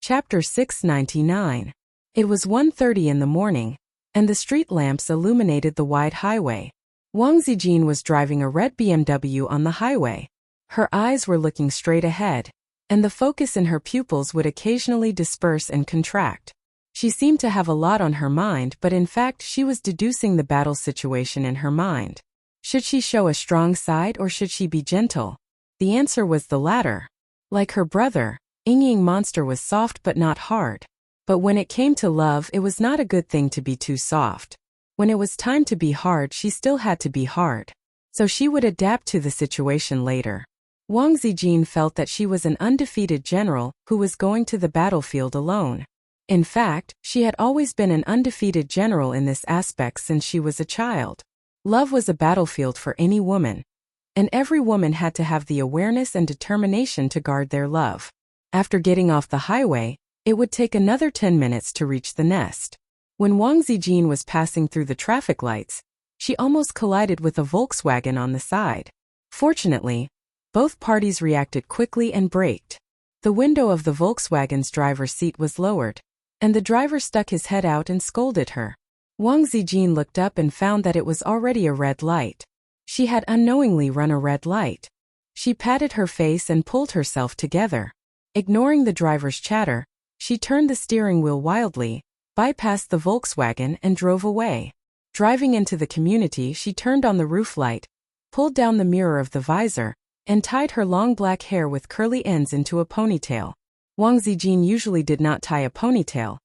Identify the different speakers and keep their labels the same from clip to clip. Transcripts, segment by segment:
Speaker 1: Chapter 699. It was 1:30 in the morning, and the street lamps illuminated the wide highway. Wang Zijin was driving a red BMW on the highway. Her eyes were looking straight ahead, and the focus in her pupils would occasionally disperse and contract. She seemed to have a lot on her mind, but in fact she was deducing the battle situation in her mind. Should she show a strong side or should she be gentle? The answer was the latter. Like her brother, Ying Monster was soft but not hard. But when it came to love, it was not a good thing to be too soft. When it was time to be hard, she still had to be hard. So she would adapt to the situation later. Wang Zijin felt that she was an undefeated general who was going to the battlefield alone. In fact, she had always been an undefeated general in this aspect since she was a child. Love was a battlefield for any woman, and every woman had to have the awareness and determination to guard their love. After getting off the highway, it would take another 10 minutes to reach the nest. When Wang Zijin was passing through the traffic lights, she almost collided with a Volkswagen on the side. Fortunately, both parties reacted quickly and braked. The window of the Volkswagen's driver's seat was lowered, and the driver stuck his head out and scolded her. Wang Zijin looked up and found that it was already a red light. She had unknowingly run a red light. She patted her face and pulled herself together. Ignoring the driver's chatter, she turned the steering wheel wildly, bypassed the Volkswagen and drove away. Driving into the community, she turned on the roof light, pulled down the mirror of the visor, and tied her long black hair with curly ends into a ponytail. Wang Zijin usually did not tie a ponytail,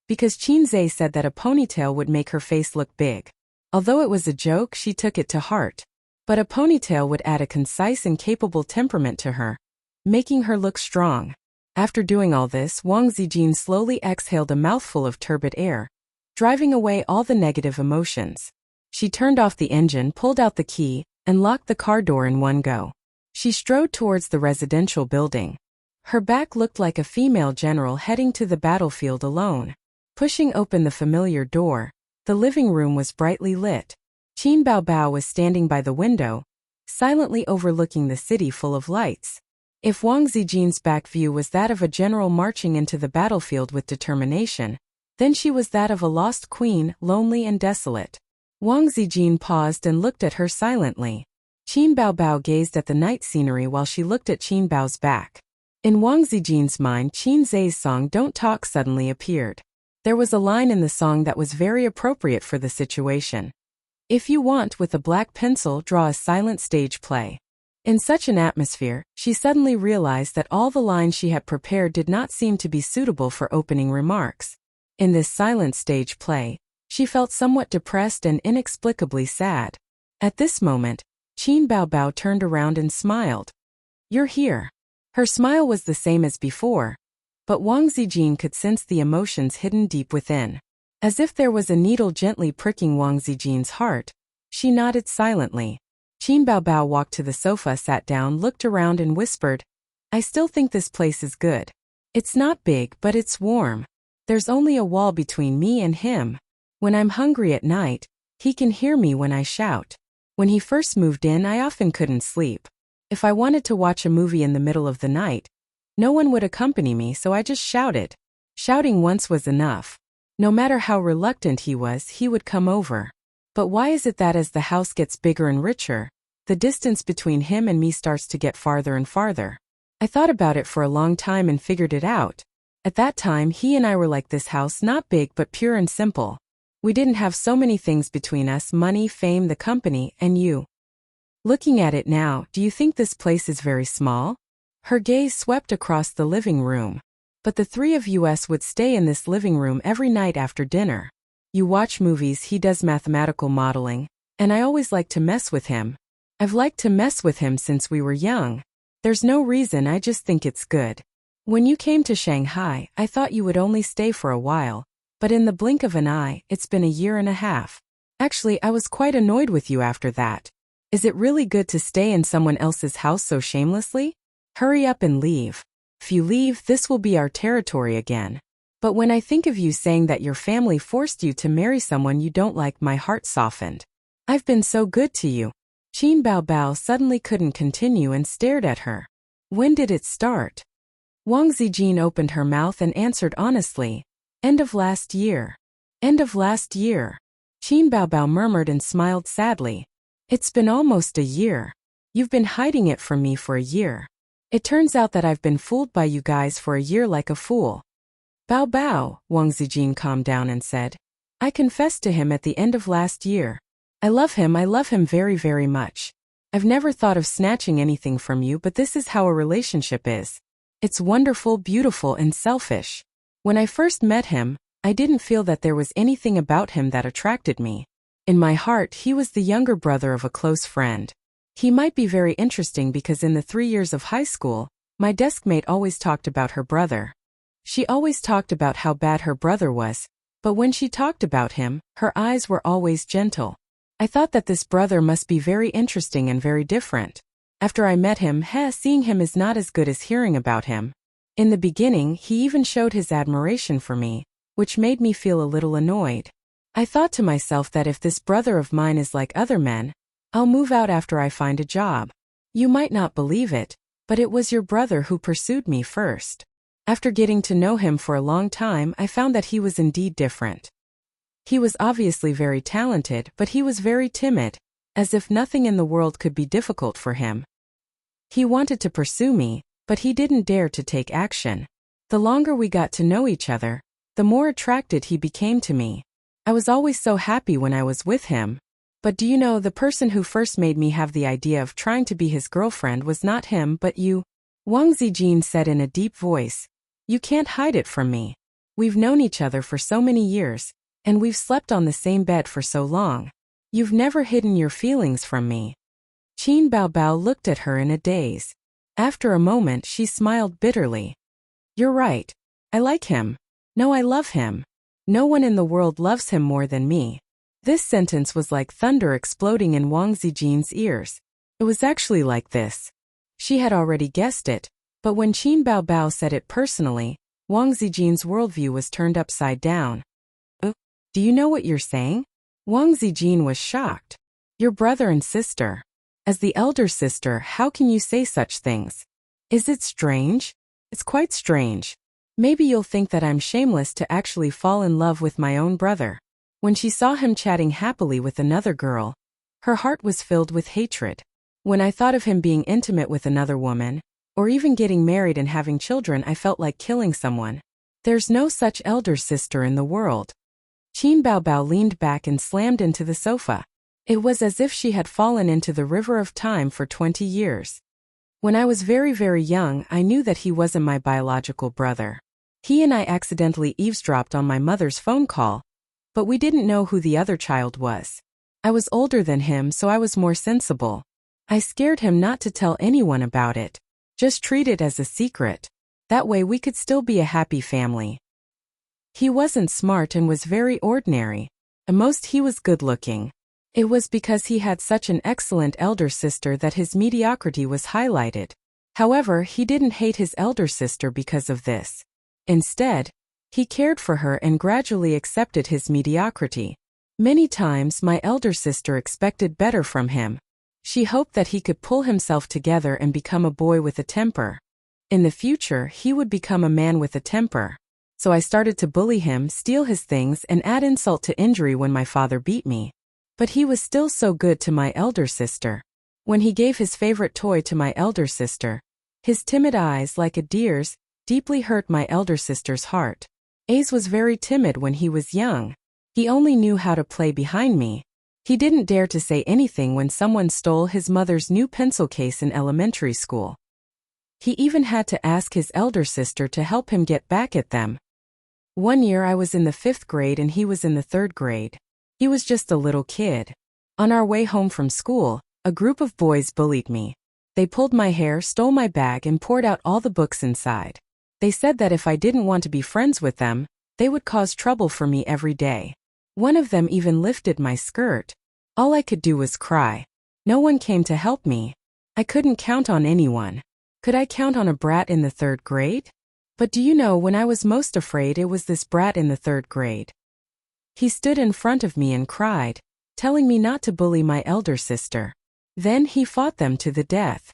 Speaker 1: because Qin Zhe said that a ponytail would make her face look big. Although it was a joke, she took it to heart. But a ponytail would add a concise and capable temperament to her, making her look strong. After doing all this, Wang Zijin slowly exhaled a mouthful of turbid air, driving away all the negative emotions. She turned off the engine, pulled out the key, and locked the car door in one go. She strode towards the residential building. Her back looked like a female general heading to the battlefield alone. Pushing open the familiar door, the living room was brightly lit. Qin Baobao was standing by the window, silently overlooking the city full of lights. If Wang Zijin's back view was that of a general marching into the battlefield with determination, then she was that of a lost queen, lonely and desolate. Wang Zijin paused and looked at her silently. Qin Baobao gazed at the night scenery while she looked at Qin Bao's back. In Wang Zijin's mind, Qin Zhe's song "Don't Talk" suddenly appeared. There was a line in the song that was very appropriate for the situation. If you want, with a black pencil, draw a silent stage play. In such an atmosphere, she suddenly realized that all the lines she had prepared did not seem to be suitable for opening remarks. In this silent stage play, she felt somewhat depressed and inexplicably sad. At this moment, Qin Baobao turned around and smiled. "You're here." Her smile was the same as before, but Wang Zijin could sense the emotions hidden deep within. As if there was a needle gently pricking Wang Zijin's heart, she nodded silently. Qin Baobao walked to the sofa, sat down, looked around and whispered, "I still think this place is good. It's not big, but it's warm. There's only a wall between me and him. When I'm hungry at night, he can hear me when I shout. When he first moved in, I often couldn't sleep. If I wanted to watch a movie in the middle of the night, no one would accompany me, so I just shouted. Shouting once was enough. No matter how reluctant he was, he would come over. But why is it that as the house gets bigger and richer, the distance between him and me starts to get farther and farther? I thought about it for a long time and figured it out. At that time, he and I were like this house, not big but pure and simple. We didn't have so many things between us: money, fame, the company, and you. Looking at it now, do you think this place is very small?" Her gaze swept across the living room. "But the three of us would stay in this living room every night after dinner. You watch movies, he does mathematical modeling, and I always like to mess with him. I've liked to mess with him since we were young. There's no reason, I just think it's good. When you came to Shanghai, I thought you would only stay for a while, but in the blink of an eye, it's been a year and a half. Actually, I was quite annoyed with you after that. Is it really good to stay in someone else's house so shamelessly? Hurry up and leave. If you leave, this will be our territory again. But when I think of you saying that your family forced you to marry someone you don't like, my heart softened. I've been so good to you." Qin Baobao suddenly couldn't continue and stared at her. "When did it start?" Wang Zijin opened her mouth and answered honestly. End of last year. End of last year. Qin Baobao murmured and smiled sadly. It's been almost a year. You've been hiding it from me for a year. It turns out that I've been fooled by you guys for a year like a fool. Bao Bao, Wang Zijin calmed down and said. I confessed to him at the end of last year. I love him very, very much. I've never thought of snatching anything from you, but this is how a relationship is. It's wonderful, beautiful, and selfish. When I first met him, I didn't feel that there was anything about him that attracted me. In my heart, he was the younger brother of a close friend. He might be very interesting because in the 3 years of high school, my deskmate always talked about her brother. She always talked about how bad her brother was, but when she talked about him, her eyes were always gentle. I thought that this brother must be very interesting and very different. After I met him, seeing him is not as good as hearing about him. In the beginning, he even showed his admiration for me, which made me feel a little annoyed. I thought to myself that if this brother of mine is like other men, I'll move out after I find a job. You might not believe it, but it was your brother who pursued me first. After getting to know him for a long time, I found that he was indeed different. He was obviously very talented, but he was very timid, as if nothing in the world could be difficult for him. He wanted to pursue me, but he didn't dare to take action. The longer we got to know each other, the more attracted he became to me. I was always so happy when I was with him. But do you know, the person who first made me have the idea of trying to be his girlfriend was not him but you? Wang Zijin said in a deep voice. You can't hide it from me. We've known each other for so many years, and we've slept on the same bed for so long. You've never hidden your feelings from me. Qin Baobao looked at her in a daze. After a moment she smiled bitterly. You're right. I like him. No, I love him. No one in the world loves him more than me. This sentence was like thunder exploding in Wang Zijin's ears. It was actually like this. She had already guessed it, but when Qin Baobao said it personally, Wang Zijin's worldview was turned upside down. Do you know what you're saying? Wang Zijin was shocked. Your brother and sister. As the elder sister, how can you say such things? Is it strange? It's quite strange. Maybe you'll think that I'm shameless to actually fall in love with my own brother. When she saw him chatting happily with another girl, her heart was filled with hatred. When I thought of him being intimate with another woman, or even getting married and having children, I felt like killing someone. There's no such elder sister in the world. Qin Baobao leaned back and slammed into the sofa. It was as if she had fallen into the river of time for 20 years. When I was very, very young, I knew that he wasn't my biological brother. He and I accidentally eavesdropped on my mother's phone call, but we didn't know who the other child was. I was older than him, so I was more sensible. I scared him not to tell anyone about it. Just treat it as a secret. That way we could still be a happy family. He wasn't smart and was very ordinary. At most he was good-looking. It was because he had such an excellent elder sister that his mediocrity was highlighted. However, he didn't hate his elder sister because of this. Instead, he cared for her and gradually accepted his mediocrity. Many times my elder sister expected better from him. She hoped that he could pull himself together and become a boy with a temper. In the future, he would become a man with a temper. So I started to bully him, steal his things, and add insult to injury when my father beat me. But he was still so good to my elder sister. When he gave his favorite toy to my elder sister, his timid eyes, like a deer's, deeply hurt my elder sister's heart. Ace was very timid when he was young. He only knew how to play behind me. He didn't dare to say anything when someone stole his mother's new pencil case in elementary school. He even had to ask his elder sister to help him get back at them. One year I was in the 5th grade and he was in the 3rd grade. He was just a little kid. On our way home from school, a group of boys bullied me. They pulled my hair, stole my bag, and poured out all the books inside. They said that if I didn't want to be friends with them, they would cause trouble for me every day. One of them even lifted my skirt. All I could do was cry. No one came to help me. I couldn't count on anyone. Could I count on a brat in the 3rd grade? But do you know, when I was most afraid, it was this brat in the 3rd grade. He stood in front of me and cried, telling me not to bully my elder sister. Then he fought them to the death.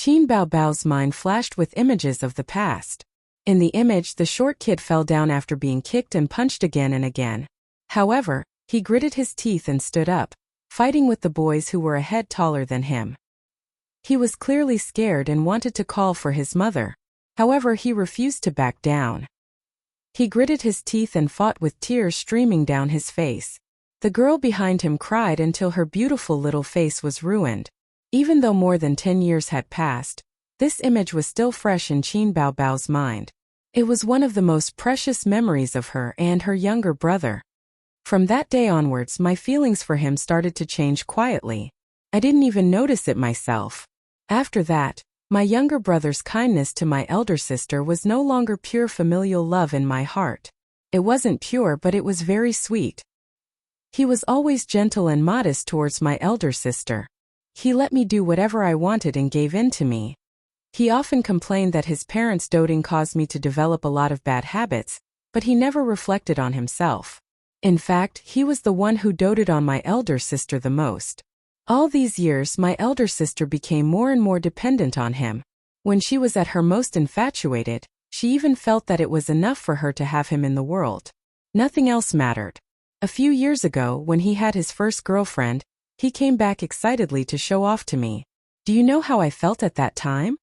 Speaker 1: Qin Baobao's mind flashed with images of the past. In the image, the short kid fell down after being kicked and punched again and again. However, he gritted his teeth and stood up, fighting with the boys who were a head taller than him. He was clearly scared and wanted to call for his mother. However, he refused to back down. He gritted his teeth and fought with tears streaming down his face. The girl behind him cried until her beautiful little face was ruined. Even though more than 10 years had passed, this image was still fresh in Qin Baobao's mind. It was one of the most precious memories of her and her younger brother. From that day onwards, my feelings for him started to change quietly. I didn't even notice it myself. After that, my younger brother's kindness to my elder sister was no longer pure familial love in my heart. It wasn't pure, but it was very sweet. He was always gentle and modest towards my elder sister. He let me do whatever I wanted and gave in to me. He often complained that his parents' doting caused me to develop a lot of bad habits, but he never reflected on himself. In fact, he was the one who doted on my elder sister the most. All these years, my elder sister became more and more dependent on him. When she was at her most infatuated, she even felt that it was enough for her to have him in the world. Nothing else mattered. A few years ago, when he had his first girlfriend, he came back excitedly to show off to me. Do you know how I felt at that time?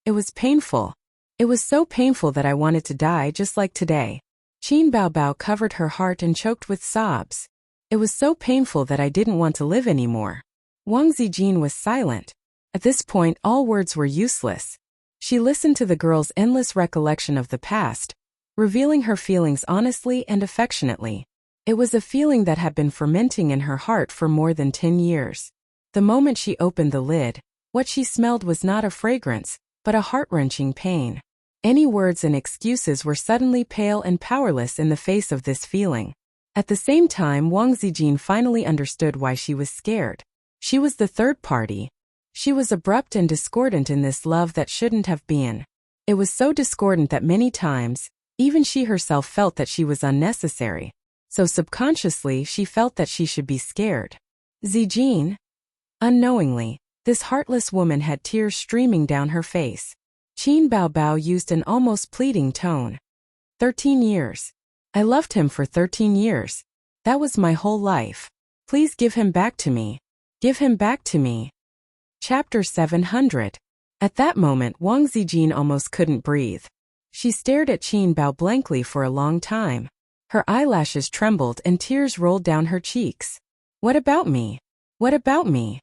Speaker 1: It was painful. It was so painful that I wanted to die just like today. Qin Baobao covered her heart and choked with sobs. It was so painful that I didn't want to live anymore. Wang Zijin was silent. At this point, all words were useless. She listened to the girl's endless recollection of the past, revealing her feelings honestly and affectionately. It was a feeling that had been fermenting in her heart for more than 10 years. The moment she opened the lid, what she smelled was not a fragrance, but a heart-wrenching pain. Any words and excuses were suddenly pale and powerless in the face of this feeling. At the same time, Wang Zijin finally understood why she was scared. She was the third party. She was abrupt and discordant in this love that shouldn't have been. It was so discordant that many times, even she herself felt that she was unnecessary. So subconsciously, she felt that she should be scared. Zijin? Unknowingly, this heartless woman had tears streaming down her face. Qin Baobao used an almost pleading tone. 13 years. I loved him for 13 years. That was my whole life. Please give him back to me. Give him back to me. Chapter 700. At that moment, Wang Zijin almost couldn't breathe. She stared at Qin Bao blankly for a long time. Her eyelashes trembled and tears rolled down her cheeks. What about me? What about me?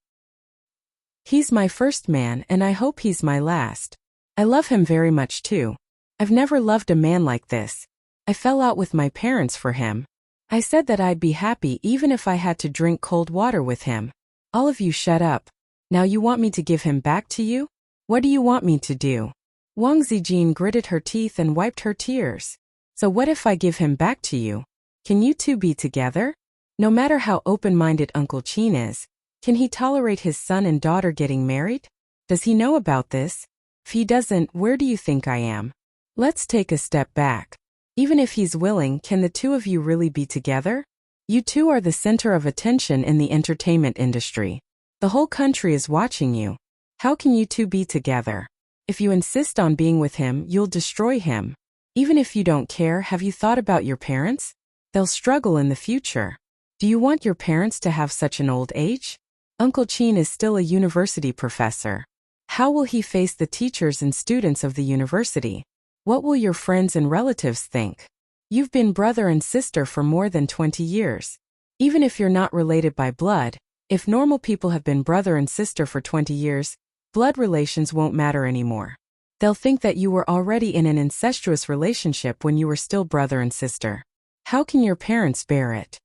Speaker 1: He's my first man and I hope he's my last. I love him very much too. I've never loved a man like this. I fell out with my parents for him. I said that I'd be happy even if I had to drink cold water with him. All of you shut up. Now you want me to give him back to you? What do you want me to do? Wang Zijin gritted her teeth and wiped her tears. So what if I give him back to you? Can you two be together? No matter how open-minded Uncle Qin is, can he tolerate his son and daughter getting married? Does he know about this? If he doesn't, where do you think I am? Let's take a step back. Even if he's willing, can the two of you really be together? You two are the center of attention in the entertainment industry. The whole country is watching you. How can you two be together? If you insist on being with him, you'll destroy him. Even if you don't care, have you thought about your parents? They'll struggle in the future. Do you want your parents to have such an old age? Uncle Qin is still a university professor. How will he face the teachers and students of the university? What will your friends and relatives think? You've been brother and sister for more than 20 years. Even if you're not related by blood, if normal people have been brother and sister for 20 years, blood relations won't matter anymore. They'll think that you were already in an incestuous relationship when you were still brother and sister. How can your parents bear it?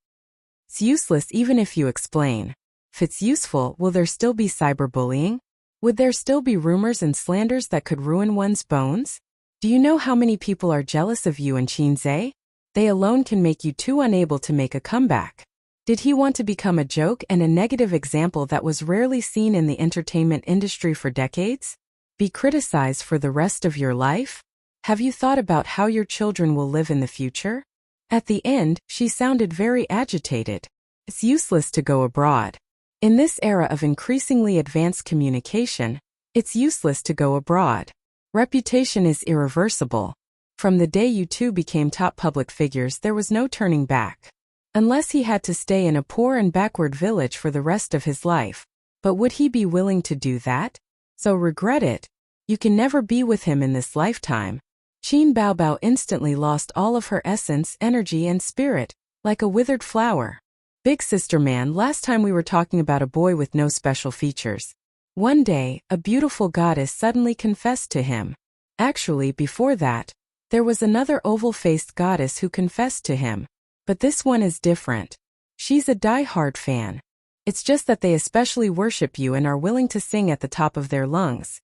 Speaker 1: It's useless even if you explain. If it's useful, will there still be cyberbullying? Would there still be rumors and slanders that could ruin one's bones? Do you know how many people are jealous of you and Qinze? They alone can make you too unable to make a comeback. Did he want to become a joke and a negative example that was rarely seen in the entertainment industry for decades? Be criticized for the rest of your life? Have you thought about how your children will live in the future? At the end, she sounded very agitated. It's useless to go abroad. In this era of increasingly advanced communication, It's useless to go abroad. Reputation is irreversible. From the day you two became top public figures, there was no turning back. Unless he had to stay in a poor and backward village for the rest of his life. But would he be willing to do that? So regret it. You can never be with him in this lifetime. Qin Baobao instantly lost all of her essence, energy, and spirit, like a withered flower. Big sister man, last time we were talking about a boy with no special features. One day, a beautiful goddess suddenly confessed to him. Actually, before that, there was another oval-faced goddess who confessed to him. But this one is different. She's a die-hard fan. It's just that they especially worship you and are willing to sing at the top of their lungs.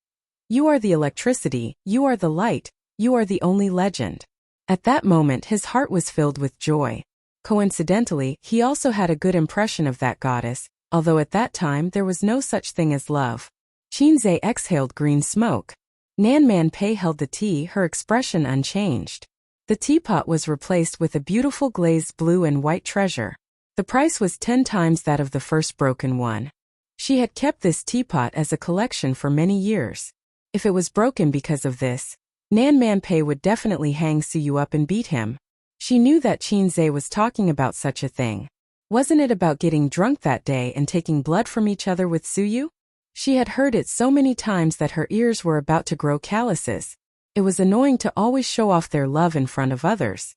Speaker 1: You are the electricity, you are the light, you are the only legend. At that moment his heart was filled with joy. Coincidentally, he also had a good impression of that goddess, although at that time there was no such thing as love. Qinzhe exhaled green smoke. Nan Man Pei held the tea, her expression unchanged. The teapot was replaced with a beautiful glazed blue and white treasure. The price was 10 times that of the first broken one. She had kept this teapot as a collection for many years. If it was broken because of this, Nan Man Pei would definitely hang Suyu up and beat him. She knew that Qinzhe was talking about such a thing. Wasn't it about getting drunk that day and taking blood from each other with Suyu? She had heard it so many times that her ears were about to grow calluses. It was annoying to always show off their love in front of others.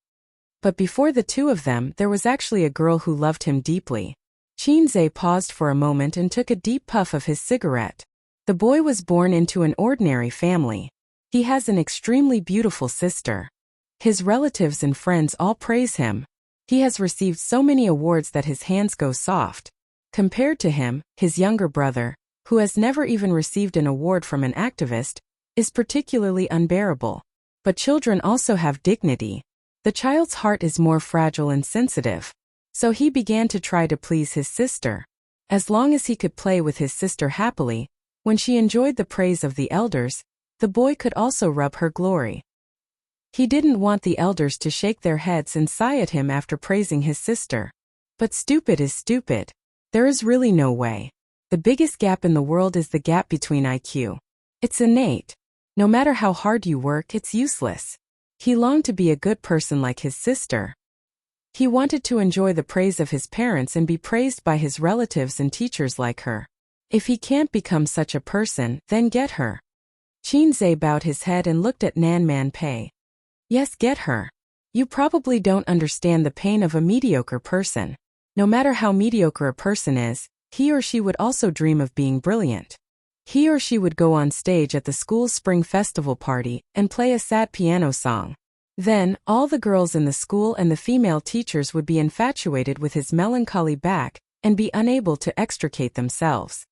Speaker 1: But before the two of them, there was actually a girl who loved him deeply. Qinzhe paused for a moment and took a deep puff of his cigarette. The boy was born into an ordinary family. He has an extremely beautiful sister. His relatives and friends all praise him. He has received so many awards that his hands go soft. Compared to him, his younger brother, who has never even received an award from an activist, is particularly unbearable. But children also have dignity. The child's heart is more fragile and sensitive. So he began to try to please his sister. As long as he could play with his sister happily, when she enjoyed the praise of the elders, the boy could also rub her glory. He didn't want the elders to shake their heads and sigh at him after praising his sister. But stupid is stupid. There is really no way. The biggest gap in the world is the gap between IQ. It's innate. No matter how hard you work, it's useless. He longed to be a good person like his sister. He wanted to enjoy the praise of his parents and be praised by his relatives and teachers like her. If he can't become such a person, then get her. Qinzhe bowed his head and looked at Nan Man Pei. Yes, get her. You probably don't understand the pain of a mediocre person. No matter how mediocre a person is, he or she would also dream of being brilliant. He or she would go on stage at the school's spring festival party and play a sad piano song. Then, all the girls in the school and the female teachers would be infatuated with his melancholy back and be unable to extricate themselves.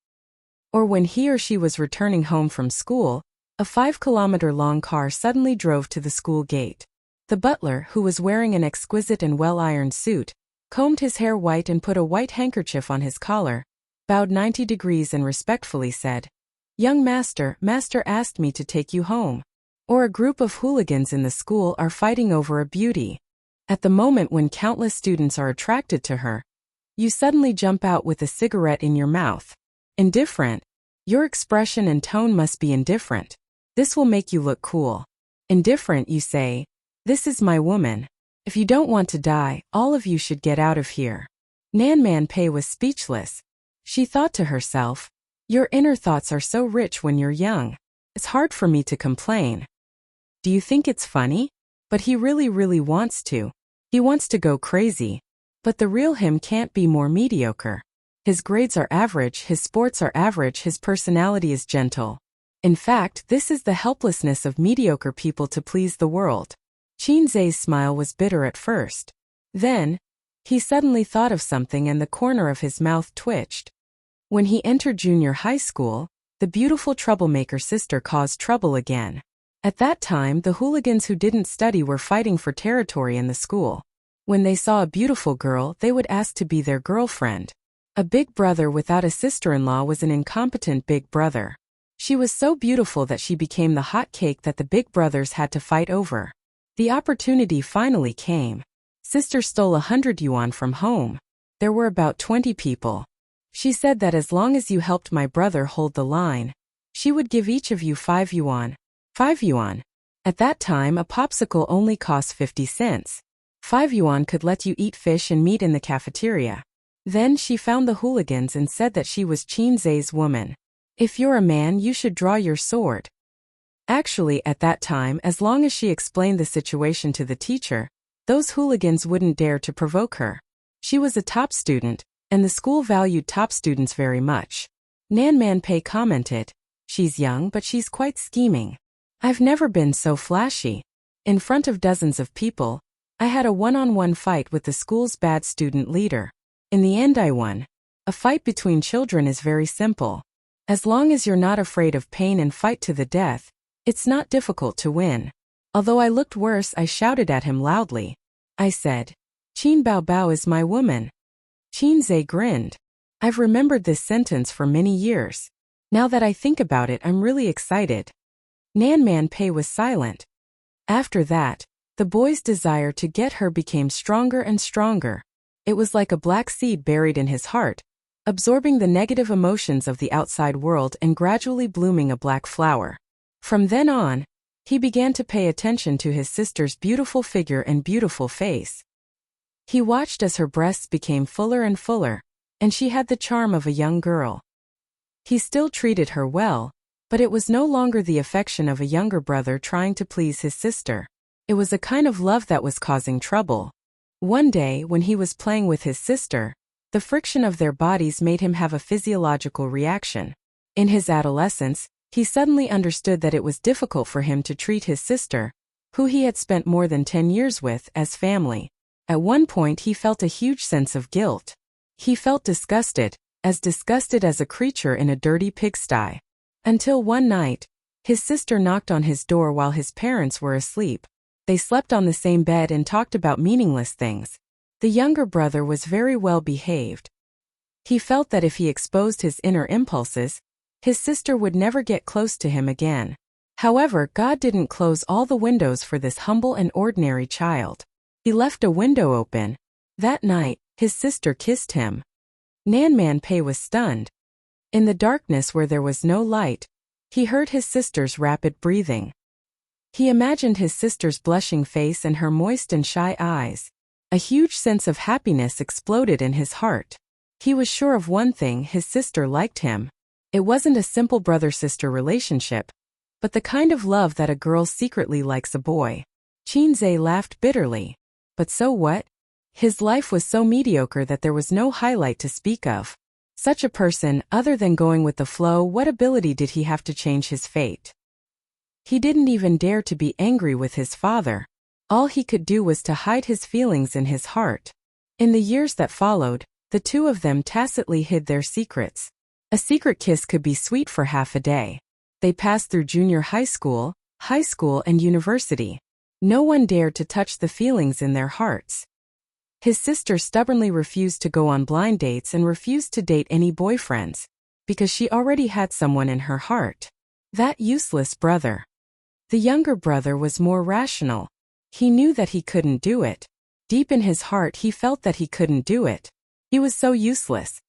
Speaker 1: Or when he or she was returning home from school, a 5-kilometer-long car suddenly drove to the school gate. The butler, who was wearing an exquisite and well-ironed suit, combed his hair white and put a white handkerchief on his collar, bowed 90 degrees and respectfully said, "Young master, master asked me to take you home." Or a group of hooligans in the school are fighting over a beauty. At the moment when countless students are attracted to her, you suddenly jump out with a cigarette in your mouth. Indifferent. Your expression and tone must be indifferent. This will make you look cool. Indifferent, you say, "This is my woman. If you don't want to die, all of you should get out of here." Nan Man Pei was speechless. She thought to herself, "Your inner thoughts are so rich when you're young. It's hard for me to complain." Do you think it's funny? But he really wants to. He wants to go crazy. But the real him can't be more mediocre. His grades are average, his sports are average, his personality is gentle. In fact, this is the helplessness of mediocre people to please the world. Qinzhe's smile was bitter at first. Then, he suddenly thought of something and the corner of his mouth twitched. When he entered junior high school, the beautiful troublemaker sister caused trouble again. At that time, the hooligans who didn't study were fighting for territory in the school. When they saw a beautiful girl, they would ask to be their girlfriend. A big brother without a sister-in-law was an incompetent big brother. She was so beautiful that she became the hot cake that the big brothers had to fight over. The opportunity finally came. Sister stole 100 yuan from home. There were about 20 people. She said that as long as you helped my brother hold the line, She would give each of you 5 yuan. 5 yuan. At that time, a popsicle only cost 50 cents. 5 yuan could let you eat fish and meat in the cafeteria. Then she found the hooligans and said that she was Qin Zai's woman. If you're a man, you should draw your sword. Actually, at that time, as long as she explained the situation to the teacher, those hooligans wouldn't dare to provoke her. She was a top student, and the school valued top students very much. Nan Manpei commented, "She's young, but she's quite scheming. I've never been so flashy." In front of dozens of people, I had a one-on-one fight with the school's bad student leader. In the end, I won. A fight between children is very simple. As long as you're not afraid of pain and fight to the death, it's not difficult to win. Although I looked worse, I shouted at him loudly. I said, "Qin Baobao is my woman." Qin Zai grinned. I've remembered this sentence for many years. Now that I think about it, I'm really excited. Nan Manpei was silent. After that, the boy's desire to get her became stronger and stronger. It was like a black seed buried in his heart, absorbing the negative emotions of the outside world and gradually blooming a black flower. From then on, he began to pay attention to his sister's beautiful figure and beautiful face. He watched as her breasts became fuller and fuller, and she had the charm of a young girl. He still treated her well, but it was no longer the affection of a younger brother trying to please his sister. It was a kind of love that was causing trouble. One day, when he was playing with his sister, the friction of their bodies made him have a physiological reaction. In his adolescence, he suddenly understood that it was difficult for him to treat his sister, who he had spent more than 10 years with, as family. At one point he felt a huge sense of guilt. He felt disgusted as a creature in a dirty pigsty. Until one night, his sister knocked on his door while his parents were asleep. They slept on the same bed and talked about meaningless things. The younger brother was very well behaved. He felt that if he exposed his inner impulses, his sister would never get close to him again. However, God didn't close all the windows for this humble and ordinary child. He left a window open. That night, his sister kissed him. Nan Manpei was stunned. In the darkness where there was no light, he heard his sister's rapid breathing. He imagined his sister's blushing face and her moist and shy eyes. A huge sense of happiness exploded in his heart. He was sure of one thing: his sister liked him. It wasn't a simple brother-sister relationship, but the kind of love that a girl secretly likes a boy. Qin Zai laughed bitterly. But so what? His life was so mediocre that there was no highlight to speak of. Such a person, other than going with the flow, what ability did he have to change his fate? He didn't even dare to be angry with his father. All he could do was to hide his feelings in his heart. In the years that followed, the two of them tacitly hid their secrets. A secret kiss could be sweet for half a day. They passed through junior high school, and university. No one dared to touch the feelings in their hearts. His sister stubbornly refused to go on blind dates and refused to date any boyfriends, because she already had someone in her heart. That useless brother. The younger brother was more rational. He knew that he couldn't do it. Deep in his heart he felt that he couldn't do it. He was so useless.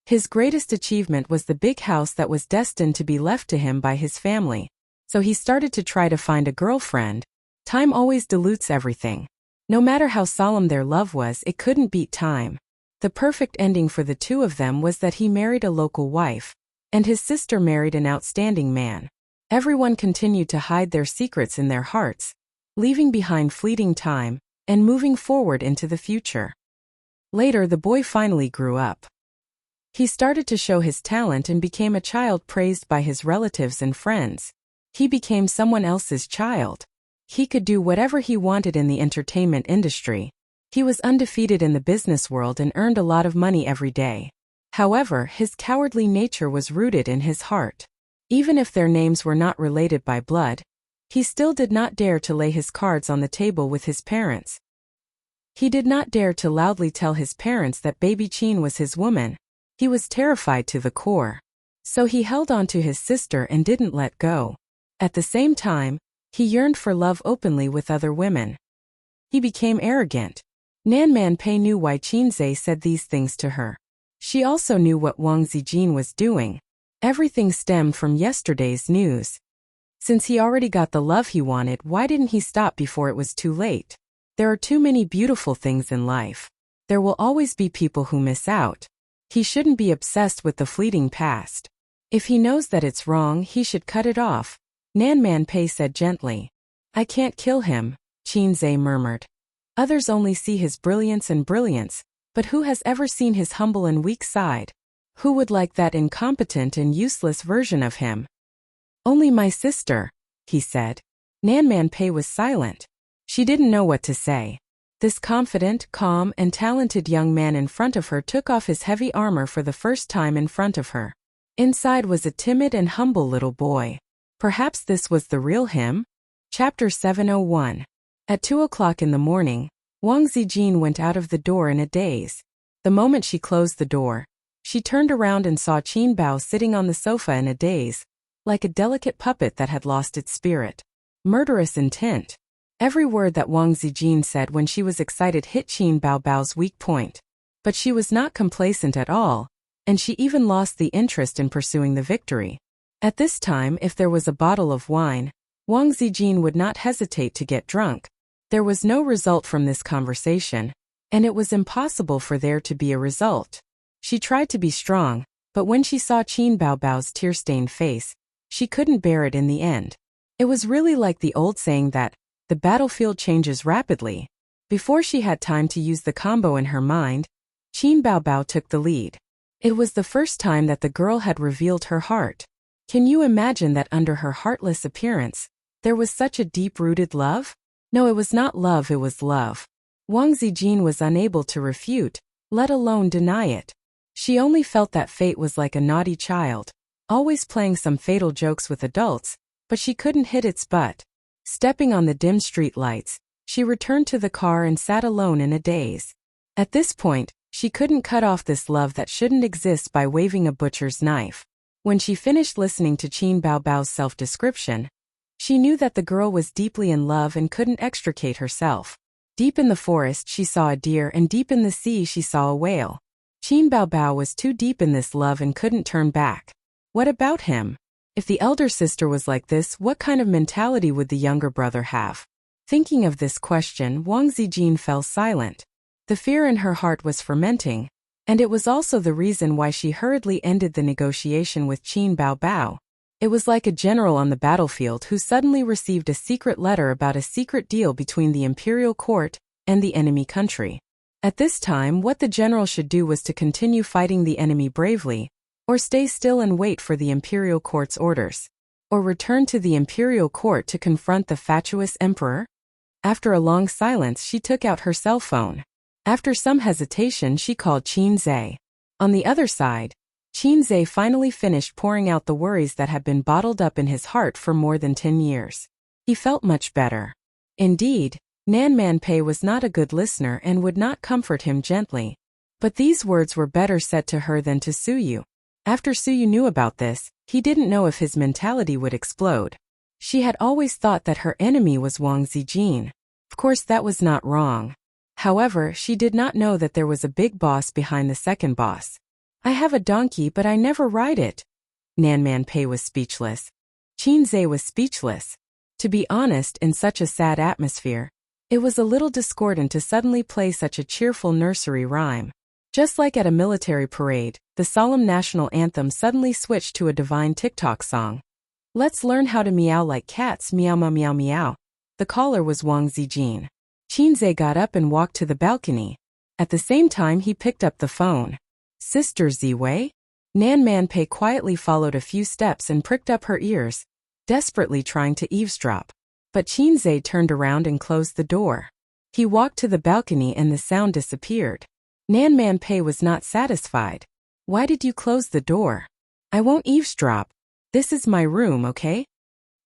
Speaker 1: His greatest achievement was the big house that was destined to be left to him by his family. So he started to try to find a girlfriend. Time always dilutes everything. No matter how solemn their love was, it couldn't beat time. The perfect ending for the two of them was that he married a local wife, and his sister married an outstanding man. Everyone continued to hide their secrets in their hearts, leaving behind fleeting time and moving forward into the future. Later, the boy finally grew up. He started to show his talent and became a child praised by his relatives and friends. He became someone else's child. He could do whatever he wanted in the entertainment industry. He was undefeated in the business world and earned a lot of money every day. However, his cowardly nature was rooted in his heart. Even if their names were not related by blood, he still did not dare to lay his cards on the table with his parents. He did not dare to loudly tell his parents that baby Qin was his woman. He was terrified to the core. So he held on to his sister and didn't let go. At the same time, he yearned for love openly with other women. He became arrogant. Nan Manpei knew why Qin Zai said these things to her. She also knew what Wang Zijin was doing. Everything stemmed from yesterday's news. Since he already got the love he wanted, why didn't he stop before it was too late? There are too many beautiful things in life. There will always be people who miss out. He shouldn't be obsessed with the fleeting past. If he knows that it's wrong, he should cut it off, Nan Man Pei said gently. I can't kill him, Qin Zhe murmured. Others only see his brilliance, but who has ever seen his humble and weak side? Who would like that incompetent and useless version of him? Only my sister, he said. Nan Man Pei was silent. She didn't know what to say. This confident, calm, and talented young man in front of her took off his heavy armor for the first time in front of her. Inside was a timid and humble little boy. Perhaps this was the real him? Chapter 701. At 2 o'clock in the morning, Wang Zijin went out of the door in a daze. The moment she closed the door, she turned around and saw Qin Bao sitting on the sofa in a daze, like a delicate puppet that had lost its spirit. Murderous intent. Every word that Wang Zijin said when she was excited hit Qin Bao's weak point. But she was not complacent at all, and she even lost the interest in pursuing the victory. At this time, if there was a bottle of wine, Wang Zijin would not hesitate to get drunk. There was no result from this conversation, and it was impossible for there to be a result. She tried to be strong, but when she saw Qin Bao's tear-stained face, she couldn't bear it in the end. It was really like the old saying that, the battlefield changes rapidly. Before she had time to use the combo in her mind, Qin Bao took the lead. It was the first time that the girl had revealed her heart. Can you imagine that under her heartless appearance, there was such a deep-rooted love? No, it was not love, it was love. Wang Zijin was unable to refute, let alone deny it. She only felt that fate was like a naughty child, always playing some fatal jokes with adults, but she couldn't hit its butt. Stepping on the dim street lights, she returned to the car and sat alone in a daze. At this point, she couldn't cut off this love that shouldn't exist by waving a butcher's knife. When she finished listening to Qin Bao's self-description, she knew that the girl was deeply in love and couldn't extricate herself. Deep in the forest she saw a deer, and deep in the sea she saw a whale. Qin Bao was too deep in this love and couldn't turn back. What about him? If the elder sister was like this, what kind of mentality would the younger brother have? Thinking of this question, Wang Zijin fell silent. The fear in her heart was fermenting, and it was also the reason why she hurriedly ended the negotiation with Qin Bao. It was like a general on the battlefield who suddenly received a secret letter about a secret deal between the imperial court and the enemy country. At this time, what the general should do was to continue fighting the enemy bravely, or stay still and wait for the imperial court's orders, or return to the imperial court to confront the fatuous emperor. After a long silence, she took out her cell phone. After some hesitation, she called Qin Zhe. On the other side, Qin Zhe finally finished pouring out the worries that had been bottled up in his heart for more than 10 years. He felt much better. Indeed, Nan Man Pei was not a good listener and would not comfort him gently. But these words were better said to her than to Suyu. After Suyu knew about this, he didn't know if his mentality would explode. She had always thought that her enemy was Wang Zijin. Of course, that was not wrong. However, she did not know that there was a big boss behind the second boss. I have a donkey, but I never ride it. Nan Man Pei was speechless. Qin Zhe was speechless. To be honest, in such a sad atmosphere, it was a little discordant to suddenly play such a cheerful nursery rhyme. Just like at a military parade, the solemn national anthem suddenly switched to a divine TikTok song. Let's learn how to meow like cats, meow meow meow meow. The caller was Wang Zijin. Qin Zhe got up and walked to the balcony. At the same time, he picked up the phone. Sister Ziwei? Nan Man Pei quietly followed a few steps and pricked up her ears, desperately trying to eavesdrop. But Qin Zhe turned around and closed the door. He walked to the balcony and the sound disappeared. Nan Man Pei was not satisfied. Why did you close the door? I won't eavesdrop. This is my room, okay?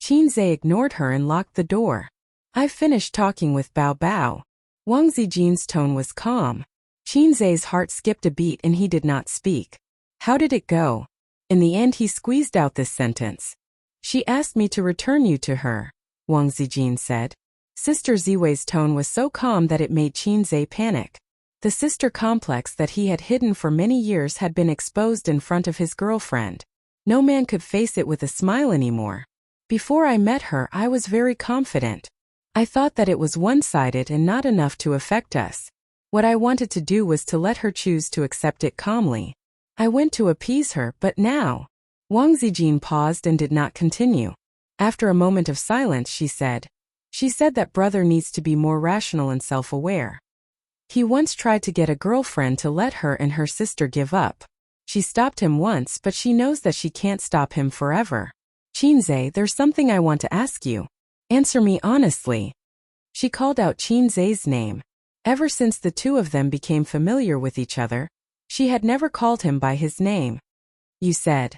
Speaker 1: Qin Zhe ignored her and locked the door. I've finished talking with Bao. Wang Zijin's tone was calm. Qin Zhe's heart skipped a beat and he did not speak. How did it go? In the end, he squeezed out this sentence. She asked me to return you to her, Wang Zijin said. Sister Ziwei's tone was so calm that it made Qin Zhe panic. The sister complex that he had hidden for many years had been exposed in front of his girlfriend. No man could face it with a smile anymore. Before I met her, I was very confident. I thought that it was one-sided and not enough to affect us. What I wanted to do was to let her choose to accept it calmly. I went to appease her, but now. Wang Zijin paused and did not continue. After a moment of silence, she said that brother needs to be more rational and self-aware. He once tried to get a girlfriend to let her and her sister give up. She stopped him once, but she knows that she can't stop him forever. Qinzhe, there's something I want to ask you. Answer me honestly. She called out Qinzhe's name. Ever since the two of them became familiar with each other, she had never called him by his name. You said.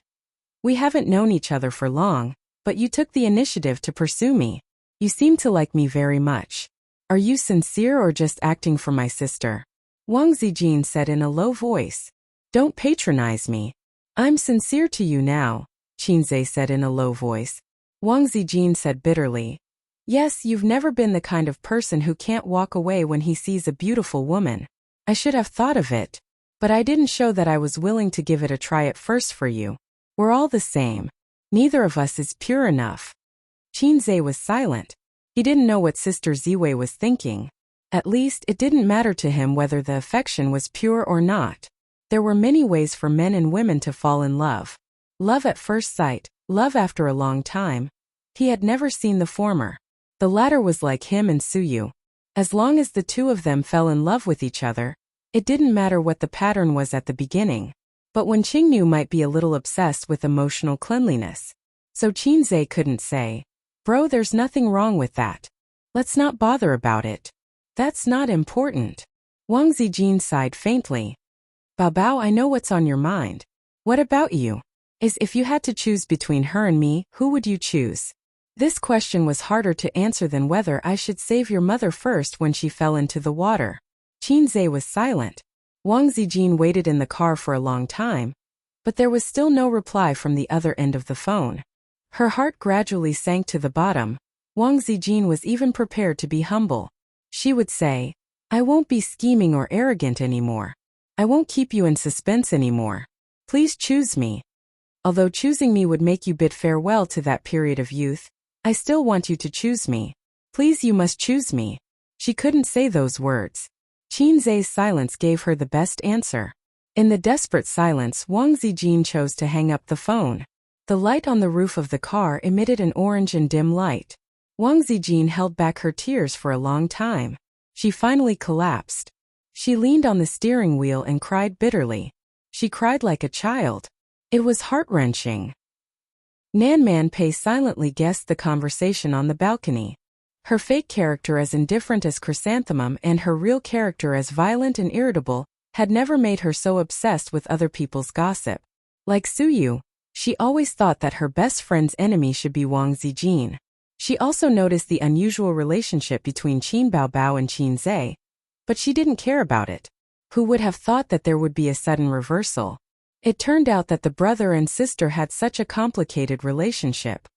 Speaker 1: We haven't known each other for long, but you took the initiative to pursue me. You seem to like me very much. Are you sincere or just acting for my sister? Wang Zijin said in a low voice. Don't patronize me. I'm sincere to you now, Qinzhe said in a low voice. Wang Zijin said bitterly. Yes, you've never been the kind of person who can't walk away when he sees a beautiful woman. I should have thought of it. But I didn't show that I was willing to give it a try at first for you. We're all the same. Neither of us is pure enough. Qinzhe was silent. He didn't know what Sister Ziwei was thinking. At least, it didn't matter to him whether the affection was pure or not. There were many ways for men and women to fall in love. Love at first sight, love after a long time. He had never seen the former. The latter was like him and Suyu. As long as the two of them fell in love with each other, it didn't matter what the pattern was at the beginning. But when Qingnu might be a little obsessed with emotional cleanliness. So Qinzhe couldn't say, Bro, there's nothing wrong with that. Let's not bother about it. That's not important. Wang Zijin sighed faintly. Bao, I know what's on your mind. What about you? If you had to choose between her and me, who would you choose? This question was harder to answer than whether I should save your mother first when she fell into the water. Qinzhe was silent. Wang Zijin waited in the car for a long time, but there was still no reply from the other end of the phone. Her heart gradually sank to the bottom. Wang Zijin was even prepared to be humble. She would say, I won't be scheming or arrogant anymore. I won't keep you in suspense anymore. Please choose me. Although choosing me would make you bid farewell to that period of youth, I still want you to choose me. Please, you must choose me. She couldn't say those words. Qinzhe's silence gave her the best answer. In the desperate silence, Wang Zijin chose to hang up the phone. The light on the roof of the car emitted an orange and dim light. Wang Zijin held back her tears for a long time. She finally collapsed. She leaned on the steering wheel and cried bitterly. She cried like a child. It was heart-wrenching. Nanman Pei silently guessed the conversation on the balcony. Her fake character as indifferent as Chrysanthemum and her real character as violent and irritable had never made her so obsessed with other people's gossip. Like Suyu, she always thought that her best friend's enemy should be Wang Zijin. She also noticed the unusual relationship between Qin Baobao and Qinzhe, but she didn't care about it. Who would have thought that there would be a sudden reversal? It turned out that the brother and sister had such a complicated relationship.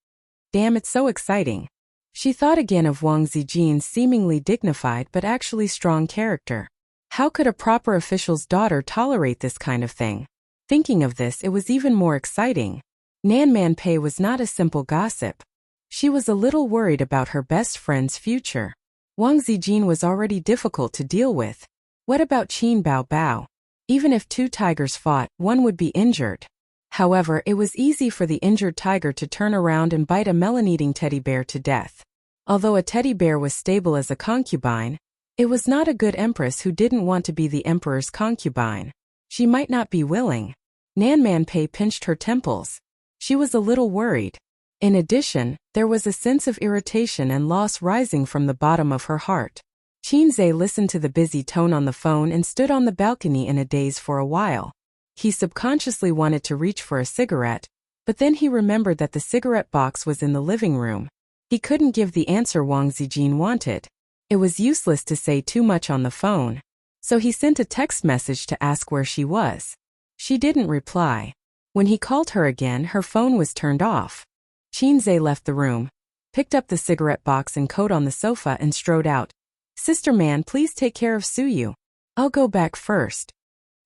Speaker 1: Damn, it's so exciting. She thought again of Wang Zijin's seemingly dignified but actually strong character. How could a proper official's daughter tolerate this kind of thing? Thinking of this, it was even more exciting. Nanman Pei was not a simple gossip. She was a little worried about her best friend's future. Wang Zijin was already difficult to deal with. What about Qin Baobao? Even if two tigers fought, one would be injured. However, it was easy for the injured tiger to turn around and bite a melon-eating teddy bear to death. Although a teddy bear was stable as a concubine, it was not a good empress who didn't want to be the emperor's concubine. She might not be willing. Nanman Pei pinched her temples. She was a little worried. In addition, there was a sense of irritation and loss rising from the bottom of her heart. Qinzhe listened to the busy tone on the phone and stood on the balcony in a daze for a while. He subconsciously wanted to reach for a cigarette, but then he remembered that the cigarette box was in the living room. He couldn't give the answer Wang Zijin wanted. It was useless to say too much on the phone. So he sent a text message to ask where she was. She didn't reply. When he called her again, her phone was turned off. Qinzhe left the room, picked up the cigarette box and coat on the sofa and strode out. Sister Man, please take care of Suyu. I'll go back first.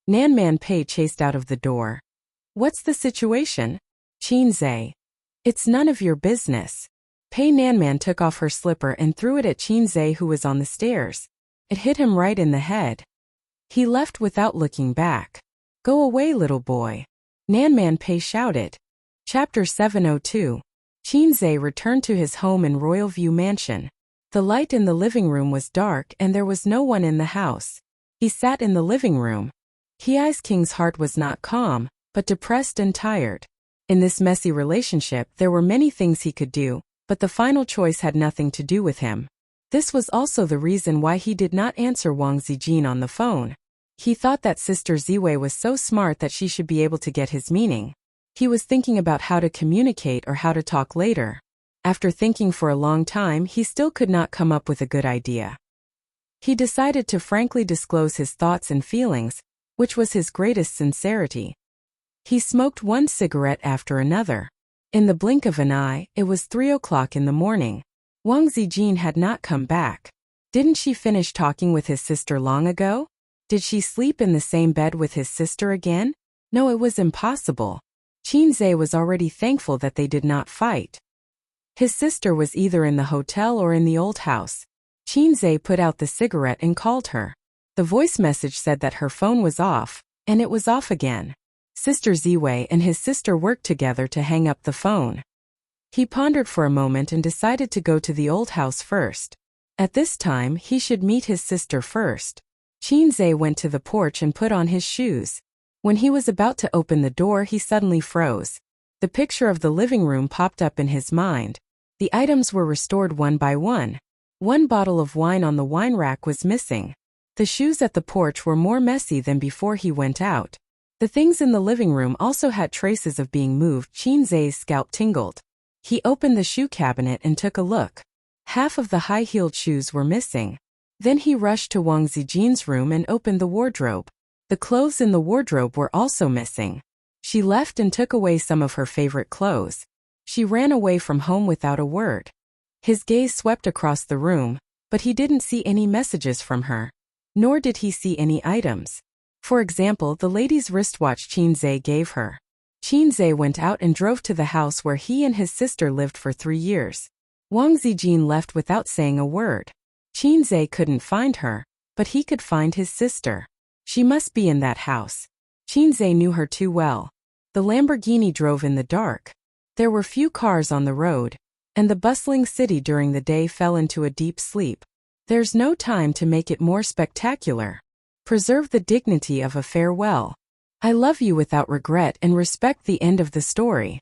Speaker 1: Nanman Pei chased out of the door. What's the situation? Qinze. It's none of your business. Pei Nanman took off her slipper and threw it at Qinze, who was on the stairs. It hit him right in the head. He left without looking back. Go away, little boy. Nanman Pei shouted. Chapter 702. Qinze returned to his home in Royal View Mansion. The light in the living room was dark and there was no one in the house. He sat in the living room. Hei's King's heart was not calm, but depressed and tired. In this messy relationship there were many things he could do, but the final choice had nothing to do with him. This was also the reason why he did not answer Wang Zijin on the phone. He thought that Sister Ziwei was so smart that she should be able to get his meaning. He was thinking about how to communicate or how to talk later. After thinking for a long time, he still could not come up with a good idea. He decided to frankly disclose his thoughts and feelings, which was his greatest sincerity. He smoked one cigarette after another. In the blink of an eye, it was 3 o'clock in the morning. Wang Zijin had not come back. Didn't she finish talking with his sister long ago? Did she sleep in the same bed with his sister again? No, it was impossible. Qinze was already thankful that they did not fight. His sister was either in the hotel or in the old house. Qinze put out the cigarette and called her. The voice message said that her phone was off, and it was off again. Sister Ziwei and his sister worked together to hang up the phone. He pondered for a moment and decided to go to the old house first. At this time, he should meet his sister first. Qinze went to the porch and put on his shoes. When he was about to open the door, he suddenly froze. The picture of the living room popped up in his mind. The items were restored one by one. One bottle of wine on the wine rack was missing. The shoes at the porch were more messy than before he went out. The things in the living room also had traces of being moved. Qinze's scalp tingled. He opened the shoe cabinet and took a look. Half of the high-heeled shoes were missing. Then he rushed to Wang Zijin's room and opened the wardrobe. The clothes in the wardrobe were also missing. She left and took away some of her favorite clothes. She ran away from home without a word. His gaze swept across the room, but he didn't see any messages from her. Nor did he see any items. For example, the lady's wristwatch Qinze gave her. Qinze went out and drove to the house where he and his sister lived for 3 years. Wang Zijin left without saying a word. Qinze couldn't find her, but he could find his sister. She must be in that house. Qinze knew her too well. The Lamborghini drove in the dark. There were few cars on the road, and the bustling city during the day fell into a deep sleep. There's no time to make it more spectacular. Preserve the dignity of a farewell. I love you without regret and respect the end of the story.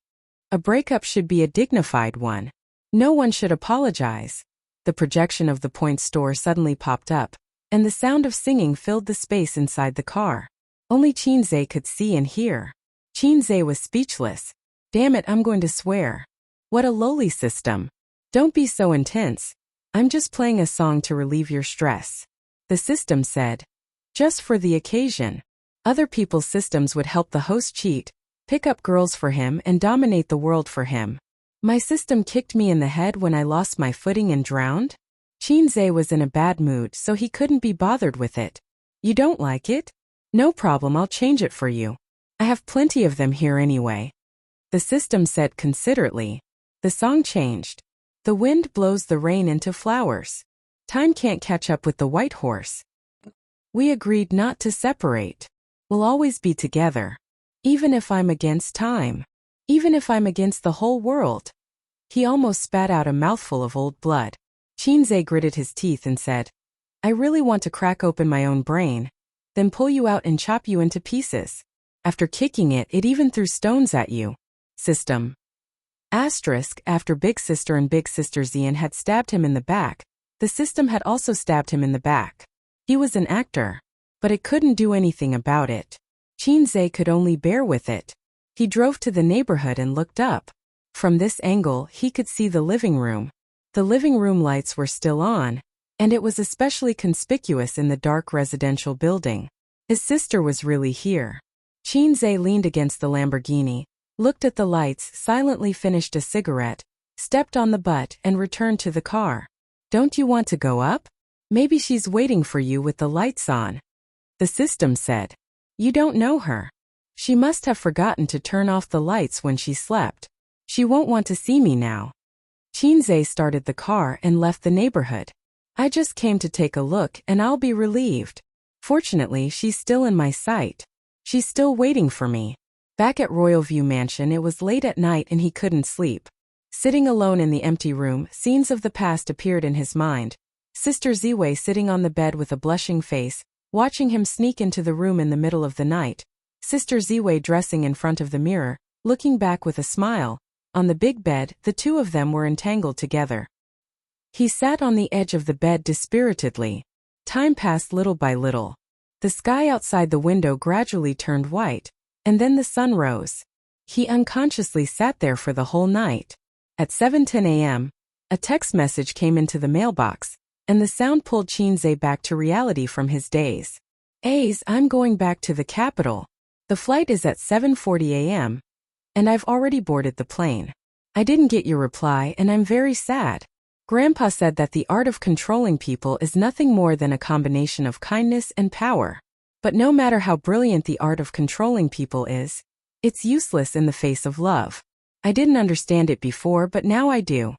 Speaker 1: A breakup should be a dignified one. No one should apologize. The projection of the Point store suddenly popped up, and the sound of singing filled the space inside the car. Only Qinze could see and hear. Qinze was speechless. Damn it, I'm going to swear. What a lowly system. Don't be so intense. I'm just playing a song to relieve your stress. The system said. Just for the occasion. Other people's systems would help the host cheat, pick up girls for him and dominate the world for him. My system kicked me in the head when I lost my footing and drowned? Qinze was in a bad mood, so he couldn't be bothered with it. You don't like it? No problem, I'll change it for you. I have plenty of them here anyway. The system said considerately. The song changed. The wind blows the rain into flowers. Time can't catch up with the white horse. We agreed not to separate. We'll always be together. Even if I'm against time. Even if I'm against the whole world. He almost spat out a mouthful of old blood. Qinze gritted his teeth and said, I really want to crack open my own brain, then pull you out and chop you into pieces. After kicking it, it even threw stones at you. System. Asterisk, after Big Sister and Big Sister Xian had stabbed him in the back, the system had also stabbed him in the back. He was an actor, but it couldn't do anything about it. Qinze could only bear with it. He drove to the neighborhood and looked up. From this angle, he could see the living room. The living room lights were still on, and it was especially conspicuous in the dark residential building. His sister was really here. Qinze leaned against the Lamborghini, looked at the lights, silently finished a cigarette, stepped on the butt and returned to the car. Don't you want to go up? Maybe she's waiting for you with the lights on. The system said. You don't know her. She must have forgotten to turn off the lights when she slept. She won't want to see me now. Qinze started the car and left the neighborhood. I just came to take a look and I'll be relieved. Fortunately, she's still in my sight. She's still waiting for me. Back at Royalview Mansion, it was late at night and he couldn't sleep. Sitting alone in the empty room, scenes of the past appeared in his mind. Sister Ziwei sitting on the bed with a blushing face, watching him sneak into the room in the middle of the night. Sister Ziwei dressing in front of the mirror, looking back with a smile. On the big bed, the two of them were entangled together. He sat on the edge of the bed dispiritedly. Time passed little by little. The sky outside the window gradually turned white, and then the sun rose. He unconsciously sat there for the whole night. At 7:10 a.m., a text message came into the mailbox, and the sound pulled Qinze back to reality from his daze. I'm going back to the capital. The flight is at 7:40 a.m., and I've already boarded the plane. I didn't get your reply and I'm very sad. Grandpa said that the art of controlling people is nothing more than a combination of kindness and power. But no matter how brilliant the art of controlling people is, it's useless in the face of love. I didn't understand it before, but now I do.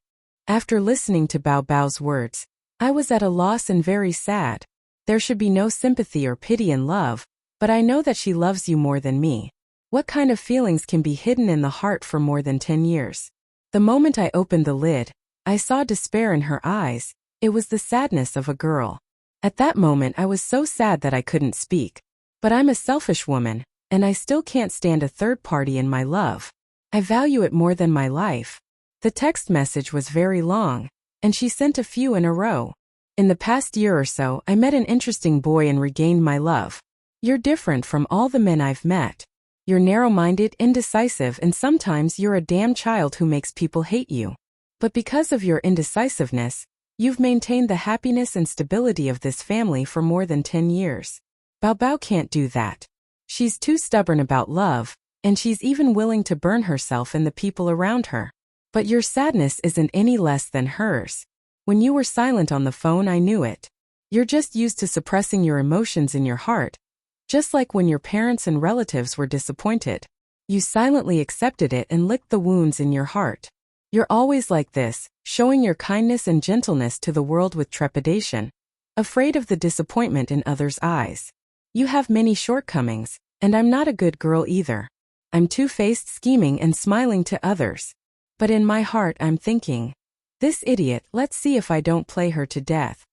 Speaker 1: After listening to Bao Bao's words, I was at a loss and very sad. There should be no sympathy or pity in love, but I know that she loves you more than me. What kind of feelings can be hidden in the heart for more than 10 years? The moment I opened the lid, I saw despair in her eyes. It was the sadness of a girl. At that moment I was so sad that I couldn't speak. But I'm a selfish woman, and I still can't stand a third party in my love. I value it more than my life. The text message was very long, and she sent a few in a row. In the past year or so, I met an interesting boy and regained my love. You're different from all the men I've met. You're narrow-minded, indecisive, and sometimes you're a damn child who makes people hate you. But because of your indecisiveness, you've maintained the happiness and stability of this family for more than 10 years. Bao Bao can't do that. She's too stubborn about love, and she's even willing to burn herself and the people around her. But your sadness isn't any less than hers. When you were silent on the phone, I knew it. You're just used to suppressing your emotions in your heart. Just like when your parents and relatives were disappointed. You silently accepted it and licked the wounds in your heart. You're always like this, showing your kindness and gentleness to the world with trepidation, afraid of the disappointment in others' eyes. You have many shortcomings, and I'm not a good girl either. I'm two-faced, scheming and smiling to others. But in my heart I'm thinking, this idiot, let's see if I don't play her to death.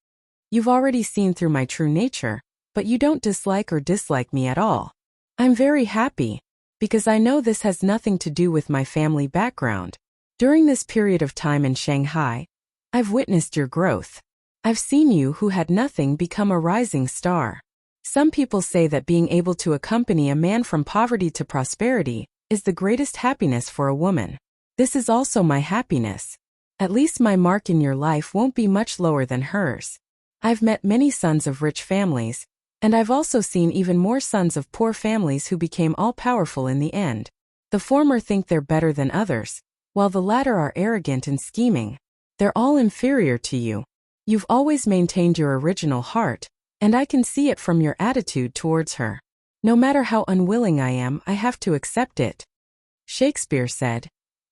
Speaker 1: You've already seen through my true nature, but you don't dislike or dislike me at all. I'm very happy, because I know this has nothing to do with my family background. During this period of time in Shanghai, I've witnessed your growth. I've seen you who had nothing become a rising star. Some people say that being able to accompany a man from poverty to prosperity is the greatest happiness for a woman. This is also my happiness. At least my mark in your life won't be much lower than hers. I've met many sons of rich families, and I've also seen even more sons of poor families who became all-powerful in the end. The former think they're better than others, while the latter are arrogant and scheming. They're all inferior to you. You've always maintained your original heart, and I can see it from your attitude towards her. No matter how unwilling I am, I have to accept it. Shakespeare said,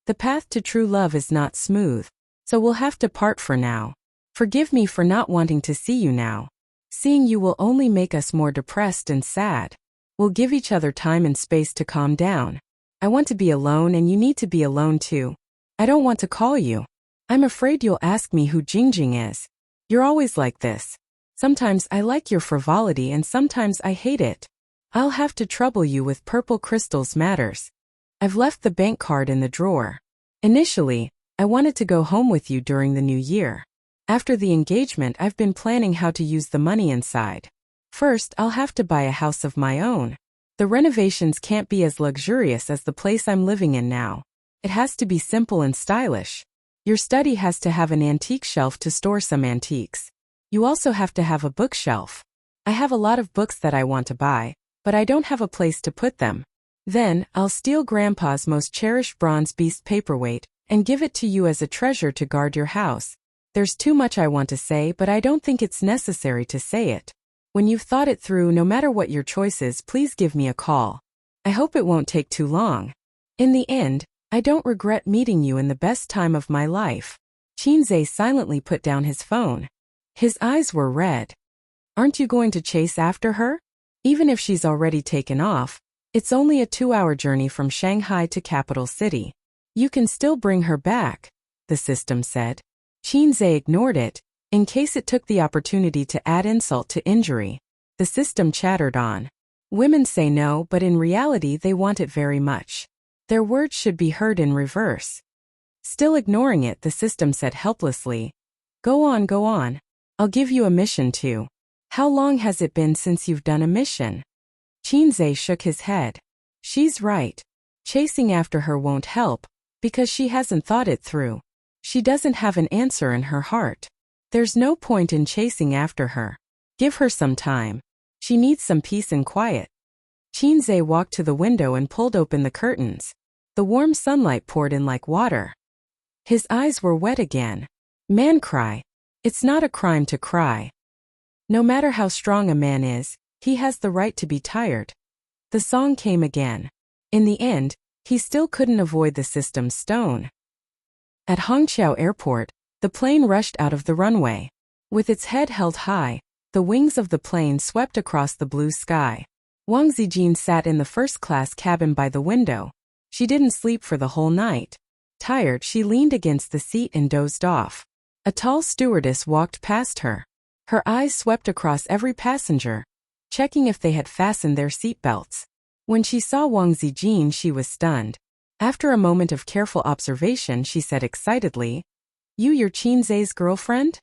Speaker 1: "The path to true love is not smooth, so we'll have to part for now. Forgive me for not wanting to see you now. Seeing you will only make us more depressed and sad. We'll give each other time and space to calm down. I want to be alone and you need to be alone too. I don't want to call you. I'm afraid you'll ask me who Jingjing is. You're always like this. Sometimes I like your frivolity and sometimes I hate it. I'll have to trouble you with purple crystals matters. I've left the bank card in the drawer. Initially, I wanted to go home with you during the new year. After the engagement, I've been planning how to use the money inside. First, I'll have to buy a house of my own. The renovations can't be as luxurious as the place I'm living in now. It has to be simple and stylish. Your study has to have an antique shelf to store some antiques. You also have to have a bookshelf. I have a lot of books that I want to buy, but I don't have a place to put them. Then, I'll steal Grandpa's most cherished bronze beast paperweight and give it to you as a treasure to guard your house. There's too much I want to say, but I don't think it's necessary to say it. When you've thought it through, no matter what your choice is, please give me a call. I hope it won't take too long. In the end, I don't regret meeting you in the best time of my life. Qinzhe silently put down his phone. His eyes were red. Aren't you going to chase after her? Even if she's already taken off, it's only a 2-hour journey from Shanghai to capital city. You can still bring her back, the system said. Qinzhe ignored it, in case it took the opportunity to add insult to injury. The system chattered on. Women say no, but in reality they want it very much. Their words should be heard in reverse. Still ignoring it, the system said helplessly. Go on. I'll give you a mission too. How long has it been since you've done a mission? Qinzhe shook his head. She's right. Chasing after her won't help, because she hasn't thought it through. She doesn't have an answer in her heart. There's no point in chasing after her. Give her some time. She needs some peace and quiet. Qinzhe walked to the window and pulled open the curtains. The warm sunlight poured in like water. His eyes were wet again. Man cry. It's not a crime to cry. No matter how strong a man is, he has the right to be tired. The song came again. In the end, he still couldn't avoid the system's stone. At Hongqiao Airport, the plane rushed out of the runway. With its head held high, the wings of the plane swept across the blue sky. Wang Zijin sat in the first-class cabin by the window. She didn't sleep for the whole night. Tired, she leaned against the seat and dozed off. A tall stewardess walked past her. Her eyes swept across every passenger, checking if they had fastened their seatbelts. When she saw Wang Zijin, she was stunned. After a moment of careful observation, she said excitedly, You're Qinzhe's girlfriend?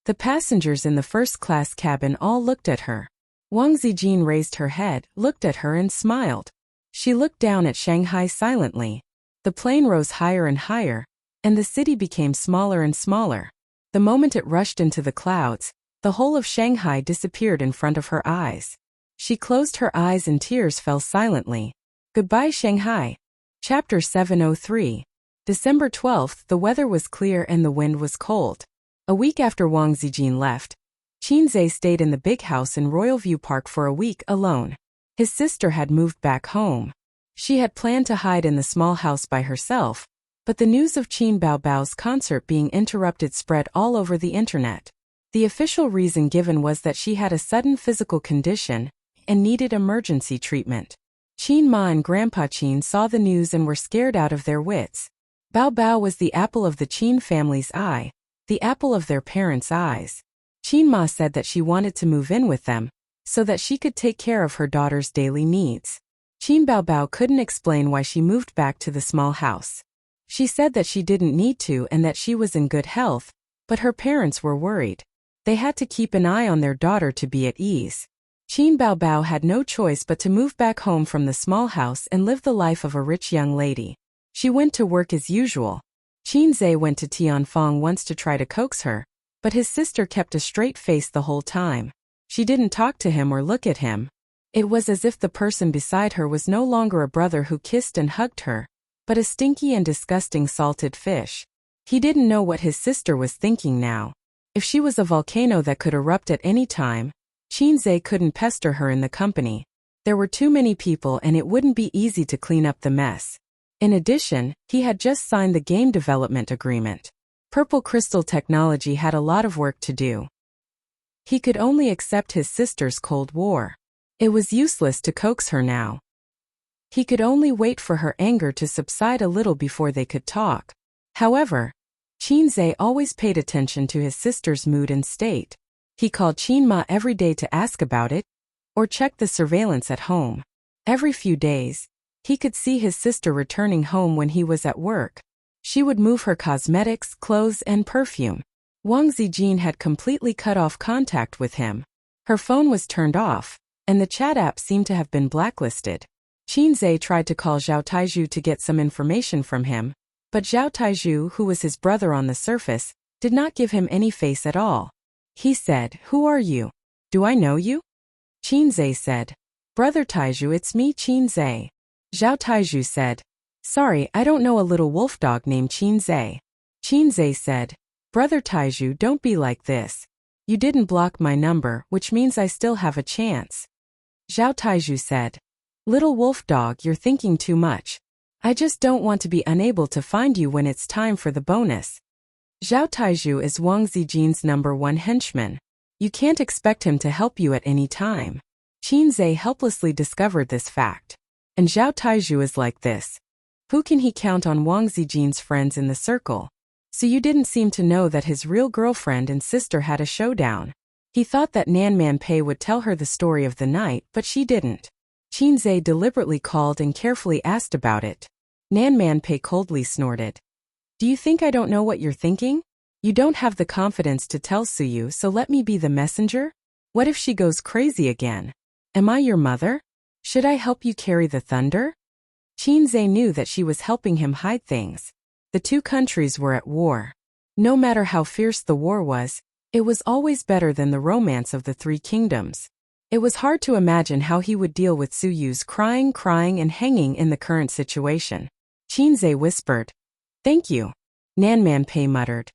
Speaker 1: The passengers in the first-class cabin all looked at her. Wang Zijin raised her head, looked at her and smiled. She looked down at Shanghai silently. The plane rose higher and higher, and the city became smaller and smaller. The moment it rushed into the clouds, the whole of Shanghai disappeared in front of her eyes. She closed her eyes and tears fell silently. Goodbye, Shanghai. Chapter 703. December 12th, the weather was clear and the wind was cold. A week after Wang Zijin left, Qinzhe stayed in the big house in Royal View Park for a week alone. His sister had moved back home. She had planned to hide in the small house by herself, but the news of Qin Baobao's concert being interrupted spread all over the internet. The official reason given was that she had a sudden physical condition and needed emergency treatment. Qin Ma and Grandpa Qin saw the news and were scared out of their wits. Bao Bao was the apple of the Qin family's eye, the apple of their parents' eyes. Qin Ma said that she wanted to move in with them, so that she could take care of her daughter's daily needs. Qin Baobao couldn't explain why she moved back to the small house. She said that she didn't need to and that she was in good health, but her parents were worried. They had to keep an eye on their daughter to be at ease. Qin Baobao had no choice but to move back home from the small house and live the life of a rich young lady. She went to work as usual. Qinzhe went to Tianfang once to try to coax her, but his sister kept a straight face the whole time. She didn't talk to him or look at him. It was as if the person beside her was no longer a brother who kissed and hugged her, but a stinky and disgusting salted fish. He didn't know what his sister was thinking now. If she was a volcano that could erupt at any time, Qinzhe couldn't pester her in the company. There were too many people and it wouldn't be easy to clean up the mess. In addition, he had just signed the game development agreement. Purple Crystal Technology had a lot of work to do. He could only accept his sister's Cold War. It was useless to coax her now. He could only wait for her anger to subside a little before they could talk. However, Qinzhe always paid attention to his sister's mood and state. He called Qin Ma every day to ask about it, or check the surveillance at home. Every few days, he could see his sister returning home when he was at work. She would move her cosmetics, clothes, and perfume. Wang Zijin had completely cut off contact with him. Her phone was turned off, and the chat app seemed to have been blacklisted. Qinzhe tried to call Zhao Taizhu to get some information from him, but Zhao Taizhu, who was his brother on the surface, did not give him any face at all. He said, "Who are you? Do I know you?" Qinzhe said, "Brother Taizhu, it's me, Qinzhe." Zhao Taizhu said, "Sorry, I don't know a little wolf dog named Qinzhe." Qinzhe said, "Brother Taizhu, don't be like this. You didn't block my number, which means I still have a chance." Zhao Taizhu said, Little wolf dog, you're thinking too much. I just don't want to be unable to find you when it's time for the bonus. Zhao Taizhu is Wang Zijin's #1 henchman. You can't expect him to help you at any time. Qin Zhe helplessly discovered this fact. And Zhao Taizhu is like this. Who can he count on Wang Zijin's friends in the circle? So you didn't seem to know that his real girlfriend and sister had a showdown. He thought that Nan Man Pei would tell her the story of the night, but she didn't. Qin Zhe deliberately called and carefully asked about it. Nan Man Pei coldly snorted. Do you think I don't know what you're thinking? You don't have the confidence to tell Suyu, so let me be the messenger? What if she goes crazy again? Am I your mother? Should I help you carry the thunder? Qin Zhe knew that she was helping him hide things. The two countries were at war. No matter how fierce the war was, it was always better than the romance of the three kingdoms. It was hard to imagine how he would deal with Suyu's crying and hanging in the current situation. Qin Zhe whispered. Thank you. Nan Man Pei muttered.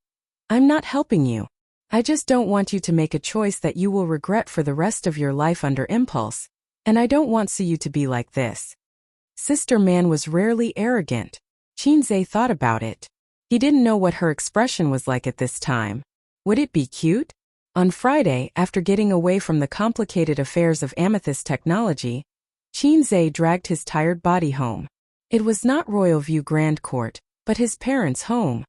Speaker 1: I'm not helping you. I just don't want you to make a choice that you will regret for the rest of your life under impulse. And I don't want Suyu to be like this. Sister Man was rarely arrogant. Qin Zhe thought about it. He didn't know what her expression was like at this time. Would it be cute? On Friday, after getting away from the complicated affairs of Amethyst technology, Qin Zhe dragged his tired body home. It was not Royal View Grand Court, but his parents' home.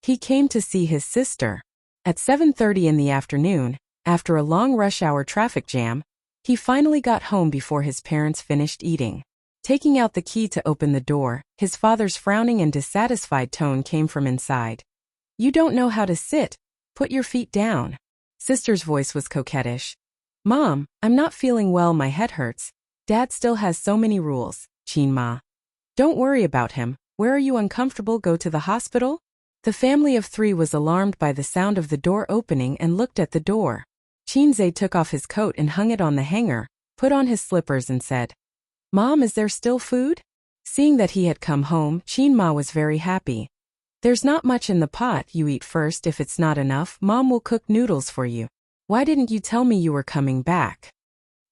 Speaker 1: He came to see his sister. At 7:30 in the afternoon, after a long rush hour traffic jam, he finally got home before his parents finished eating. Taking out the key to open the door, his father's frowning and dissatisfied tone came from inside. You don't know how to sit. Put your feet down. Sister's voice was coquettish. Mom, I'm not feeling well, my head hurts. Dad still has so many rules, Qin Ma. Don't worry about him. Where are you uncomfortable? Go to the hospital? The family of three was alarmed by the sound of the door opening and looked at the door. Qin Zhe took off his coat and hung it on the hanger, put on his slippers and said, Mom, is there still food? Seeing that he had come home, Qin Ma was very happy. There's not much in the pot, you eat first. If it's not enough, Mom will cook noodles for you. Why didn't you tell me you were coming back?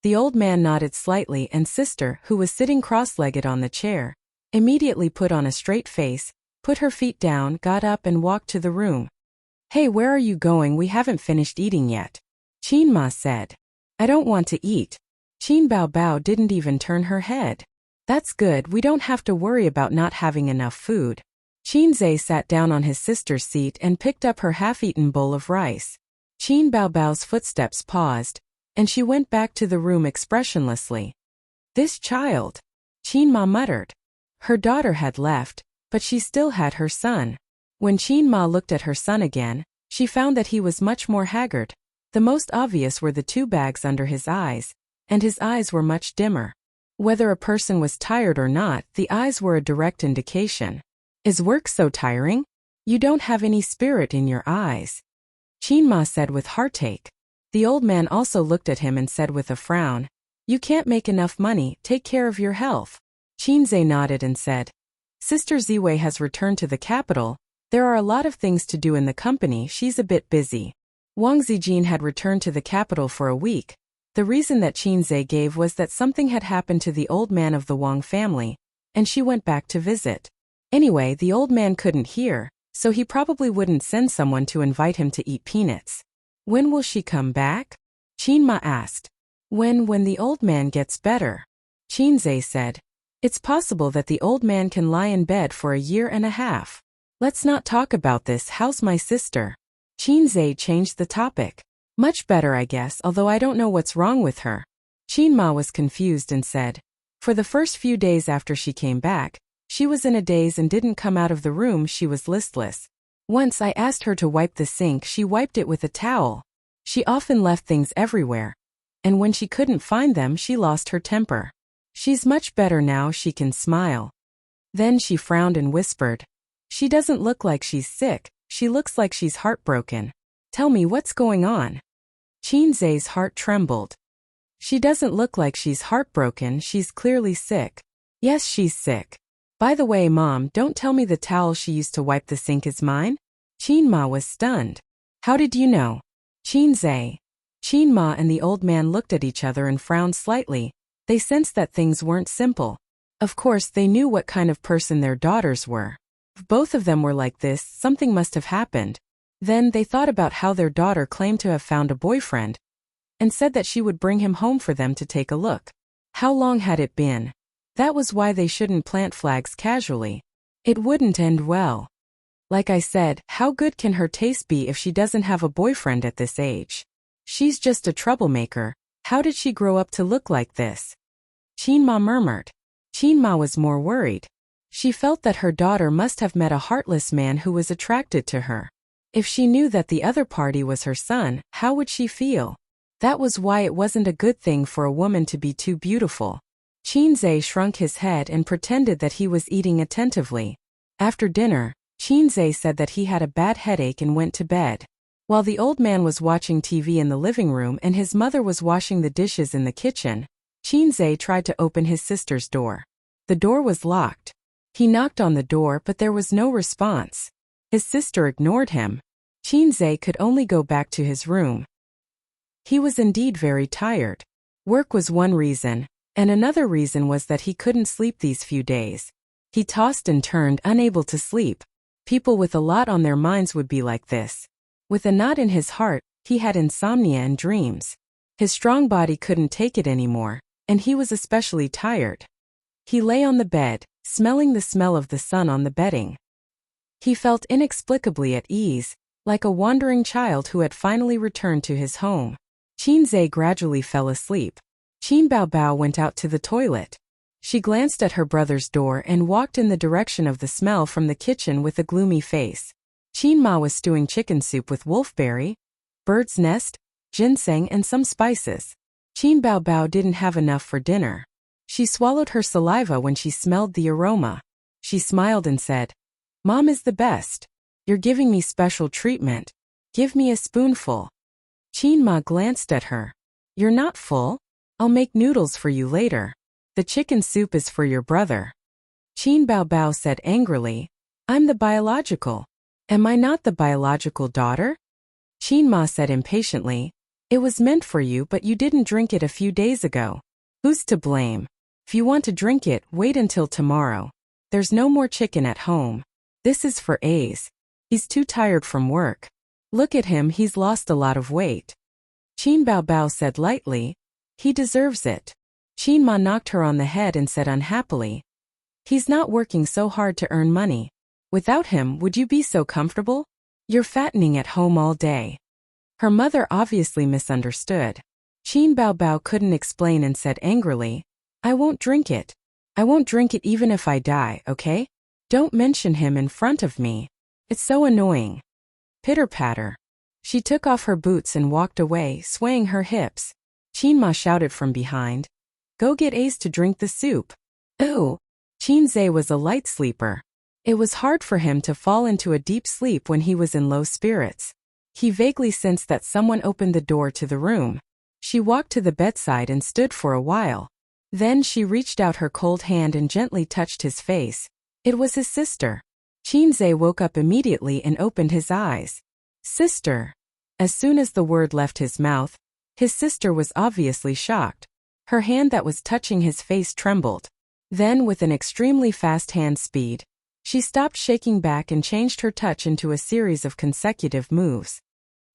Speaker 1: The old man nodded slightly and sister, who was sitting cross-legged on the chair, immediately put on a straight face, put her feet down, got up and walked to the room. Hey, where are you going? We haven't finished eating yet. Qin Ma said. I don't want to eat. Qin Bao Bao didn't even turn her head. That's good, we don't have to worry about not having enough food. Qin Zhe sat down on his sister's seat and picked up her half-eaten bowl of rice. Qin Bao Bao's footsteps paused, and she went back to the room expressionlessly. This child, Qin Ma muttered. Her daughter had left, but she still had her son. When Qin Ma looked at her son again, she found that he was much more haggard. The most obvious were the two bags under his eyes, and his eyes were much dimmer. Whether a person was tired or not, the eyes were a direct indication. Is work so tiring? You don't have any spirit in your eyes, Qin Ma said with heartache. The old man also looked at him and said with a frown, You can't make enough money, take care of your health. Qin Zhe nodded and said, Sister Ziwei has returned to the capital. There are a lot of things to do in the company, she's a bit busy. Wang Zijin had returned to the capital for a week. The reason that Qin Zhe gave was that something had happened to the old man of the Wang family, and she went back to visit. Anyway, the old man couldn't hear, so he probably wouldn't send someone to invite him to eat peanuts. When will she come back? Qin Ma asked. When the old man gets better. Qin Zhe said. It's possible that the old man can lie in bed for a year and a half. Let's not talk about this. How's my sister? Qin Zhe changed the topic. Much better, I guess, although I don't know what's wrong with her. Qin Ma was confused and said. For the first few days after she came back, she was in a daze and didn't come out of the room. She was listless. Once I asked her to wipe the sink, she wiped it with a towel. She often left things everywhere. And when she couldn't find them, she lost her temper. She's much better now, she can smile. Then she frowned and whispered. She doesn't look like she's sick, she looks like she's heartbroken. Tell me what's going on. Qin Zhe's heart trembled. She doesn't look like she's heartbroken, she's clearly sick. Yes, she's sick. By the way, Mom, don't tell me the towel she used to wipe the sink is mine? Qin Ma was stunned. How did you know? Qin Zhe. Qin Ma and the old man looked at each other and frowned slightly, They sensed that things weren't simple. Of course, they knew what kind of person their daughters were. If both of them were like this, something must have happened. Then they thought about how their daughter claimed to have found a boyfriend and said that she would bring him home for them to take a look. How long had it been? That was why they shouldn't plant flags casually. It wouldn't end well. Like I said, how good can her taste be if she doesn't have a boyfriend at this age? She's just a troublemaker. How did she grow up to look like this? Qinma murmured. Qinma was more worried. She felt that her daughter must have met a heartless man who was attracted to her. If she knew that the other party was her son, how would she feel? That was why it wasn't a good thing for a woman to be too beautiful. Qinzhe shrunk his head and pretended that he was eating attentively. After dinner, Qinzhe said that he had a bad headache and went to bed. While the old man was watching TV in the living room and his mother was washing the dishes in the kitchen, Qinzhe tried to open his sister's door. The door was locked. He knocked on the door but there was no response. His sister ignored him. Qinzhe could only go back to his room. He was indeed very tired. Work was one reason, and another reason was that he couldn't sleep these few days. He tossed and turned, unable to sleep. People with a lot on their minds would be like this. With a knot in his heart, he had insomnia and dreams. His strong body couldn't take it anymore, and he was especially tired. He lay on the bed, smelling the smell of the sun on the bedding. He felt inexplicably at ease, like a wandering child who had finally returned to his home. Qinzhe gradually fell asleep. Qin Baobao went out to the toilet. She glanced at her brother's door and walked in the direction of the smell from the kitchen with a gloomy face. Qinma was stewing chicken soup with wolfberry, bird's nest, ginseng and some spices. Qin Baobao didn't have enough for dinner. She swallowed her saliva when she smelled the aroma. She smiled and said, "Mom is the best. You're giving me special treatment. Give me a spoonful." Qinma glanced at her. "You're not full? I'll make noodles for you later. The chicken soup is for your brother." Qin Baobao said angrily, "I'm the biological. Am I not the biological daughter?" Qinma said impatiently, "It was meant for you but you didn't drink it a few days ago. Who's to blame? If you want to drink it, wait until tomorrow. There's no more chicken at home. This is for Ace. He's too tired from work. Look at him, he's lost a lot of weight." Qin Baobao said lightly, "He deserves it." Qinma knocked her on the head and said unhappily, "He's not working so hard to earn money. Without him, would you be so comfortable? You're fattening at home all day." Her mother obviously misunderstood. Qin Baobao couldn't explain and said angrily, "I won't drink it. I won't drink it even if I die, okay? Don't mention him in front of me. It's so annoying." Pitter-patter. She took off her boots and walked away, swaying her hips. Qinma shouted from behind, "Go get Ace to drink the soup." Ooh! Qinzhe was a light sleeper. It was hard for him to fall into a deep sleep when he was in low spirits. He vaguely sensed that someone opened the door to the room. She walked to the bedside and stood for a while. Then she reached out her cold hand and gently touched his face. It was his sister. Qinzhe woke up immediately and opened his eyes. "Sister." As soon as the word left his mouth, his sister was obviously shocked. Her hand that was touching his face trembled. Then, with an extremely fast hand speed, she stopped shaking back and changed her touch into a series of consecutive moves.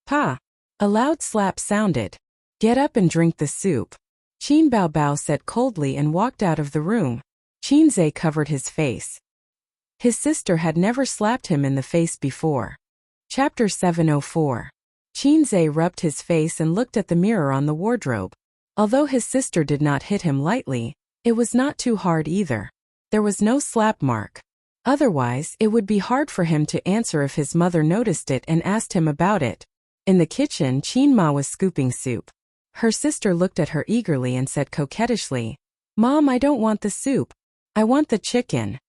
Speaker 1: "Pa!" A loud slap sounded. "Get up and drink the soup," Qin Baobao said coldly and walked out of the room. Qinzhe covered his face. His sister had never slapped him in the face before. Chapter 704. Qinzhe rubbed his face and looked at the mirror on the wardrobe. Although his sister did not hit him lightly, it was not too hard either. There was no slap mark. Otherwise, it would be hard for him to answer if his mother noticed it and asked him about it. In the kitchen, Qinma was scooping soup. Her sister looked at her eagerly and said coquettishly, "Mom, I don't want the soup. I want the chicken."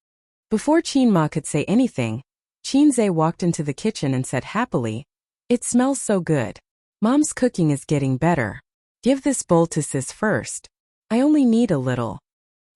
Speaker 1: Before Qinma could say anything, Qinzhe walked into the kitchen and said happily, "It smells so good. Mom's cooking is getting better. Give this bowl to Sis first. I only need a little."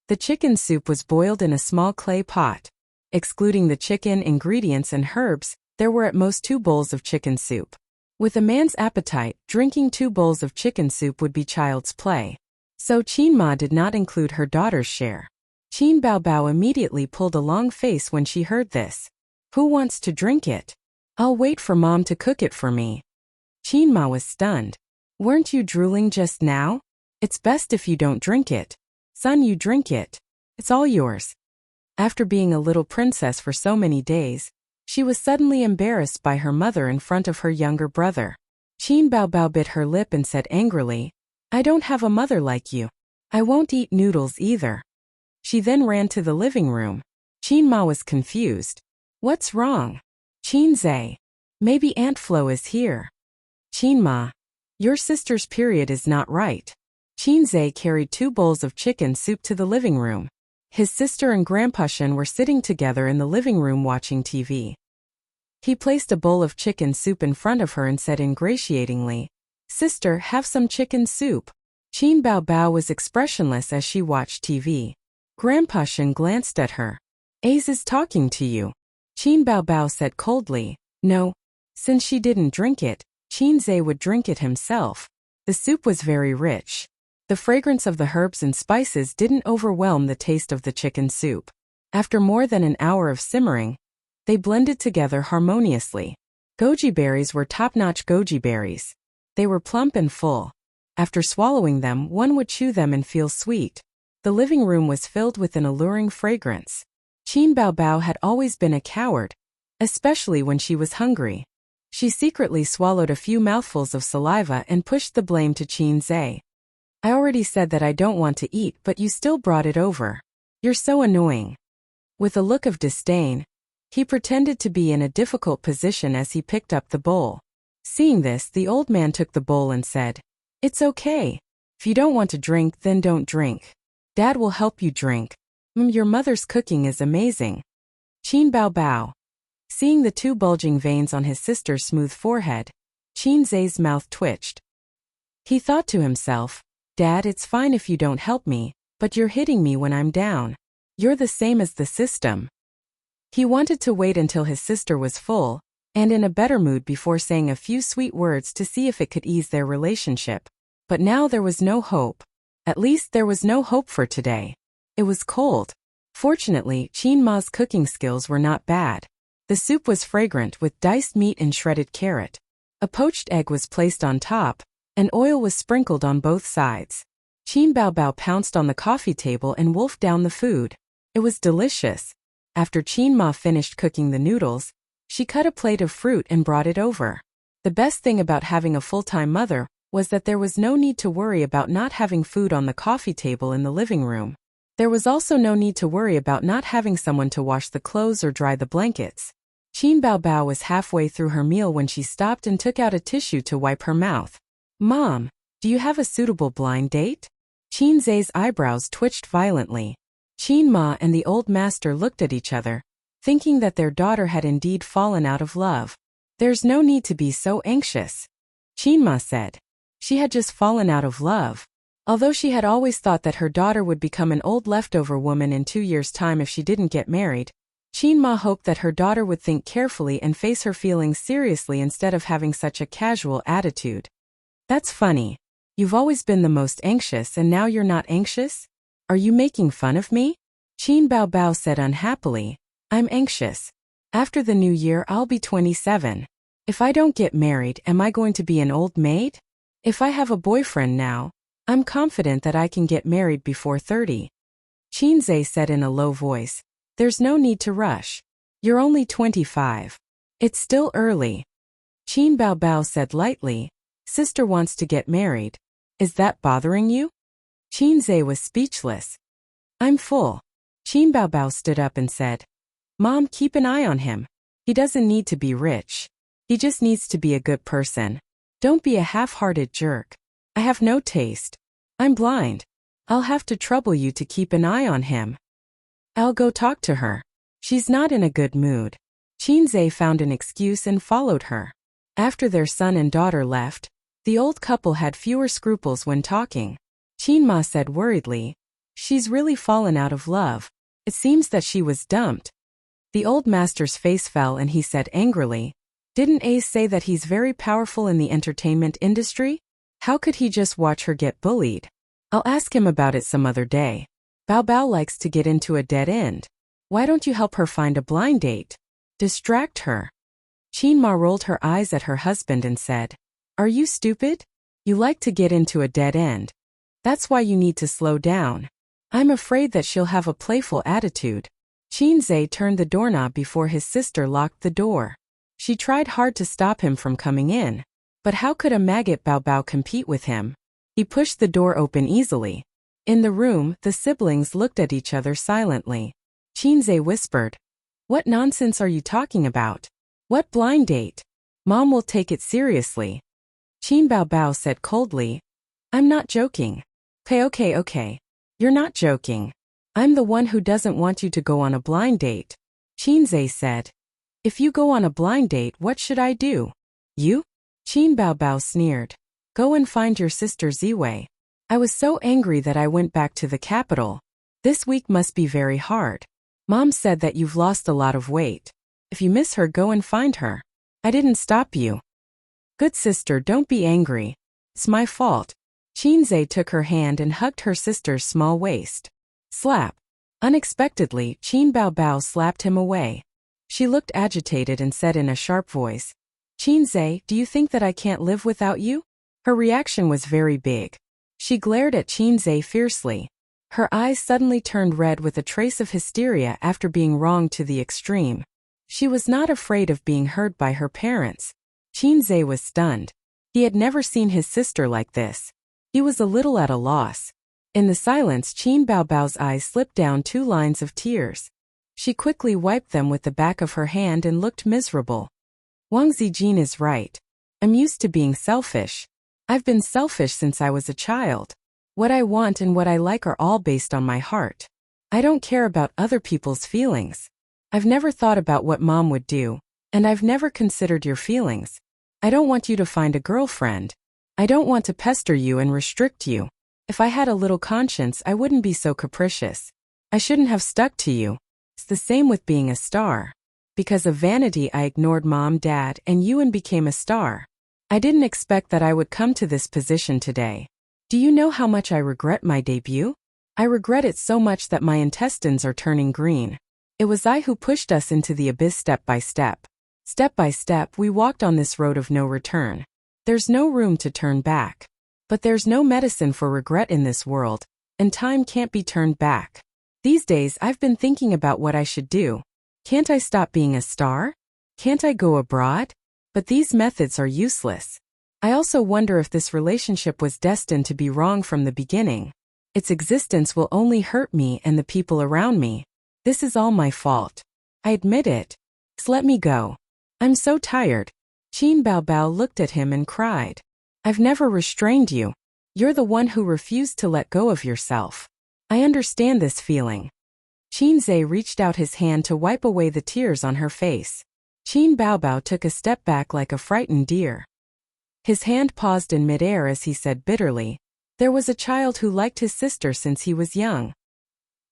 Speaker 1: The chicken soup was boiled in a small clay pot. Excluding the chicken, ingredients, and herbs, there were at most 2 bowls of chicken soup. With a man's appetite, drinking 2 bowls of chicken soup would be child's play. So Qin Ma did not include her daughter's share. Qin Baobao immediately pulled a long face when she heard this. Who wants to drink it? I'll wait for Mom to cook it for me. Qin Ma was stunned. Weren't you drooling just now? It's best if you don't drink it. Son, you drink it. It's all yours. After being a little princess for so many days, she was suddenly embarrassed by her mother in front of her younger brother. Qin Baobao bit her lip and said angrily, I don't have a mother like you. I won't eat noodles either. She then ran to the living room. Qin Ma was confused. What's wrong? Qin Zai. Maybe Aunt Flo is here. Qin Ma. Your sister's period is not right. Qin Zai carried 2 bowls of chicken soup to the living room. His sister and Grandpa Shen were sitting together in the living room watching TV. He placed a bowl of chicken soup in front of her and said ingratiatingly, Sister, have some chicken soup. Qin Baobao was expressionless as she watched TV. Grandpa Shen glanced at her. Ace is talking to you. Qin Baobao said coldly, No. Since she didn't drink it, Qin Zai would drink it himself. The soup was very rich. The fragrance of the herbs and spices didn't overwhelm the taste of the chicken soup. After more than an hour of simmering, they blended together harmoniously. Goji berries were top-notch goji berries. They were plump and full. After swallowing them, one would chew them and feel sweet. The living room was filled with an alluring fragrance. Qin Baobao had always been a coward, especially when she was hungry. She secretly swallowed a few mouthfuls of saliva and pushed the blame to Qin Zai. I already said that I don't want to eat, but you still brought it over. You're so annoying. With a look of disdain, he pretended to be in a difficult position as he picked up the bowl. Seeing this, the old man took the bowl and said, It's okay. If you don't want to drink, then don't drink. Dad will help you drink. Your mother's cooking is amazing. Qin Baobao. Seeing the 2 bulging veins on his sister's smooth forehead, Qin Zai's mouth twitched. He thought to himself, Dad, it's fine if you don't help me, but you're hitting me when I'm down. You're the same as the system. He wanted to wait until his sister was full and in a better mood before saying a few sweet words to see if it could ease their relationship. But now there was no hope. At least there was no hope for today. It was cold. Fortunately, Qin Ma's cooking skills were not bad. The soup was fragrant with diced meat and shredded carrot. A poached egg was placed on top, and oil was sprinkled on both sides. Qin Baobao pounced on the coffee table and wolfed down the food. It was delicious. After Qin Ma finished cooking the noodles, she cut a plate of fruit and brought it over. The best thing about having a full-time mother was that there was no need to worry about not having food on the coffee table in the living room. There was also no need to worry about not having someone to wash the clothes or dry the blankets. Qin Baobao was halfway through her meal when she stopped and took out a tissue to wipe her mouth. Mom, do you have a suitable blind date? Qin Zai's eyebrows twitched violently. Qin Ma and the old master looked at each other, thinking that their daughter had indeed fallen out of love. There's no need to be so anxious, Qin Ma said. She had just fallen out of love. Although she had always thought that her daughter would become an old leftover woman in 2 years' time if she didn't get married, Qin Ma hoped that her daughter would think carefully and face her feelings seriously instead of having such a casual attitude. That's funny. You've always been the most anxious and now you're not anxious? Are you making fun of me? Qin Baobao said unhappily. I'm anxious. After the new year I'll be 27. If I don't get married, am I going to be an old maid? If I have a boyfriend now, I'm confident that I can get married before 30. Qin Zai said in a low voice. There's no need to rush. You're only 25. It's still early. Qin Baobao said lightly. Sister wants to get married. Is that bothering you? Qin Zai was speechless. I'm full. Qin Baobao stood up and said, Mom, keep an eye on him. He doesn't need to be rich. He just needs to be a good person. Don't be a half-hearted jerk. I have no taste. I'm blind. I'll have to trouble you to keep an eye on him. I'll go talk to her. She's not in a good mood. Qin Zai found an excuse and followed her. After their son and daughter left, the old couple had fewer scruples when talking. Qin Ma said worriedly, She's really fallen out of love. It seems that she was dumped. The old master's face fell and he said angrily, Didn't Ace say that he's very powerful in the entertainment industry? How could he just watch her get bullied? I'll ask him about it some other day. Bao Bao likes to get into a dead end. Why don't you help her find a blind date? Distract her. Qin Ma rolled her eyes at her husband and said, Are you stupid? You like to get into a dead end. That's why you need to slow down. I'm afraid that she'll have a playful attitude. Qin Zhe turned the doorknob before his sister locked the door. She tried hard to stop him from coming in. But how could a maggot Bao Bao compete with him? He pushed the door open easily. In the room, the siblings looked at each other silently. Qin Zhe whispered, What nonsense are you talking about? What blind date? Mom will take it seriously. Qin Bao Bao said coldly, I'm not joking. Okay. You're not joking. I'm the one who doesn't want you to go on a blind date. Qin Zhe said, If you go on a blind date, what should I do? You? Qin Bao Bao sneered. Go and find your sister Ziwei. I was so angry that I went back to the capital. This week must be very hard. Mom said that you've lost a lot of weight. If you miss her, go and find her. I didn't stop you. Good sister, don't be angry. It's my fault. Qin Zhe took her hand and hugged her sister's small waist. Slap. Unexpectedly, Qin Bao Bao slapped him away. She looked agitated and said in a sharp voice, Qin Zhe, do you think that I can't live without you? Her reaction was very big. She glared at Qin Zhe fiercely. Her eyes suddenly turned red with a trace of hysteria after being wronged to the extreme. She was not afraid of being hurt by her parents. Qin Zhe was stunned. He had never seen his sister like this. He was a little at a loss. In the silence, Qin Bao Bao's eyes slipped down 2 lines of tears. She quickly wiped them with the back of her hand and looked miserable. Wang Zijin is right. I'm used to being selfish. I've been selfish since I was a child. What I want and what I like are all based on my heart. I don't care about other people's feelings. I've never thought about what Mom would do, and I've never considered your feelings. I don't want you to find a girlfriend. I don't want to pester you and restrict you. If I had a little conscience, I wouldn't be so capricious. I shouldn't have stuck to you. It's the same with being a star. Because of vanity, I ignored Mom, Dad, and you and became a star. I didn't expect that I would come to this position today. Do you know how much I regret my debut? I regret it so much that my intestines are turning green. It was I who pushed us into the abyss step by step. Step by step, we walked on this road of no return. There's no room to turn back. But there's no medicine for regret in this world, and time can't be turned back. These days, I've been thinking about what I should do. Can't I stop being a star? Can't I go abroad? But these methods are useless. I also wonder if this relationship was destined to be wrong from the beginning. Its existence will only hurt me and the people around me. This is all my fault. I admit it. Just let me go. I'm so tired. Qin Bao Bao looked at him and cried. I've never restrained you. You're the one who refused to let go of yourself. I understand this feeling. Qin Zhe reached out his hand to wipe away the tears on her face. Qin Bao Bao took a step back like a frightened deer. His hand paused in midair as he said bitterly, There was a child who liked his sister since he was young.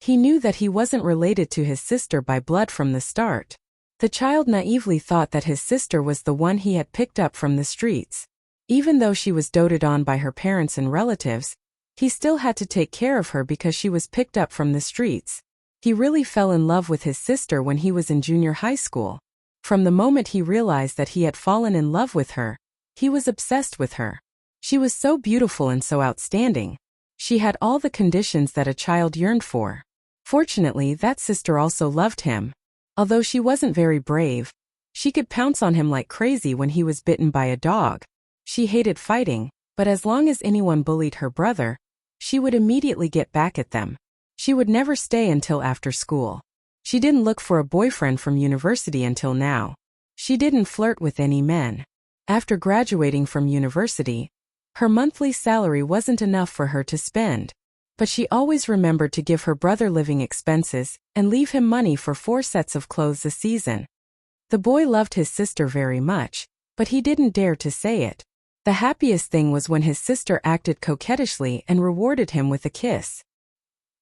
Speaker 1: He knew that he wasn't related to his sister by blood from the start. The child naively thought that his sister was the one he had picked up from the streets. Even though she was doted on by her parents and relatives, he still had to take care of her because she was picked up from the streets. He really fell in love with his sister when he was in junior high school. From the moment he realized that he had fallen in love with her, he was obsessed with her. She was so beautiful and so outstanding. She had all the conditions that a child yearned for. Fortunately, that sister also loved him. Although she wasn't very brave, she could pounce on him like crazy when he was bitten by a dog. She hated fighting, but as long as anyone bullied her brother, she would immediately get back at them. She would never stay until after school. She didn't look for a boyfriend from university until now. She didn't flirt with any men. After graduating from university, her monthly salary wasn't enough for her to spend. But she always remembered to give her brother living expenses and leave him money for 4 sets of clothes a season. The boy loved his sister very much, but he didn't dare to say it. The happiest thing was when his sister acted coquettishly and rewarded him with a kiss.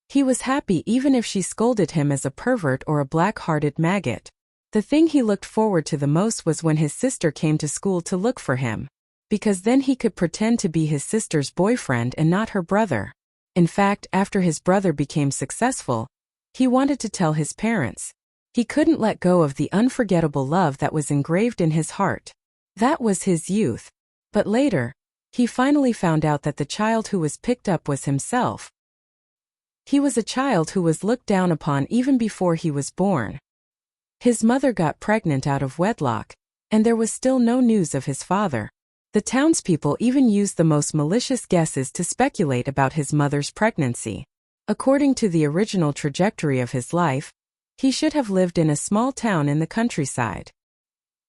Speaker 1: He was happy even if she scolded him as a pervert or a black-hearted maggot. The thing he looked forward to the most was when his sister came to school to look for him, because then he could pretend to be his sister's boyfriend and not her brother. In fact, after his brother became successful, he wanted to tell his parents. He couldn't let go of the unforgettable love that was engraved in his heart. That was his youth. But later, he finally found out that the child who was picked up was himself. He was a child who was looked down upon even before he was born. His mother got pregnant out of wedlock, and there was still no news of his father. The townspeople even used the most malicious guesses to speculate about his mother's pregnancy. According to the original trajectory of his life, he should have lived in a small town in the countryside.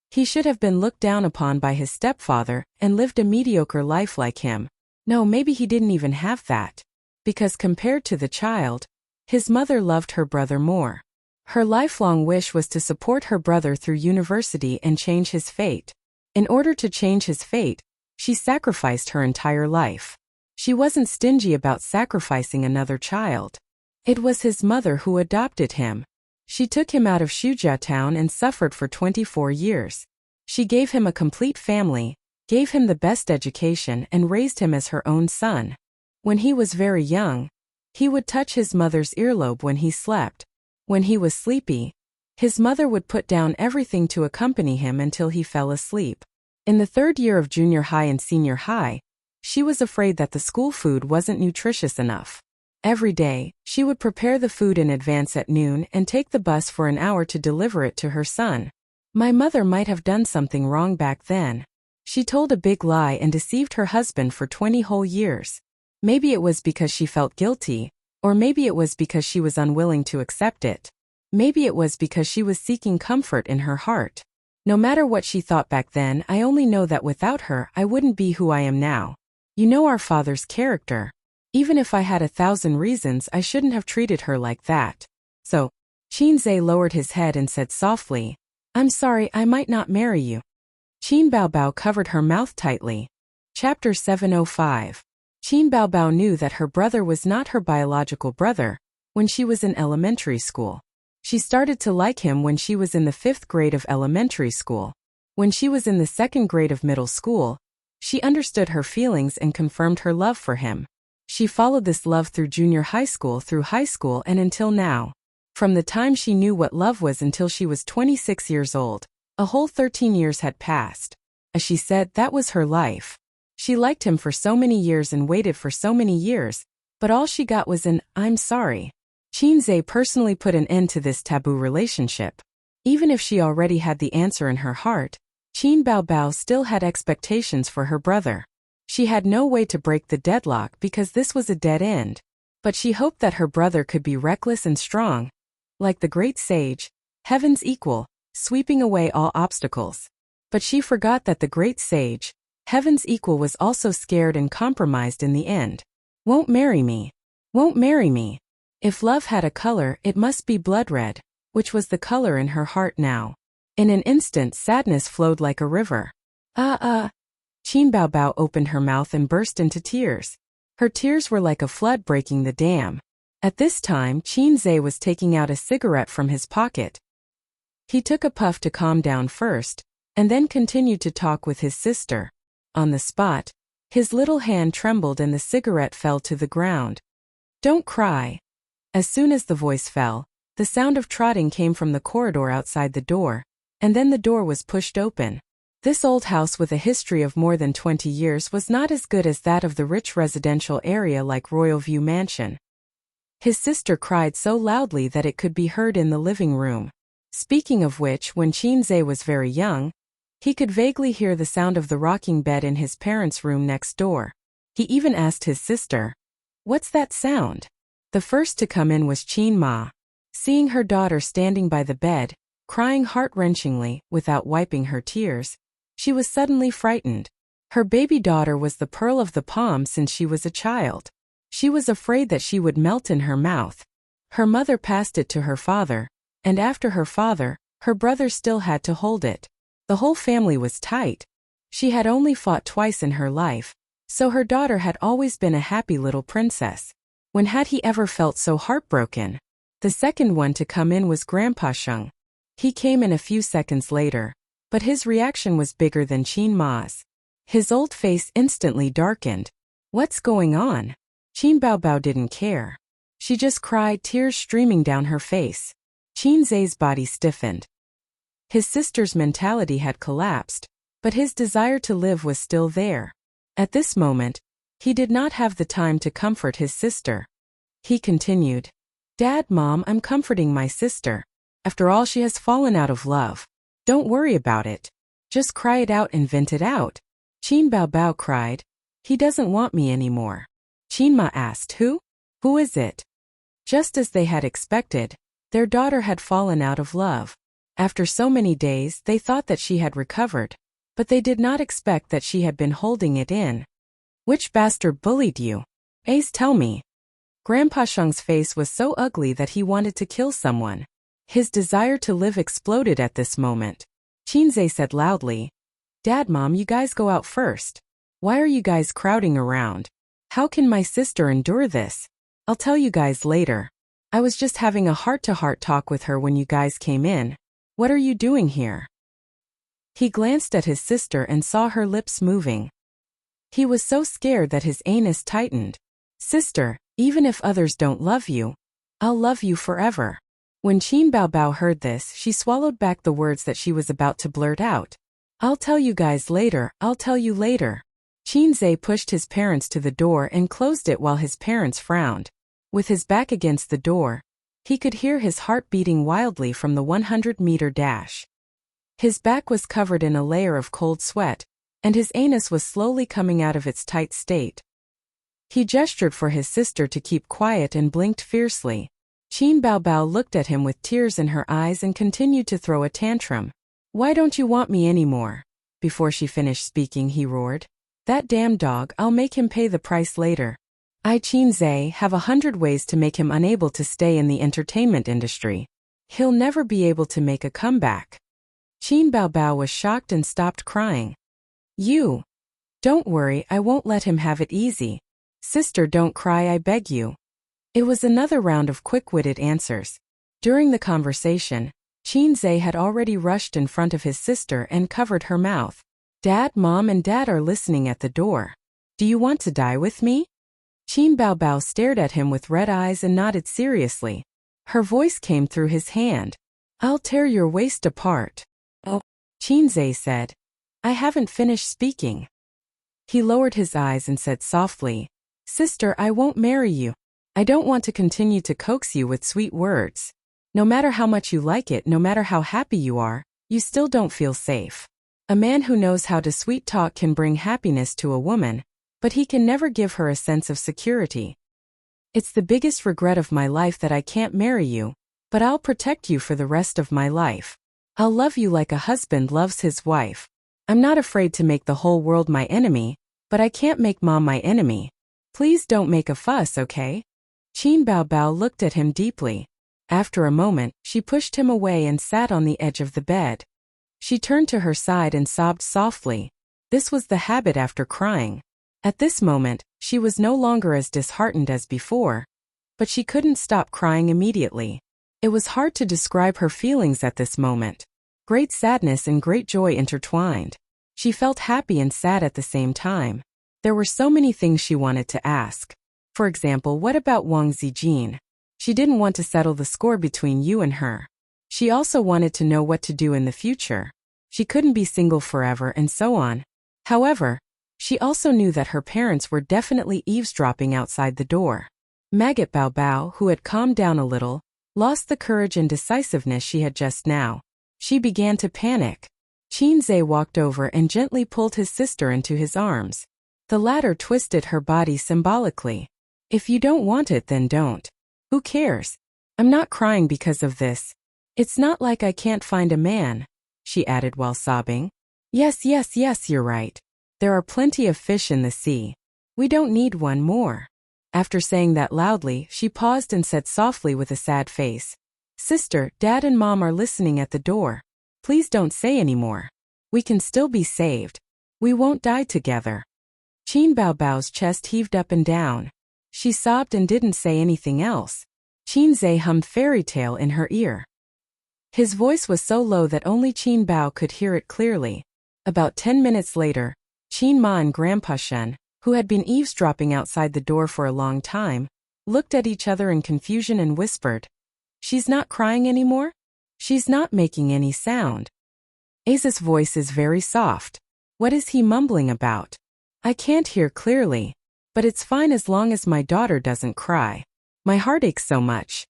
Speaker 1: He should have been looked down upon by his stepfather and lived a mediocre life like him. No, maybe he didn't even have that. Because compared to the child, his mother loved her brother more. Her lifelong wish was to support her brother through university and change his fate. In order to change his fate, she sacrificed her entire life. She wasn't stingy about sacrificing another child. It was his mother who adopted him. She took him out of Wuxia town and suffered for 24 years. She gave him a complete family, gave him the best education and raised him as her own son. When he was very young, he would touch his mother's earlobe when he slept. When he was sleepy, his mother would put down everything to accompany him until he fell asleep. In the third year of junior high and senior high, she was afraid that the school food wasn't nutritious enough. Every day, she would prepare the food in advance at noon and take the bus for an hour to deliver it to her son. My mother might have done something wrong back then. She told a big lie and deceived her husband for 20 whole years. Maybe it was because she felt guilty, or maybe it was because she was unwilling to accept it. Maybe it was because she was seeking comfort in her heart. No matter what she thought back then, I only know that without her, I wouldn't be who I am now. You know our father's character. Even if I had 1,000 reasons, I shouldn't have treated her like that. So, Qinzhe lowered his head and said softly, "I'm sorry, I might not marry you." Qin Baobao covered her mouth tightly. Chapter 705. Qin Baobao knew that her brother was not her biological brother when she was in elementary school. She started to like him when she was in the 5th grade of elementary school. When she was in the 2nd grade of middle school, she understood her feelings and confirmed her love for him. She followed this love through junior high school, through high school, and until now. From the time she knew what love was until she was 26 years old, a whole 13 years had passed. As she said, that was her life. She liked him for so many years and waited for so many years, but all she got was an "I'm sorry." Qinzhe personally put an end to this taboo relationship. Even if she already had the answer in her heart, Qin Baobao still had expectations for her brother. She had no way to break the deadlock because this was a dead end. But she hoped that her brother could be reckless and strong, like the great sage, heaven's equal, sweeping away all obstacles. But she forgot that the great sage, heaven's equal, was also scared and compromised in the end. Won't marry me. Won't marry me. If love had a color, it must be blood red, which was the color in her heart now. In an instant, sadness flowed like a river. Qin Baobao opened her mouth and burst into tears. Her tears were like a flood breaking the dam. At this time, Qinzhe was taking out a cigarette from his pocket. He took a puff to calm down first, and then continued to talk with his sister. On the spot, his little hand trembled and the cigarette fell to the ground. "Don't cry." As soon as the voice fell, the sound of trotting came from the corridor outside the door, and then the door was pushed open. This old house with a history of more than 20 years was not as good as that of the rich residential area like Royal View Mansion. His sister cried so loudly that it could be heard in the living room. Speaking of which, when Qinzhe was very young, he could vaguely hear the sound of the rocking bed in his parents' room next door. He even asked his sister, "What's that sound?" The first to come in was Qin Ma. Seeing her daughter standing by the bed, crying heart-wrenchingly, without wiping her tears, she was suddenly frightened. Her baby daughter was the pearl of the palm since she was a child. She was afraid that she would melt in her mouth. Her mother passed it to her father, and after her father, her brother still had to hold it. The whole family was tight. She had only fought twice in her life, so her daughter had always been a happy little princess. When had he ever felt so heartbroken? The second one to come in was Grandpa Sheng. He came in a few seconds later, but his reaction was bigger than Qin Ma's. His old face instantly darkened. "What's going on?" Qin Baobao didn't care. She just cried, tears streaming down her face. Qin Zai's body stiffened. His sister's mentality had collapsed, but his desire to live was still there. At this moment, he did not have the time to comfort his sister. He continued, "Dad, Mom, I'm comforting my sister. After all, she has fallen out of love. Don't worry about it. Just cry it out and vent it out." Qin Baobao cried, "He doesn't want me anymore." Qin Ma asked, "Who? Who is it?" Just as they had expected, their daughter had fallen out of love. After so many days, they thought that she had recovered, but they did not expect that she had been holding it in. "Which bastard bullied you? Ace, tell me." Grandpa Sheng's face was so ugly that he wanted to kill someone. His desire to live exploded at this moment. Qin Zai said loudly, "Dad, Mom, you guys go out first. Why are you guys crowding around? How can my sister endure this? I'll tell you guys later. I was just having a heart-to-heart talk with her when you guys came in. What are you doing here?" He glanced at his sister and saw her lips moving. He was so scared that his anus tightened. "Sister, even if others don't love you, I'll love you forever." When Qin Baobao heard this, she swallowed back the words that she was about to blurt out. "I'll tell you guys later, I'll tell you later." Qin Zai pushed his parents to the door and closed it while his parents frowned. With his back against the door, he could hear his heart beating wildly from the 100-meter dash. His back was covered in a layer of cold sweat, and his anus was slowly coming out of its tight state. He gestured for his sister to keep quiet and blinked fiercely. Qin Baobao looked at him with tears in her eyes and continued to throw a tantrum. "Why don't you want me anymore?" Before she finished speaking, he roared, "That damn dog, I'll make him pay the price later. I, Qin Zai, have 100 ways to make him unable to stay in the entertainment industry. He'll never be able to make a comeback." Qin Baobao was shocked and stopped crying. "You? Don't worry, I won't let him have it easy. Sister, don't cry, I beg you." It was another round of quick-witted answers. During the conversation, Qin Zai had already rushed in front of his sister and covered her mouth. "Dad, Mom, and Dad are listening at the door. Do you want to die with me?" Qin Baobao stared at him with red eyes and nodded seriously. Her voice came through his hand. "I'll tear your waist apart." "Oh," Qin Zai said. "I haven't finished speaking." He lowered his eyes and said softly, "Sister, I won't marry you. I don't want to continue to coax you with sweet words. No matter how much you like it, no matter how happy you are, you still don't feel safe. A man who knows how to sweet talk can bring happiness to a woman, but he can never give her a sense of security. It's the biggest regret of my life that I can't marry you, but I'll protect you for the rest of my life. I'll love you like a husband loves his wife. I'm not afraid to make the whole world my enemy, but I can't make Mom my enemy. Please don't make a fuss, okay?" Qin Baobao looked at him deeply. After a moment, she pushed him away and sat on the edge of the bed. She turned to her side and sobbed softly. This was the habit after crying. At this moment, she was no longer as disheartened as before, but she couldn't stop crying immediately. It was hard to describe her feelings at this moment. Great sadness and great joy intertwined. She felt happy and sad at the same time. There were so many things she wanted to ask. For example, what about Wang Zijin? She didn't want to settle the score between you and her. She also wanted to know what to do in the future. She couldn't be single forever and so on. However, she also knew that her parents were definitely eavesdropping outside the door. Maggot Baobao, who had calmed down a little, lost the courage and decisiveness she had just now. She began to panic. Qin Zai walked over and gently pulled his sister into his arms. The latter twisted her body symbolically. "If you don't want it, then don't. Who cares? I'm not crying because of this. It's not like I can't find a man," she added while sobbing. Yes, you're right. There are plenty of fish in the sea. We don't need one more." After saying that loudly, she paused and said softly with a sad face, "Sister, Dad and Mom are listening at the door. Please don't say any more. We can still be saved. We won't die together." Qin Baobao's chest heaved up and down. She sobbed and didn't say anything else. Qin Zai hummed fairy tale in her ear. His voice was so low that only Qin Bao could hear it clearly. About 10 minutes later, Qin Ma and Grandpa Shen, who had been eavesdropping outside the door for a long time, looked at each other in confusion and whispered, "She's not crying anymore? She's not making any sound." A's voice is very soft. What is he mumbling about? I can't hear clearly. But it's fine as long as my daughter doesn't cry. My heart aches so much.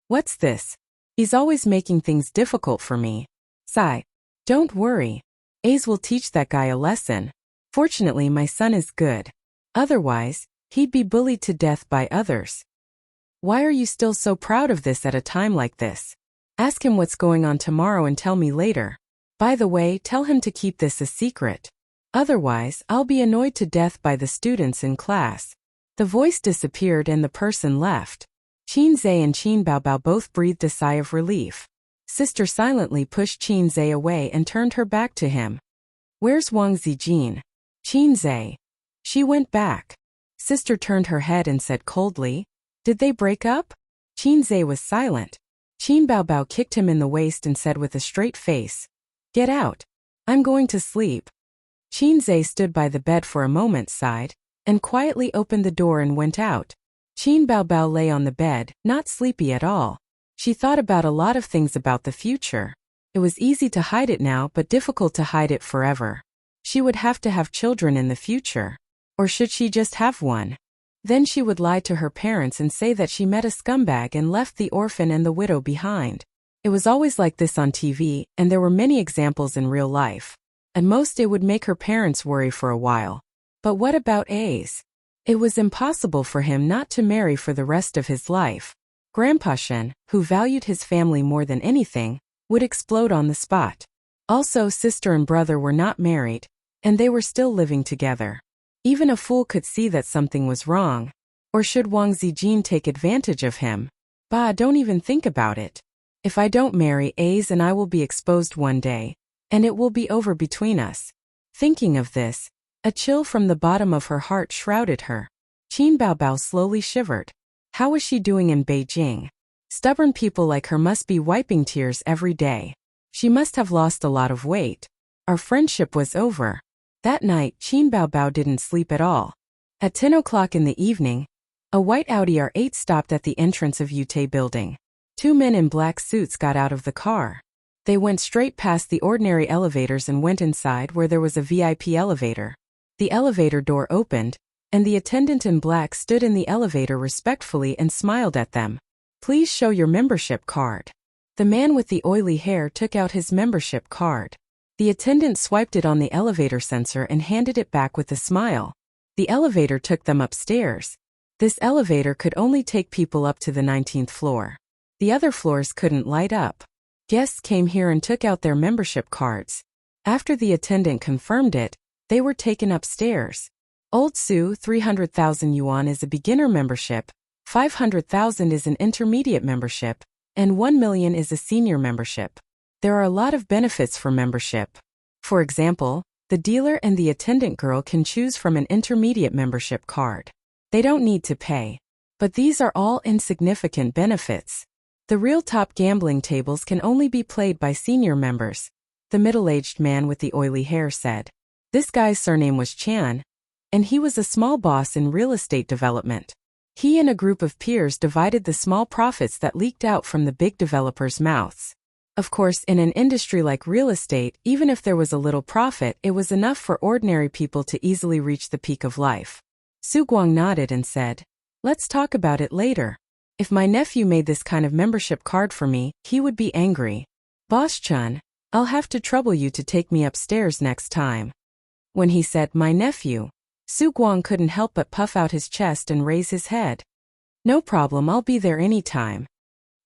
Speaker 1: What's this? He's always making things difficult for me. Sigh. Don't worry. A's will teach that guy a lesson. Fortunately, my son is good. Otherwise, he'd be bullied to death by others. Why are you still so proud of this at a time like this? Ask him what's going on tomorrow and tell me later. By the way, tell him to keep this a secret. Otherwise, I'll be annoyed to death by the students in class. The voice disappeared and the person left. Qin Zhe and Qin Baobao both breathed a sigh of relief. Sister silently pushed Qin Zhe away and turned her back to him. Where's Wang Zijin? Qin Zhe. She went back. Sister turned her head and said coldly, Did they break up? Qin Zhe was silent. Qin Baobao kicked him in the waist and said with a straight face, Get out. I'm going to sleep. Qin Zhe stood by the bed for a moment, sighed, and quietly opened the door and went out. Qin Baobao lay on the bed, not sleepy at all. She thought about a lot of things about the future. It was easy to hide it now but difficult to hide it forever. She would have to have children in the future. Or should she just have one? Then she would lie to her parents and say that she met a scumbag and left the orphan and the widow behind. It was always like this on TV, and there were many examples in real life. At most it would make her parents worry for a while. But what about A's? It was impossible for him not to marry for the rest of his life. Grandpa Shen, who valued his family more than anything, would explode on the spot. Also, sister and brother were not married, and they were still living together. Even a fool could see that something was wrong. Or should Wang Zijin take advantage of him? Bah, don't even think about it. If I don't marry, A's and I will be exposed one day, and it will be over between us. Thinking of this, a chill from the bottom of her heart shrouded her. Qin Baobao slowly shivered. How was she doing in Beijing? Stubborn people like her must be wiping tears every day. She must have lost a lot of weight. Our friendship was over. That night, Qin Baobao didn't sleep at all. At 10 o'clock in the evening, a white Audi R8 stopped at the entrance of Yute building. Two men in black suits got out of the car. They went straight past the ordinary elevators and went inside where there was a VIP elevator. The elevator door opened, and the attendant in black stood in the elevator respectfully and smiled at them. Please show your membership card. The man with the oily hair took out his membership card. The attendant swiped it on the elevator sensor and handed it back with a smile. The elevator took them upstairs. This elevator could only take people up to the 19th floor. The other floors couldn't light up. Guests came here and took out their membership cards. After the attendant confirmed it, they were taken upstairs. Old Su, 300,000 yuan is a beginner membership, 500,000 is an intermediate membership, and 1 million is a senior membership. There are a lot of benefits for membership. For example, the dealer and the attendant girl can choose from an intermediate membership card. They don't need to pay. But these are all insignificant benefits. The real top gambling tables can only be played by senior members. The middle-aged man with the oily hair said. This guy's surname was Chan, and he was a small boss in real estate development. He and a group of peers divided the small profits that leaked out from the big developers' mouths. Of course, in an industry like real estate, even if there was a little profit, it was enough for ordinary people to easily reach the peak of life. Su Guang nodded and said, Let's talk about it later. If my nephew made this kind of membership card for me, he would be angry. Boss Chun, I'll have to trouble you to take me upstairs next time. When he said, my nephew, Su Guang couldn't help but puff out his chest and raise his head. No problem, I'll be there any time.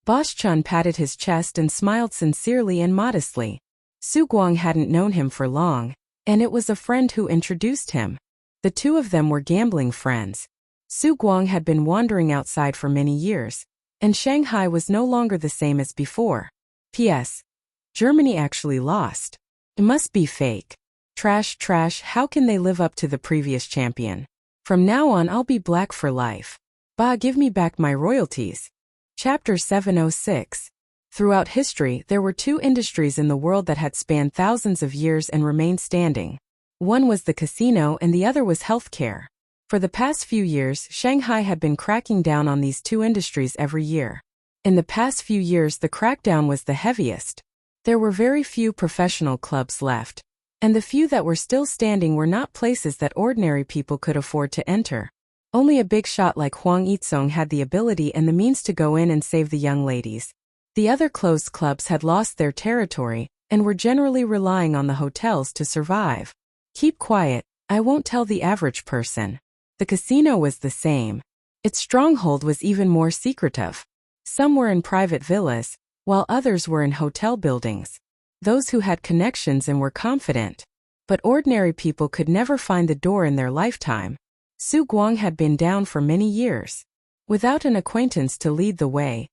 Speaker 1: Boss Chun patted his chest and smiled sincerely and modestly. Su Guang hadn't known him for long, and it was a friend who introduced him. The two of them were gambling friends. Su Guang had been wandering outside for many years, and Shanghai was no longer the same as before. P.S. Germany actually lost. It must be fake. Trash, how can they live up to the previous champion? From now on I'll be black for life. Bah, give me back my royalties. Chapter 706. Throughout history, there were two industries in the world that had spanned thousands of years and remained standing. One was the casino and the other was healthcare. For the past few years, Shanghai had been cracking down on these two industries every year. In the past few years, the crackdown was the heaviest. There were very few professional clubs left, and the few that were still standing were not places that ordinary people could afford to enter. Only a big shot like Huang Yizong had the ability and the means to go in and save the young ladies. The other closed clubs had lost their territory and were generally relying on the hotels to survive. Keep quiet, I won't tell the average person. The casino was the same. Its stronghold was even more secretive. Some were in private villas, while others were in hotel buildings. Those who had connections and were confident. But ordinary people could never find the door in their lifetime. Su Guang had been down for many years. Without an acquaintance to lead the way,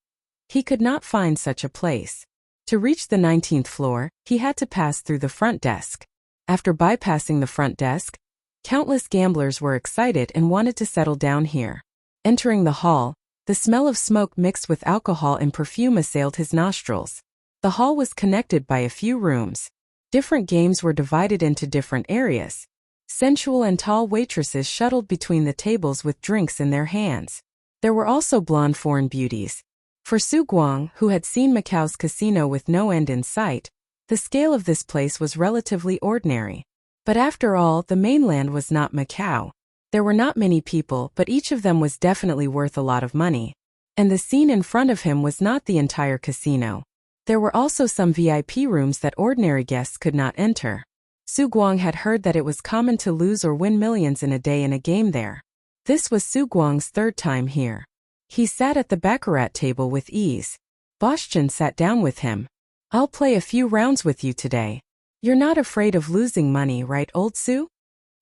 Speaker 1: he could not find such a place. To reach the 19th floor, he had to pass through the front desk. After bypassing the front desk, countless gamblers were excited and wanted to settle down here. Entering the hall, the smell of smoke mixed with alcohol and perfume assailed his nostrils. The hall was connected by a few rooms. Different games were divided into different areas. Sensual and tall waitresses shuttled between the tables with drinks in their hands. There were also blonde foreign beauties. For Su Guang, who had seen Macau's casino with no end in sight, the scale of this place was relatively ordinary. But after all, the mainland was not Macau. There were not many people, but each of them was definitely worth a lot of money. And the scene in front of him was not the entire casino. There were also some VIP rooms that ordinary guests could not enter. Su Guang had heard that it was common to lose or win millions in a day in a game there. This was Su Guang's third time here. He sat at the baccarat table with ease. Boschan sat down with him. I'll play a few rounds with you today. You're not afraid of losing money, right, old Su?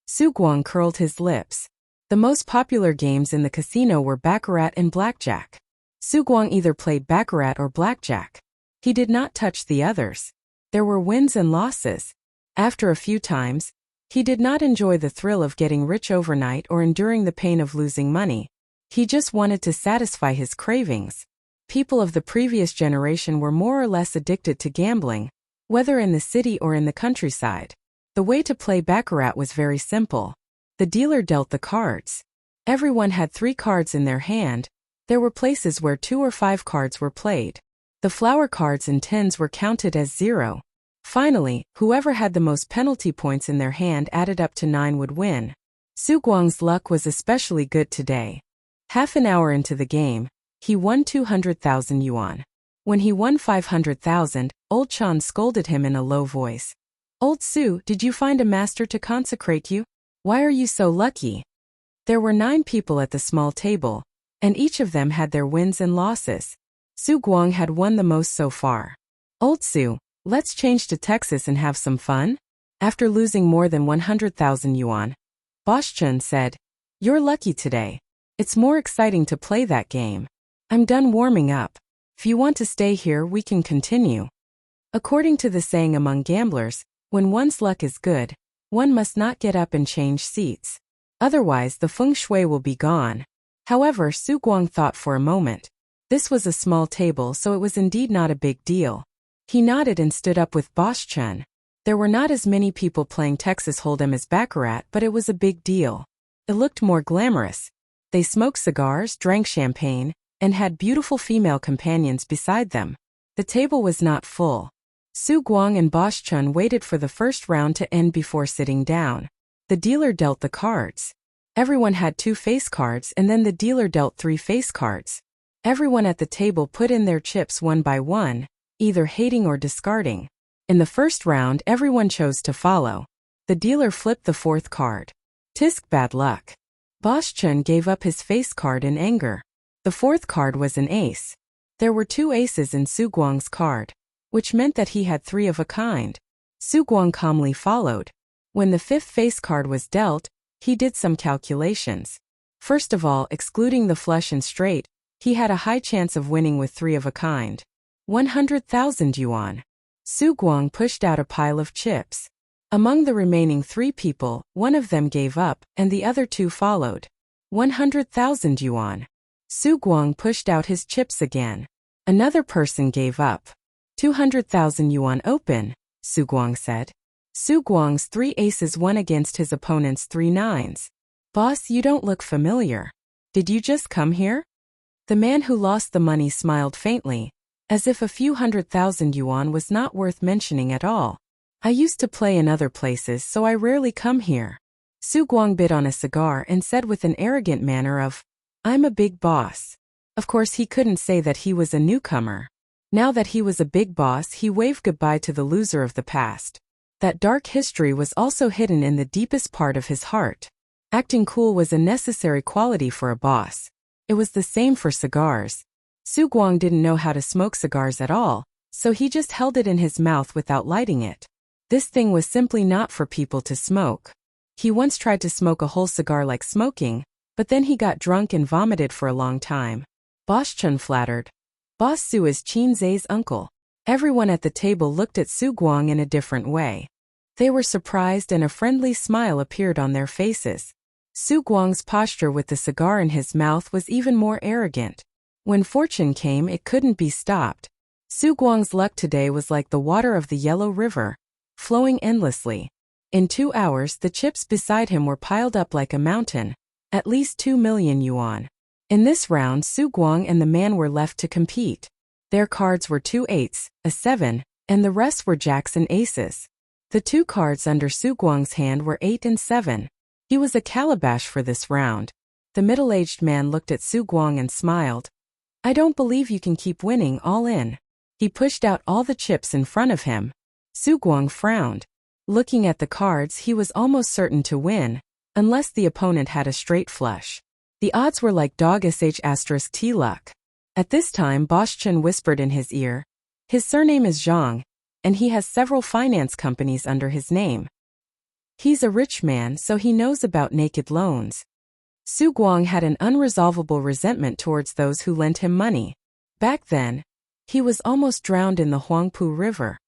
Speaker 1: Su Guang curled his lips. The most popular games in the casino were baccarat and blackjack. Su Guang either played baccarat or blackjack. He did not touch the others. There were wins and losses. After a few times, he did not enjoy the thrill of getting rich overnight or enduring the pain of losing money. He just wanted to satisfy his cravings. People of the previous generation were more or less addicted to gambling, whether in the city or in the countryside. The way to play baccarat was very simple. The dealer dealt the cards. Everyone had 3 cards in their hand. There were places where 2 or 5 cards were played. The flower cards and tins were counted as 0. Finally, whoever had the most penalty points in their hand added up to 9 would win. Su Guang's luck was especially good today. Half an hour into the game, he won 200,000 yuan. When he won 500,000, Old Chan scolded him in a low voice. Old Su, did you find a master to consecrate you? Why are you so lucky? There were 9 people at the small table, and each of them had their wins and losses. Su Guang had won the most so far. Old Su, let's change to Texas and have some fun? After losing more than 100,000 yuan, Boschan said, You're lucky today. It's more exciting to play that game. I'm done warming up. If you want to stay here, we can continue. According to the saying among gamblers, when one's luck is good, one must not get up and change seats. Otherwise, the feng shui will be gone. However, Su Guang thought for a moment. This was a small table, so it was indeed not a big deal. He nodded and stood up with Boschan. There were not as many people playing Texas Hold'em as baccarat, but it was a big deal. It looked more glamorous. They smoked cigars, drank champagne, and had beautiful female companions beside them. The table was not full. Su Guang and Boschan waited for the first round to end before sitting down. The dealer dealt the cards. Everyone had 2 face cards and then the dealer dealt 3 face cards. Everyone at the table put in their chips one by one, either hating or discarding. In the first round, everyone chose to follow. The dealer flipped the 4th card. Tisk, bad luck. Boschan gave up his face card in anger. The 4th card was an ace. There were 2 aces in Su Guang's card, which meant that he had 3 of a kind. Su Guang calmly followed. When the 5th face card was dealt, he did some calculations. First of all, excluding the flush and straight, he had a high chance of winning with 3 of a kind. 100,000 yuan. Su Guang pushed out a pile of chips. Among the remaining 3 people, one of them gave up, and the other 2 followed. 100,000 yuan. Su Guang pushed out his chips again. Another person gave up. 200,000 yuan open, Su Guang said. Su Guang's 3 aces won against his opponent's 3 nines. Boss, you don't look familiar. Did you just come here? The man who lost the money smiled faintly, as if a few 100,000 yuan was not worth mentioning at all. I used to play in other places, so I rarely come here. Su Guang bit on a cigar and said with an arrogant manner of, I'm a big boss. Of course he couldn't say that he was a newcomer. Now that he was a big boss, he waved goodbye to the loser of the past. That dark history was also hidden in the deepest part of his heart. Acting cool was a necessary quality for a boss. It was the same for cigars. Su Guang didn't know how to smoke cigars at all, so he just held it in his mouth without lighting it. This thing was simply not for people to smoke. He once tried to smoke a whole cigar like smoking, but then he got drunk and vomited for a long time. Boss Chun flattered. Boss Su is Qin Zai's uncle. Everyone at the table looked at Su Guang in a different way. They were surprised and a friendly smile appeared on their faces. Su Guang's posture with the cigar in his mouth was even more arrogant. When fortune came, it couldn't be stopped. Su Guang's luck today was like the water of the Yellow River, flowing endlessly. In 2 hours, the chips beside him were piled up like a mountain, at least 2 million yuan. In this round, Su Guang and the man were left to compete. Their cards were 2 8s, a 7, and the rest were jacks and aces. The 2 cards under Su Guang's hand were 8 and 7. He was a calabash for this round. The middle-aged man looked at Su Guang and smiled. I don't believe you can keep winning all in. He pushed out all the chips in front of him. Su Guang frowned. Looking at the cards, he was almost certain to win, unless the opponent had a straight flush. The odds were like dog sh*t luck. At this time, Boss Chen whispered in his ear. His surname is Zhang, and he has several finance companies under his name. He's a rich man, so he knows about naked loans. Su Guang had an unresolvable resentment towards those who lent him money. Back then, he was almost drowned in the Huangpu River.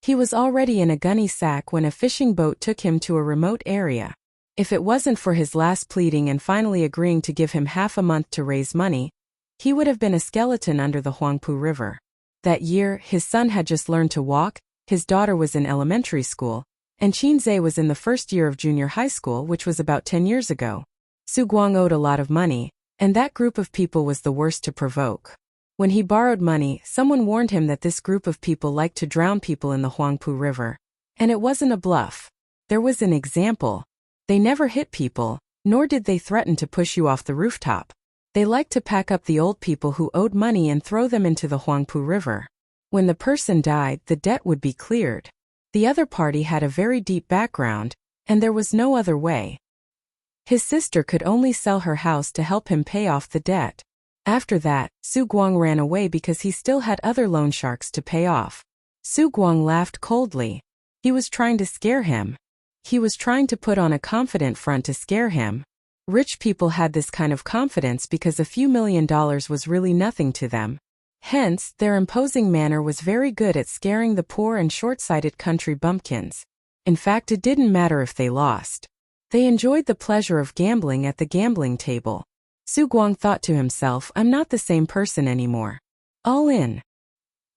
Speaker 1: He was already in a gunny sack when a fishing boat took him to a remote area. If it wasn't for his last pleading and finally agreeing to give him half a month to raise money, he would have been a skeleton under the Huangpu River. That year, his son had just learned to walk, his daughter was in elementary school, and Qin Zai was in the first year of junior high school, which was about 10 years ago. Su Guang owed a lot of money, and that group of people was the worst to provoke. When he borrowed money, someone warned him that this group of people liked to drown people in the Huangpu River. And it wasn't a bluff. There was an example. They never hit people, nor did they threaten to push you off the rooftop. They liked to pack up the old people who owed money and throw them into the Huangpu River. When the person died, the debt would be cleared. The other party had a very deep background, and there was no other way. His sister could only sell her house to help him pay off the debt. After that, Su Guang ran away because he still had other loan sharks to pay off. Su Guang laughed coldly. He was trying to scare him. He was trying to put on a confident front to scare him. Rich people had this kind of confidence because a few $1 million was really nothing to them. Hence, their imposing manner was very good at scaring the poor and short-sighted country bumpkins. In fact, it didn't matter if they lost. They enjoyed the pleasure of gambling at the gambling table. Su Guang thought to himself, I'm not the same person anymore. All in.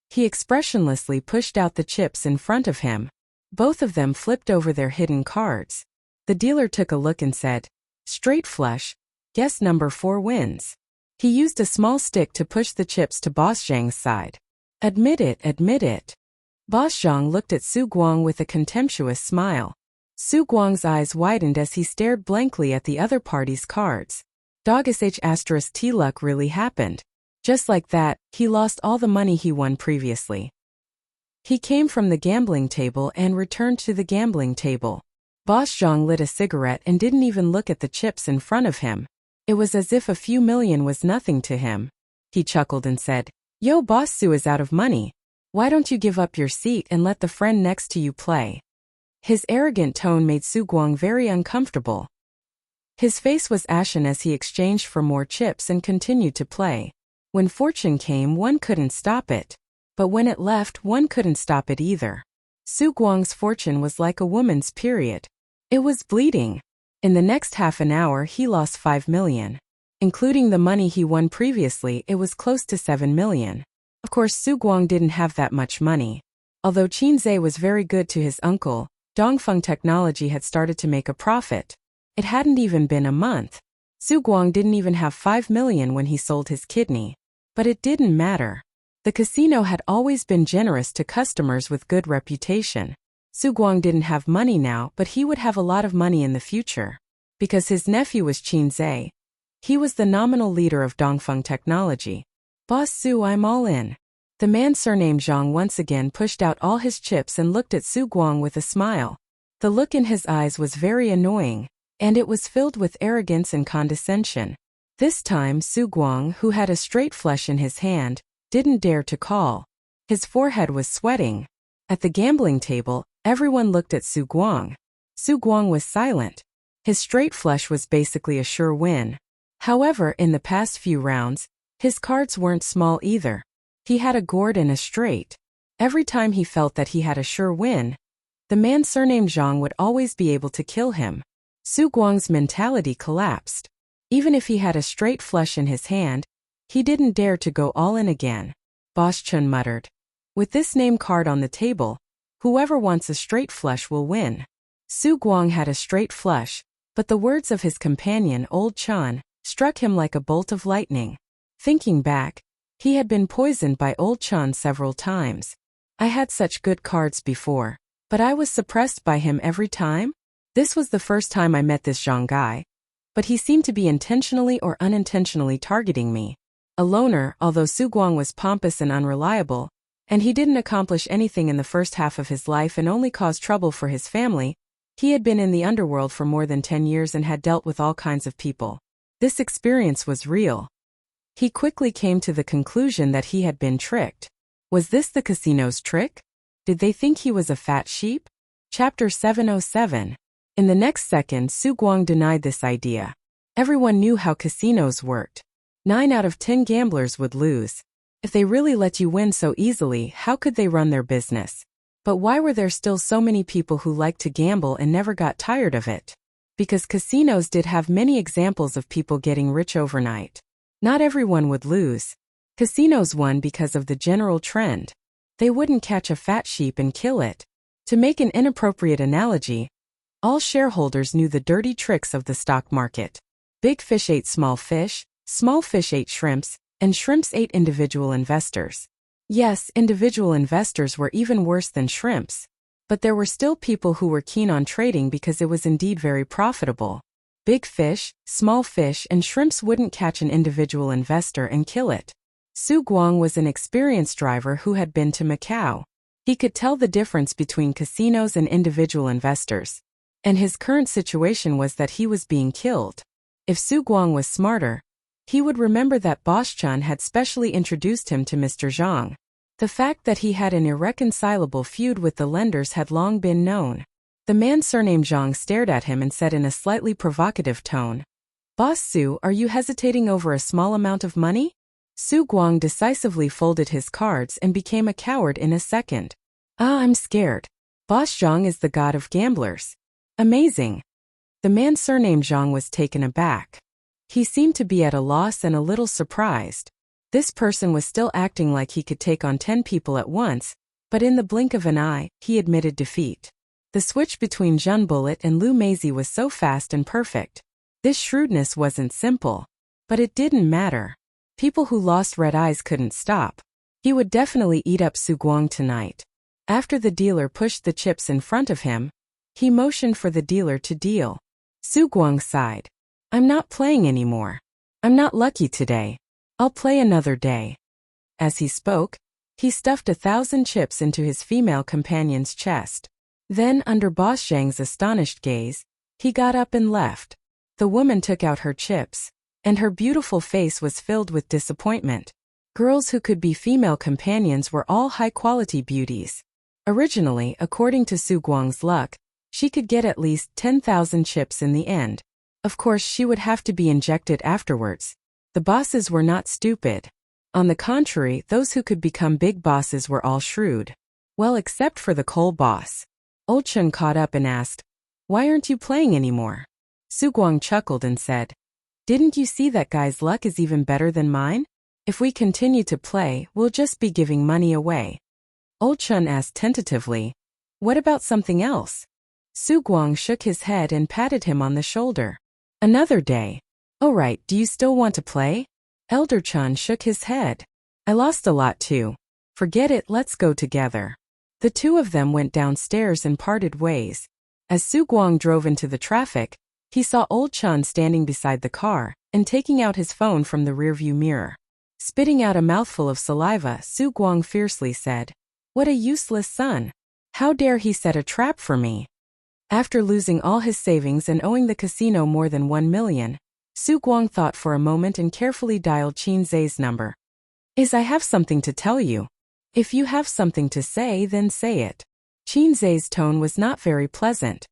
Speaker 1: He expressionlessly pushed out the chips in front of him. Both of them flipped over their hidden cards. The dealer took a look and said, straight flush, guess number 4 wins. He used a small stick to push the chips to Boss Zhang's side. Admit it, admit it. Boss Zhang looked at Su Guang with a contemptuous smile. Su Guang's eyes widened as he stared blankly at the other party's cards. Dog sh*t luck really happened. Just like that, he lost all the money he won previously. He came from the gambling table and returned to the gambling table. Boss Zhang lit a cigarette and didn't even look at the chips in front of him. It was as if a few million was nothing to him. He chuckled and said, Yo, Boss Su is out of money. Why don't you give up your seat and let the friend next to you play? His arrogant tone made Su Guang very uncomfortable. His face was ashen as he exchanged for more chips and continued to play. When fortune came, one couldn't stop it. But when it left, one couldn't stop it either. Su Guang's fortune was like a woman's period. It was bleeding. In the next half an hour, he lost 5 million. Including the money he won previously, it was close to 7 million. Of course, Su Guang didn't have that much money. Although Qin Zai was very good to his uncle, Dongfeng Technology had started to make a profit. It hadn't even been a month. Su Guang didn't even have 5 million when he sold his kidney. But it didn't matter. The casino had always been generous to customers with good reputation. Su Guang didn't have money now, but he would have a lot of money in the future. Because his nephew was Qin Zhe. He was the nominal leader of Dongfeng Technology. Boss Su, I'm all in. The man surnamed Zhang once again pushed out all his chips and looked at Su Guang with a smile. The look in his eyes was very annoying, and it was filled with arrogance and condescension. This time Su Guang, who had a straight flush in his hand, didn't dare to call. His forehead was sweating. At the gambling table, everyone looked at Su Guang. Su Guang was silent. His straight flush was basically a sure win. However, in the past few rounds, his cards weren't small either. He had a gourd and a straight. Every time he felt that he had a sure win, the man surnamed Zhang would always be able to kill him. Su Guang's mentality collapsed. Even if he had a straight flush in his hand, he didn't dare to go all in again. Boss Chun muttered. With this name card on the table, whoever wants a straight flush will win. Su Guang had a straight flush, but the words of his companion Old Chun struck him like a bolt of lightning. Thinking back, he had been poisoned by Old Chun several times. I had such good cards before, but I was suppressed by him every time? This was the first time I met this Zhang guy. But he seemed to be intentionally or unintentionally targeting me. A loner, although Su Guang was pompous and unreliable, and he didn't accomplish anything in the first half of his life and only caused trouble for his family, he had been in the underworld for more than 10 years and had dealt with all kinds of people. This experience was real. He quickly came to the conclusion that he had been tricked. Was this the casino's trick? Did they think he was a fat sheep? Chapter 707. In the next second, Su Guang denied this idea. Everyone knew how casinos worked. 9 out of 10 gamblers would lose. If they really let you win so easily, how could they run their business? But why were there still so many people who liked to gamble and never got tired of it? Because casinos did have many examples of people getting rich overnight. Not everyone would lose. Casinos won because of the general trend. They wouldn't catch a fat sheep and kill it. To make an inappropriate analogy, all shareholders knew the dirty tricks of the stock market. Big fish ate small fish ate shrimps, and shrimps ate individual investors. Yes, individual investors were even worse than shrimps. But there were still people who were keen on trading because it was indeed very profitable. Big fish, small fish, and shrimps wouldn't catch an individual investor and kill it. Su Guang was an experienced driver who had been to Macau. He could tell the difference between casinos and individual investors. And his current situation was that he was being killed. If Su Guang was smarter, he would remember that Boss Chun had specially introduced him to Mr. Zhang. The fact that he had an irreconcilable feud with the lenders had long been known. The man surnamed Zhang stared at him and said in a slightly provocative tone, "Boss Su, are you hesitating over a small amount of money?" Su Guang decisively folded his cards and became a coward in a second. I'm scared. Boss Zhang is the god of gamblers. Amazing. The man surnamed Zhang was taken aback. He seemed to be at a loss and a little surprised. This person was still acting like he could take on 10 people at once, but in the blink of an eye, he admitted defeat. The switch between Zhun Bullet and Lu Meizi was so fast and perfect. This shrewdness wasn't simple. But it didn't matter. People who lost red eyes couldn't stop. He would definitely eat up Su Guang tonight. After the dealer pushed the chips in front of him, he motioned for the dealer to deal. Su Guang sighed. I'm not playing anymore. I'm not lucky today. I'll play another day. As he spoke, he stuffed 1,000 chips into his female companion's chest. Then, under Boss Zhang's astonished gaze, he got up and left. The woman took out her chips, and her beautiful face was filled with disappointment. Girls who could be female companions were all high-quality beauties. Originally, according to Su Guang's luck, she could get at least 10,000 chips in the end. Of course, she would have to be injected afterwards. The bosses were not stupid. On the contrary, those who could become big bosses were all shrewd. Well, except for the coal boss. Old Chun caught up and asked, "Why aren't you playing anymore?" Su Guang chuckled and said, "Didn't you see that guy's luck is even better than mine? If we continue to play, we'll just be giving money away." Old Chun asked tentatively, "What about something else?" Su Guang shook his head and patted him on the shoulder. Another day. Oh right, do you still want to play? Elder Chun shook his head. I lost a lot too. Forget it, let's go together. The two of them went downstairs and parted ways. As Su Guang drove into the traffic, he saw old Chun standing beside the car and taking out his phone from the rearview mirror. Spitting out a mouthful of saliva, Su Guang fiercely said, "What a useless son! How dare he set a trap for me?" After losing all his savings and owing the casino more than 1 million, Su Guang thought for a moment and carefully dialed Qin Zai's number. I have something to tell you. If you have something to say, then say it. Qin Zai's tone was not very pleasant.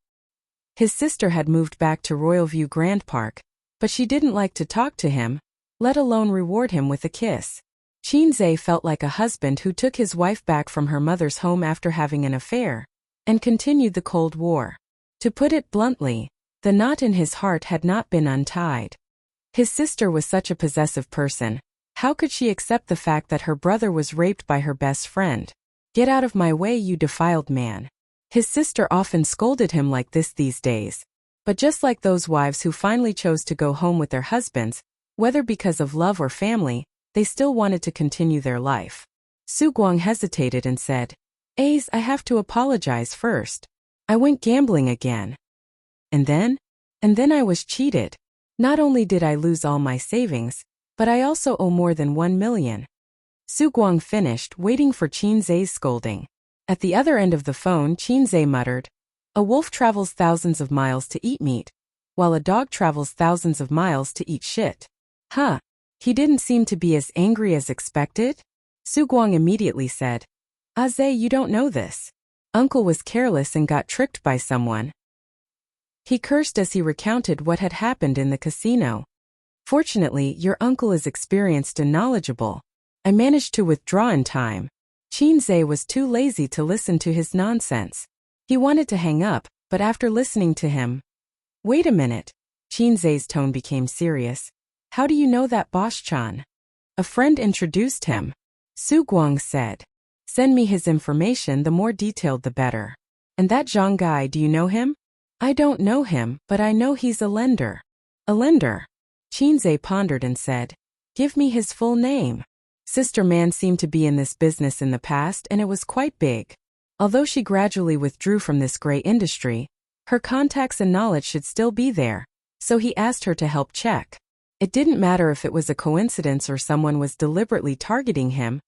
Speaker 1: His sister had moved back to Royalview Grand Park, but she didn't like to talk to him, let alone reward him with a kiss. Qin Zai felt like a husband who took his wife back from her mother's home after having an affair, and continued the Cold War. To put it bluntly, the knot in his heart had not been untied. His sister was such a possessive person. How could she accept the fact that her brother was raped by her best friend? "Get out of my way, you defiled man." His sister often scolded him like this these days. But just like those wives who finally chose to go home with their husbands, whether because of love or family, they still wanted to continue their life. Su Guang hesitated and said, I have to apologize first. I went gambling again. And then I was cheated. Not only did I lose all my savings, but I also owe more than 1 million. Su Guang finished, waiting for Qin Zai's scolding. At the other end of the phone, Qin Zai muttered, "A wolf travels thousands of miles to eat meat, while a dog travels thousands of miles to eat shit." Huh. He didn't seem to be as angry as expected? Su Guang immediately said, Zai, you don't know this. Uncle was careless and got tricked by someone. He cursed as he recounted what had happened in the casino. Fortunately, your uncle is experienced and knowledgeable. I managed to withdraw in time. Qin Zai was too lazy to listen to his nonsense. He wanted to hang up, but after listening to him... Wait a minute. Qin Zai's tone became serious. How do you know that Bosch-chan? A friend introduced him. Su Guang said. Send me his information, the more detailed the better. And that Zhang guy, do you know him? I don't know him, but I know he's a lender. A lender? Qin Zai pondered and said, Give me his full name. Sister Man seemed to be in this business in the past and it was quite big. Although she gradually withdrew from this gray industry, her contacts and knowledge should still be there, so he asked her to help check. It didn't matter if it was a coincidence or someone was deliberately targeting him.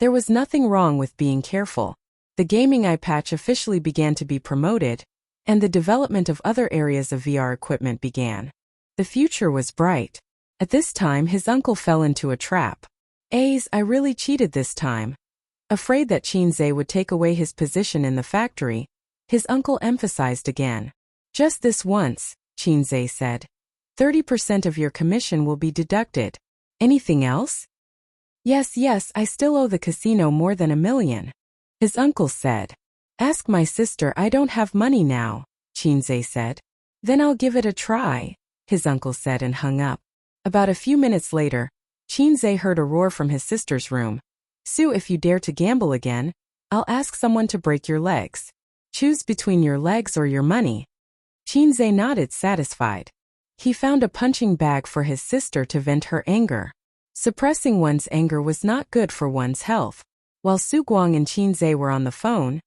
Speaker 1: There was nothing wrong with being careful. The gaming eye patch officially began to be promoted, and the development of other areas of VR equipment began. The future was bright. At this time his uncle fell into a trap. I really cheated this time. Afraid that Qin Zai would take away his position in the factory, his uncle emphasized again. Just this once, Qin Zai said. 30% of your commission will be deducted. Anything else? Yes, I still owe the casino more than 1 million. His uncle said. Ask my sister, I don't have money now, Qin Zai said. Then I'll give it a try, his uncle said and hung up. About a few minutes later, Qin Zai heard a roar from his sister's room. Su, if you dare to gamble again, I'll ask someone to break your legs. Choose between your legs or your money. Qin Zai nodded, satisfied. He found a punching bag for his sister to vent her anger. Suppressing one's anger was not good for one's health. While Su Guang and Qin Zai were on the phone,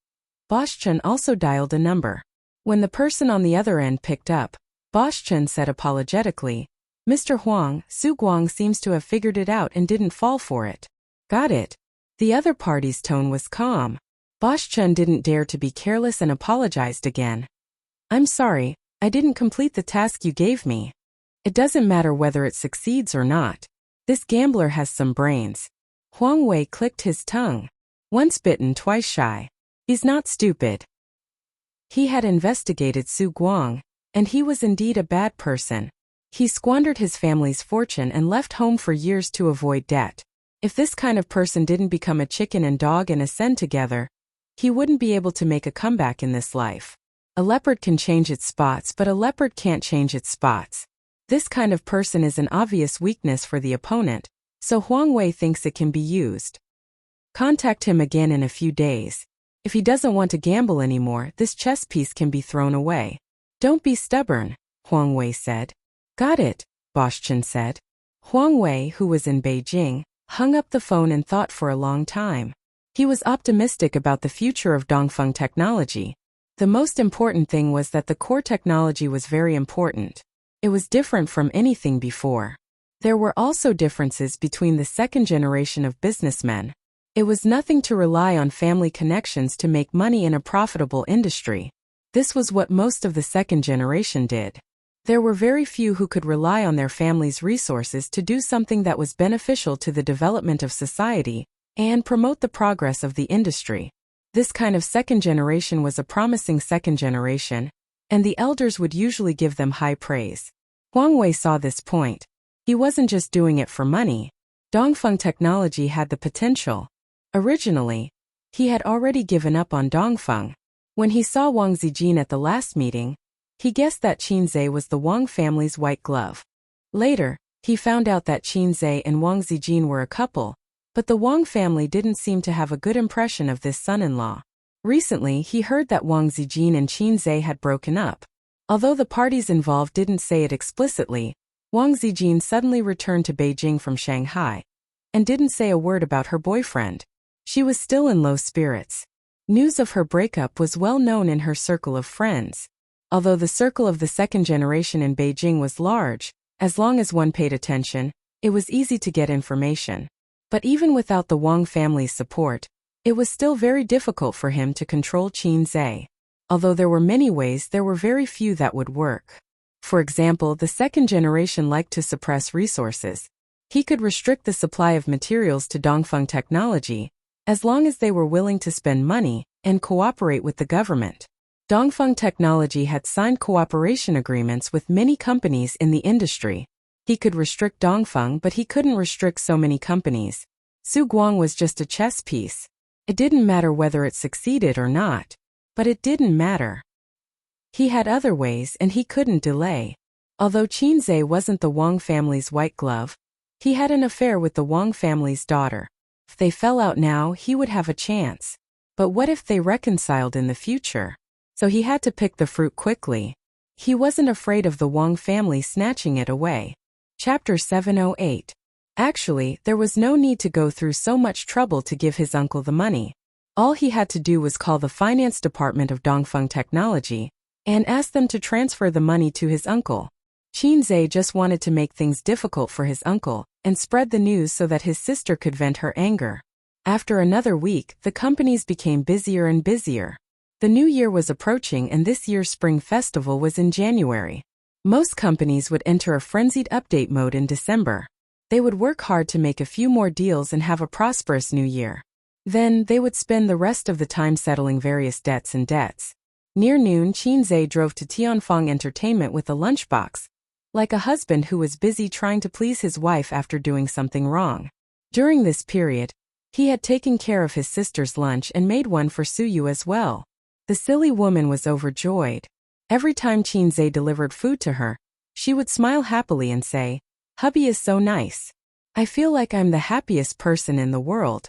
Speaker 1: Bosch-chan also dialed a number. When the person on the other end picked up, Bosch-chan said apologetically, Mr. Huang, Su Guang seems to have figured it out and didn't fall for it. Got it. The other party's tone was calm. Bosch-chan didn't dare to be careless and apologized again. I'm sorry, I didn't complete the task you gave me. It doesn't matter whether it succeeds or not. This gambler has some brains. Huang Wei clicked his tongue. Once bitten, twice shy. He's not stupid. He had investigated Su Guang, and he was indeed a bad person. He squandered his family's fortune and left home for years to avoid debt. If this kind of person didn't become a chicken and dog and ascend together, he wouldn't be able to make a comeback in this life. A leopard can change its spots, but a leopard can't change its spots. This kind of person is an obvious weakness for the opponent, so Huang Wei thinks it can be used. Contact him again in a few days. If he doesn't want to gamble anymore, this chess piece can be thrown away. Don't be stubborn, Huang Wei said. Got it, Boss Chen said. Huang Wei, who was in Beijing, hung up the phone and thought for a long time. He was optimistic about the future of Dongfeng technology. The most important thing was that the core technology was very important. It was different from anything before. There were also differences between the second generation of businessmen. It was nothing to rely on family connections to make money in a profitable industry. This was what most of the second generation did. There were very few who could rely on their family's resources to do something that was beneficial to the development of society and promote the progress of the industry. This kind of second generation was a promising second generation, and the elders would usually give them high praise. Huang Wei saw this point. He wasn't just doing it for money. Dongfeng technology had the potential. Originally, he had already given up on Dongfeng. When he saw Wang Zijin at the last meeting, he guessed that Qin Zhe was the Wang family's white glove. Later, he found out that Qin Zhe and Wang Zijin were a couple, but the Wang family didn't seem to have a good impression of this son-in-law. Recently, he heard that Wang Zijin and Qin Zhe had broken up. Although the parties involved didn't say it explicitly, Wang Zijin suddenly returned to Beijing from Shanghai and didn't say a word about her boyfriend. She was still in low spirits. News of her breakup was well known in her circle of friends. Although the circle of the second generation in Beijing was large, as long as one paid attention, it was easy to get information. But even without the Wang family's support, it was still very difficult for him to control Qin Zhe. Although there were many ways, there were very few that would work. For example, the second generation liked to suppress resources. He could restrict the supply of materials to Dongfeng technology, as long as they were willing to spend money and cooperate with the government. Dongfeng Technology had signed cooperation agreements with many companies in the industry. He could restrict Dongfeng, but he couldn't restrict so many companies. Su Guang was just a chess piece. It didn't matter whether it succeeded or not. But it didn't matter. He had other ways and he couldn't delay. Although Qin Zhe wasn't the Wang family's white glove, he had an affair with the Wang family's daughter. If they fell out now, he would have a chance. But what if they reconciled in the future? So he had to pick the fruit quickly. He wasn't afraid of the Wang family snatching it away. Chapter 708. Actually, there was no need to go through so much trouble to give his uncle the money. All he had to do was call the finance department of Dongfeng Technology and ask them to transfer the money to his uncle. Qin Zhe just wanted to make things difficult for his uncle and spread the news so that his sister could vent her anger. After another week, the companies became busier and busier. The new year was approaching and this year's spring festival was in January. Most companies would enter a frenzied update mode in December. They would work hard to make a few more deals and have a prosperous new year. Then, they would spend the rest of the time settling various debts and debts. Near noon, Qin Zhe drove to Tianfeng Entertainment with a lunchbox, like a husband who was busy trying to please his wife after doing something wrong. During this period, he had taken care of his sister's lunch and made one for Suyu as well. The silly woman was overjoyed. Every time Qin Zhe delivered food to her, she would smile happily and say, "Hubby is so nice. I feel like I'm the happiest person in the world."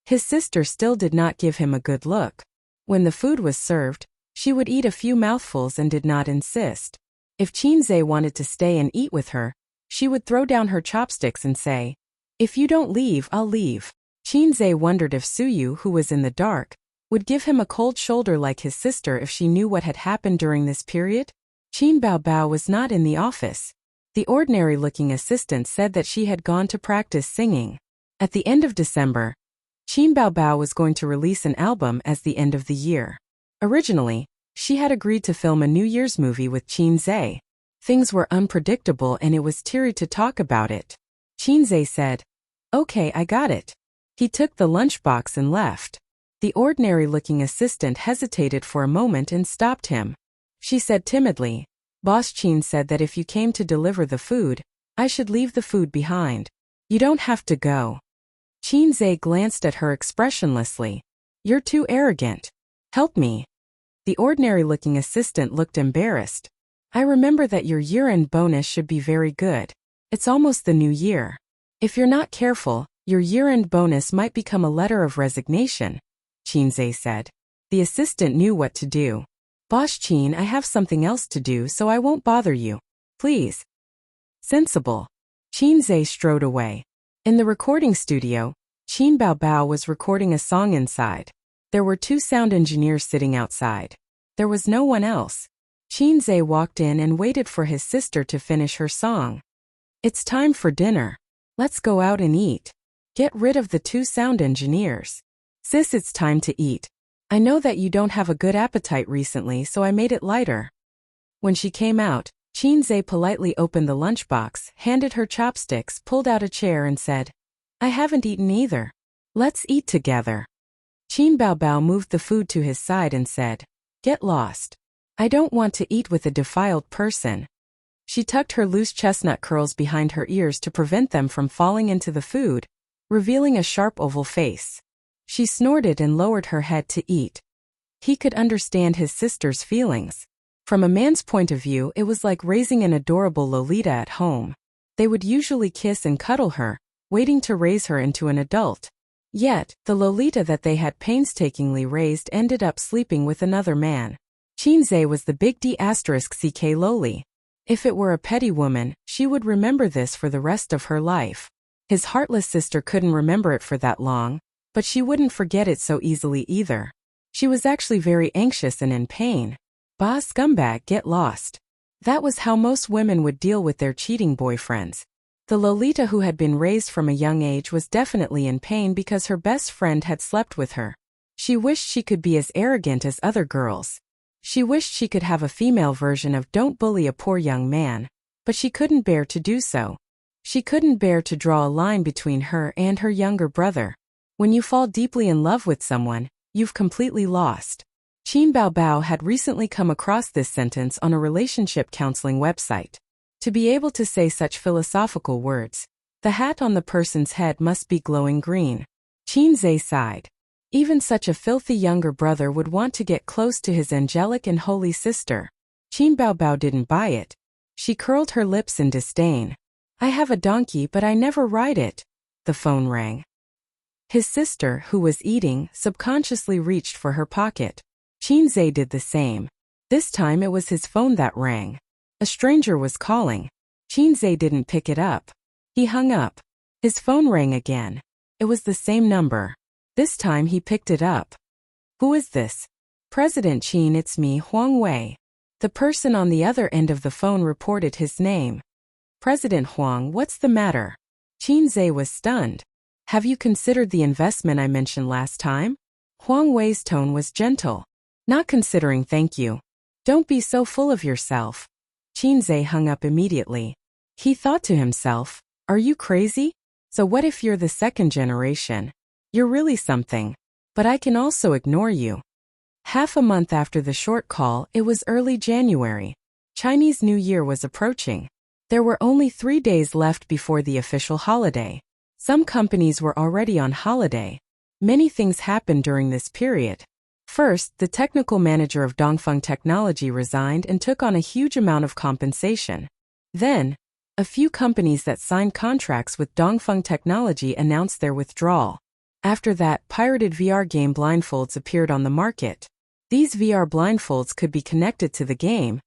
Speaker 1: His sister still did not give him a good look. When the food was served, she would eat a few mouthfuls and did not insist. If Qin Zhe wanted to stay and eat with her, she would throw down her chopsticks and say, "If you don't leave, I'll leave." Qin Zhe wondered if Suyu, who was in the dark, would give him a cold shoulder like his sister if she knew what had happened during this period. Qin Baobao was not in the office. The ordinary-looking assistant said that she had gone to practice singing. At the end of December, Qin Baobao was going to release an album as the end of the year. Originally, she had agreed to film a New Year's movie with Qin Zhe. Things were unpredictable and it was teary to talk about it. Qin Zhe said, "Okay, I got it." He took the lunchbox and left. The ordinary-looking assistant hesitated for a moment and stopped him. She said timidly, "Boss Qin said that if you came to deliver the food, I should leave the food behind. You don't have to go." Qin Zhe glanced at her expressionlessly. "You're too arrogant. Help me." The ordinary-looking assistant looked embarrassed. "I remember that your year-end bonus should be very good. It's almost the new year. If you're not careful, your year-end bonus might become a letter of resignation. Qinzhe said. The assistant knew what to do. Boss Qin, I have something else to do, so I won't bother you. Please. Sensible. Qinzhe strode away. In the recording studio, Qin Baobao was recording a song inside. There were 2 sound engineers sitting outside. There was no one else. Qinzhe walked in and waited for his sister to finish her song. It's time for dinner. Let's go out and eat. Get rid of the 2 sound engineers. Sis, it's time to eat. I know that you don't have a good appetite recently, so I made it lighter. When she came out, Qinzhe politely opened the lunchbox, handed her chopsticks, pulled out a chair and said, I haven't eaten either. Let's eat together. Qin Baobao moved the food to his side and said, Get lost. I don't want to eat with a defiled person. She tucked her loose chestnut curls behind her ears to prevent them from falling into the food, revealing a sharp oval face. She snorted and lowered her head to eat. He could understand his sister's feelings. From a man's point of view, it was like raising an adorable Lolita at home. They would usually kiss and cuddle her, waiting to raise her into an adult. Yet, the Lolita that they had painstakingly raised ended up sleeping with another man. Qinzhe was the big D***ck loli. If it were a petty woman, she would remember this for the rest of her life. His heartless sister couldn't remember it for that long, but she wouldn't forget it so easily either. She was actually very anxious and in pain. Bah, scumbag, get lost. That was how most women would deal with their cheating boyfriends. The Lolita who had been raised from a young age was definitely in pain because her best friend had slept with her. She wished she could be as arrogant as other girls. She wished she could have a female version of don't bully a poor young man, but she couldn't bear to do so. She couldn't bear to draw a line between her and her younger brother. When you fall deeply in love with someone, you've completely lost. Qin Baobao had recently come across this sentence on a relationship counseling website. To be able to say such philosophical words, the hat on the person's head must be glowing green. Qinzhe sighed. Even such a filthy younger brother would want to get close to his angelic and holy sister. Qin Baobao didn't buy it. She curled her lips in disdain. I have a donkey, but I never ride it. The phone rang. His sister, who was eating, subconsciously reached for her pocket. Qinzhe did the same. This time it was his phone that rang. A stranger was calling. Qinzhe didn't pick it up. He hung up. His phone rang again. It was the same number. This time he picked it up. Who is this? President Qin, it's me, Huang Wei. The person on the other end of the phone reported his name. President Huang, what's the matter? Qinzhe was stunned. Have you considered the investment I mentioned last time? Huang Wei's tone was gentle. Not considering, thank you. Don't be so full of yourself. Qinzhe hung up immediately. He thought to himself, are you crazy? So what if you're the second generation? You're really something. But I can also ignore you. Half a month after the short call, it was early January. Chinese New Year was approaching. There were only 3 days left before the official holiday. Some companies were already on holiday. Many things happened during this period. First, the technical manager of Dongfeng Technology resigned and took on a huge amount of compensation. Then, a few companies that signed contracts with Dongfeng Technology announced their withdrawal. After that, pirated VR game blindfolds appeared on the market. These VR blindfolds could be connected to the game,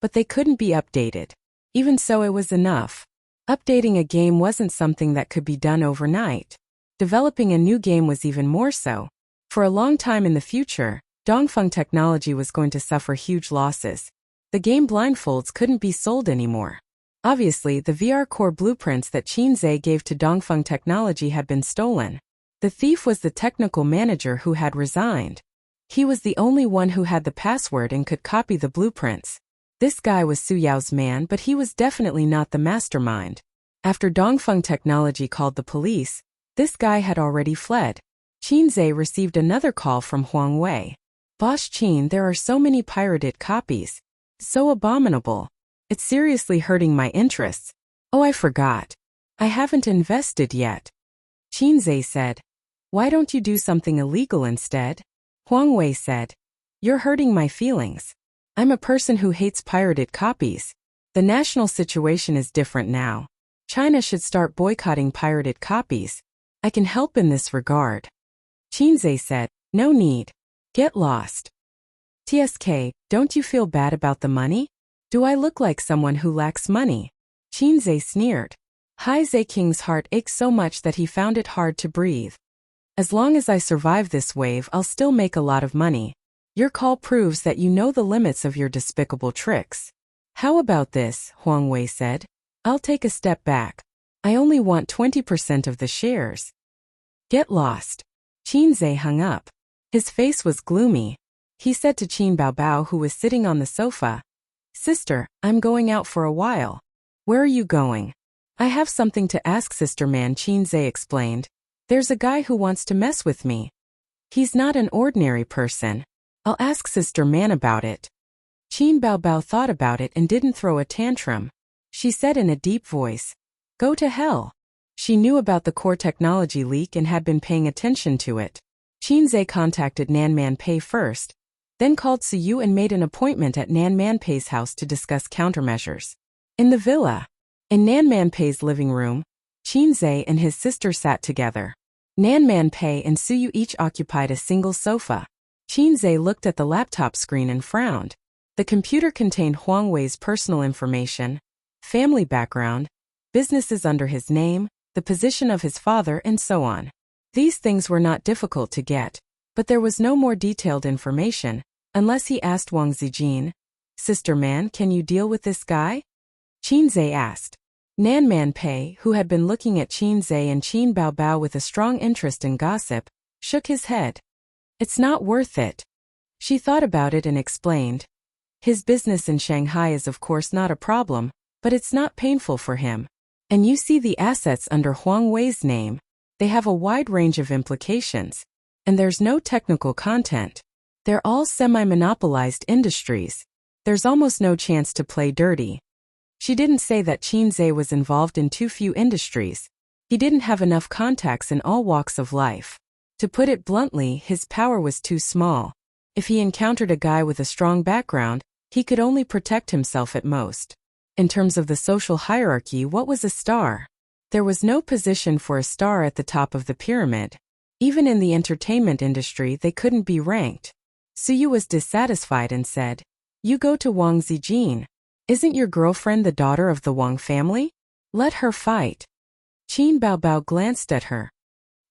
Speaker 1: but they couldn't be updated. Even so, it was enough. Updating a game wasn't something that could be done overnight. Developing a new game was even more so. For a long time in the future, Dongfeng Technology was going to suffer huge losses. The game blindfolds couldn't be sold anymore. Obviously, the VR core blueprints that Qinzhe gave to Dongfeng Technology had been stolen. The thief was the technical manager who had resigned. He was the only one who had the password and could copy the blueprints. This guy was Su Yao's man, but he was definitely not the mastermind. After Dongfeng Technology called the police, this guy had already fled. Qinzhe received another call from Huang Wei. Boss Qin, there are so many pirated copies. So abominable. It's seriously hurting my interests. Oh, I forgot. I haven't invested yet. Qinzhe said. Why don't you do something illegal instead? Huang Wei said. You're hurting my feelings. I'm a person who hates pirated copies. The national situation is different now. China should start boycotting pirated copies. I can help in this regard. Qinzhe said, No need. Get lost. TSK, don't you feel bad about the money? Do I look like someone who lacks money? Qinze sneered. Hai Zeking's heart ached so much that he found it hard to breathe. As long as I survive this wave, I'll still make a lot of money. Your call proves that you know the limits of your despicable tricks. How about this? Huang Wei said. I'll take a step back. I only want 20% of the shares. Get lost. Qinze hung up. His face was gloomy. He said to Qin Baobao, who was sitting on the sofa, Sister, I'm going out for a while. Where are you going? I have something to ask, Sister Man, Qinze explained. There's a guy who wants to mess with me. He's not an ordinary person. I'll ask Sister Man about it. Qin Baobao thought about it and didn't throw a tantrum. She said in a deep voice, Go to hell. She knew about the core technology leak and had been paying attention to it. Qinze contacted Nan Manpei first, then called Suyu and made an appointment at Nan Manpei's house to discuss countermeasures. In the villa, in Nan Manpei's living room, Qinze and his sister sat together. Nan Manpei and Suyu each occupied a single sofa. Qinze looked at the laptop screen and frowned. The computer contained Huang Wei's personal information, family background, businesses under his name, the position of his father, and so on. These things were not difficult to get, but there was no more detailed information, unless he asked Wang Zijin, Sister Man, can you deal with this guy? Qinze asked. Nan Manpei, who had been looking at Qinze and Qin Baobao with a strong interest in gossip, shook his head. It's not worth it. She thought about it and explained. His business in Shanghai is of course not a problem, but it's not painful for him. And you see the assets under Huang Wei's name. They have a wide range of implications. And there's no technical content. They're all semi-monopolized industries. There's almost no chance to play dirty. She didn't say that Qinze was involved in too few industries. He didn't have enough contacts in all walks of life. To put it bluntly, his power was too small. If he encountered a guy with a strong background, he could only protect himself at most. In terms of the social hierarchy, what was a star? There was no position for a star at the top of the pyramid. Even in the entertainment industry, they couldn't be ranked. Suyu was dissatisfied and said, You go to Wang Zijin. Isn't your girlfriend the daughter of the Wang family? Let her fight. Qin Baobao glanced at her.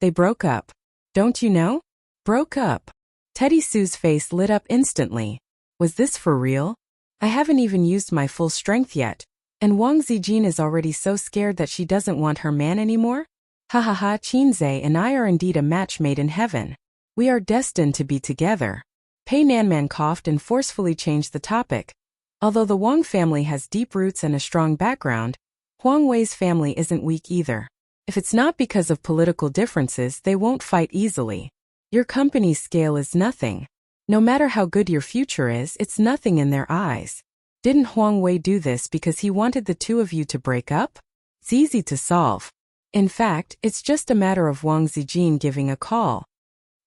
Speaker 1: They broke up. Don't you know? Broke up. Teddy Sue's face lit up instantly. Was this for real? I haven't even used my full strength yet. And Wang Zijin is already so scared that she doesn't want her man anymore? Ha ha ha, Qinze and I are indeed a match made in heaven. We are destined to be together. Pei Nanman coughed and forcefully changed the topic. Although the Wang family has deep roots and a strong background, Huang Wei's family isn't weak either. If it's not because of political differences, they won't fight easily. Your company's scale is nothing. No matter how good your future is, it's nothing in their eyes. Didn't Huang Wei do this because he wanted the two of you to break up? It's easy to solve. In fact, it's just a matter of Wang Zijin giving a call.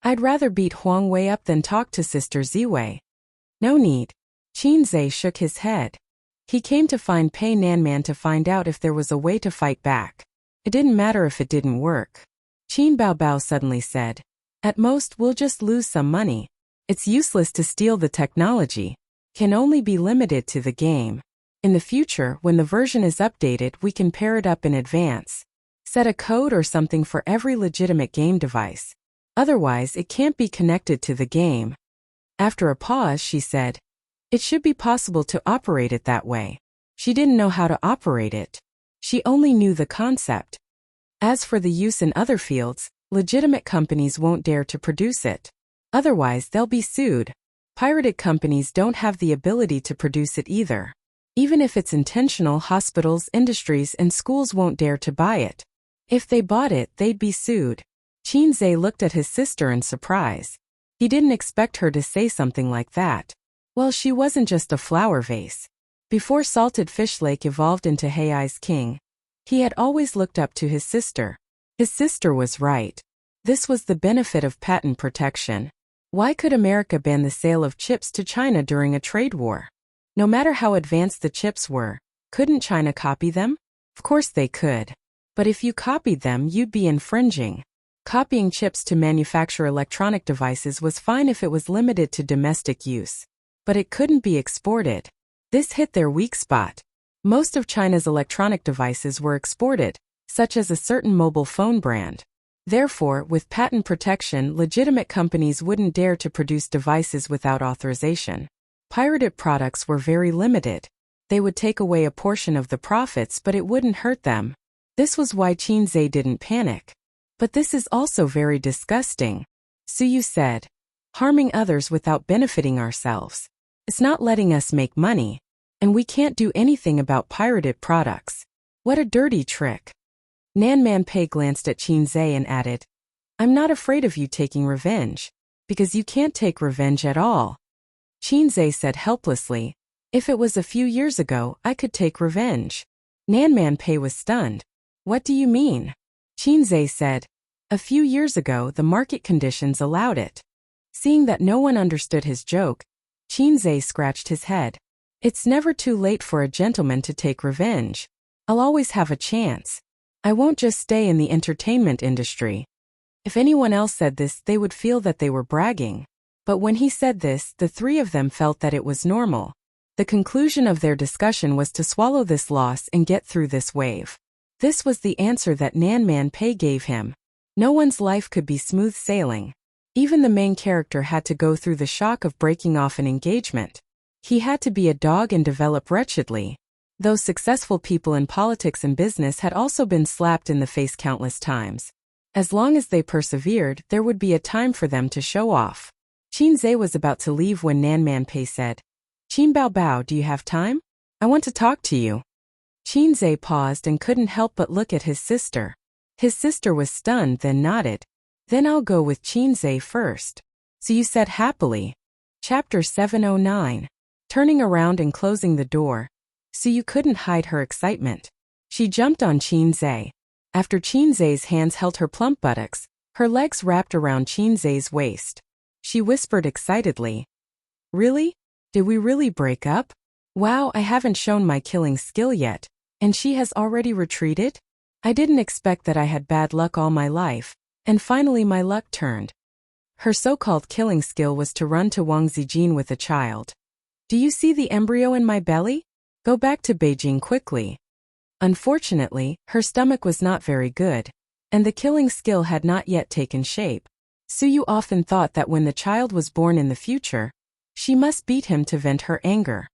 Speaker 1: I'd rather beat Huang Wei up than talk to Sister Ziwei. No need. Qinze shook his head. He came to find Pei Nanman to find out if there was a way to fight back. It didn't matter if it didn't work. Qin Baobao suddenly said, At most we'll just lose some money. It's useless to steal the technology. Can only be limited to the game. In the future, when the version is updated, we can pair it up in advance. Set a code or something for every legitimate game device. Otherwise, it can't be connected to the game. After a pause, she said, It should be possible to operate it that way. She didn't know how to operate it. She only knew the concept. As for the use in other fields, legitimate companies won't dare to produce it. Otherwise, they'll be sued. Pirated companies don't have the ability to produce it either. Even if it's intentional, hospitals, industries, and schools won't dare to buy it. If they bought it, they'd be sued. Qinze looked at his sister in surprise. He didn't expect her to say something like that. Well, she wasn't just a flower vase. Before Salted Fish Lake evolved into Heiai's king, he had always looked up to his sister. His sister was right. This was the benefit of patent protection. Why could America ban the sale of chips to China during a trade war? No matter how advanced the chips were, couldn't China copy them? Of course they could. But if you copied them, you'd be infringing. Copying chips to manufacture electronic devices was fine if it was limited to domestic use. But it couldn't be exported. This hit their weak spot. Most of China's electronic devices were exported, such as a certain mobile phone brand. Therefore, with patent protection, legitimate companies wouldn't dare to produce devices without authorization. Pirated products were very limited. They would take away a portion of the profits, but it wouldn't hurt them. This was why Qin Zhe didn't panic. But this is also very disgusting, Suyu said. Harming others without benefiting ourselves. It's not letting us make money. And we can't do anything about pirated products. What a dirty trick. Nan Manpei glanced at Qin Zhe and added, I'm not afraid of you taking revenge. Because you can't take revenge at all. Qin Zhe said helplessly, if it was a few years ago, I could take revenge. Nan Manpei was stunned. What do you mean? Qin Zhe said, a few years ago the market conditions allowed it. Seeing that no one understood his joke, Qin Zhe scratched his head. It's never too late for a gentleman to take revenge. I'll always have a chance. I won't just stay in the entertainment industry. If anyone else said this, they would feel that they were bragging. But when he said this, the three of them felt that it was normal. The conclusion of their discussion was to swallow this loss and get through this wave. This was the answer that Nan Manpei gave him. No one's life could be smooth sailing. Even the main character had to go through the shock of breaking off an engagement. He had to be a dog and develop wretchedly. Those successful people in politics and business had also been slapped in the face countless times. As long as they persevered, there would be a time for them to show off. Qin Zhe was about to leave when Nan Manpei said, Qin Bao Bao, do you have time? I want to talk to you. Qin Zhe paused and couldn't help but look at his sister. His sister was stunned, then nodded. Then I'll go with Qin Zhe first. So you said happily. Chapter 709. Turning around and closing the door, Suyu couldn't hide her excitement. She jumped on Qin Zhe. After Qin Zhe's hands held her plump buttocks, her legs wrapped around Qin Zhe's waist. She whispered excitedly, Really? Did we really break up? Wow, I haven't shown my killing skill yet, and she has already retreated? I didn't expect that. I had bad luck all my life, and finally my luck turned. Her so-called killing skill was to run to Wang Zijin with a child. Do you see the embryo in my belly? Go back to Beijing quickly. Unfortunately, her stomach was not very good, and the killing skill had not yet taken shape. Suyu often thought that when the child was born in the future, she must beat him to vent her anger.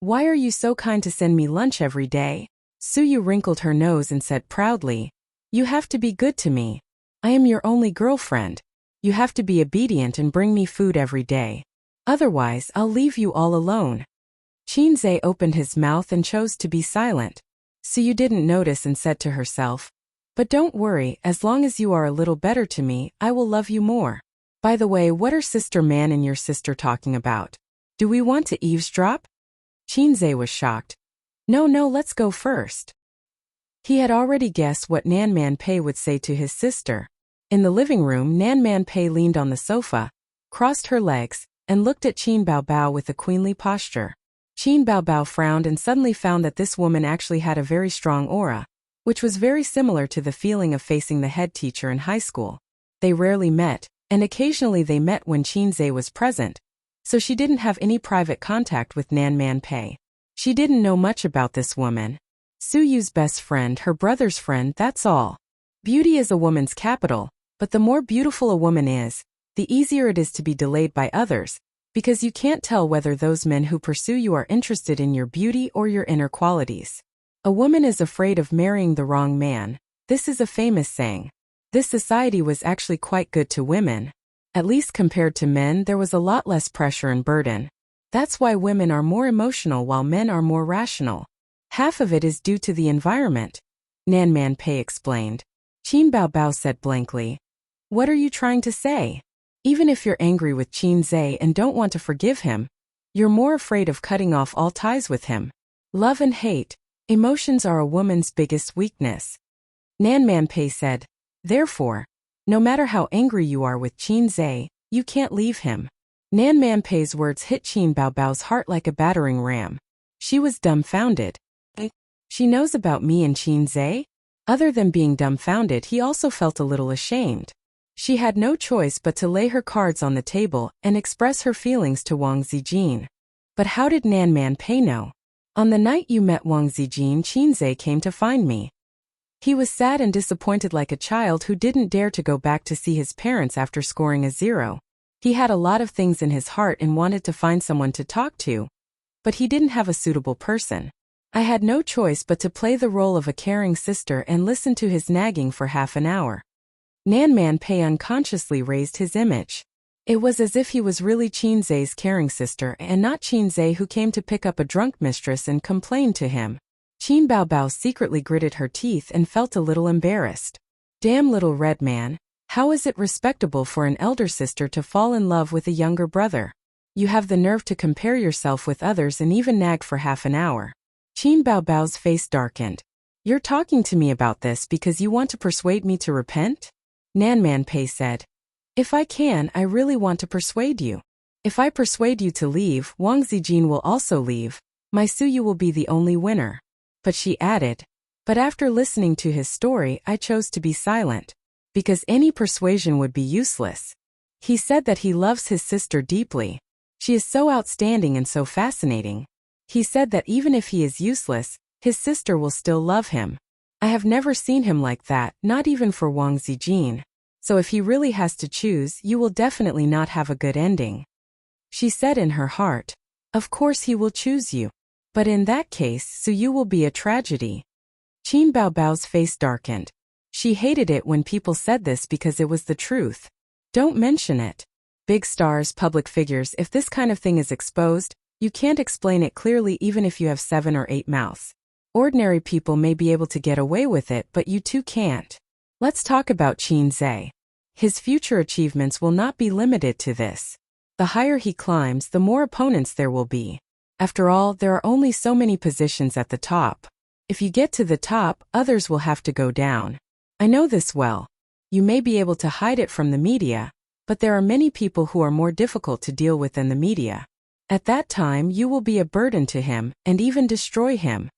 Speaker 1: Why are you so kind to send me lunch every day? Suyu wrinkled her nose and said proudly, You have to be good to me. I am your only girlfriend. You have to be obedient and bring me food every day. Otherwise, I'll leave you all alone. Qin Zhe opened his mouth and chose to be silent. Suyu didn't notice and said to herself, But don't worry, as long as you are a little better to me, I will love you more. By the way, what are Sister Man and your sister talking about? Do we want to eavesdrop? Qin Zhe was shocked. No, let's go first. He had already guessed what Nan Manpei would say to his sister. In the living room, Nan Manpei leaned on the sofa, crossed her legs, and looked at Qin Bao Bao with a queenly posture. Qin Bao Bao frowned and suddenly found that this woman actually had a very strong aura, which was very similar to the feeling of facing the head teacher in high school. They rarely met, and occasionally they met when Qin Zhe was present, so she didn't have any private contact with Nan Manpei. She didn't know much about this woman. Suyu's best friend, her brother's friend, that's all. Beauty is a woman's capital, but the more beautiful a woman is, the easier it is to be delayed by others, because you can't tell whether those men who pursue you are interested in your beauty or your inner qualities. A woman is afraid of marrying the wrong man. This is a famous saying. This society was actually quite good to women. At least compared to men, there was a lot less pressure and burden. That's why women are more emotional while men are more rational. Half of it is due to the environment, Nan Manpei explained. Qin Bao Bao said blankly, What are you trying to say? Even if you're angry with Qin Zhe and don't want to forgive him, you're more afraid of cutting off all ties with him. Love and hate, emotions are a woman's biggest weakness. Nan Manpei said, Therefore, no matter how angry you are with Qin Zhe, you can't leave him. Nan Manpei's words hit Qin Bao Bao's heart like a battering ram. She was dumbfounded. She knows about me and Qin Zhe? Other than being dumbfounded, he also felt a little ashamed. She had no choice but to lay her cards on the table and express her feelings to Wang Zijin. But how did Nan Man Pei know? On the night you met Wang Zijin, Qinzai came to find me. He was sad and disappointed like a child who didn't dare to go back to see his parents after scoring a 0. He had a lot of things in his heart and wanted to find someone to talk to. But he didn't have a suitable person. I had no choice but to play the role of a caring sister and listen to his nagging for half an hour. Nan Man Pei unconsciously raised his image. It was as if he was really Qinzai's caring sister and not Qinzai who came to pick up a drunk mistress and complained to him. Qin Baobao secretly gritted her teeth and felt a little embarrassed. Damn little red man, how is it respectable for an elder sister to fall in love with a younger brother? You have the nerve to compare yourself with others and even nag for half an hour. Qin Baobao's face darkened. You're talking to me about this because you want to persuade me to repent? Nan Man Pei said. If I can, I really want to persuade you. If I persuade you to leave, Wang Zijin will also leave. My Suyu will be the only winner. But she added, but after listening to his story, I chose to be silent. Because any persuasion would be useless. He said that he loves his sister deeply. She is so outstanding and so fascinating. He said that even if he is useless, his sister will still love him. I have never seen him like that, not even for Wang Zijin. So if he really has to choose, you will definitely not have a good ending. She said in her heart, of course he will choose you. But in that case, Suyu will be a tragedy. Qin Baobao's face darkened. She hated it when people said this because it was the truth. Don't mention it. Big stars, public figures, if this kind of thing is exposed, you can't explain it clearly even if you have 7 or 8 mouths. Ordinary people may be able to get away with it, but you too can't. Let's talk about Qinzai. His future achievements will not be limited to this. The higher he climbs, the more opponents there will be. After all, there are only so many positions at the top. If you get to the top, others will have to go down. I know this well. You may be able to hide it from the media, but there are many people who are more difficult to deal with than the media. At that time, you will be a burden to him, and even destroy him.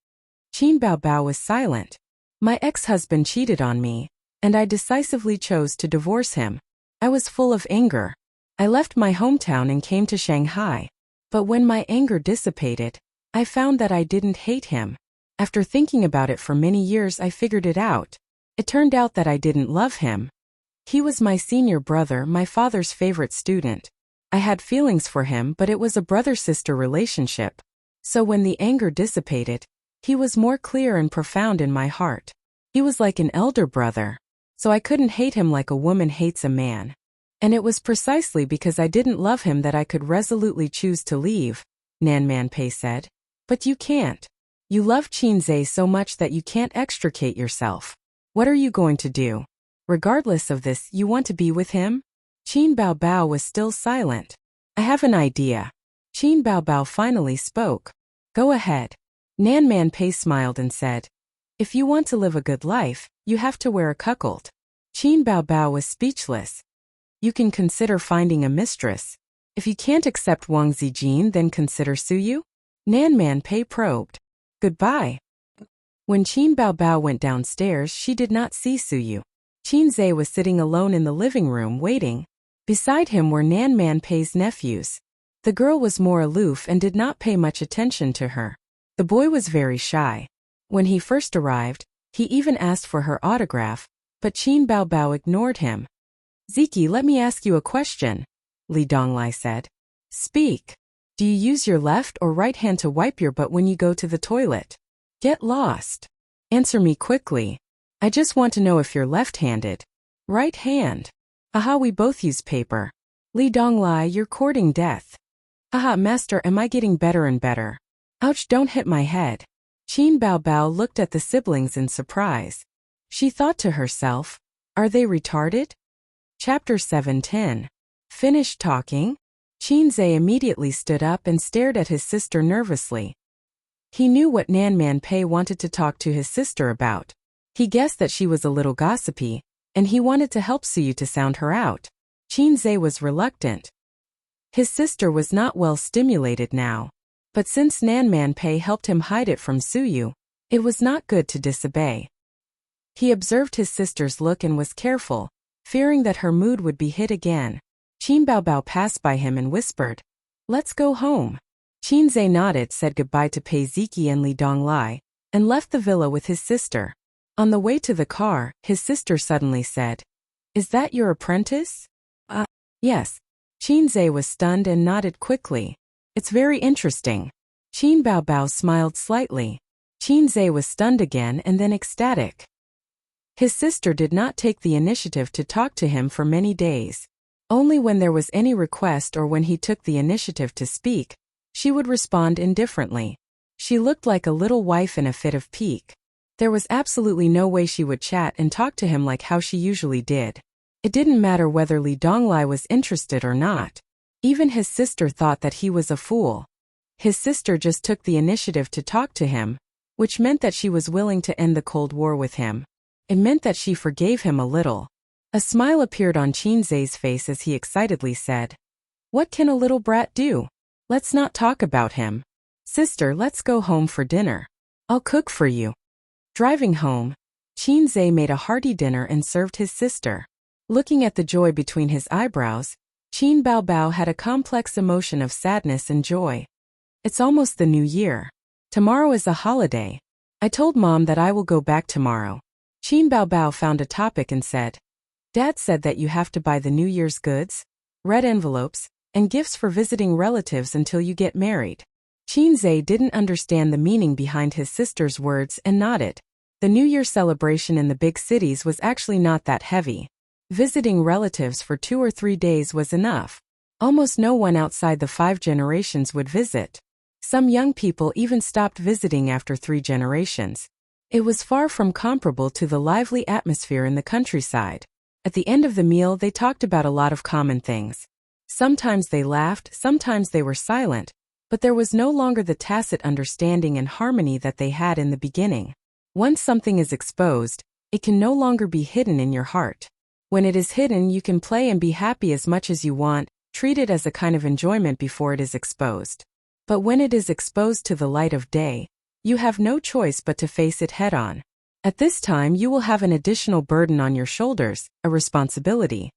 Speaker 1: Qin Baobao was silent. My ex-husband cheated on me, and I decisively chose to divorce him. I was full of anger. I left my hometown and came to Shanghai. But when my anger dissipated, I found that I didn't hate him. After thinking about it for many years, I figured it out. It turned out that I didn't love him. He was my senior brother, my father's favorite student. I had feelings for him, but it was a brother-sister relationship. So when the anger dissipated, he was more clear and profound in my heart. He was like an elder brother. So I couldn't hate him like a woman hates a man. And it was precisely because I didn't love him that I could resolutely choose to leave, Nan Man Pei said. But you can't. You love Qinzai so much that you can't extricate yourself. What are you going to do? Regardless of this, you want to be with him? Qin Baobao was still silent. I have an idea. Qin Baobao finally spoke. Go ahead. Nan Man Pei smiled and said, if you want to live a good life, you have to wear a cuckold. Qin Baobao was speechless. You can consider finding a mistress. If you can't accept Wang Zijin, then consider Suyu? Nan Man Pei probed. Goodbye. When Qin Baobao went downstairs, she did not see Suyu. Qinzai was sitting alone in the living room waiting. Beside him were Nan Man Pei's nephews. The girl was more aloof and did not pay much attention to her. The boy was very shy. When he first arrived, he even asked for her autograph, but Qin Baobao ignored him. Ziki, let me ask you a question, Li Donglai said. Speak. Do you use your left or right hand to wipe your butt when you go to the toilet? Get lost. Answer me quickly. I just want to know if you're left-handed. Right hand. Aha, we both use paper. Li Donglai, you're courting death. Aha, master, am I getting better and better? Ouch, don't hit my head. Qin Baobao looked at the siblings in surprise. She thought to herself, are they retarded? Chapter 7:10. Finished talking? Qinzai immediately stood up and stared at his sister nervously. He knew what Nan Man Pei wanted to talk to his sister about. He guessed that she was a little gossipy, and he wanted to help Suyu to sound her out. Qinzai was reluctant. His sister was not well stimulated now. But since Nan Man Pei helped him hide it from Suyu, it was not good to disobey. He observed his sister's look and was careful, fearing that her mood would be hit again. Qin Baobao passed by him and whispered, "Let's go home." Qin Zhe nodded, said goodbye to Pei Ziki and Li Donglai, and left the villa with his sister. On the way to the car, his sister suddenly said, "Is that your apprentice?" Yes." Qin Zhe was stunned and nodded quickly. "It's very interesting." Qin Baobao smiled slightly. Qin Zhe was stunned again and then ecstatic. His sister did not take the initiative to talk to him for many days. Only when there was any request or when he took the initiative to speak, she would respond indifferently. She looked like a little wife in a fit of pique. There was absolutely no way she would chat and talk to him like how she usually did. It didn't matter whether Li Donglai was interested or not. Even his sister thought that he was a fool. His sister just took the initiative to talk to him, which meant that she was willing to end the Cold War with him. It meant that she forgave him a little. A smile appeared on Qin Zhe's face as he excitedly said, "What can a little brat do? Let's not talk about him. Sister, let's go home for dinner. I'll cook for you." Driving home, Qin Zhe made a hearty dinner and served his sister. Looking at the joy between his eyebrows, Qin Baobao had a complex emotion of sadness and joy. It's almost the new year. Tomorrow is a holiday. I told Mom that I will go back tomorrow. Qin Baobao found a topic and said, "Dad said that you have to buy the New Year's goods, red envelopes, and gifts for visiting relatives until you get married." Qin Zhe didn't understand the meaning behind his sister's words and nodded. The New Year celebration in the big cities was actually not that heavy. Visiting relatives for 2 or 3 days was enough. Almost no one outside the 5 generations would visit. Some young people even stopped visiting after 3 generations. It was far from comparable to the lively atmosphere in the countryside. At the end of the meal, they talked about a lot of common things. Sometimes they laughed, sometimes they were silent, but there was no longer the tacit understanding and harmony that they had in the beginning. Once something is exposed, it can no longer be hidden in your heart. When it is hidden, you can play and be happy as much as you want, treat it as a kind of enjoyment before it is exposed. But when it is exposed to the light of day, you have no choice but to face it head-on. At this time, you will have an additional burden on your shoulders, a responsibility.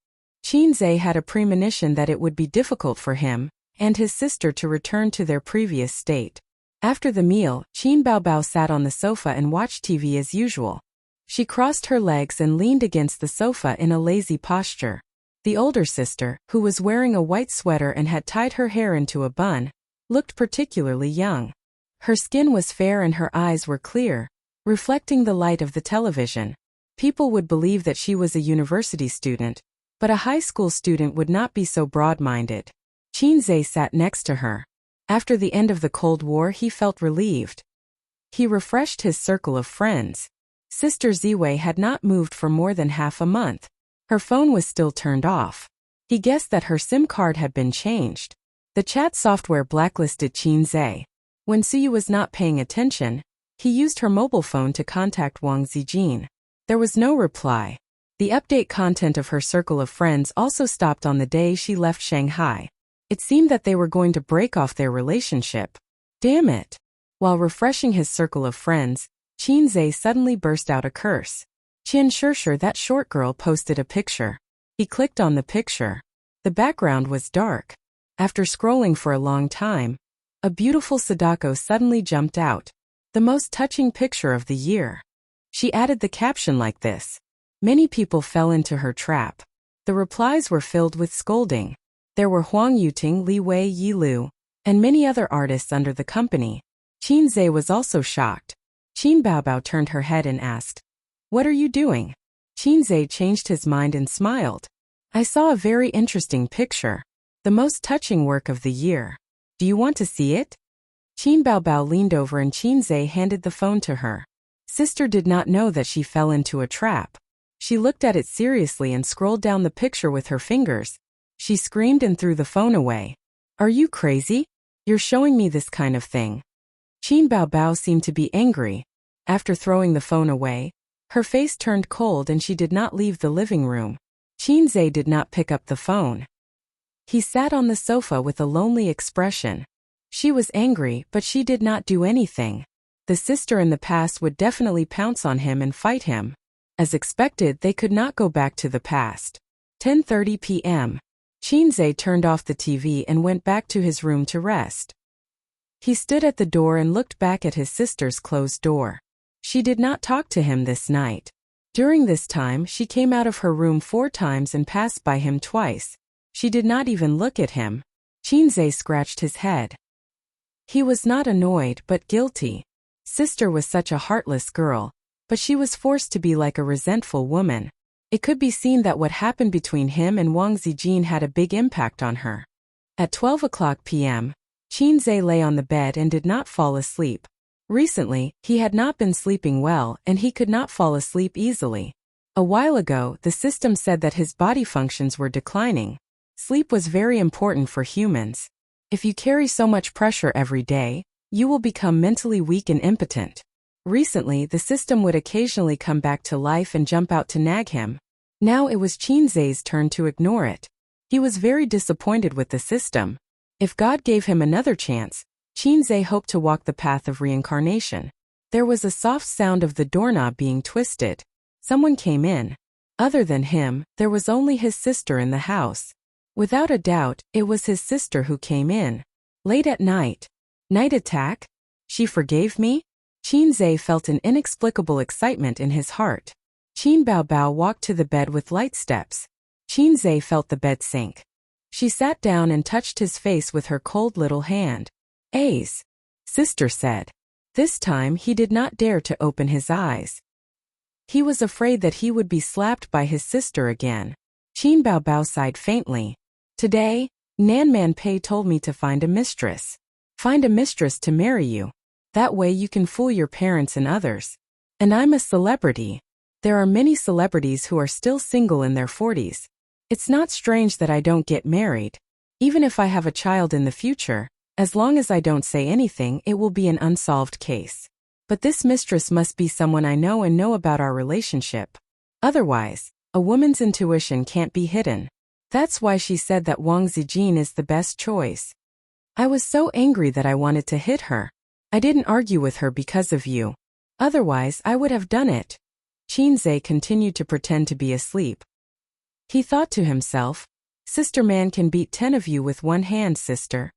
Speaker 1: Qin Zhe had a premonition that it would be difficult for him and his sister to return to their previous state. After the meal, Qin Baobao sat on the sofa and watched TV as usual. She crossed her legs and leaned against the sofa in a lazy posture. The older sister, who was wearing a white sweater and had tied her hair into a bun, looked particularly young. Her skin was fair and her eyes were clear, reflecting the light of the television. People would believe that she was a university student, but a high school student would not be so broad-minded. Qin Zhe sat next to her. After the end of the Cold War, he felt relieved. He refreshed his circle of friends. Sister Ziwei had not moved for more than half a month. Her phone was still turned off. He guessed that her SIM card had been changed. The chat software blacklisted Qin Zhe. When Suyu was not paying attention, he used her mobile phone to contact Wang Zijin. There was no reply. The update content of her circle of friends also stopped on the day she left Shanghai. It seemed that they were going to break off their relationship. Damn it! While refreshing his circle of friends, Qin Zhe suddenly burst out a curse. Qin Shishir, that short girl, posted a picture. He clicked on the picture. The background was dark. After scrolling for a long time, a beautiful Sadako suddenly jumped out. The most touching picture of the year. She added the caption like this. Many people fell into her trap. The replies were filled with scolding. There were Huang Yuting, Li Wei Yilu, and many other artists under the company. Qin Zhe was also shocked. Qin Baobao turned her head and asked, "What are you doing?" Qin Zhe changed his mind and smiled. "I saw a very interesting picture. The most touching work of the year. Do you want to see it?" Qin Baobao leaned over and Qin Zhe handed the phone to her. Sister did not know that she fell into a trap. She looked at it seriously and scrolled down the picture with her fingers. She screamed and threw the phone away. "Are you crazy? You're showing me this kind of thing." Qin Baobao seemed to be angry. After throwing the phone away, her face turned cold and she did not leave the living room. Qin Zhe did not pick up the phone. He sat on the sofa with a lonely expression. She was angry, but she did not do anything. The sister in the past would definitely pounce on him and fight him. As expected, they could not go back to the past. 10:30 p.m. Qinzhe turned off the TV and went back to his room to rest. He stood at the door and looked back at his sister's closed door. She did not talk to him this night. During this time, she came out of her room 4 times and passed by him twice. She did not even look at him. Qinzhe scratched his head. He was not annoyed but guilty. Sister was such a heartless girl, but she was forced to be like a resentful woman. It could be seen that what happened between him and Wang Zijin had a big impact on her. At 12 o'clock p.m., Qinzhe lay on the bed and did not fall asleep. Recently, he had not been sleeping well and he could not fall asleep easily. A while ago, the system said that his body functions were declining. Sleep was very important for humans. If you carry so much pressure every day, you will become mentally weak and impotent. Recently, the system would occasionally come back to life and jump out to nag him. Now it was Qinzhe's turn to ignore it. He was very disappointed with the system. If God gave him another chance, Qinzhe hoped to walk the path of reincarnation. There was a soft sound of the doorknob being twisted. Someone came in. Other than him, there was only his sister in the house. Without a doubt, it was his sister who came in. Late at night. Night attack? She forgave me? Qinzhe felt an inexplicable excitement in his heart. Qin Baobao walked to the bed with light steps. Qinzhe felt the bed sink. She sat down and touched his face with her cold little hand. "Ace," sister said. This time he did not dare to open his eyes. He was afraid that he would be slapped by his sister again. Qin Baobao sighed faintly. "Today, Nan Man Pei told me to find a mistress. Find a mistress to marry you. That way you can fool your parents and others. And I'm a celebrity. There are many celebrities who are still single in their 40s. It's not strange that I don't get married. Even if I have a child in the future, as long as I don't say anything, it will be an unsolved case. But this mistress must be someone I know and know about our relationship. Otherwise, a woman's intuition can't be hidden. That's why she said that Wang Zijin is the best choice. I was so angry that I wanted to hit her. I didn't argue with her because of you. Otherwise, I would have done it." Qinzhe continued to pretend to be asleep. He thought to himself, "Sister Man can beat 10 of you with one hand, sister."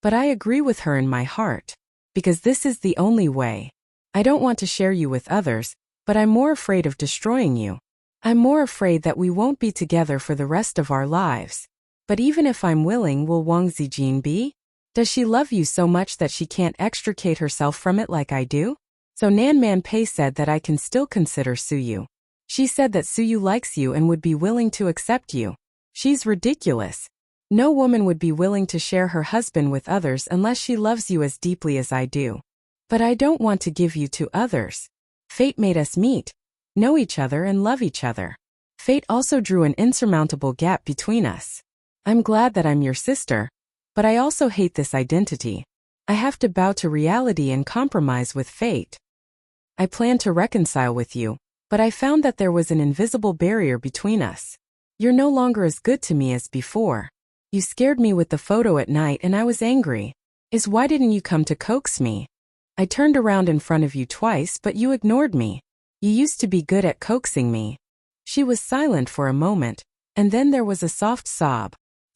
Speaker 1: But I agree with her in my heart. Because this is the only way. I don't want to share you with others, but I'm more afraid of destroying you. I'm more afraid that we won't be together for the rest of our lives. But even if I'm willing, will Wang Zijin be? Does she love you so much that she can't extricate herself from it like I do? So Nan Man Pei said that I can still consider Suyu. She said that Suyu likes you and would be willing to accept you. She's ridiculous. No woman would be willing to share her husband with others unless she loves you as deeply as I do. But I don't want to give you to others. Fate made us meet, know each other and love each other. Fate also drew an insurmountable gap between us. I'm glad that I'm your sister. But I also hate this identity. I have to bow to reality and compromise with fate. I planned to reconcile with you, but I found that there was an invisible barrier between us. You're no longer as good to me as before. You scared me with the photo at night and I was angry. Why didn't you come to coax me? I turned around in front of you twice but you ignored me. You used to be good at coaxing me. She was silent for a moment, and then there was a soft sob.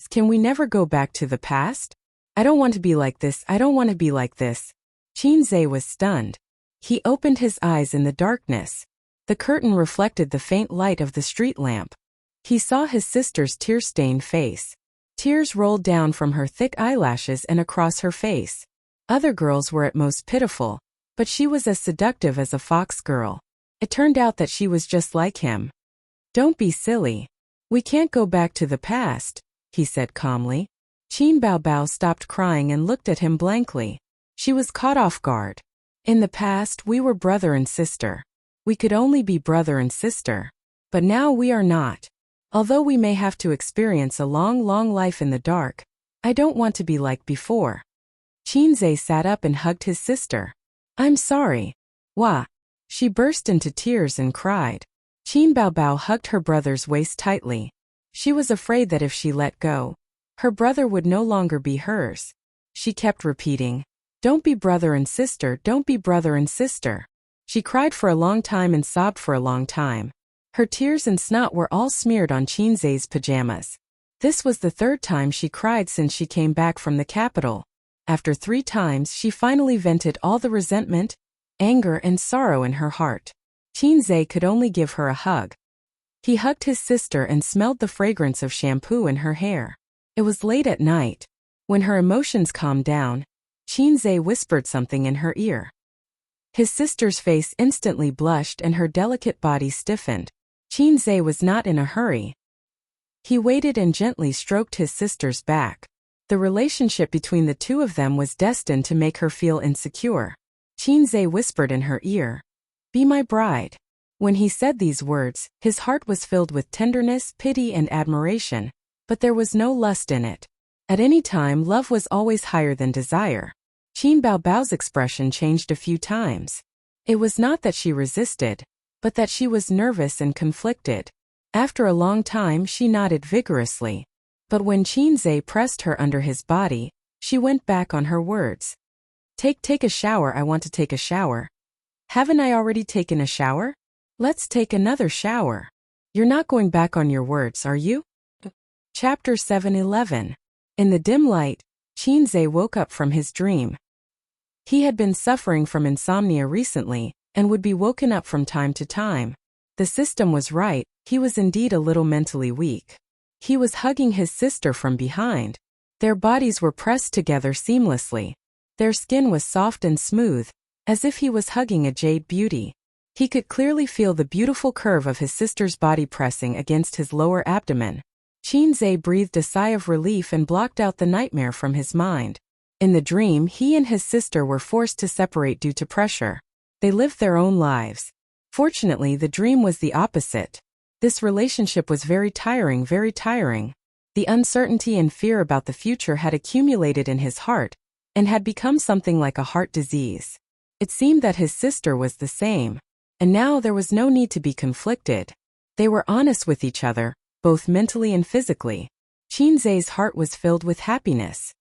Speaker 1: Can we never go back to the past? I don't want to be like this, I don't want to be like this. Qinzhe was stunned. He opened his eyes in the darkness. The curtain reflected the faint light of the street lamp. He saw his sister's tear-stained face. Tears rolled down from her thick eyelashes and across her face. Other girls were at most pitiful, but she was as seductive as a fox girl. It turned out that she was just like him. "Don't be silly. We can't go back to the past," he said calmly. Qin Baobao stopped crying and looked at him blankly. She was caught off guard. In the past, we were brother and sister. We could only be brother and sister. But now we are not. Although we may have to experience a long, long life in the dark, I don't want to be like before. Qinzhe sat up and hugged his sister. "I'm sorry." "Wah." She burst into tears and cried. Qin Baobao hugged her brother's waist tightly. She was afraid that if she let go, her brother would no longer be hers. She kept repeating, "Don't be brother and sister, don't be brother and sister." She cried for a long time and sobbed for a long time. Her tears and snot were all smeared on Qinzai's pajamas. This was the third time she cried since she came back from the capital. After 3 times, she finally vented all the resentment, anger, and sorrow in her heart. Qinzai could only give her a hug. He hugged his sister and smelled the fragrance of shampoo in her hair. It was late at night. When her emotions calmed down, Qinzai whispered something in her ear. His sister's face instantly blushed and her delicate body stiffened. Qinzai was not in a hurry. He waited and gently stroked his sister's back. The relationship between the two of them was destined to make her feel insecure. Qinzai whispered in her ear, "Be my bride." When he said these words, his heart was filled with tenderness, pity, and admiration, but there was no lust in it. At any time, love was always higher than desire. Qin Baobao's expression changed a few times. It was not that she resisted, but that she was nervous and conflicted. After a long time, she nodded vigorously. But when Qinzai pressed her under his body, she went back on her words. Take a shower. I want to take a shower." "Haven't I already taken a shower? Let's take another shower." "You're not going back on your words, are you?" Chapter 7:11. In the dim light, Qinzai woke up from his dream. He had been suffering from insomnia recently, and would be woken up from time to time. The system was right, he was indeed a little mentally weak. He was hugging his sister from behind. Their bodies were pressed together seamlessly. Their skin was soft and smooth, as if he was hugging a jade beauty. He could clearly feel the beautiful curve of his sister's body pressing against his lower abdomen. Qinzai breathed a sigh of relief and blocked out the nightmare from his mind. In the dream, he and his sister were forced to separate due to pressure. They lived their own lives. Fortunately, the dream was the opposite. This relationship was very tiring, very tiring. The uncertainty and fear about the future had accumulated in his heart, and had become something like a heart disease. It seemed that his sister was the same, and now there was no need to be conflicted. They were honest with each other, both mentally and physically. Qinzai's heart was filled with happiness.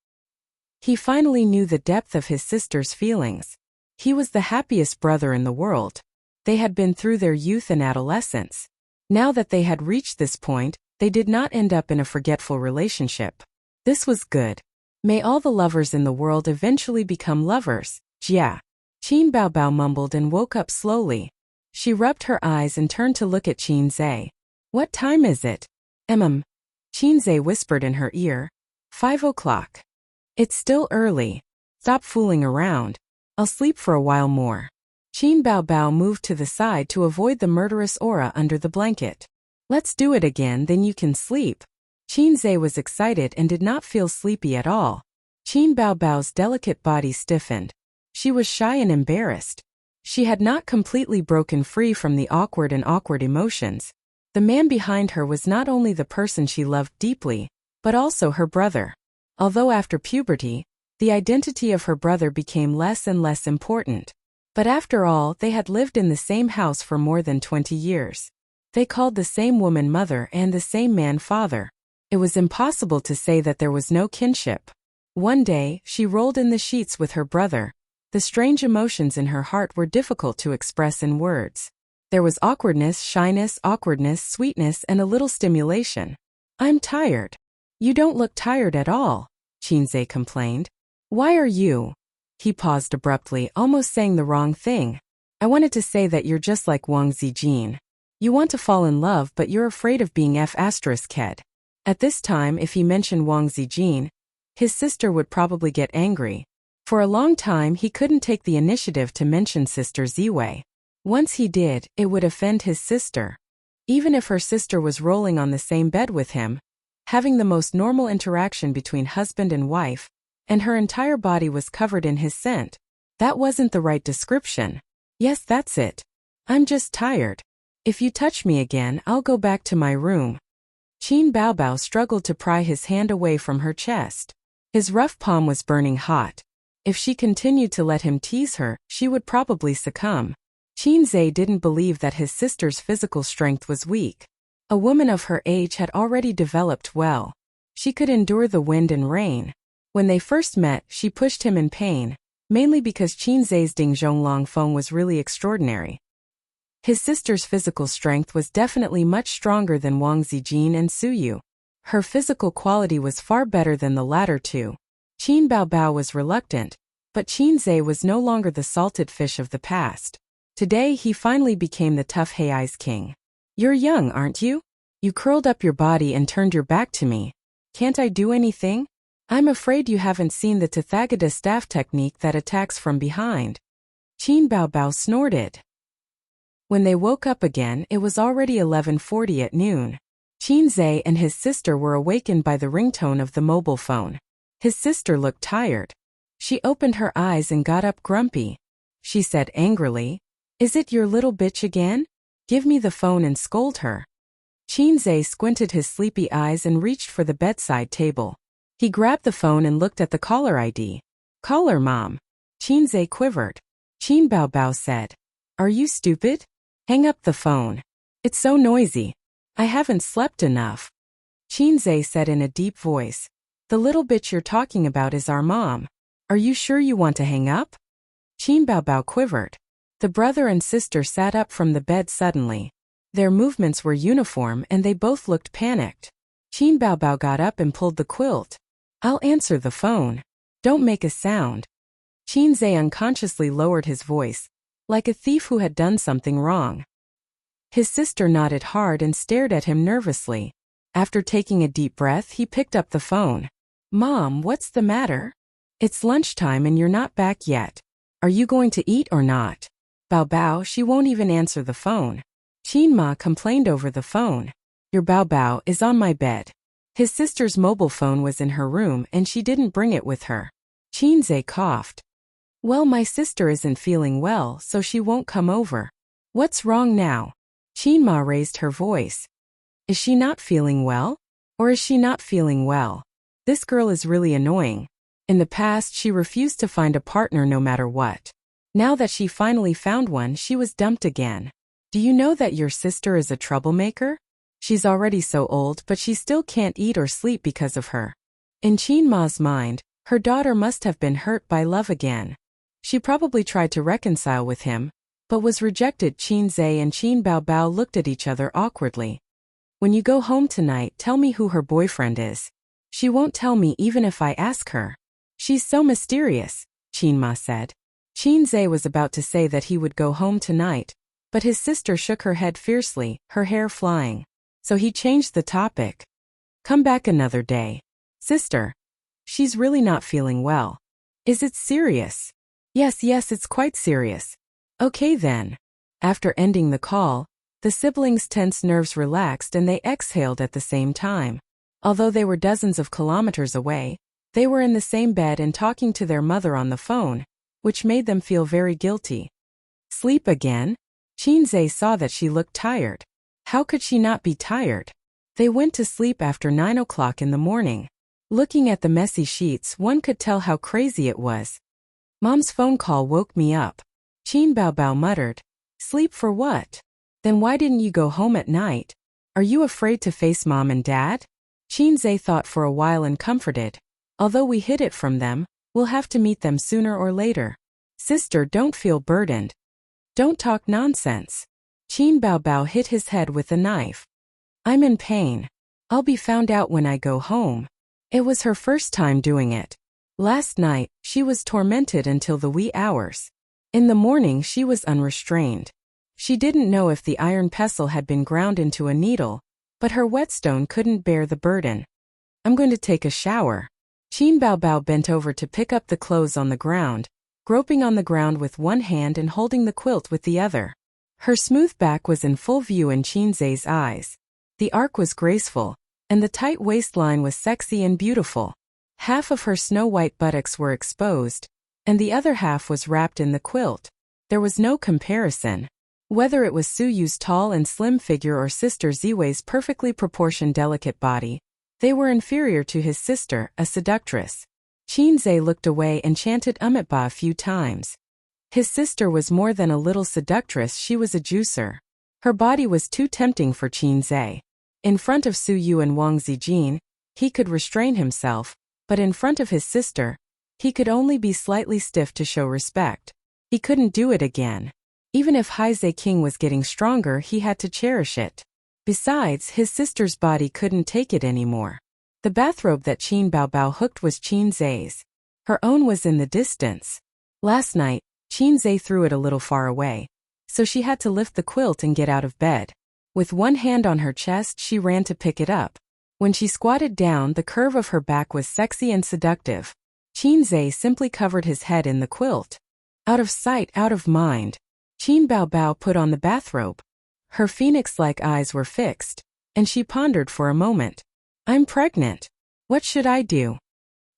Speaker 1: He finally knew the depth of his sister's feelings. He was the happiest brother in the world. They had been through their youth and adolescence. Now that they had reached this point, they did not end up in a forgetful relationship. This was good. May all the lovers in the world eventually become lovers. Jia. Qin Baobao mumbled and woke up slowly. She rubbed her eyes and turned to look at Qinzai. "What time is it?" Qinzai whispered in her ear. 5 o'clock. "It's still early. Stop fooling around. I'll sleep for a while more." Qin Baobao moved to the side to avoid the murderous aura under the blanket. "Let's do it again, then you can sleep." Qinzai was excited and did not feel sleepy at all. Qin Baobao's delicate body stiffened. She was shy and embarrassed. She had not completely broken free from the awkward emotions. The man behind her was not only the person she loved deeply, but also her brother. Although after puberty, the identity of her brother became less and less important. But after all, they had lived in the same house for more than 20 years. They called the same woman mother and the same man father. It was impossible to say that there was no kinship. One day, she rolled in the sheets with her brother. The strange emotions in her heart were difficult to express in words. There was awkwardness, shyness, sweetness, and a little stimulation. "I'm tired." "You don't look tired at all," Qinzai complained. "Why are you?" He paused abruptly, almost saying the wrong thing. "I wanted to say that you're just like Wang Zijin. You want to fall in love, but you're afraid of being F***ed. At this time, if he mentioned Wang Zijin, his sister would probably get angry. For a long time, he couldn't take the initiative to mention Sister Ziwei. Once he did, it would offend his sister. Even if her sister was rolling on the same bed with him, having the most normal interaction between husband and wife, and her entire body was covered in his scent, that wasn't the right description. "Yes, that's it. I'm just tired. If you touch me again, I'll go back to my room." Qin Baobao struggled to pry his hand away from her chest. His rough palm was burning hot. If she continued to let him tease her, she would probably succumb. Qinzai didn't believe that his sister's physical strength was weak. A woman of her age had already developed well. She could endure the wind and rain. When they first met, she pushed him in pain. mainly because Qin Zai's Dingzhonglong phone was really extraordinary. His sister's physical strength was definitely much stronger than Wang Zijin and Su Yu. Her physical quality was far better than the latter two. Qin Baobao was reluctant, but Qin Zai was no longer the salted fish of the past. Today he finally became the tough Hei's king. You're young, aren't you? You curled up your body and turned your back to me. Can't I do anything? I'm afraid you haven't seen the Tathagata staff technique that attacks from behind. Qin Baobao snorted. When they woke up again, it was already 11:40 at noon. Qin Zai and his sister were awakened by the ringtone of the mobile phone. His sister looked tired. She opened her eyes and got up grumpy. She said angrily, "Is it your little bitch again? Give me the phone and scold her." Qin Zai squinted his sleepy eyes and reached for the bedside table. He grabbed the phone and looked at the caller ID. "Caller, Mom." Qin Zai quivered. Qin Baobao said, "Are you stupid? Hang up the phone. It's so noisy. I haven't slept enough." Qin Zai said in a deep voice, "The little bitch you're talking about is our mom. Are you sure you want to hang up?" Qin Baobao quivered. The brother and sister sat up from the bed suddenly. Their movements were uniform and they both looked panicked. Qin Baobao got up and pulled the quilt. "I'll answer the phone. Don't make a sound." Qin Zai unconsciously lowered his voice, like a thief who had done something wrong. His sister nodded hard and stared at him nervously. After taking a deep breath, he picked up the phone. "Mom, what's the matter? It's lunchtime and you're not back yet. Are you going to eat or not?" "Baobao, she won't even answer the phone." Qin Ma complained over the phone. "Your Baobao is on my bed." His sister's mobile phone was in her room and she didn't bring it with her. Qin Zai coughed. "Well, my sister isn't feeling well, so she won't come over." "What's wrong now?" Qin Ma raised her voice. "Is she not feeling well? Or is she not feeling well? This girl is really annoying. In the past, she refused to find a partner no matter what. Now that she finally found one, she was dumped again. Do you know that your sister is a troublemaker? She's already so old, but she still can't eat or sleep because of her." In Qin Ma's mind, her daughter must have been hurt by love again. She probably tried to reconcile with him, but was rejected. Qin Zai and Qin Baobao looked at each other awkwardly. "When you go home tonight, tell me who her boyfriend is." "She won't tell me even if I ask her. She's so mysterious," Qin Ma said. Qin Zai was about to say that he would go home tonight, but his sister shook her head fiercely, her hair flying. So he changed the topic. "Come back another day." "Sister, she's really not feeling well." "Is it serious?" Yes, it's quite serious." "Okay then." After ending the call, the siblings' tense nerves relaxed and they exhaled at the same time. Although they were dozens of kilometers away, they were in the same bed and talking to their mother on the phone, which made them feel very guilty. "Sleep again?" Qin Zai saw that she looked tired. How could she not be tired? They went to sleep after 9 o'clock in the morning. Looking at the messy sheets, one could tell how crazy it was. "Mom's phone call woke me up." Qin Baobao muttered. "Sleep for what? Then why didn't you go home at night? Are you afraid to face Mom and Dad?" Qin Zai thought for a while and comforted. "Although we hid it from them, we'll have to meet them sooner or later. Sister, don't feel burdened. Don't talk nonsense." Qin Baobao hit his head with a knife. "I'm in pain. I'll be found out when I go home." It was her first time doing it. Last night, she was tormented until the wee hours. In the morning, she was unrestrained. She didn't know if the iron pestle had been ground into a needle, but her whetstone couldn't bear the burden. "I'm going to take a shower." Qin Baobao bent over to pick up the clothes on the ground, groping on the ground with one hand and holding the quilt with the other. Her smooth back was in full view in Qin Zai's eyes. The arc was graceful, and the tight waistline was sexy and beautiful. Half of her snow-white buttocks were exposed, and the other half was wrapped in the quilt. There was no comparison. Whether it was Su Yu's tall and slim figure or Sister Ziwei's perfectly proportioned delicate body, they were inferior to his sister, a seductress. Qin Zai looked away and chanted Ba a few times. His sister was more than a little seductress, she was a juicer. Her body was too tempting for Qin Zai. In front of Su Yu and Wang Zijin, he could restrain himself, but in front of his sister, He could only be slightly stiff to show respect. He couldn't do it again. Even if Haize King was getting stronger, he had to cherish it. Besides, his sister's body couldn't take it anymore. The bathrobe that Qin Baobao hooked was Qin Zhe's. Her own was in the distance. Last night, Qin Zhe threw it a little far away, so she had to lift the quilt and get out of bed. With one hand on her chest, she ran to pick it up. When she squatted down, the curve of her back was sexy and seductive. Qin Zhe simply covered his head in the quilt. Out of sight, out of mind. Qin Baobao put on the bathrobe. Her phoenix-like eyes were fixed, and she pondered for a moment. I'm pregnant. What should I do?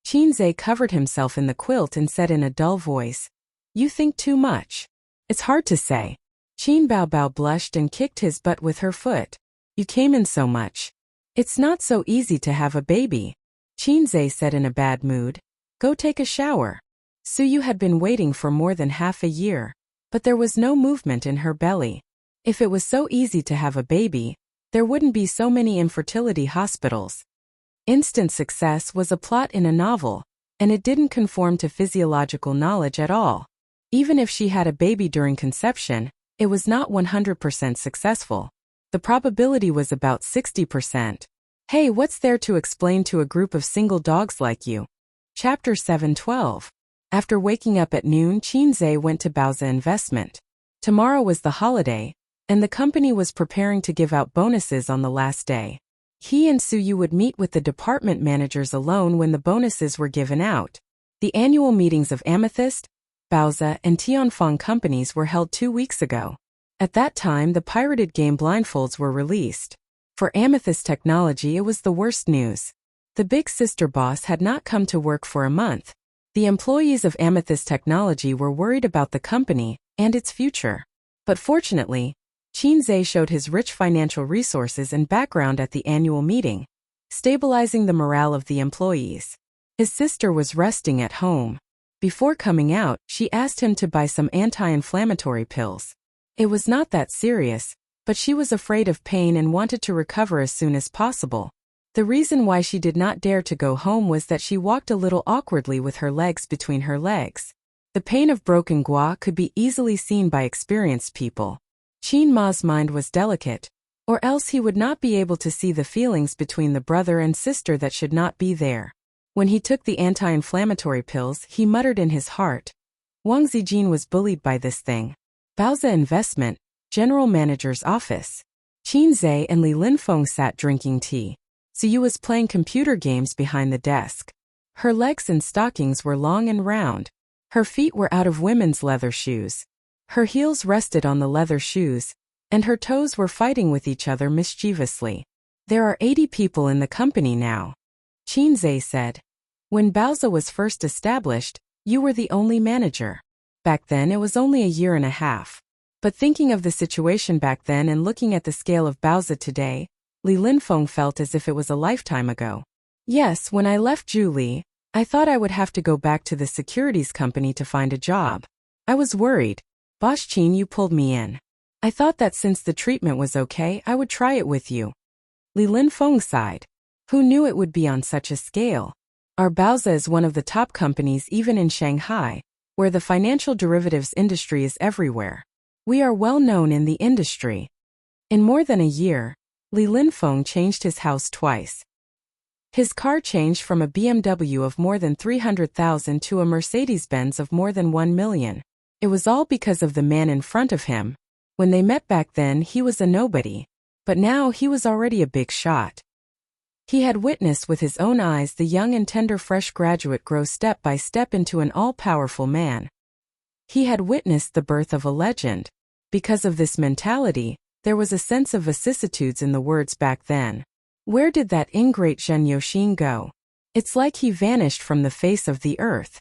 Speaker 1: Qin Zhe covered himself in the quilt and said in a dull voice, You think too much. It's hard to say. Qin Baobao blushed and kicked his butt with her foot. You came in so much. It's not so easy to have a baby. Qin Zhe said in a bad mood. Go take a shower. Suyu had been waiting for more than half a year, but there was no movement in her belly. If it was so easy to have a baby, there wouldn't be so many infertility hospitals. Instant success was a plot in a novel, and it didn't conform to physiological knowledge at all. Even if she had a baby during conception, it was not 100% successful. The probability was about 60%. Hey, what's there to explain to a group of single dogs like you? Chapter 7:12. After waking up at noon, Qin Zhe went to Baozi Investment. Tomorrow was the holiday, and the company was preparing to give out bonuses on the last day. He and Suyu would meet with the department managers alone when the bonuses were given out. The annual meetings of Amethyst, Baozi, and Tianfeng companies were held 2 weeks ago. At that time, the pirated game blindfolds were released. For Amethyst Technology, it was the worst news. The big sister boss had not come to work for a month. The employees of Amethyst Technology were worried about the company and its future. But fortunately, Qin Zhe showed his rich financial resources and background at the annual meeting, stabilizing the morale of the employees. His sister was resting at home. Before coming out, she asked him to buy some anti-inflammatory pills. It was not that serious, but she was afraid of pain and wanted to recover as soon as possible. The reason why she did not dare to go home was that she walked a little awkwardly with her legs between her legs. The pain of broken gua could be easily seen by experienced people. Qin Ma's mind was delicate, or else he would not be able to see the feelings between the brother and sister that should not be there. When he took the anti-inflammatory pills, he muttered in his heart. Wang Zijin was bullied by this thing. Baozi Investment, General Manager's office. Qin Zhe and Li Linfeng sat drinking tea. Suyu was playing computer games behind the desk. Her legs and stockings were long and round. Her feet were out of women's leather shoes. Her heels rested on the leather shoes, and her toes were fighting with each other mischievously. There are 80 people in the company now. Qin Zhe said. When Baozi was first established, you were the only manager. Back then it was only a year and a half. But thinking of the situation back then and looking at the scale of Baozi today, Li Linfeng felt as if it was a lifetime ago. Yes, when I left Julie, I thought I would have to go back to the securities company to find a job. I was worried. Boss Qin, you pulled me in. I thought that since the treatment was okay, I would try it with you. Li Linfeng sighed. Who knew it would be on such a scale? Our Baozi is one of the top companies even in Shanghai, where the financial derivatives industry is everywhere. We are well known in the industry. In more than a year, Li Linfeng changed his house twice. His car changed from a BMW of more than 300,000 to a Mercedes-Benz of more than 1 million. It was all because of the man in front of him. When they met back then, he was a nobody, but now he was already a big shot. He had witnessed with his own eyes the young and tender fresh graduate grow step by step into an all-powerful man. He had witnessed the birth of a legend. Because of this mentality, there was a sense of vicissitudes in the words back then. Where did that ingrate Zhen Yoxin go? It's like he vanished from the face of the earth.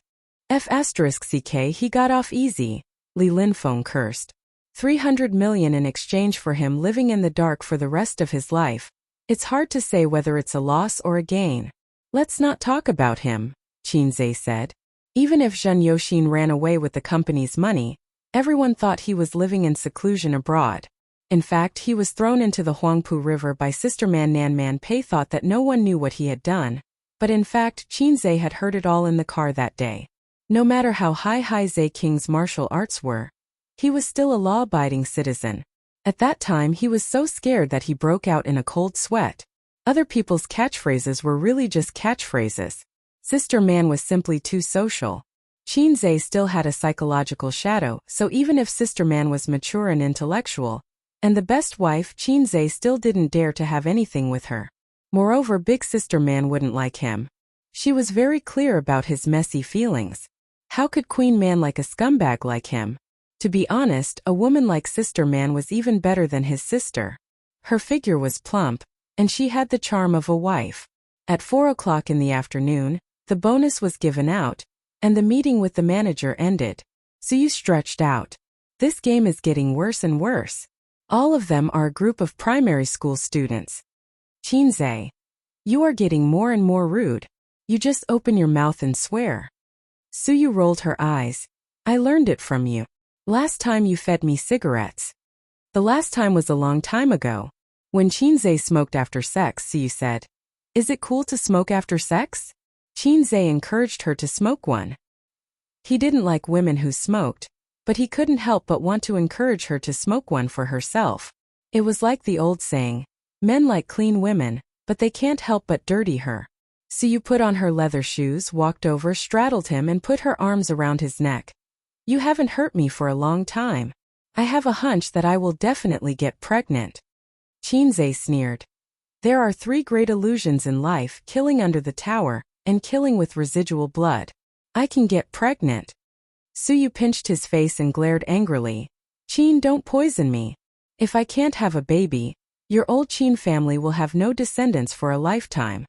Speaker 1: F***ck, he got off easy, Li Linfeng cursed. 300 million in exchange for him living in the dark for the rest of his life. It's hard to say whether it's a loss or a gain. Let's not talk about him, Qin Zhe said. Even if Zhen Yoxin ran away with the company's money, everyone thought he was living in seclusion abroad. In fact, he was thrown into the Huangpu River by Sister Man Nan Man Pei thought that no one knew what he had done. But in fact, Qinzhe had heard it all in the car that day. No matter how high Zhe King's martial arts were, he was still a law-abiding citizen. At that time he was so scared that he broke out in a cold sweat. Other people's catchphrases were really just catchphrases. Sister Man was simply too social. Qinzhe still had a psychological shadow, so even if Sister Man was mature and intellectual, and the best wife, Qinzhe still didn't dare to have anything with her. Moreover, Big Sister Man wouldn't like him. She was very clear about his messy feelings. How could Queen Man like a scumbag like him? To be honest, a woman like Sister Man was even better than his sister. Her figure was plump, and she had the charm of a wife. At 4 o'clock in the afternoon, the bonus was given out, and the meeting with the manager ended. Suyu stretched out. This game is getting worse and worse. All of them are a group of primary school students. Qinzhe, you are getting more and more rude. You just open your mouth and swear. Suyu rolled her eyes. I learned it from you. Last time you fed me cigarettes. The last time was a long time ago. When Qinzhe smoked after sex, Suyu said. Is it cool to smoke after sex? Qinzhe encouraged her to smoke one. He didn't like women who smoked, but he couldn't help but want to encourage her to smoke one for herself. It was like the old saying, men like clean women, but they can't help but dirty her. Suyu put on her leather shoes, walked over, straddled him and put her arms around his neck. You haven't hurt me for a long time. I have a hunch that I will definitely get pregnant. Qinzhe sneered. There are 3 great illusions in life: killing under the tower, and killing with residual blood. I can get pregnant. Suyu pinched his face and glared angrily. Qin, don't poison me. If I can't have a baby, your old Qin family will have no descendants for a lifetime.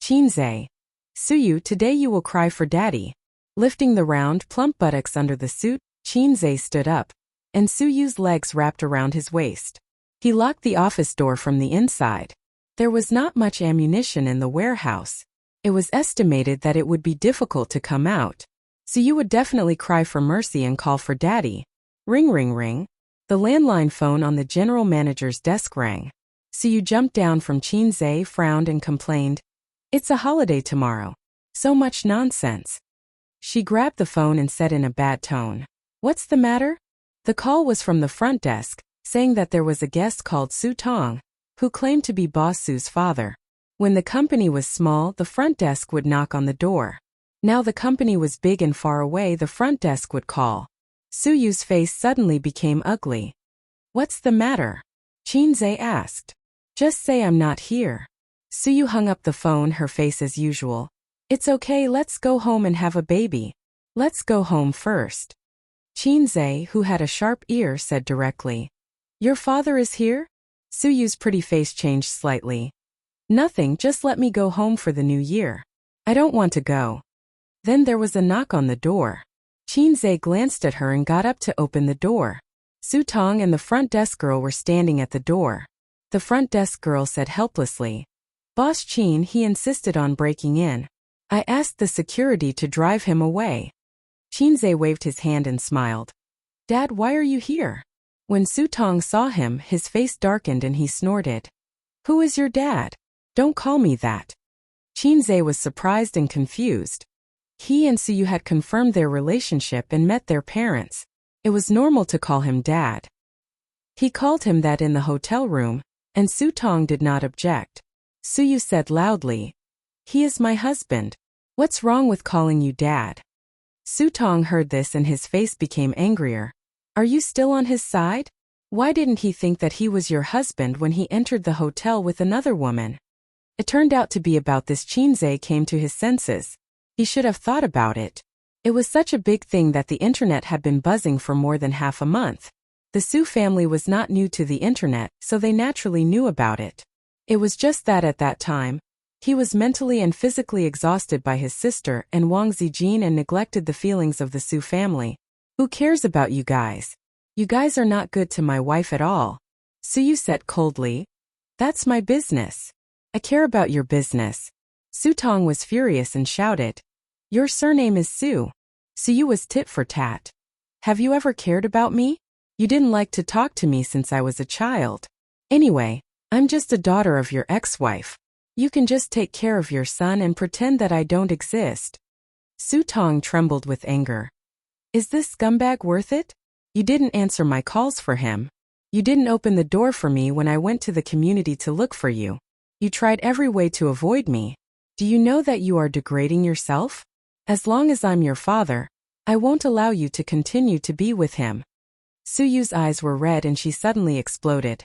Speaker 1: Qinzhe. Suyu, today you will cry for daddy. Lifting the round, plump buttocks under the suit, Qinzhe stood up, and Suyu's legs wrapped around his waist. He locked the office door from the inside. There was not much ammunition in the warehouse. It was estimated that it would be difficult to come out. Suyu would definitely cry for mercy and call for daddy. Ring ring ring. The landline phone on the general manager's desk rang. Suyu jumped down from Qinzhe, frowned and complained. It's a holiday tomorrow. So much nonsense. She grabbed the phone and said in a bad tone. What's the matter? The call was from the front desk, saying that there was a guest called Su Tong, who claimed to be Boss Su's father. When the company was small, the front desk would knock on the door. Now the company was big and far away, the front desk would call. Suyu's face suddenly became ugly. What's the matter? Qinzhe asked. Just say I'm not here. Suyu hung up the phone, her face as usual. It's okay, let's go home and have a baby. Let's go home first. Qinzhe, who had a sharp ear, said directly. Your father is here? Suyu's pretty face changed slightly. Nothing, just let me go home for the new year. I don't want to go. Then there was a knock on the door. Qinzhe glanced at her and got up to open the door. Su Tong and the front desk girl were standing at the door. The front desk girl said helplessly. Boss Qin, he insisted on breaking in. I asked the security to drive him away. Qinzhe waved his hand and smiled. Dad, why are you here? When Su Tong saw him, his face darkened and he snorted. Who is your dad? Don't call me that. Qinzhe was surprised and confused. He and Suyu had confirmed their relationship and met their parents. It was normal to call him dad. He called him that in the hotel room, and Su Tong did not object. Suyu said loudly, he is my husband. What's wrong with calling you dad? Su Tong heard this and his face became angrier. Are you still on his side? Why didn't he think that he was your husband when he entered the hotel with another woman? It turned out to be about this. Qinzhe came to his senses. He should have thought about it. It was such a big thing that the internet had been buzzing for more than half a month. The Su family was not new to the internet, so they naturally knew about it. It was just that at that time, he was mentally and physically exhausted by his sister and Wang Zijin and neglected the feelings of the Su family. Who cares about you guys? You guys are not good to my wife at all. Suyu said coldly. That's my business. I care about your business. Su Tong was furious and shouted. Your surname is Su. Suyu was tit for tat. Have you ever cared about me? You didn't like to talk to me since I was a child. Anyway, I'm just a daughter of your ex-wife. You can just take care of your son and pretend that I don't exist. Su Tong trembled with anger. Is this scumbag worth it? You didn't answer my calls for him. You didn't open the door for me when I went to the community to look for you. You tried every way to avoid me. Do you know that you are degrading yourself? As long as I'm your father, I won't allow you to continue to be with him. Su Yu's eyes were red and she suddenly exploded.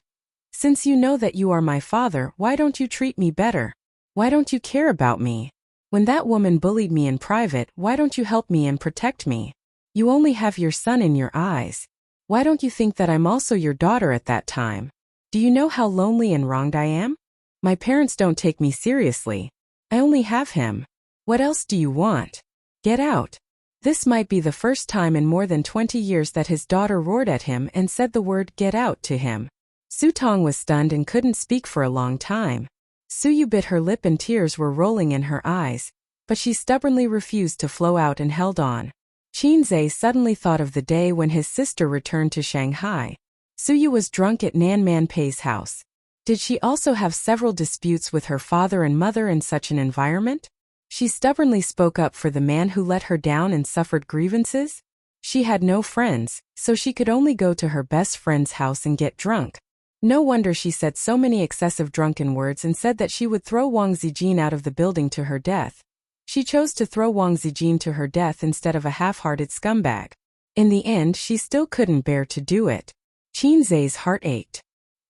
Speaker 1: Since you know that you are my father, why don't you treat me better? Why don't you care about me? When that woman bullied me in private, why don't you help me and protect me? You only have your son in your eyes. Why don't you think that I'm also your daughter at that time? Do you know how lonely and wronged I am? My parents don't take me seriously. I only have him. What else do you want? Get out. This might be the first time in more than 20 years that his daughter roared at him and said the word get out to him. Su Tong was stunned and couldn't speak for a long time. Su Yu bit her lip and tears were rolling in her eyes, but she stubbornly refused to flow out and held on. Qin Zhe suddenly thought of the day when his sister returned to Shanghai. Su Yu was drunk at Nan Man Pei's house. Did she also have several disputes with her father and mother in such an environment? She stubbornly spoke up for the man who let her down and suffered grievances? She had no friends, so she could only go to her best friend's house and get drunk. No wonder she said so many excessive drunken words and said that she would throw Wang Zijin out of the building to her death. She chose to throw Wang Zijin to her death instead of a half-hearted scumbag. In the end, she still couldn't bear to do it. Qin Zhe's heart ached.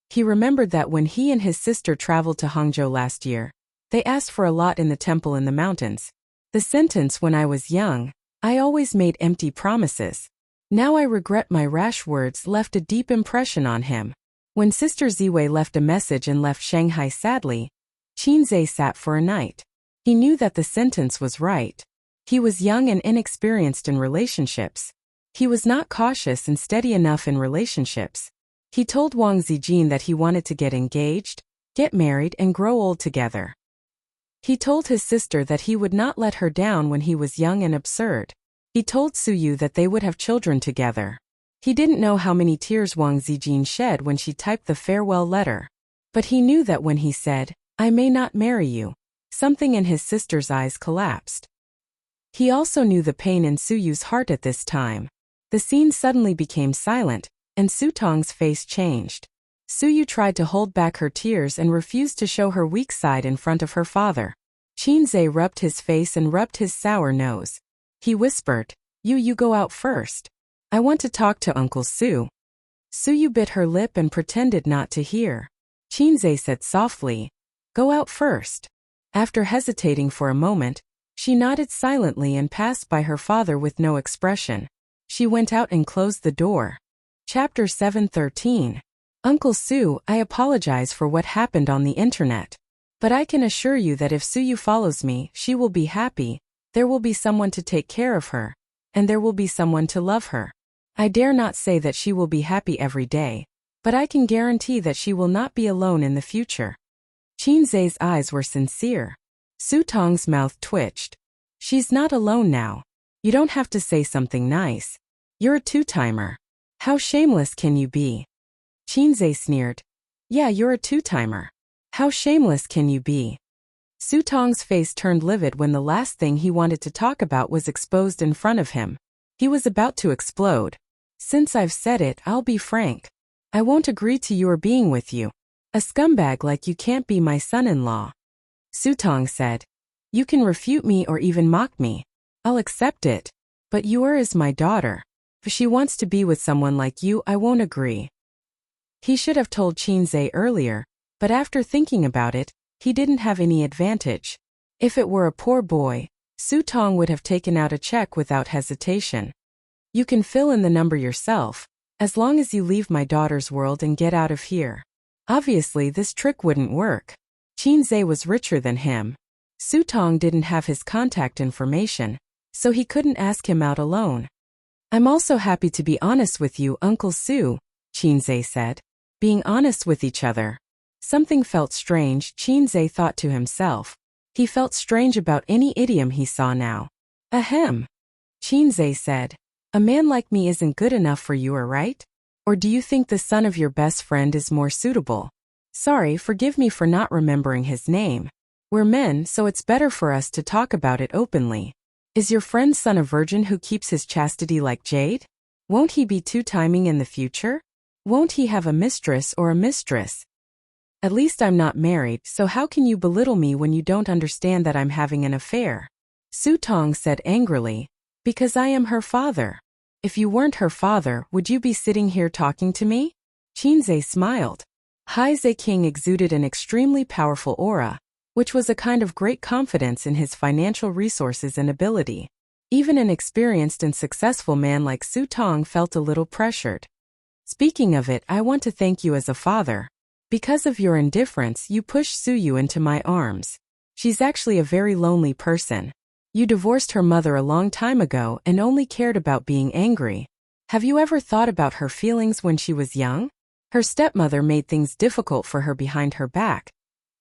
Speaker 1: He remembered that when he and his sister traveled to Hangzhou last year, they asked for a lot in the temple in the mountains. The sentence when I was young, I always made empty promises. Now I regret my rash words left a deep impression on him. When Sister Ziwei left a message and left Shanghai sadly, Qin Zhe sat for a night. He knew that the sentence was right. He was young and inexperienced in relationships. He was not cautious and steady enough in relationships. He told Wang Zijin that he wanted to get engaged, get married and grow old together. He told his sister that he would not let her down when he was young and absurd. He told Su Yu that they would have children together. He didn't know how many tears Wang Zijin shed when she typed the farewell letter. But he knew that when he said, I may not marry you, something in his sister's eyes collapsed. He also knew the pain in Su Yu's heart at this time. The scene suddenly became silent, and Su Tong's face changed. Su Yu tried to hold back her tears and refused to show her weak side in front of her father. Qin Zhe rubbed his face and rubbed his sour nose. He whispered, You go out first. I want to talk to Uncle Su. Su Yu bit her lip and pretended not to hear. Qin Zhe said softly, Go out first. After hesitating for a moment, she nodded silently and passed by her father with no expression. She went out and closed the door. Chapter 713. Uncle Su, I apologize for what happened on the internet. But I can assure you that if Su Yu follows me, she will be happy, there will be someone to take care of her, and there will be someone to love her. I dare not say that she will be happy every day, but I can guarantee that she will not be alone in the future. Qin Zhe's eyes were sincere. Su Tong's mouth twitched. She's not alone now. You don't have to say something nice. You're a two-timer. How shameless can you be? Qin Zhe sneered. Yeah, you're a two-timer. How shameless can you be? Su Tong's face turned livid when the last thing he wanted to talk about was exposed in front of him. He was about to explode. Since I've said it, I'll be frank. I won't agree to your being with you. A scumbag like you can't be my son-in-law. Su Tong said. You can refute me or even mock me. I'll accept it. But Yor is my daughter. If she wants to be with someone like you, I won't agree. He should have told Qin Zhe earlier, but after thinking about it, he didn't have any advantage. If it were a poor boy, Su Tong would have taken out a check without hesitation. You can fill in the number yourself, as long as you leave my daughter's world and get out of here. Obviously this trick wouldn't work. Qin Zhe was richer than him. Su Tong didn't have his contact information, so he couldn't ask him out alone. I'm also happy to be honest with you, Uncle Su, Qin Zhe said. Being honest with each other. Something felt strange, Qin Zhe thought to himself. He felt strange about any idiom he saw now. Ahem. Qin Zhe said. A man like me isn't good enough for you, right? Or do you think the son of your best friend is more suitable? Sorry, forgive me for not remembering his name. We're men, so it's better for us to talk about it openly. Is your friend's son a virgin who keeps his chastity like jade? Won't he be two-timing in the future? Won't he have a mistress or a mistress? At least I'm not married, so how can you belittle me when you don't understand that I'm having an affair? Su Tong said angrily. Because I am her father. If you weren't her father, would you be sitting here talking to me? Qinze smiled. Hai King exuded an extremely powerful aura, which was a kind of great confidence in his financial resources and ability. Even an experienced and successful man like Su Tong felt a little pressured. Speaking of it, I want to thank you as a father. Because of your indifference, you pushed Suyu into my arms. She's actually a very lonely person. You divorced her mother a long time ago and only cared about being angry. Have you ever thought about her feelings when she was young? Her stepmother made things difficult for her behind her back,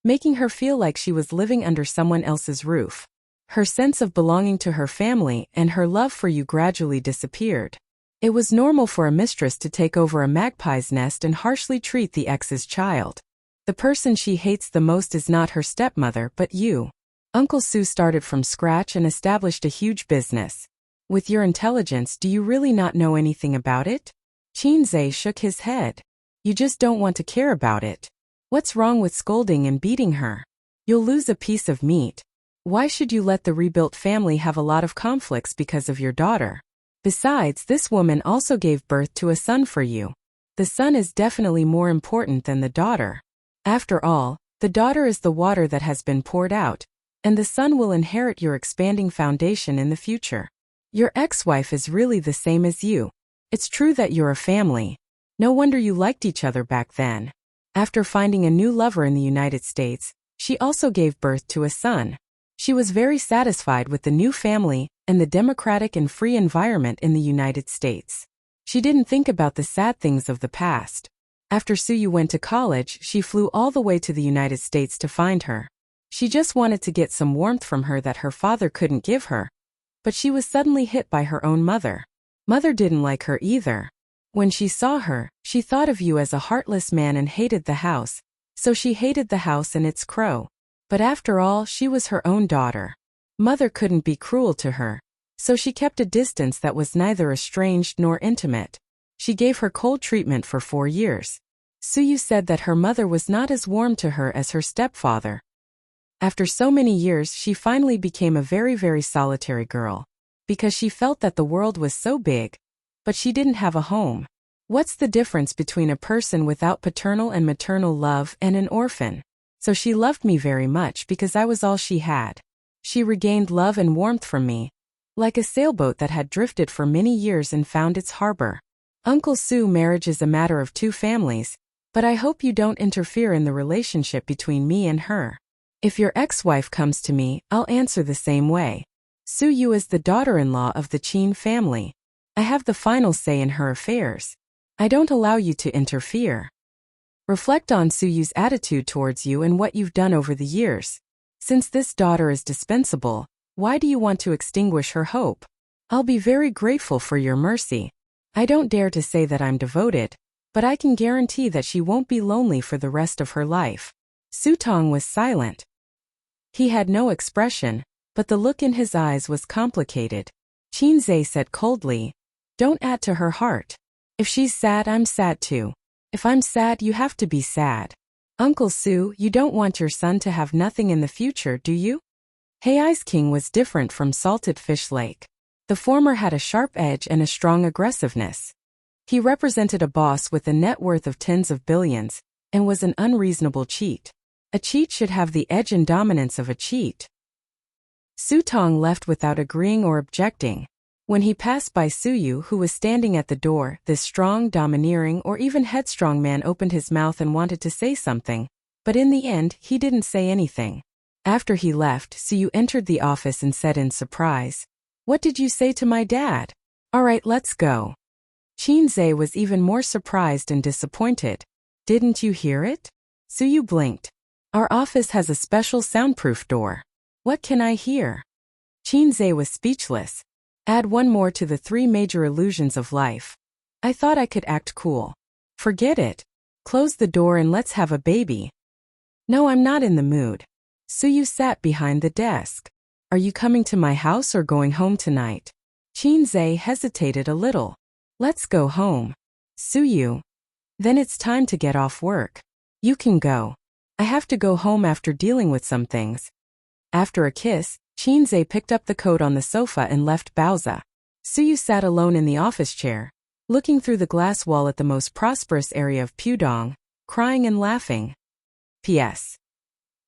Speaker 1: making her feel like she was living under someone else's roof. Her sense of belonging to her family and her love for you gradually disappeared. It was normal for a mistress to take over a magpie's nest and harshly treat the ex's child. The person she hates the most is not her stepmother but you. Uncle Su started from scratch and established a huge business. With your intelligence, do you really not know anything about it? Qinze shook his head. You just don't want to care about it. What's wrong with scolding and beating her? You'll lose a piece of meat. Why should you let the rebuilt family have a lot of conflicts because of your daughter? Besides, this woman also gave birth to a son for you. The son is definitely more important than the daughter. After all, the daughter is the water that has been poured out, and the son will inherit your expanding foundation in the future. Your ex-wife is really the same as you. It's true that you're a family. No wonder you liked each other back then. After finding a new lover in the United States, she also gave birth to a son. She was very satisfied with the new family and the democratic and free environment in the United States. She didn't think about the sad things of the past. After Suyu went to college, she flew all the way to the United States to find her. She just wanted to get some warmth from her that her father couldn't give her. But she was suddenly hit by her own mother. Mother didn't like her either. When she saw her, she thought of you as a heartless man and hated the house. So she hated the house and its crow. But after all, she was her own daughter. Mother couldn't be cruel to her. So she kept a distance that was neither estranged nor intimate. She gave her cold treatment for 4 years. Suyu said that her mother was not as warm to her as her stepfather. After so many years, she finally became a very, very solitary girl. Because she felt that the world was so big, but she didn't have a home. What's the difference between a person without paternal and maternal love and an orphan? So she loved me very much because I was all she had. She regained love and warmth from me, like a sailboat that had drifted for many years and found its harbor. Uncle Su, marriage is a matter of 2 families, but I hope you don't interfere in the relationship between me and her. If your ex-wife comes to me, I'll answer the same way. Su Yu is the daughter-in-law of the Qin family. I have the final say in her affairs. I don't allow you to interfere. Reflect on Su Yu's attitude towards you and what you've done over the years. Since this daughter is dispensable, why do you want to extinguish her hope? I'll be very grateful for your mercy. I don't dare to say that I'm devoted, but I can guarantee that she won't be lonely for the rest of her life. Su Tong was silent. He had no expression, but the look in his eyes was complicated. Qinze said coldly, "Don't add to her heart. If she's sad, I'm sad too. If I'm sad, you have to be sad. Uncle Su, you don't want your son to have nothing in the future, do you?" Hei's king was different from Salted Fish Lake. The former had a sharp edge and a strong aggressiveness. He represented a boss with a net worth of tens of billions, and was an unreasonable cheat. A cheat should have the edge and dominance of a cheat. Su Tong left without agreeing or objecting. When he passed by Suyu, who was standing at the door, this strong, domineering, or even headstrong man opened his mouth and wanted to say something, but in the end, he didn't say anything. After he left, Suyu entered the office and said in surprise, "What did you say to my dad?" "All right, let's go." Qinze was even more surprised and disappointed. "Didn't you hear it?" Suyu blinked. "Our office has a special soundproof door. What can I hear?" Qinze was speechless. Add one more to the 3 major illusions of life. I thought I could act cool. Forget it. Close the door and let's have a baby. No, I'm not in the mood. Suyu sat behind the desk. Are you coming to my house or going home tonight? Qinzhe hesitated a little. Let's go home. Suyu. Then it's time to get off work. You can go. I have to go home after dealing with some things. After a kiss, Qinzhe picked up the coat on the sofa and left Baoza. Suyu sat alone in the office chair, looking through the glass wall at the most prosperous area of Pudong, crying and laughing. P.S.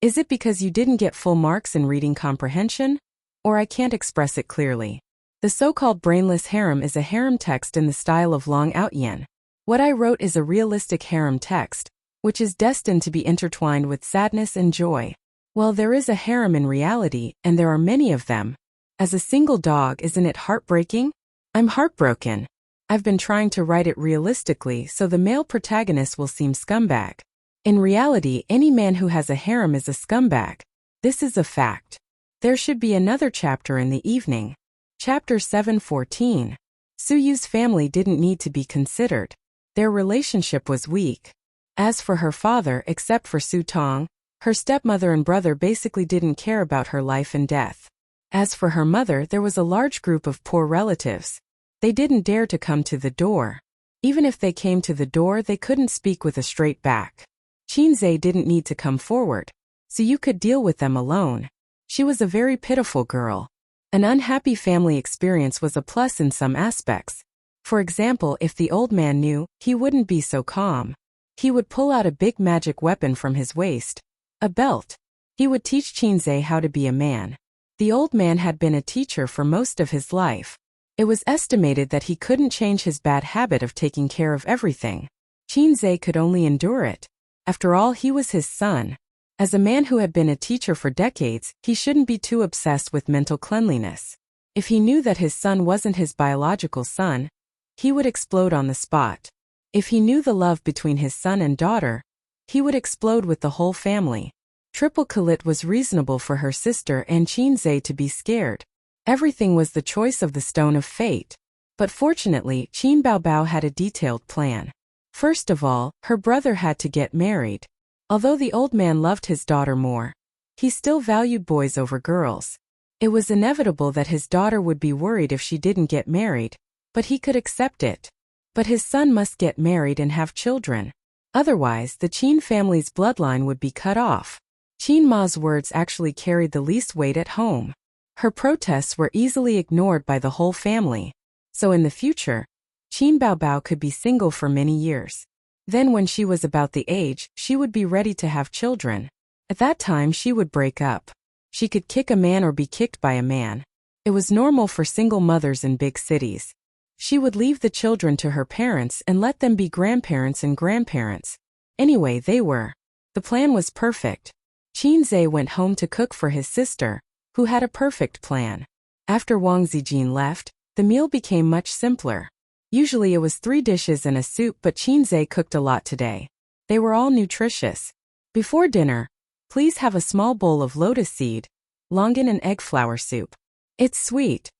Speaker 1: Is it because you didn't get full marks in reading comprehension? Or I can't express it clearly. The so-called brainless harem is a harem text in the style of Long Outyen. What I wrote is a realistic harem text, which is destined to be intertwined with sadness and joy. Well, there is a harem in reality, and there are many of them. As a single dog, isn't it heartbreaking? I'm heartbroken. I've been trying to write it realistically so the male protagonist will seem scumbag. In reality, any man who has a harem is a scumbag. This is a fact. There should be another chapter in the evening. Chapter 7:14. Suyu's family didn't need to be considered. Their relationship was weak. As for her father, except for Su Tong, her stepmother and brother basically didn't care about her life and death. As for her mother, there was a large group of poor relatives. They didn't dare to come to the door. Even if they came to the door, they couldn't speak with a straight back. Qinzhe didn't need to come forward, so you could deal with them alone. She was a very pitiful girl. An unhappy family experience was a plus in some aspects. For example, if the old man knew, he wouldn't be so calm. He would pull out a big magic weapon from his waist. A belt. He would teach Qinzhe how to be a man. The old man had been a teacher for most of his life. It was estimated that he couldn't change his bad habit of taking care of everything. Qinzhe could only endure it. After all, he was his son. As a man who had been a teacher for decades, he shouldn't be too obsessed with mental cleanliness. If he knew that his son wasn't his biological son, he would explode on the spot. If he knew the love between his son and daughter, he would explode with the whole family. Triple Kalit was reasonable for her sister and Qinzhe to be scared. Everything was the choice of the stone of fate. But fortunately, Qin Baobao had a detailed plan. First of all, her brother had to get married. Although the old man loved his daughter more, he still valued boys over girls. It was inevitable that his daughter would be worried if she didn't get married, but he could accept it. But his son must get married and have children. Otherwise, the Qin family's bloodline would be cut off. Qin Ma's words actually carried the least weight at home. Her protests were easily ignored by the whole family. So in the future, Qin Baobao could be single for many years. Then when she was about the age, she would be ready to have children. At that time she would break up. She could kick a man or be kicked by a man. It was normal for single mothers in big cities. She would leave the children to her parents and let them be grandparents and grandparents. Anyway, they were. The plan was perfect. Qinzhe went home to cook for his sister, who had a perfect plan. After Wang Zijin left, the meal became much simpler. Usually it was 3 dishes and a soup, but Qinzhe cooked a lot today. They were all nutritious. Before dinner, please have a small bowl of lotus seed, longan and egg flour soup. It's sweet.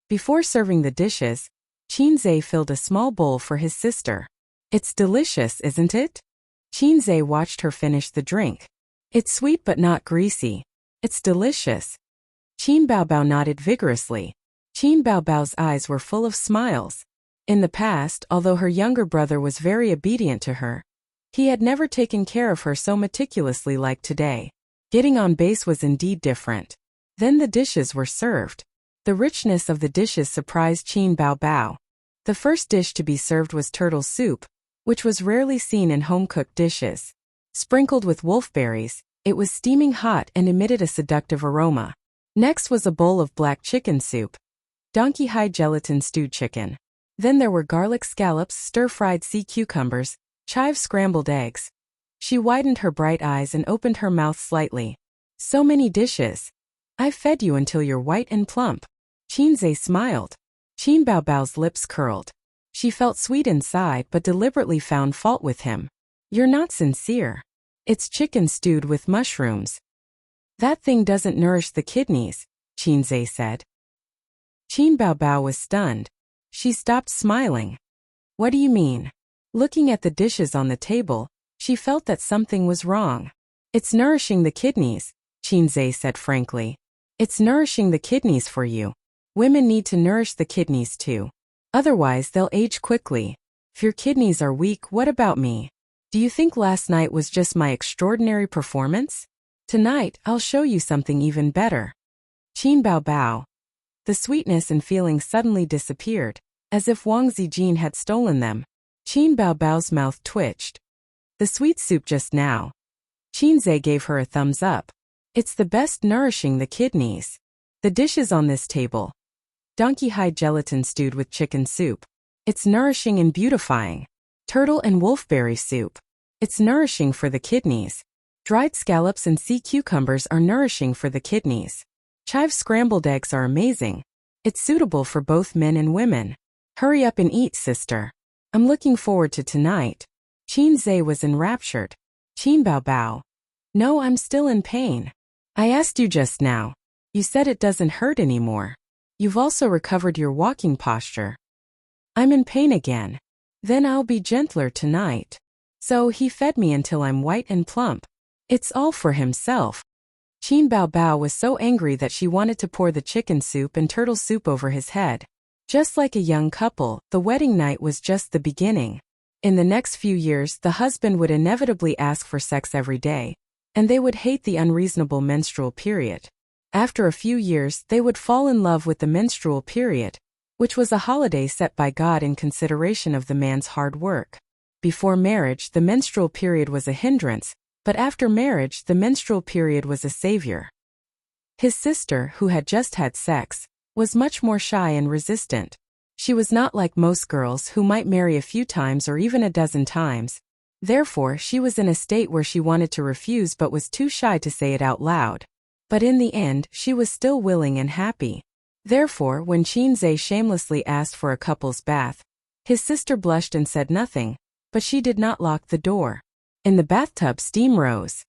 Speaker 1: Before serving the dishes, Qinzhe filled a small bowl for his sister. It's delicious, isn't it? Qinzhe watched her finish the drink. It's sweet but not greasy. It's delicious. Qin Baobao nodded vigorously. Qin Baobao's eyes were full of smiles. In the past, although her younger brother was very obedient to her, he had never taken care of her so meticulously like today. Getting on base was indeed different. Then the dishes were served. The richness of the dishes surprised Qin Baobao. The first dish to be served was turtle soup, which was rarely seen in home-cooked dishes. Sprinkled with wolfberries, it was steaming hot and emitted a seductive aroma. Next was a bowl of black chicken soup, donkey hide gelatin stewed chicken. Then there were garlic scallops, stir-fried sea cucumbers, chive scrambled eggs. She widened her bright eyes and opened her mouth slightly. So many dishes. I've fed you until you're white and plump. Qinzhe smiled. Qin Baobao's lips curled. She felt sweet inside but deliberately found fault with him. You're not sincere. It's chicken stewed with mushrooms. That thing doesn't nourish the kidneys, Qinzhe said. Qin Baobao was stunned. She stopped smiling. What do you mean? Looking at the dishes on the table, she felt that something was wrong. It's nourishing the kidneys, Qinzhe said frankly. It's nourishing the kidneys for you. Women need to nourish the kidneys too. Otherwise they'll age quickly. If your kidneys are weak, what about me? Do you think last night was just my extraordinary performance? Tonight, I'll show you something even better. Qin Bao Bao. The sweetness and feeling suddenly disappeared, as if Wang Zijin had stolen them. Qin Bao Bao's mouth twitched. The sweet soup just now. Qinzhe gave her a thumbs up. It's the best, nourishing the kidneys. The dishes on this table. Donkey hide gelatin stewed with chicken soup. It's nourishing and beautifying. Turtle and wolfberry soup. It's nourishing for the kidneys. Dried scallops and sea cucumbers are nourishing for the kidneys. Chive scrambled eggs are amazing. It's suitable for both men and women. Hurry up and eat, sister. I'm looking forward to tonight. Qinzhe was enraptured. Qin Bao Bao. No, I'm still in pain. I asked you just now. You said it doesn't hurt anymore. You've also recovered your walking posture. I'm in pain again. Then I'll be gentler tonight. So he fed me until I'm white and plump. It's all for himself. Qin Bao Bao was so angry that she wanted to pour the chicken soup and turtle soup over his head. Just like a young couple, the wedding night was just the beginning. In the next few years, the husband would inevitably ask for sex every day, and they would hate the unreasonable menstrual period. After a few years, they would fall in love with the menstrual period, which was a holiday set by God in consideration of the man's hard work. Before marriage, the menstrual period was a hindrance, but after marriage, the menstrual period was a savior. His sister, who had just had sex, was much more shy and resistant. She was not like most girls who might marry a few times or even a dozen times. Therefore, she was in a state where she wanted to refuse but was too shy to say it out loud. But in the end, she was still willing and happy. Therefore, when Qinzhe shamelessly asked for a couple's bath, his sister blushed and said nothing, but she did not lock the door. In the bathtub, steam rose.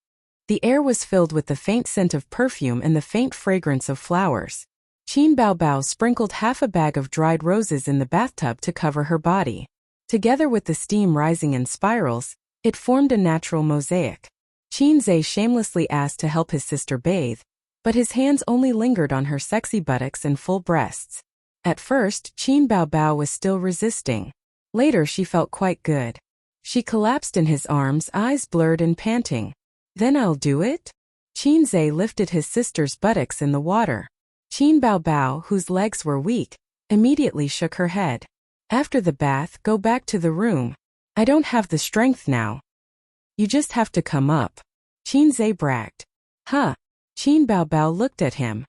Speaker 1: The air was filled with the faint scent of perfume and the faint fragrance of flowers. Qin Bao Bao sprinkled half a bag of dried roses in the bathtub to cover her body. Together with the steam rising in spirals, it formed a natural mosaic. Qinzhe shamelessly asked to help his sister bathe, but his hands only lingered on her sexy buttocks and full breasts. At first, Qin Bao Bao was still resisting. Later she felt quite good. She collapsed in his arms, eyes blurred and panting. Then I'll do it? Qinzhe lifted his sister's buttocks in the water. Qin Bao Bao, whose legs were weak, immediately shook her head. After the bath, go back to the room. I don't have the strength now. You just have to come up. Qinzhe bragged. Huh. Qin Bao Bao looked at him.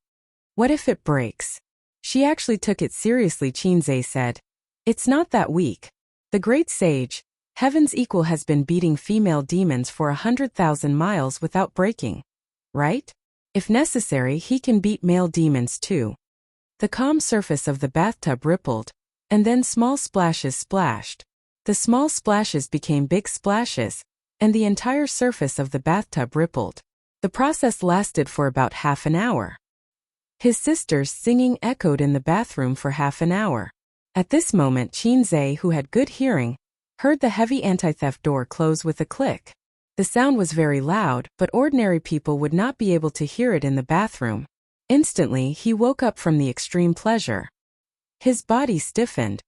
Speaker 1: What if it breaks? She actually took it seriously, Qinzhe said. It's not that weak. The great sage, Heaven's equal, has been beating female demons for 100,000 miles without breaking. Right? If necessary, he can beat male demons too. The calm surface of the bathtub rippled, and then small splashes splashed. The small splashes became big splashes, and the entire surface of the bathtub rippled. The process lasted for about half an hour. His sister's singing echoed in the bathroom for half an hour. At this moment, Qinzhe, who had good hearing, heard the heavy anti-theft door close with a click. The sound was very loud, but ordinary people would not be able to hear it in the bathroom. Instantly, he woke up from the extreme pleasure. His body stiffened.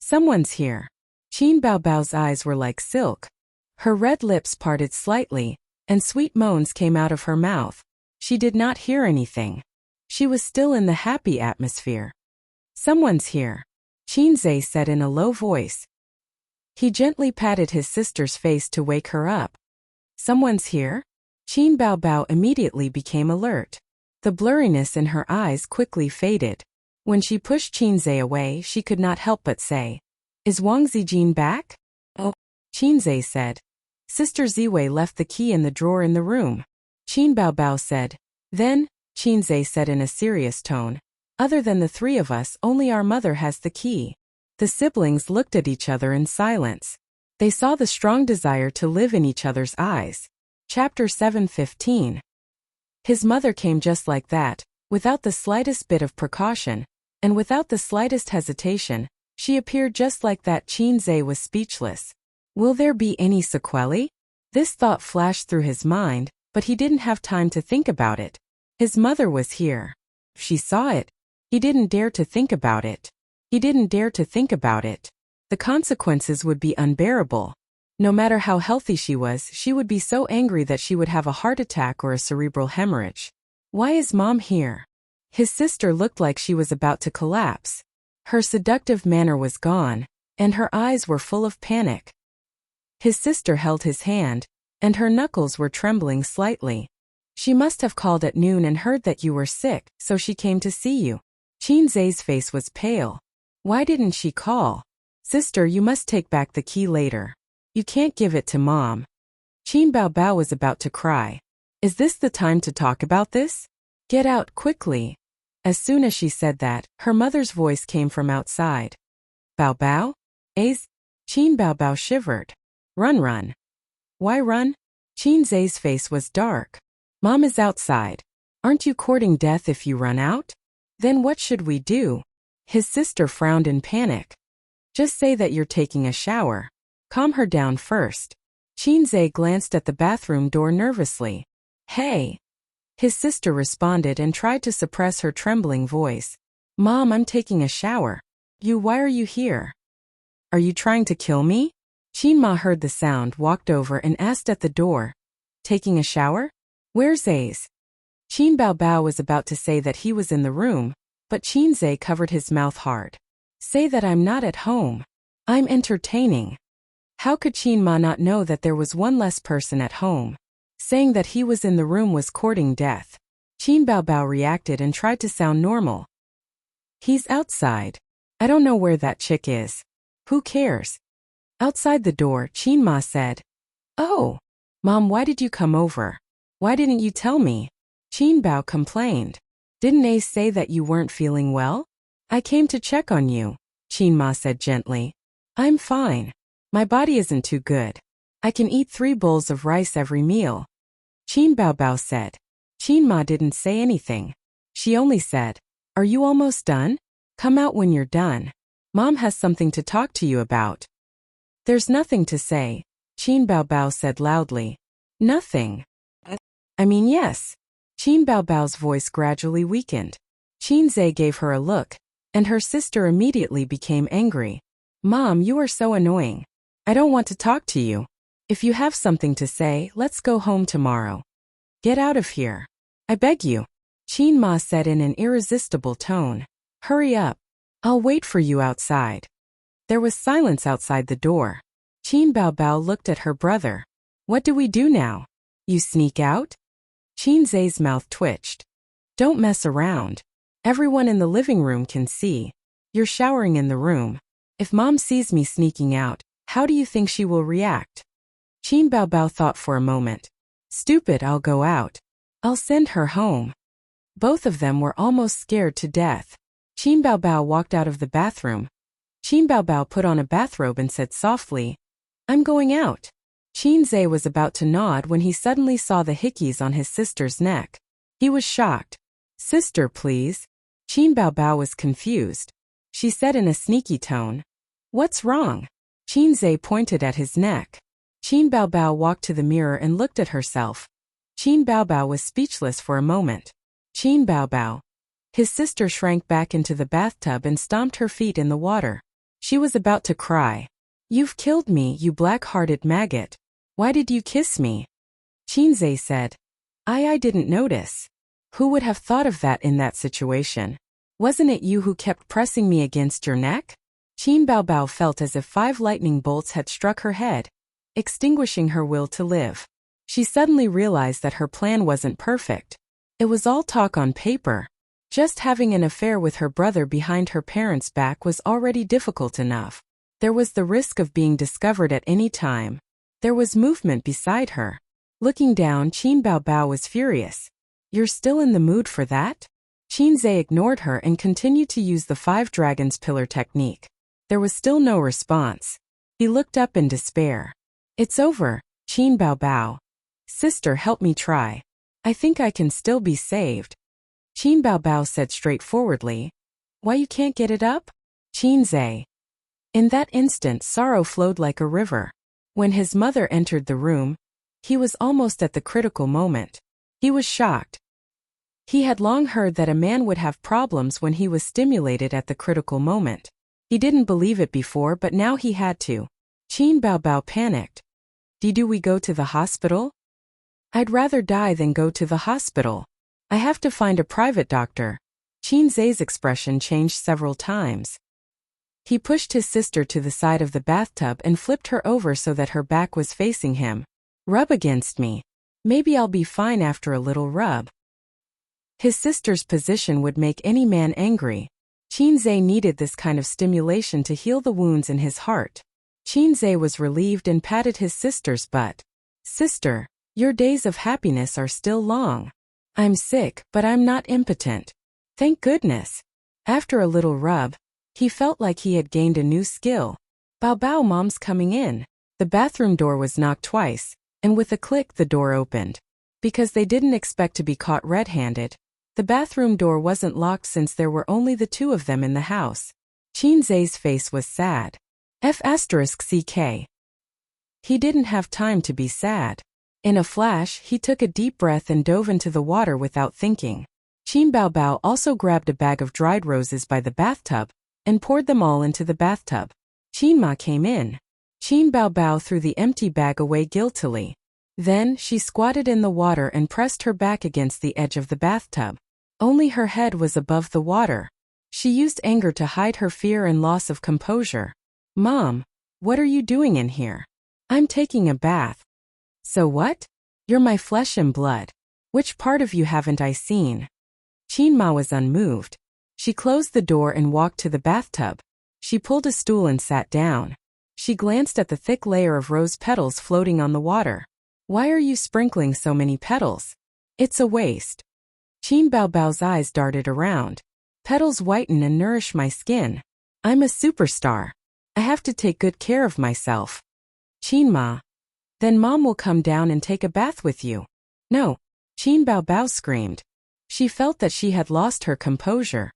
Speaker 1: Someone's here. Qin Bao Bao's eyes were like silk. Her red lips parted slightly, and sweet moans came out of her mouth. She did not hear anything. She was still in the happy atmosphere. Someone's here, Qinzhe said in a low voice. He gently patted his sister's face to wake her up. Someone's here? Qin Bao Bao immediately became alert. The blurriness in her eyes quickly faded. When she pushed Qinzhe away, she could not help but say, Is Wang Zijin back? Oh, Qinzhe said. Sister Ziwei left the key in the drawer in the room. Qin Bao Bao said. Then, Qinzhe said in a serious tone, other than the three of us, only our mother has the key. The siblings looked at each other in silence. They saw the strong desire to live in each other's eyes. Chapter 7:15. His mother came just like that, without the slightest bit of precaution, and without the slightest hesitation. She appeared just like that. Qinzhe was speechless. Will there be any sequelae? This thought flashed through his mind, But he didn't have time to think about it. His mother was here. If she saw it, he didn't dare to think about it. He didn't dare to think about it. The consequences would be unbearable. No matter how healthy she was, she would be so angry that she would have a heart attack or a cerebral hemorrhage. Why is Mom here? His sister looked like she was about to collapse. Her seductive manner was gone, and her eyes were full of panic. His sister held his hand, and her knuckles were trembling slightly. She must have called at noon and heard that you were sick, so she came to see you. Qin Zhe's face was pale. Why didn't she call? Sister, you must take back the key later. You can't give it to Mom. Qin Baobao was about to cry. Is this the time to talk about this? Get out quickly. As soon as she said that, her mother's voice came from outside. Baobao? A's? Qin Baobao shivered. Run. Why run? Qin Zhe's face was dark. Mom is outside. Aren't you courting death if you run out? Then what should we do? His sister frowned in panic. Just say that you're taking a shower. Calm her down first. Qin Zhe glanced at the bathroom door nervously. Hey. His sister responded and tried to suppress her trembling voice. Mom, I'm taking a shower. Why are you here? Are you trying to kill me? Qin Ma heard the sound, walked over and asked at the door. Taking a shower? Where's A's? Qin Baobao was about to say that he was in the room, but Qin Zhe covered his mouth hard. Say that I'm not at home. I'm entertaining. How could Qin Ma not know that there was one less person at home? Saying that he was in the room was courting death. Qin Baobao reacted and tried to sound normal. He's outside. I don't know where that chick is. Who cares? Outside the door, Qin Ma said, Oh, Mom, why did you come over? Why didn't you tell me? Qin Bao complained. Didn't Ace say that you weren't feeling well? I came to check on you, Qin Ma said gently. I'm fine. My body isn't too good. I can eat 3 bowls of rice every meal. Qin Baobao said. Qin Ma didn't say anything. She only said, Are you almost done? Come out when you're done. Mom has something to talk to you about. There's nothing to say, Qin Baobao said loudly. Nothing. I mean yes. Qin Baobao's voice gradually weakened. Qin Zhe gave her a look, and her sister immediately became angry. Mom, you are so annoying. I don't want to talk to you. If you have something to say, let's go home tomorrow. Get out of here. I beg you. Qin Ma said in an irresistible tone. Hurry up. I'll wait for you outside. There was silence outside the door. Qin Baobao looked at her brother. What do we do now? You sneak out? Qin Zhe's mouth twitched. Don't mess around. Everyone in the living room can see. You're showering in the room. If Mom sees me sneaking out, how do you think she will react? Qin Baobao thought for a moment. Stupid, I'll go out. I'll send her home. Both of them were almost scared to death. Qin Baobao walked out of the bathroom. Qin Baobao put on a bathrobe and said softly, I'm going out. Qin Zhe was about to nod when he suddenly saw the hickeys on his sister's neck. He was shocked. Sister, please. Qin Baobao was confused. She said in a sneaky tone. What's wrong? Qin Zhe pointed at his neck. Qin Baobao walked to the mirror and looked at herself. Qin Baobao was speechless for a moment. Qin Baobao. His sister shrank back into the bathtub and stomped her feet in the water. She was about to cry. You've killed me, you black-hearted maggot. Why did you kiss me? Qin Zhe said. I didn't notice. Who would have thought of that in that situation? Wasn't it you who kept pressing me against your neck? Qin Baobao felt as if 5 lightning bolts had struck her head, extinguishing her will to live. She suddenly realized that her plan wasn't perfect. It was all talk on paper. Just having an affair with her brother behind her parents' back was already difficult enough. There was the risk of being discovered at any time. There was movement beside her. Looking down, Qin Baobao was furious. You're still in the mood for that? Qin Zhe ignored her and continued to use the 5 dragons pillar technique. There was still no response. He looked up in despair. It's over, Qin Baobao. Sister, help me try. I think I can still be saved. Qin Baobao said straightforwardly. Why you can't get it up? Qin Zhe. In that instant, sorrow flowed like a river. When his mother entered the room, He was almost at the critical moment. He was shocked. He had long heard that a man would have problems when he was stimulated at the critical moment. He didn't believe it before, but now he had to. Qin Baobao panicked. Do we go to the hospital? I'd rather die than go to the hospital. I have to find a private doctor. Qin Zai's expression changed several times. He pushed his sister to the side of the bathtub and flipped her over so that her back was facing him. Rub against me. Maybe I'll be fine after a little rub. His sister's position would make any man angry. Qin Zai needed this kind of stimulation to heal the wounds in his heart. Qin Zai was relieved and patted his sister's butt. Sister, your days of happiness are still long. I'm sick, but I'm not impotent. Thank goodness. After a little rub, he felt like he had gained a new skill. Bao, mom's coming in. The bathroom door was knocked twice, and with a click the door opened. Because they didn't expect to be caught red-handed, the bathroom door wasn't locked since there were only the two of them in the house. Qin Zai's face was sad. F***ck. He didn't have time to be sad. In a flash, he took a deep breath and dove into the water without thinking. Qin Baobao also grabbed a bag of dried roses by the bathtub and poured them all into the bathtub. Qin Ma came in. Qin Baobao threw the empty bag away guiltily. Then, she squatted in the water and pressed her back against the edge of the bathtub. Only her head was above the water. She used anger to hide her fear and loss of composure. Mom, what are you doing in here? I'm taking a bath. So what? You're my flesh and blood. Which part of you haven't I seen? Qin Ma was unmoved. She closed the door and walked to the bathtub. She pulled a stool and sat down. She glanced at the thick layer of rose petals floating on the water. Why are you sprinkling so many petals? It's a waste. Qin Baobao's eyes darted around. Petals whiten and nourish my skin. I'm a superstar. I have to take good care of myself. Qin Ma. Then Mom will come down and take a bath with you. No. Qin Baobao screamed. She felt that she had lost her composure.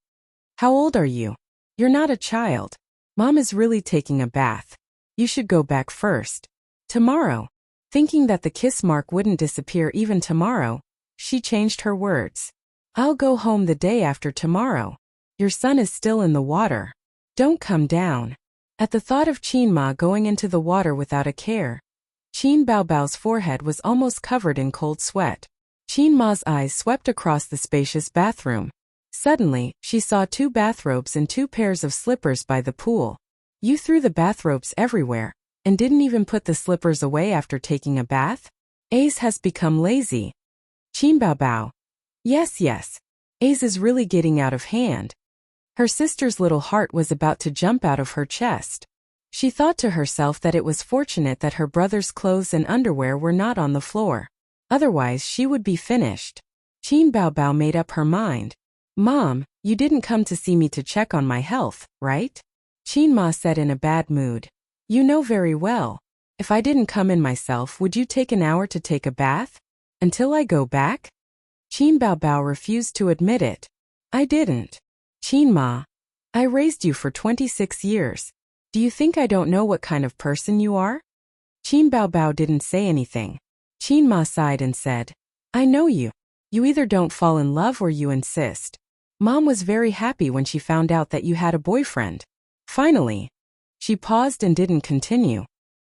Speaker 1: How old are you? You're not a child. Mom is really taking a bath. You should go back first. Tomorrow. Thinking that the kiss mark wouldn't disappear even tomorrow, she changed her words. I'll go home the day after tomorrow. Your son is still in the water. Don't come down. At the thought of Qin Ma going into the water without a care, Qin Baobao's forehead was almost covered in cold sweat. Qin Ma's eyes swept across the spacious bathroom. Suddenly, she saw 2 bathrobes and 2 pairs of slippers by the pool. You threw the bathrobes everywhere, and didn't even put the slippers away after taking a bath? Ace has become lazy. Qin Baobao. Yes. Ace is really getting out of hand. Her sister's little heart was about to jump out of her chest. She thought to herself that it was fortunate that her brother's clothes and underwear were not on the floor. Otherwise she would be finished. Qin Baobao made up her mind. Mom, you didn't come to see me to check on my health, right? Qin Ma said in a bad mood. You know very well. If I didn't come in myself, would you take an hour to take a bath? Until I go back? Qin Baobao refused to admit it. I didn't. Qin Ma. I raised you for 26 years. Do you think I don't know what kind of person you are? Qin Baobao didn't say anything. Qin Ma sighed and said, I know you. You either don't fall in love or you insist. Mom was very happy when she found out that you had a boyfriend. Finally. She paused and didn't continue.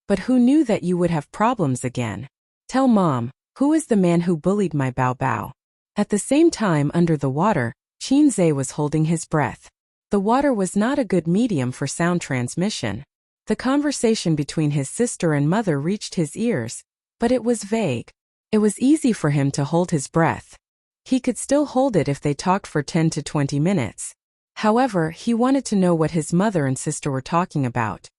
Speaker 1: But who knew that you would have problems again? Tell Mom, who is the man who bullied my Baobao? At the same time under the water, Qin Zai was holding his breath. The water was not a good medium for sound transmission. The conversation between his sister and mother reached his ears, but it was vague. It was easy for him to hold his breath. He could still hold it if they talked for 10 to 20 minutes. However, he wanted to know what his mother and sister were talking about.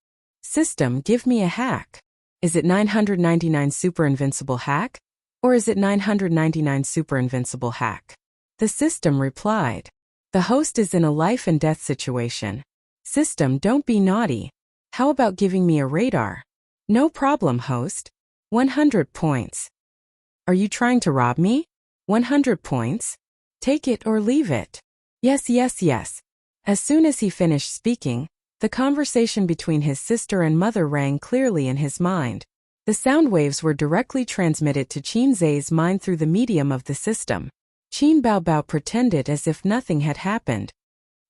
Speaker 1: System, give me a hack. Is it 999 super invincible hack? Or is it 999 super invincible hack? The system replied. The host is in a life and death situation. System, don't be naughty. How about giving me a radar? No problem, host. 100 points. Are you trying to rob me? 100 points? Take it or leave it. Yes. As soon as he finished speaking, the conversation between his sister and mother rang clearly in his mind. The sound waves were directly transmitted to Qin Zai's mind through the medium of the system. Qin Baobao pretended as if nothing had happened.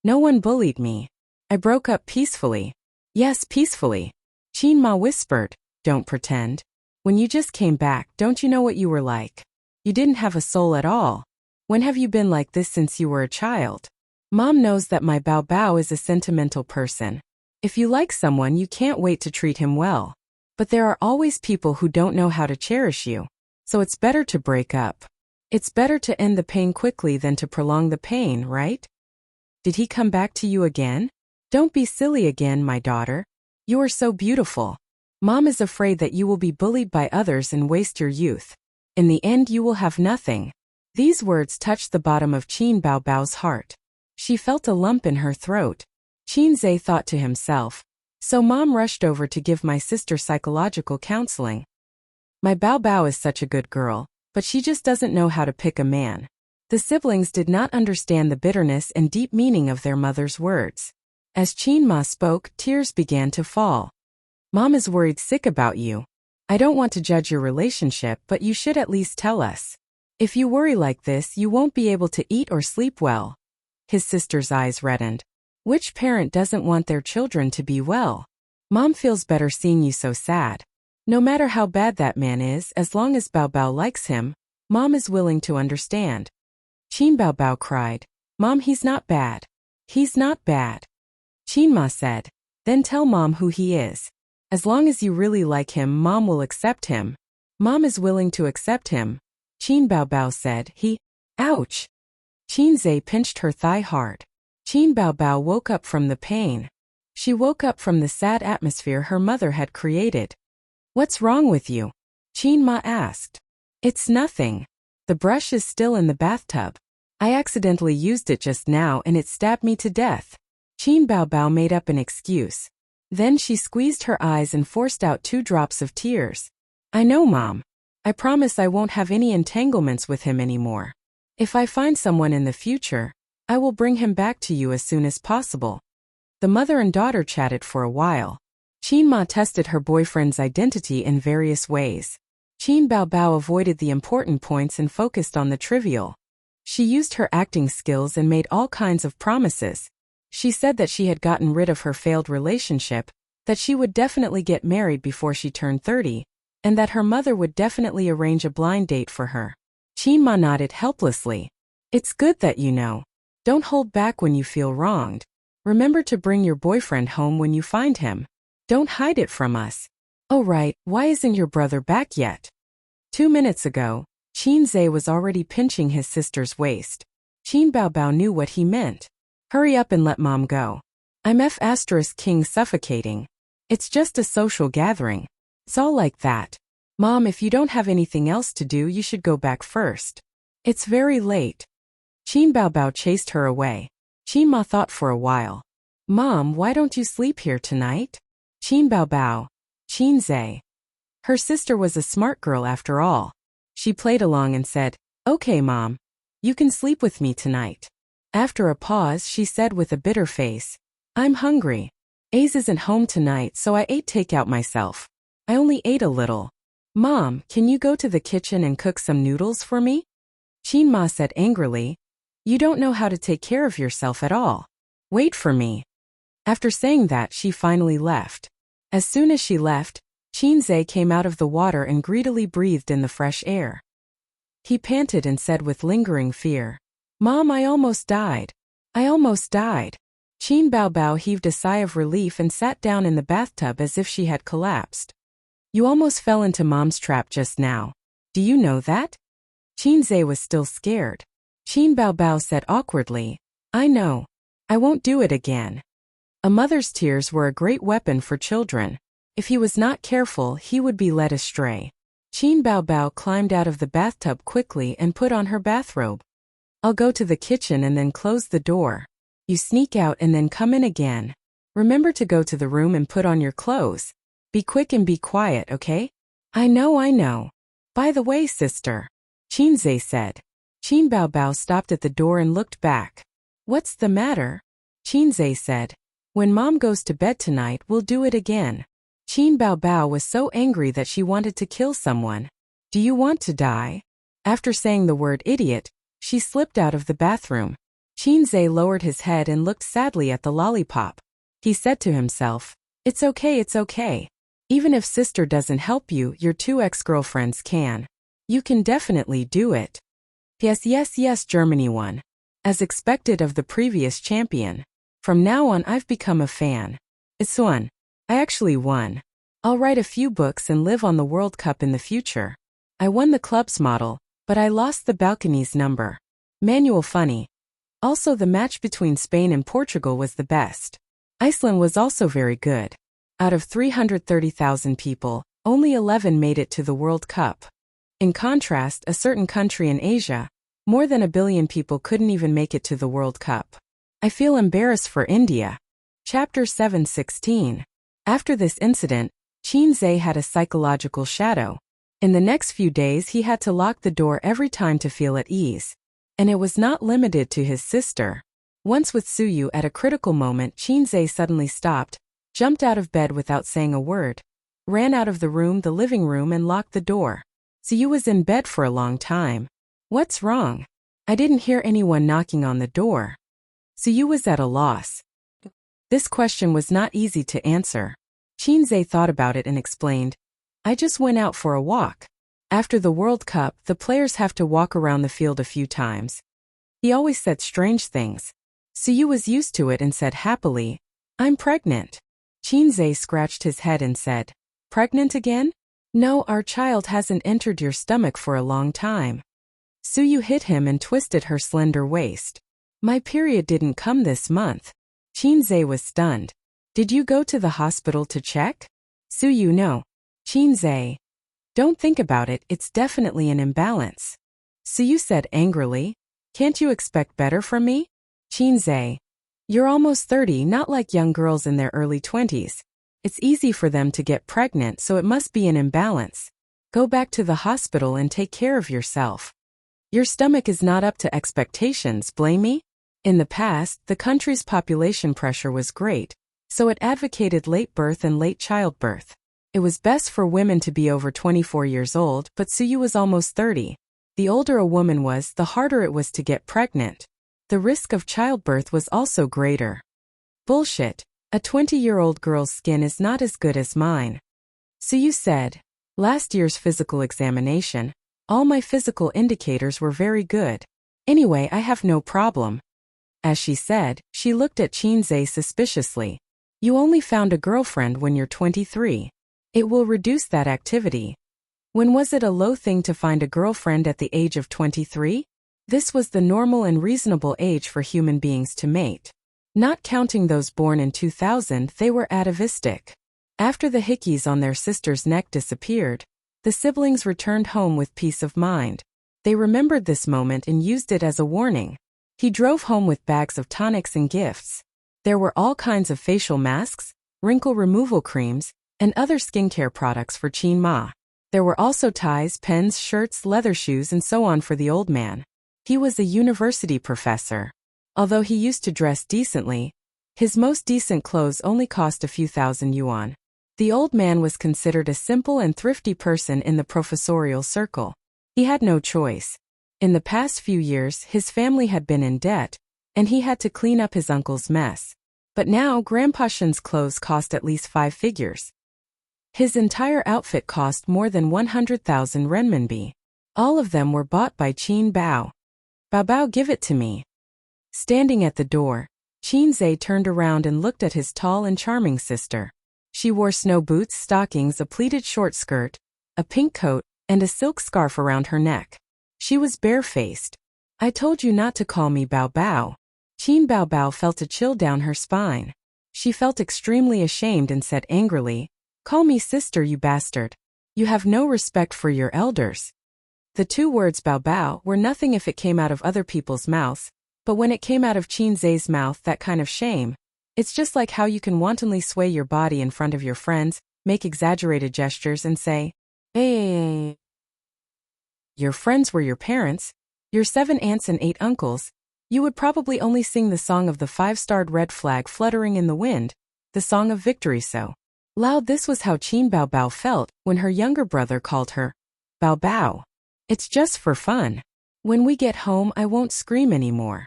Speaker 1: No one bullied me. I broke up peacefully. Yes, peacefully. Qin Ma whispered, don't pretend. When you just came back, don't you know what you were like? You didn't have a soul at all. When have you been like this since you were a child? Mom knows that my Baobao is a sentimental person. If you like someone, you can't wait to treat him well. But there are always people who don't know how to cherish you. So it's better to break up. It's better to end the pain quickly than to prolong the pain, right? Did he come back to you again? Don't be silly again, my daughter. You are so beautiful. Mom is afraid that you will be bullied by others and waste your youth. In the end, you will have nothing. These words touched the bottom of Qin Baobao's heart. She felt a lump in her throat. Qin Zai thought to himself, so Mom rushed over to give my sister psychological counseling. My Baobao is such a good girl, but she just doesn't know how to pick a man. The siblings did not understand the bitterness and deep meaning of their mother's words. As Qin Ma spoke, tears began to fall. Mom is worried sick about you. I don't want to judge your relationship, but you should at least tell us. If you worry like this, you won't be able to eat or sleep well. His sister's eyes reddened. Which parent doesn't want their children to be well? Mom feels better seeing you so sad. No matter how bad that man is, as long as Baobao likes him, Mom is willing to understand. Qin Baobao cried, Mom, he's not bad. He's not bad. Qin Ma said, then tell Mom who he is. As long as you really like him, Mom will accept him. Mom is willing to accept him. Qin Baobao said, Ouch! Qin Zai pinched her thigh hard. Qin Baobao woke up from the pain. She woke up from the sad atmosphere her mother had created. What's wrong with you? Qin Ma asked. It's nothing. The brush is still in the bathtub. I accidentally used it just now and it stabbed me to death. Qin Baobao made up an excuse. Then she squeezed her eyes and forced out 2 drops of tears. I know, Mom. I promise I won't have any entanglements with him anymore. If I find someone in the future, I will bring him back to you as soon as possible. The mother and daughter chatted for a while. Qin Ma tested her boyfriend's identity in various ways. Qin Baobao avoided the important points and focused on the trivial. She used her acting skills and made all kinds of promises. She said that she had gotten rid of her failed relationship, that she would definitely get married before she turned 30, and that her mother would definitely arrange a blind date for her. Qin Ma nodded helplessly. It's good that you know. Don't hold back when you feel wronged. Remember to bring your boyfriend home when you find him. Don't hide it from us. Oh right, why isn't your brother back yet? 2 minutes ago, Qin Zai was already pinching his sister's waist. Qin Baobao knew what he meant. Hurry up and let Mom go. I'm F***king suffocating. It's just a social gathering. It's all like that. Mom, if you don't have anything else to do, you should go back first. It's very late. Qin Baobao chased her away. Qin Ma thought for a while. Mom, why don't you sleep here tonight? Qin Baobao. Qin Zai. Her sister was a smart girl after all. She played along and said, Okay, Mom. You can sleep with me tonight. After a pause, she said with a bitter face, I'm hungry. Ace isn't home tonight, so I ate takeout myself. I only ate a little. Mom, can you go to the kitchen and cook some noodles for me? Qin Ma said angrily, You don't know how to take care of yourself at all. Wait for me. After saying that, she finally left. As soon as she left, Qin Zai came out of the water and greedily breathed in the fresh air. He panted and said with lingering fear, Mom, I almost died. I almost died. Qin Baobao heaved a sigh of relief and sat down in the bathtub as if she had collapsed. You almost fell into Mom's trap just now. Do you know that? Qin Zai was still scared. Qin Baobao said awkwardly, I know. I won't do it again. A mother's tears were a great weapon for children. If he was not careful, he would be led astray. Qin Baobao climbed out of the bathtub quickly and put on her bathrobe. I'll go to the kitchen and then close the door. You sneak out and then come in again. Remember to go to the room and put on your clothes. Be quick and be quiet, okay? I know. By the way, sister. Qin Zai said. Qin Baobao stopped at the door and looked back. What's the matter? Qin Zai said. When Mom goes to bed tonight, we'll do it again. Qin Bao Bao was so angry that she wanted to kill someone. Do you want to die? After saying the word idiot, she slipped out of the bathroom. Qin Zhe lowered his head and looked sadly at the lollipop. He said to himself, it's okay, it's okay. Even if sister doesn't help you, your two ex-girlfriends can. You can definitely do it. Yes, yes, yes, Germany won. As expected of the previous champion. From now on I've become a fan. It's won. I actually won. I'll write a few books and live on the World Cup in the future. I won the club's model, but I lost the balcony's number. Manual funny. Also the match between Spain and Portugal was the best. Iceland was also very good. Out of 330,000 people, only 11 made it to the World Cup. In contrast, a certain country in Asia, more than 1 billion people couldn't even make it to the World Cup. I feel embarrassed for India. Chapter 7:16. After this incident, Qin Zhe had a psychological shadow. In the next few days he had to lock the door every time to feel at ease. And it was not limited to his sister. Once with Suyu at a critical moment, Qin Zhe suddenly stopped, jumped out of bed without saying a word, ran out of the living room and locked the door. Suyu was in bed for a long time. What's wrong? I didn't hear anyone knocking on the door. Suyu was at a loss. This question was not easy to answer. Qin Zhe thought about it and explained, I just went out for a walk. After the World Cup, the players have to walk around the field a few times. He always said strange things. Suyu was used to it and said happily, I'm pregnant. Qin Zhe scratched his head and said, pregnant again? No, our child hasn't entered your stomach for a long time. Suyu hit him and twisted her slender waist. My period didn't come this month. Qin Zhe was stunned. Did you go to the hospital to check? Suyu, no. Qin Zhe. Don't think about it, it's definitely an imbalance. Suyu said angrily. Can't you expect better from me? Qin Zhe. You're almost 30, not like young girls in their early 20s. It's easy for them to get pregnant, so it must be an imbalance. Go back to the hospital and take care of yourself. Your stomach is not up to expectations, blame me? In the past, the country's population pressure was great, so it advocated late birth and late childbirth. It was best for women to be over 24 years old, but Suyu was almost 30. The older a woman was, the harder it was to get pregnant. The risk of childbirth was also greater. Bullshit. A 20-year-old girl's skin is not as good as mine. Suyu said, last year's physical examination, all my physical indicators were very good. Anyway, I have no problem. As she said, she looked at Qin Zhe suspiciously. You only found a girlfriend when you're 23. It will reduce that activity. When was it a low thing to find a girlfriend at the age of 23? This was the normal and reasonable age for human beings to mate. Not counting those born in 2000, they were atavistic. After the hickeys on their sister's neck disappeared, the siblings returned home with peace of mind. They remembered this moment and used it as a warning. He drove home with bags of tonics and gifts. There were all kinds of facial masks, wrinkle removal creams, and other skincare products for Qin Ma. There were also ties, pens, shirts, leather shoes, and so on for the old man. He was a university professor. Although he used to dress decently, his most decent clothes only cost a few thousand yuan. The old man was considered a simple and thrifty person in the professorial circle. He had no choice. In the past few years, his family had been in debt, and he had to clean up his uncle's mess. But now, Grandpa Shen's clothes cost at least 5 figures. His entire outfit cost more than 100,000 renminbi. All of them were bought by Qin Bao. Bao Bao, give it to me. Standing at the door, Qin Zhe turned around and looked at his tall and charming sister. She wore snow boots, stockings, a pleated short skirt, a pink coat, and a silk scarf around her neck. She was barefaced. I told you not to call me Bao Bao. Qin Bao Bao felt a chill down her spine. She felt extremely ashamed and said angrily, call me sister, you bastard. You have no respect for your elders. The 2 words Bao Bao were nothing if it came out of other people's mouths, but when it came out of Qin Zhe's mouth, that kind of shame. It's just like how you can wantonly sway your body in front of your friends, make exaggerated gestures and say, hey. Your friends were your parents, your 7 aunts and 8 uncles. You would probably only sing the song of the 5-starred red flag fluttering in the wind, the song of victory. So Loud. This was how Qin Bao Bao felt when her younger brother called her Bao Bao. It's just for fun. When we get home, I won't scream anymore.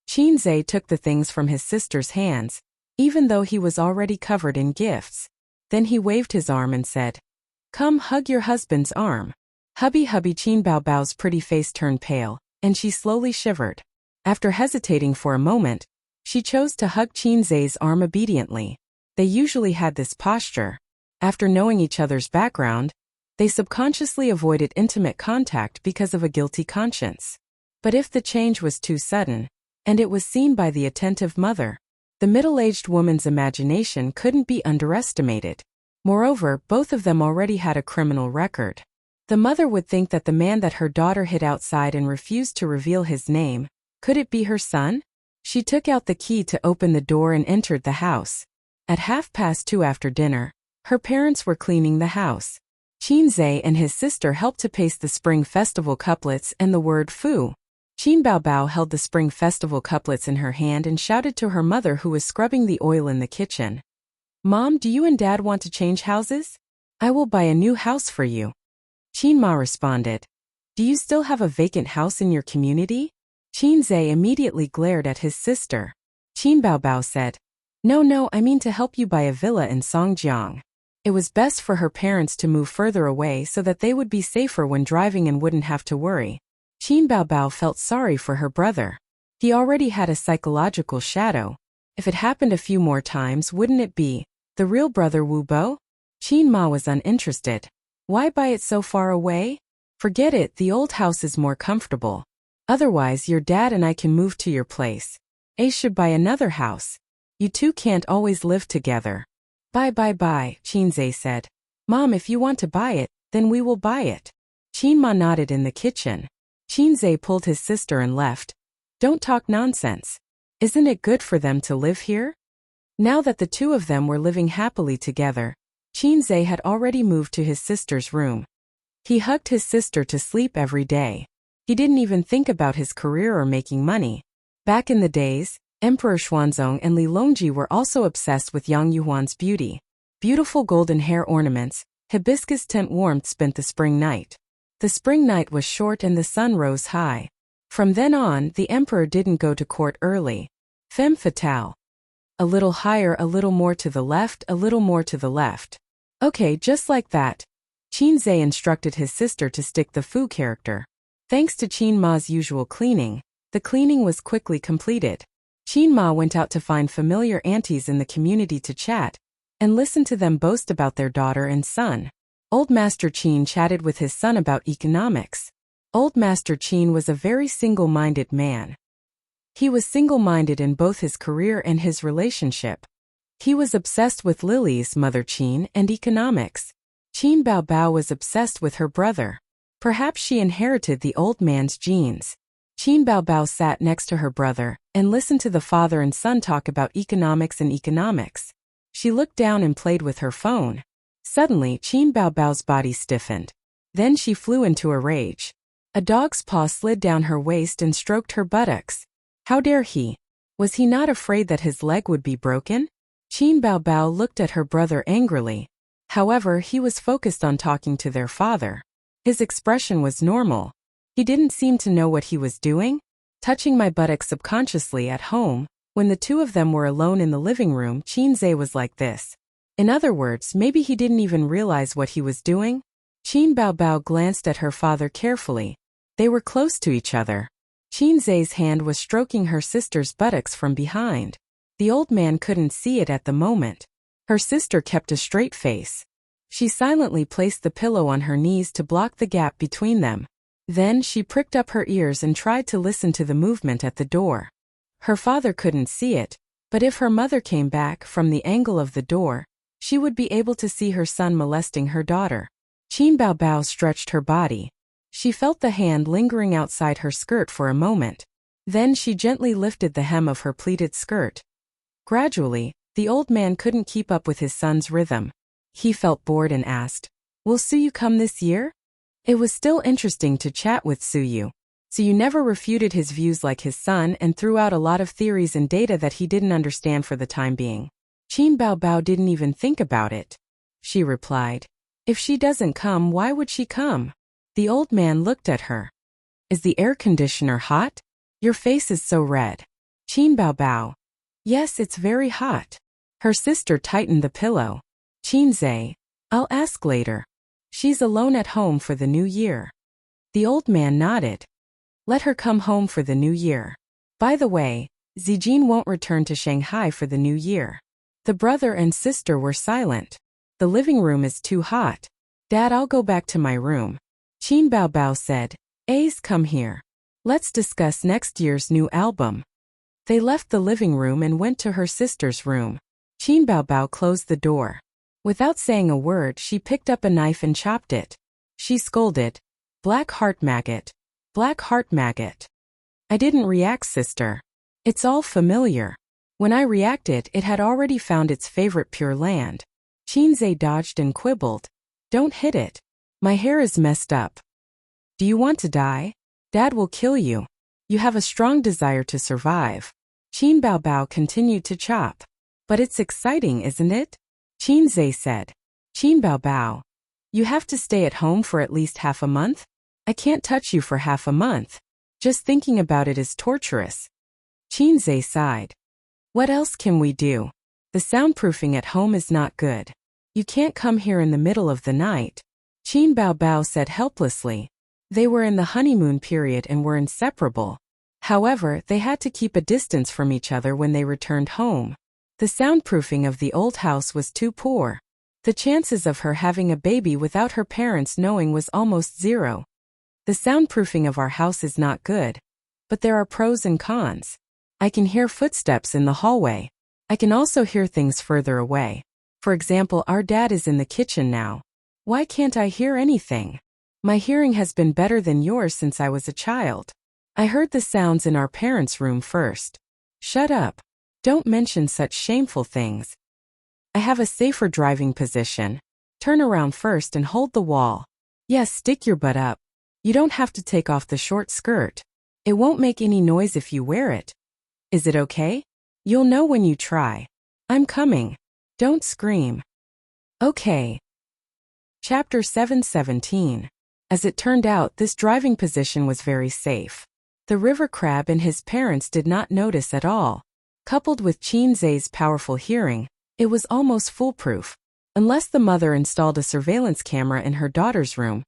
Speaker 1: Qin Zhe took the things from his sister's hands, even though he was already covered in gifts. Then he waved his arm and said, "Come hug your husband's arm." Hubby hubby. Qin Bao Bao's pretty face turned pale, and she slowly shivered. After hesitating for a moment, she chose to hug Qin Zhe's arm obediently. They usually had this posture. After knowing each other's background, they subconsciously avoided intimate contact because of a guilty conscience. But if the change was too sudden, and it was seen by the attentive mother, the middle-aged woman's imagination couldn't be underestimated. Moreover, both of them already had a criminal record. The mother would think that the man that her daughter hid outside and refused to reveal his name, could it be her son? She took out the key to open the door and entered the house. At 2:30 after dinner, her parents were cleaning the house. Qin Zhe and his sister helped to paste the Spring Festival couplets and the word Fu. Qin Bao Bao held the Spring Festival couplets in her hand and shouted to her mother, who was scrubbing the oil in the kitchen. "Mom, do you and Dad want to change houses? I will buy a new house for you." Qin Ma responded, "Do you still have a vacant house in your community?" Qin Zhe immediately glared at his sister. Qin Bao Bao said, No, I mean to help you buy a villa in Songjiang. It was best for her parents to move further away so that they would be safer when driving and wouldn't have to worry. Qin Bao Bao felt sorry for her brother. He already had a psychological shadow. If it happened a few more times, wouldn't it be the real brother Wu Bo? Qin Ma was uninterested. Why buy it so far away? Forget it, the old house is more comfortable. Otherwise, your dad and I can move to your place. I should buy another house. You two can't always live together. Bye, Qin Zhe said. Mom, if you want to buy it, then we will buy it. Qin Ma nodded in the kitchen. Qin Zhe pulled his sister and left. Don't talk nonsense. Isn't it good for them to live here? Now that the two of them were living happily together, Qin Zhe had already moved to his sister's room. He hugged his sister to sleep every day. He didn't even think about his career or making money. Back in the days, Emperor Xuanzong and Li Longji were also obsessed with Yang Yuhuan's beauty. Beautiful golden hair ornaments, hibiscus tint warmth spent the spring night. The spring night was short and the sun rose high. From then on, the emperor didn't go to court early. Femme fatale. A little higher, a little more to the left, a little more to the left. Okay, just like that. Qin Zhe instructed his sister to stick the Fu character. Thanks to Qin Ma's usual cleaning, the cleaning was quickly completed. Qin Ma went out to find familiar aunties in the community to chat, and listen to them boast about their daughter and son. Old Master Qin chatted with his son about economics. Old Master Qin was a very single-minded man. He was single-minded in both his career and his relationship. He was obsessed with Lily's mother Qin and economics. Qin Bao Bao was obsessed with her brother. Perhaps she inherited the old man's genes. Qin Bao Bao sat next to her brother and listened to the father and son talk about economics and economics. She looked down and played with her phone. Suddenly, Qin Bao Bao's body stiffened. Then she flew into a rage. A dog's paw slid down her waist and stroked her buttocks. How dare he? Was he not afraid that his leg would be broken? Qin Bao Bao looked at her brother angrily. However, he was focused on talking to their father. His expression was normal. He didn't seem to know what he was doing. Touching my buttocks subconsciously at home, when the two of them were alone in the living room, Qin Zhe was like this. In other words, maybe he didn't even realize what he was doing. Qin Bao Bao glanced at her father carefully. They were close to each other. Qin Zhe's hand was stroking her sister's buttocks from behind. The old man couldn't see it at the moment. Her sister kept a straight face. She silently placed the pillow on her knees to block the gap between them. Then she pricked up her ears and tried to listen to the movement at the door. Her father couldn't see it, but if her mother came back from the angle of the door, she would be able to see her son molesting her daughter. Qin Bao Bao stretched her body. She felt the hand lingering outside her skirt for a moment. Then she gently lifted the hem of her pleated skirt. Gradually, the old man couldn't keep up with his son's rhythm. He felt bored and asked, "Will Suyu come this year?" It was still interesting to chat with Suyu. Suyu never refuted his views like his son and threw out a lot of theories and data that he didn't understand for the time being. Qin Baobao didn't even think about it. She replied, "If she doesn't come, why would she come?" The old man looked at her. "Is the air conditioner hot? Your face is so red." Qin Baobao, "Yes, it's very hot." Her sister tightened the pillow. "Qin Zai, I'll ask later. She's alone at home for the new year." The old man nodded. "Let her come home for the new year. By the way, Zijin won't return to Shanghai for the new year." The brother and sister were silent. "The living room is too hot. Dad, I'll go back to my room." Qin Baobao said, "Ace, come here. Let's discuss next year's new album." They left the living room and went to her sister's room. Qin Baobao closed the door. Without saying a word, she picked up a knife and chopped it. She scolded, "Black heart maggot. Black heart maggot." "I didn't react, sister. It's all familiar. When I reacted, it had already found its favorite Pure Land." Qin Zai dodged and quibbled, "Don't hit it. My hair is messed up." "Do you want to die? Dad will kill you. You have a strong desire to survive." Qin Baobao continued to chop. "But it's exciting, isn't it?" Qin Zai said. "Qin Baobao, you have to stay at home for at least half a month? I can't touch you for half a month. Just thinking about it is torturous." Qin Zai sighed. "What else can we do? The soundproofing at home is not good. You can't come here in the middle of the night." Qin Baobao said helplessly. They were in the honeymoon period and were inseparable. However, they had to keep a distance from each other when they returned home. The soundproofing of the old house was too poor. The chances of her having a baby without her parents knowing was almost zero. "The soundproofing of our house is not good. But there are pros and cons. I can hear footsteps in the hallway. I can also hear things further away. For example, our dad is in the kitchen now. Why can't I hear anything? My hearing has been better than yours since I was a child. I heard the sounds in our parents' room first." "Shut up. Don't mention such shameful things. I have a safer driving position. Turn around first and hold the wall. Yes, stick your butt up. You don't have to take off the short skirt. It won't make any noise if you wear it. Is it okay? You'll know when you try. I'm coming. Don't scream." "Okay." Chapter 717. As it turned out, this driving position was very safe. The river crab and his parents did not notice at all. Coupled with Qin Zai's powerful hearing, it was almost foolproof, unless the mother installed a surveillance camera in her daughter's room.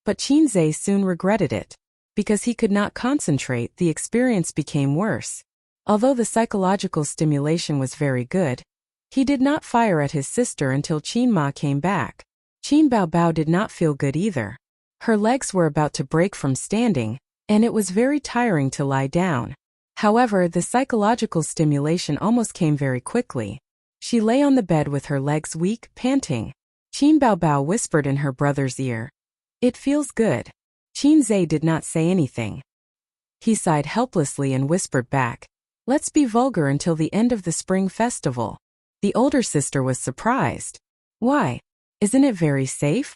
Speaker 1: But Qin Zai soon regretted it. Because he could not concentrate, the experience became worse. Although the psychological stimulation was very good, he did not fire at his sister until Qin Ma came back. Qin Baobao did not feel good either. Her legs were about to break from standing, and it was very tiring to lie down. However, the psychological stimulation almost came very quickly. She lay on the bed with her legs weak, panting. Qin Baobao whispered in her brother's ear, "It feels good." Qin Zai did not say anything. He sighed helplessly and whispered back, "Let's be vulgar until the end of the spring festival." The older sister was surprised. "Why? Isn't it very safe?"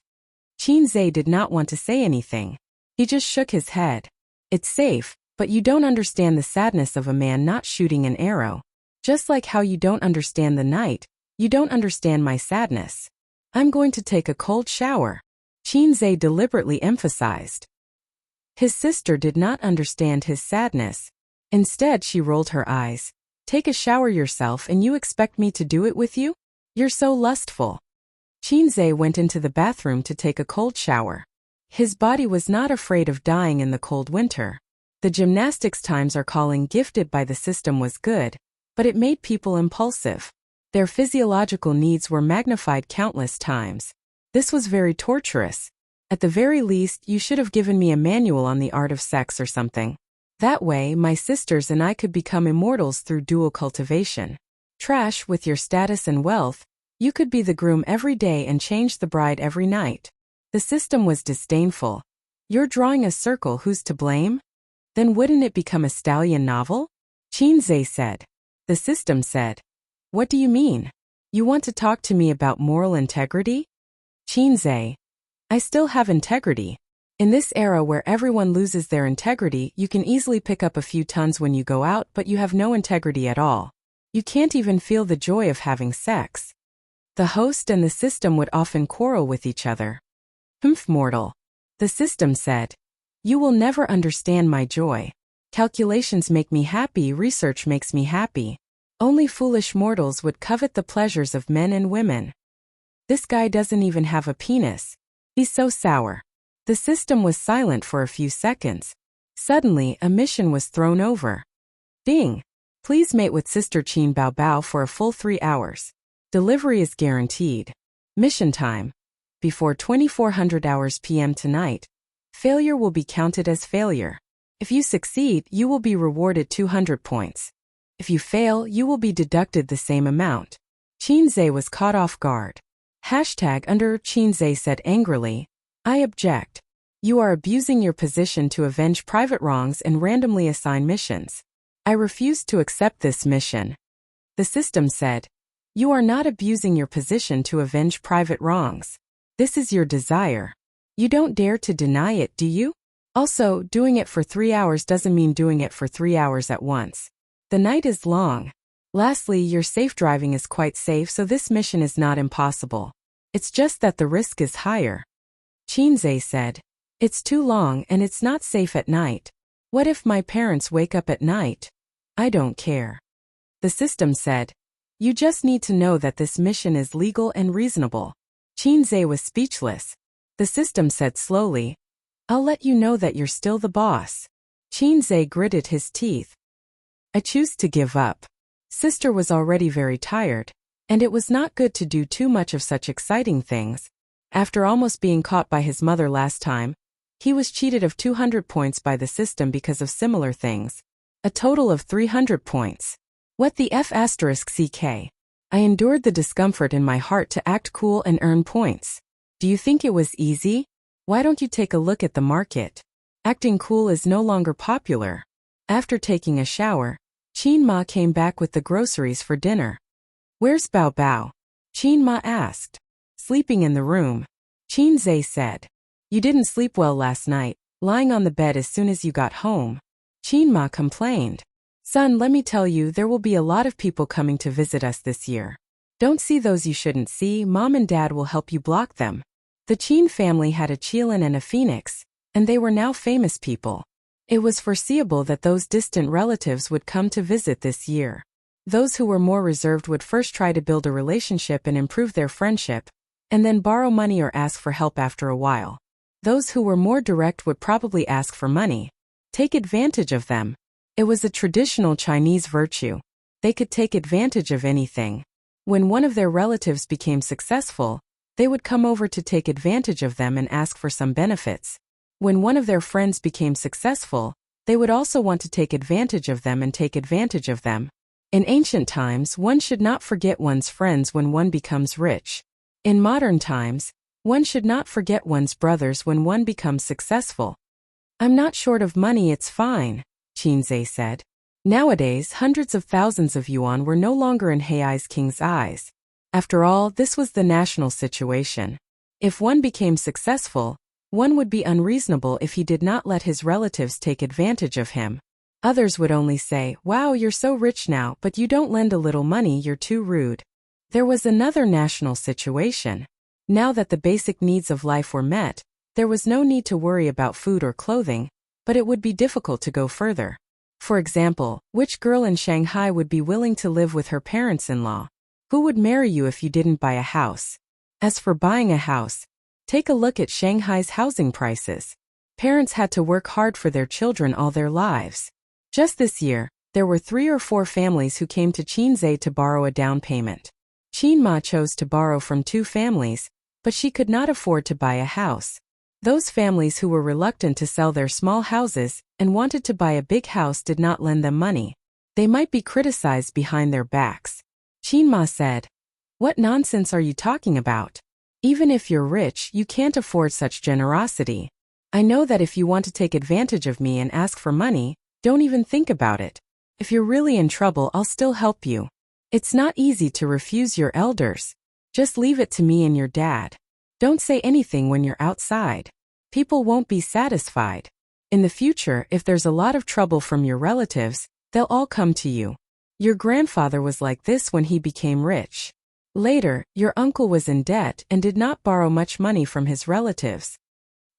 Speaker 1: Qin Zai did not want to say anything. He just shook his head. "It's safe, but you don't understand the sadness of a man not shooting an arrow. Just like how you don't understand the night, you don't understand my sadness. I'm going to take a cold shower," Qin Zai deliberately emphasized. His sister did not understand his sadness. Instead, she rolled her eyes. "Take a shower yourself and you expect me to do it with you? You're so lustful." Qin Zai went into the bathroom to take a cold shower. His body was not afraid of dying in the cold winter. The gymnastics times are calling gifted by the system was good, but it made people impulsive. Their physiological needs were magnified countless times. This was very torturous. At the very least, you should have given me a manual on the art of sex or something. That way, my sisters and I could become immortals through dual cultivation. Trash, with your status and wealth, you could be the groom every day and change the bride every night. The system was disdainful. You're drawing a circle, who's to blame? Then wouldn't it become a stallion novel? Qin Zai said. The system said. What do you mean? You want to talk to me about moral integrity? Qin Zai. I still have integrity. In this era where everyone loses their integrity, you can easily pick up a few tons when you go out, but you have no integrity at all. You can't even feel the joy of having sex. The host and the system would often quarrel with each other. Humph, mortal. The system said. You will never understand my joy. Calculations make me happy, research makes me happy. Only foolish mortals would covet the pleasures of men and women. This guy doesn't even have a penis. He's so sour. The system was silent for a few seconds. Suddenly, a mission was thrown over. Ding! Please mate with Sister Qin Bao Bao for a full 3 hours. Delivery is guaranteed. Mission time. Before 2400 hours p.m. tonight. Failure will be counted as failure. If you succeed, you will be rewarded 200 points. If you fail, you will be deducted the same amount. Qinze was caught off guard. #under Qinze said angrily, I object. You are abusing your position to avenge private wrongs and randomly assign missions. I refuse to accept this mission. The system said, you are not abusing your position to avenge private wrongs. This is your desire. You don't dare to deny it, do you? Also, doing it for 3 hours doesn't mean doing it for 3 hours at once. The night is long. Lastly, your safe driving is quite safe, so this mission is not impossible. It's just that the risk is higher. Qinze said, it's too long and it's not safe at night. What if my parents wake up at night? I don't care. The system said, you just need to know that this mission is legal and reasonable. Qinze was speechless. The system said slowly, I'll let you know that you're still the boss. Qinze gritted his teeth. I choose to give up. Sister was already very tired, and it was not good to do too much of such exciting things. After almost being caught by his mother last time, he was cheated of 200 points by the system because of similar things. A total of 300 points. What the F***ck? I endured the discomfort in my heart to act cool and earn points. Do you think it was easy? Why don't you take a look at the market? Acting cool is no longer popular. After taking a shower, Qin Ma came back with the groceries for dinner. Where's Bao Bao? Qin Ma asked. Sleeping in the room. Qinze said. You didn't sleep well last night, lying on the bed as soon as you got home. Qin Ma complained. Son, let me tell you, there will be a lot of people coming to visit us this year. Don't see those you shouldn't see, Mom and Dad will help you block them. The Qin family had a Qilin and a Phoenix, and they were now famous people. It was foreseeable that those distant relatives would come to visit this year. Those who were more reserved would first try to build a relationship and improve their friendship, and then borrow money or ask for help after a while. Those who were more direct would probably ask for money. Take advantage of them. It was a traditional Chinese virtue. They could take advantage of anything. When one of their relatives became successful, they would come over to take advantage of them and ask for some benefits. When one of their friends became successful, they would also want to take advantage of them and take advantage of them. In ancient times, one should not forget one's friends when one becomes rich. In modern times, one should not forget one's brothers when one becomes successful. I'm not short of money, it's fine, Qinze said. Nowadays, hundreds of thousands of yuan were no longer in Hei's king's eyes. After all, this was the national situation. If one became successful, one would be unreasonable if he did not let his relatives take advantage of him. Others would only say, wow, you're so rich now, but you don't lend a little money, you're too rude. There was another national situation. Now that the basic needs of life were met, there was no need to worry about food or clothing, but it would be difficult to go further. For example, which girl in Shanghai would be willing to live with her parents-in-law? Who would marry you if you didn't buy a house? As for buying a house, take a look at Shanghai's housing prices. Parents had to work hard for their children all their lives. Just this year, there were 3 or 4 families who came to Qinze to borrow a down payment. Qin Ma chose to borrow from 2 families, but she could not afford to buy a house. Those families who were reluctant to sell their small houses and wanted to buy a big house did not lend them money. They might be criticized behind their backs. Qin Ma said, what nonsense are you talking about? Even if you're rich, you can't afford such generosity. I know that if you want to take advantage of me and ask for money, don't even think about it. If you're really in trouble, I'll still help you. It's not easy to refuse your elders. Just leave it to me and your dad. Don't say anything when you're outside. People won't be satisfied. In the future, if there's a lot of trouble from your relatives, they'll all come to you. Your grandfather was like this when he became rich. Later, your uncle was in debt and did not borrow much money from his relatives.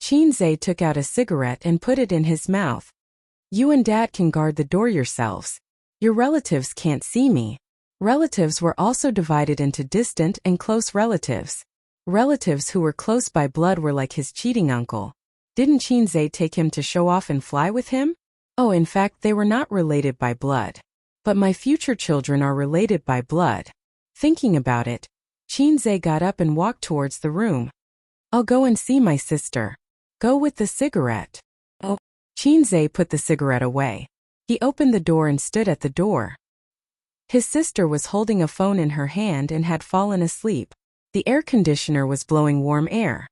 Speaker 1: Qinzhe took out a cigarette and put it in his mouth. You and Dad can guard the door yourselves. Your relatives can't see me. Relatives were also divided into distant and close relatives. Relatives who were close by blood were like his cheating uncle. Didn't Qinzhe take him to show off and fly with him? Oh, in fact, they were not related by blood. But my future children are related by blood. Thinking about it, Qinzhe got up and walked towards the room. I'll go and see my sister. Go with the cigarette. Oh. Qinzhe put the cigarette away. He opened the door and stood at the door. His sister was holding a phone in her hand and had fallen asleep. The air conditioner was blowing warm air.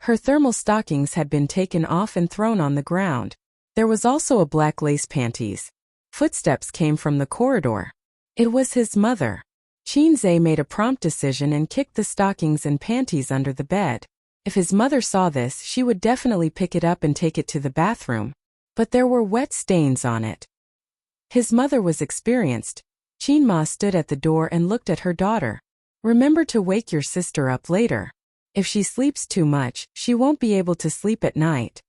Speaker 1: Her thermal stockings had been taken off and thrown on the ground. There was also a black lace panties. Footsteps came from the corridor. It was his mother. Qinzhe made a prompt decision and kicked the stockings and panties under the bed. If his mother saw this, she would definitely pick it up and take it to the bathroom. But there were wet stains on it. His mother was experienced. Qinma stood at the door and looked at her daughter. Remember to wake your sister up later. If she sleeps too much, she won't be able to sleep at night.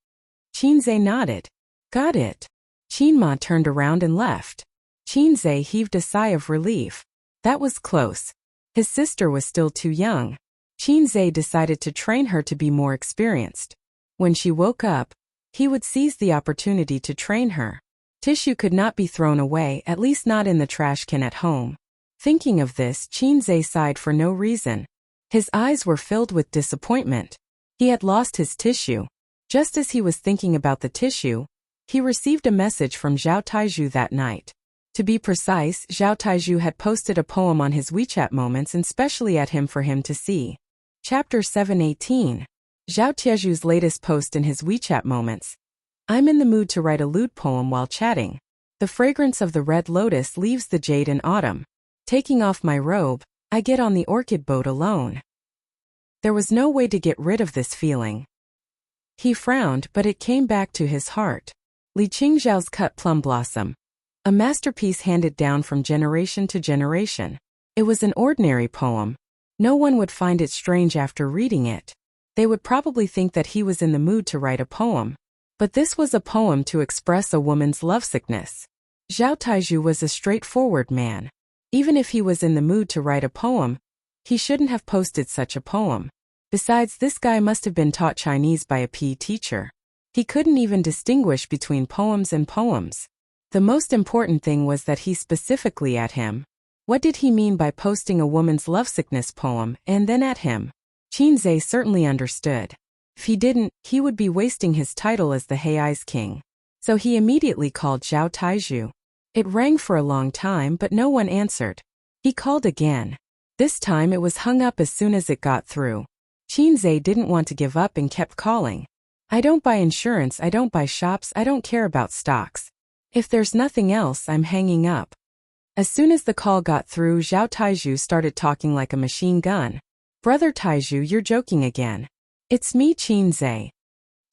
Speaker 1: Qinzhe nodded. Got it. Qinma turned around and left. Qinzhe heaved a sigh of relief. That was close. His sister was still too young. Qinzhe decided to train her to be more experienced. When she woke up, he would seize the opportunity to train her. Tissue could not be thrown away, at least not in the trash can at home. Thinking of this, Qinzhe sighed for no reason. His eyes were filled with disappointment. He had lost his tissue. Just as he was thinking about the tissue, he received a message from Zhao Taizhu that night. To be precise, Zhao Taizhu had posted a poem on his WeChat moments and specially at him for him to see. Chapter 718. Zhao Taizhu's latest post in his WeChat moments. I'm in the mood to write a lewd poem while chatting. The fragrance of the red lotus leaves the jade in autumn. Taking off my robe, I get on the orchid boat alone. There was no way to get rid of this feeling. He frowned, but it came back to his heart. Li Qingzhao's Cut Plum Blossom. A masterpiece handed down from generation to generation. It was an ordinary poem. No one would find it strange after reading it. They would probably think that he was in the mood to write a poem. But this was a poem to express a woman's lovesickness. Zhao Taizhu was a straightforward man. Even if he was in the mood to write a poem, he shouldn't have posted such a poem. Besides, this guy must have been taught Chinese by a PE teacher. He couldn't even distinguish between poems and poems. The most important thing was that he specifically at him. What did he mean by posting a woman's lovesickness poem and then at him? Qinzhe certainly understood. If he didn't, he would be wasting his title as the Hei's king. So he immediately called Zhao Taizhu. It rang for a long time, but no one answered. He called again. This time it was hung up as soon as it got through. Qinzhe didn't want to give up and kept calling. I don't buy insurance, I don't buy shops, I don't care about stocks. If there's nothing else, I'm hanging up. As soon as the call got through, Zhao Taizhu started talking like a machine gun. Brother Taizhu, you're joking again. It's me, Qinzhe.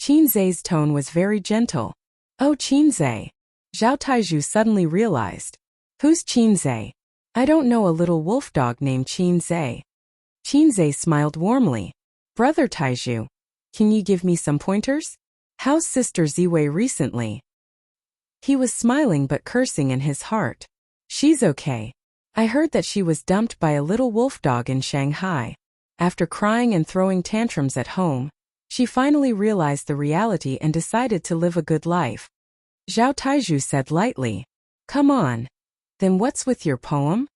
Speaker 1: Qinzhe's tone was very gentle. Oh, Qinzhe. Zhao Taizhu suddenly realized. Who's Qinzhe? I don't know a little wolf dog named Qinzhe. Qinzhe smiled warmly. Brother Taizhu, can you give me some pointers? How's Sister Ziwei recently? He was smiling but cursing in his heart. She's okay. I heard that she was dumped by a little wolf dog in Shanghai. After crying and throwing tantrums at home, she finally realized the reality and decided to live a good life. Zhao Taizhu said lightly. Come on. Then what's with your poem?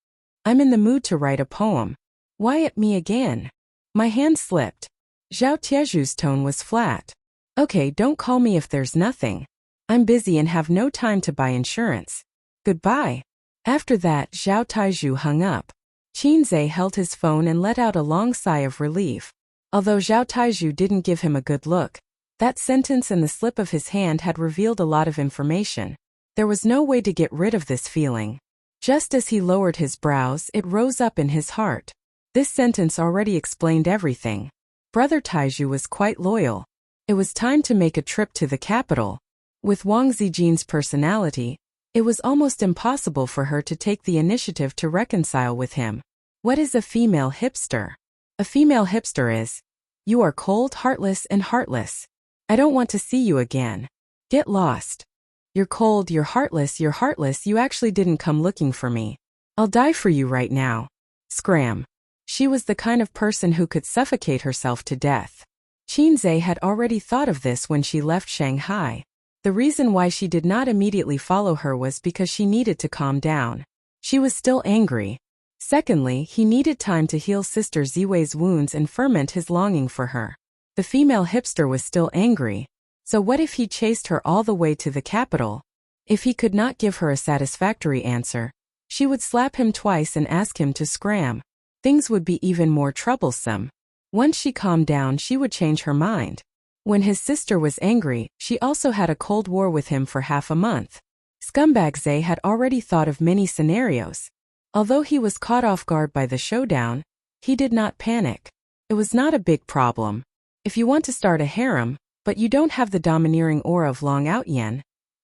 Speaker 1: I'm in the mood to write a poem. Why at me again? My hand slipped. Zhao Taizhu's tone was flat. Okay, don't call me if there's nothing. I'm busy and have no time to buy insurance. Goodbye. After that, Zhao Taizhu hung up. Qinzhe held his phone and let out a long sigh of relief. Although Zhao Taizhu didn't give him a good look, that sentence and the slip of his hand had revealed a lot of information. There was no way to get rid of this feeling. Just as he lowered his brows, it rose up in his heart. This sentence already explained everything. Brother Taizhu was quite loyal. It was time to make a trip to the capital. With Wang Zijin's personality, It was almost impossible for her to take the initiative to reconcile with him. What is a female hipster? A female hipster is, you are cold, heartless, and heartless. I don't want to see you again. Get lost. You're cold, you're heartless, you actually didn't come looking for me. I'll die for you right now. Scram. She was the kind of person who could suffocate herself to death. Qinzhe had already thought of this when she left Shanghai. The reason why she did not immediately follow her was because she needed to calm down. She was still angry. Secondly, he needed time to heal Sister Ziwei's wounds and ferment his longing for her. The female hipster was still angry. So what if he chased her all the way to the capital? If he could not give her a satisfactory answer, she would slap him twice and ask him to scram. Things would be even more troublesome. Once she calmed down, she would change her mind. When his sister was angry, she also had a cold war with him for half a month. Scumbag Zhe had already thought of many scenarios. Although he was caught off guard by the showdown, he did not panic. It was not a big problem. If you want to start a harem, but you don't have the domineering aura of Long Outyen,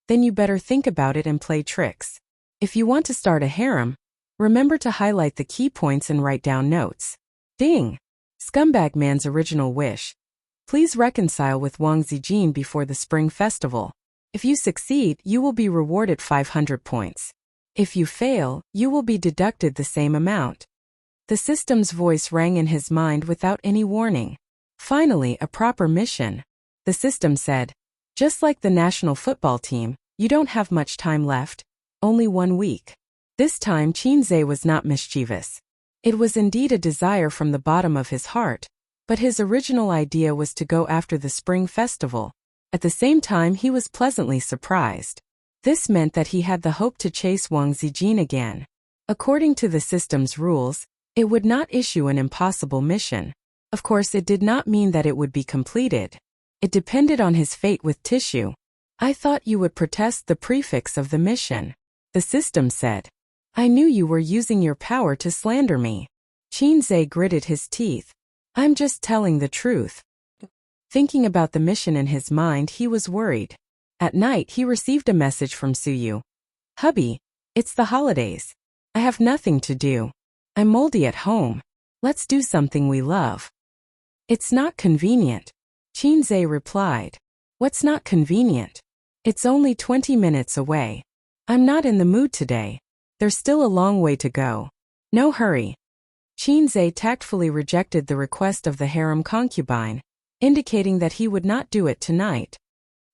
Speaker 1: then you better think about it and play tricks. If you want to start a harem, remember to highlight the key points and write down notes. Ding! Scumbag Man's original wish. Please reconcile with Wang Zijin before the Spring Festival. If you succeed, you will be rewarded 500 points. If you fail, you will be deducted the same amount. The system's voice rang in his mind without any warning. Finally, a proper mission. The system said, just like the national football team, you don't have much time left, only 1 week. This time Qinzhe was not mischievous. It was indeed a desire from the bottom of his heart, but his original idea was to go after the Spring Festival. At the same time, he was pleasantly surprised. This meant that he had the hope to chase Wang Zijin again. According to the system's rules, it would not issue an impossible mission. Of course, it did not mean that it would be completed. It depended on his fate with tissue. I thought you would protest the prefix of the mission. The system said. I knew you were using your power to slander me. Qinzhe gritted his teeth. I'm just telling the truth. Thinking about the mission in his mind, he was worried. At night, he received a message from Suyu. Hubby, it's the holidays. I have nothing to do. I'm moldy at home. Let's do something we love. It's not convenient. Qinzhe replied. What's not convenient? It's only 20 minutes away. I'm not in the mood today. There's still a long way to go. No hurry. Qinzhe tactfully rejected the request of the harem concubine, indicating that he would not do it tonight.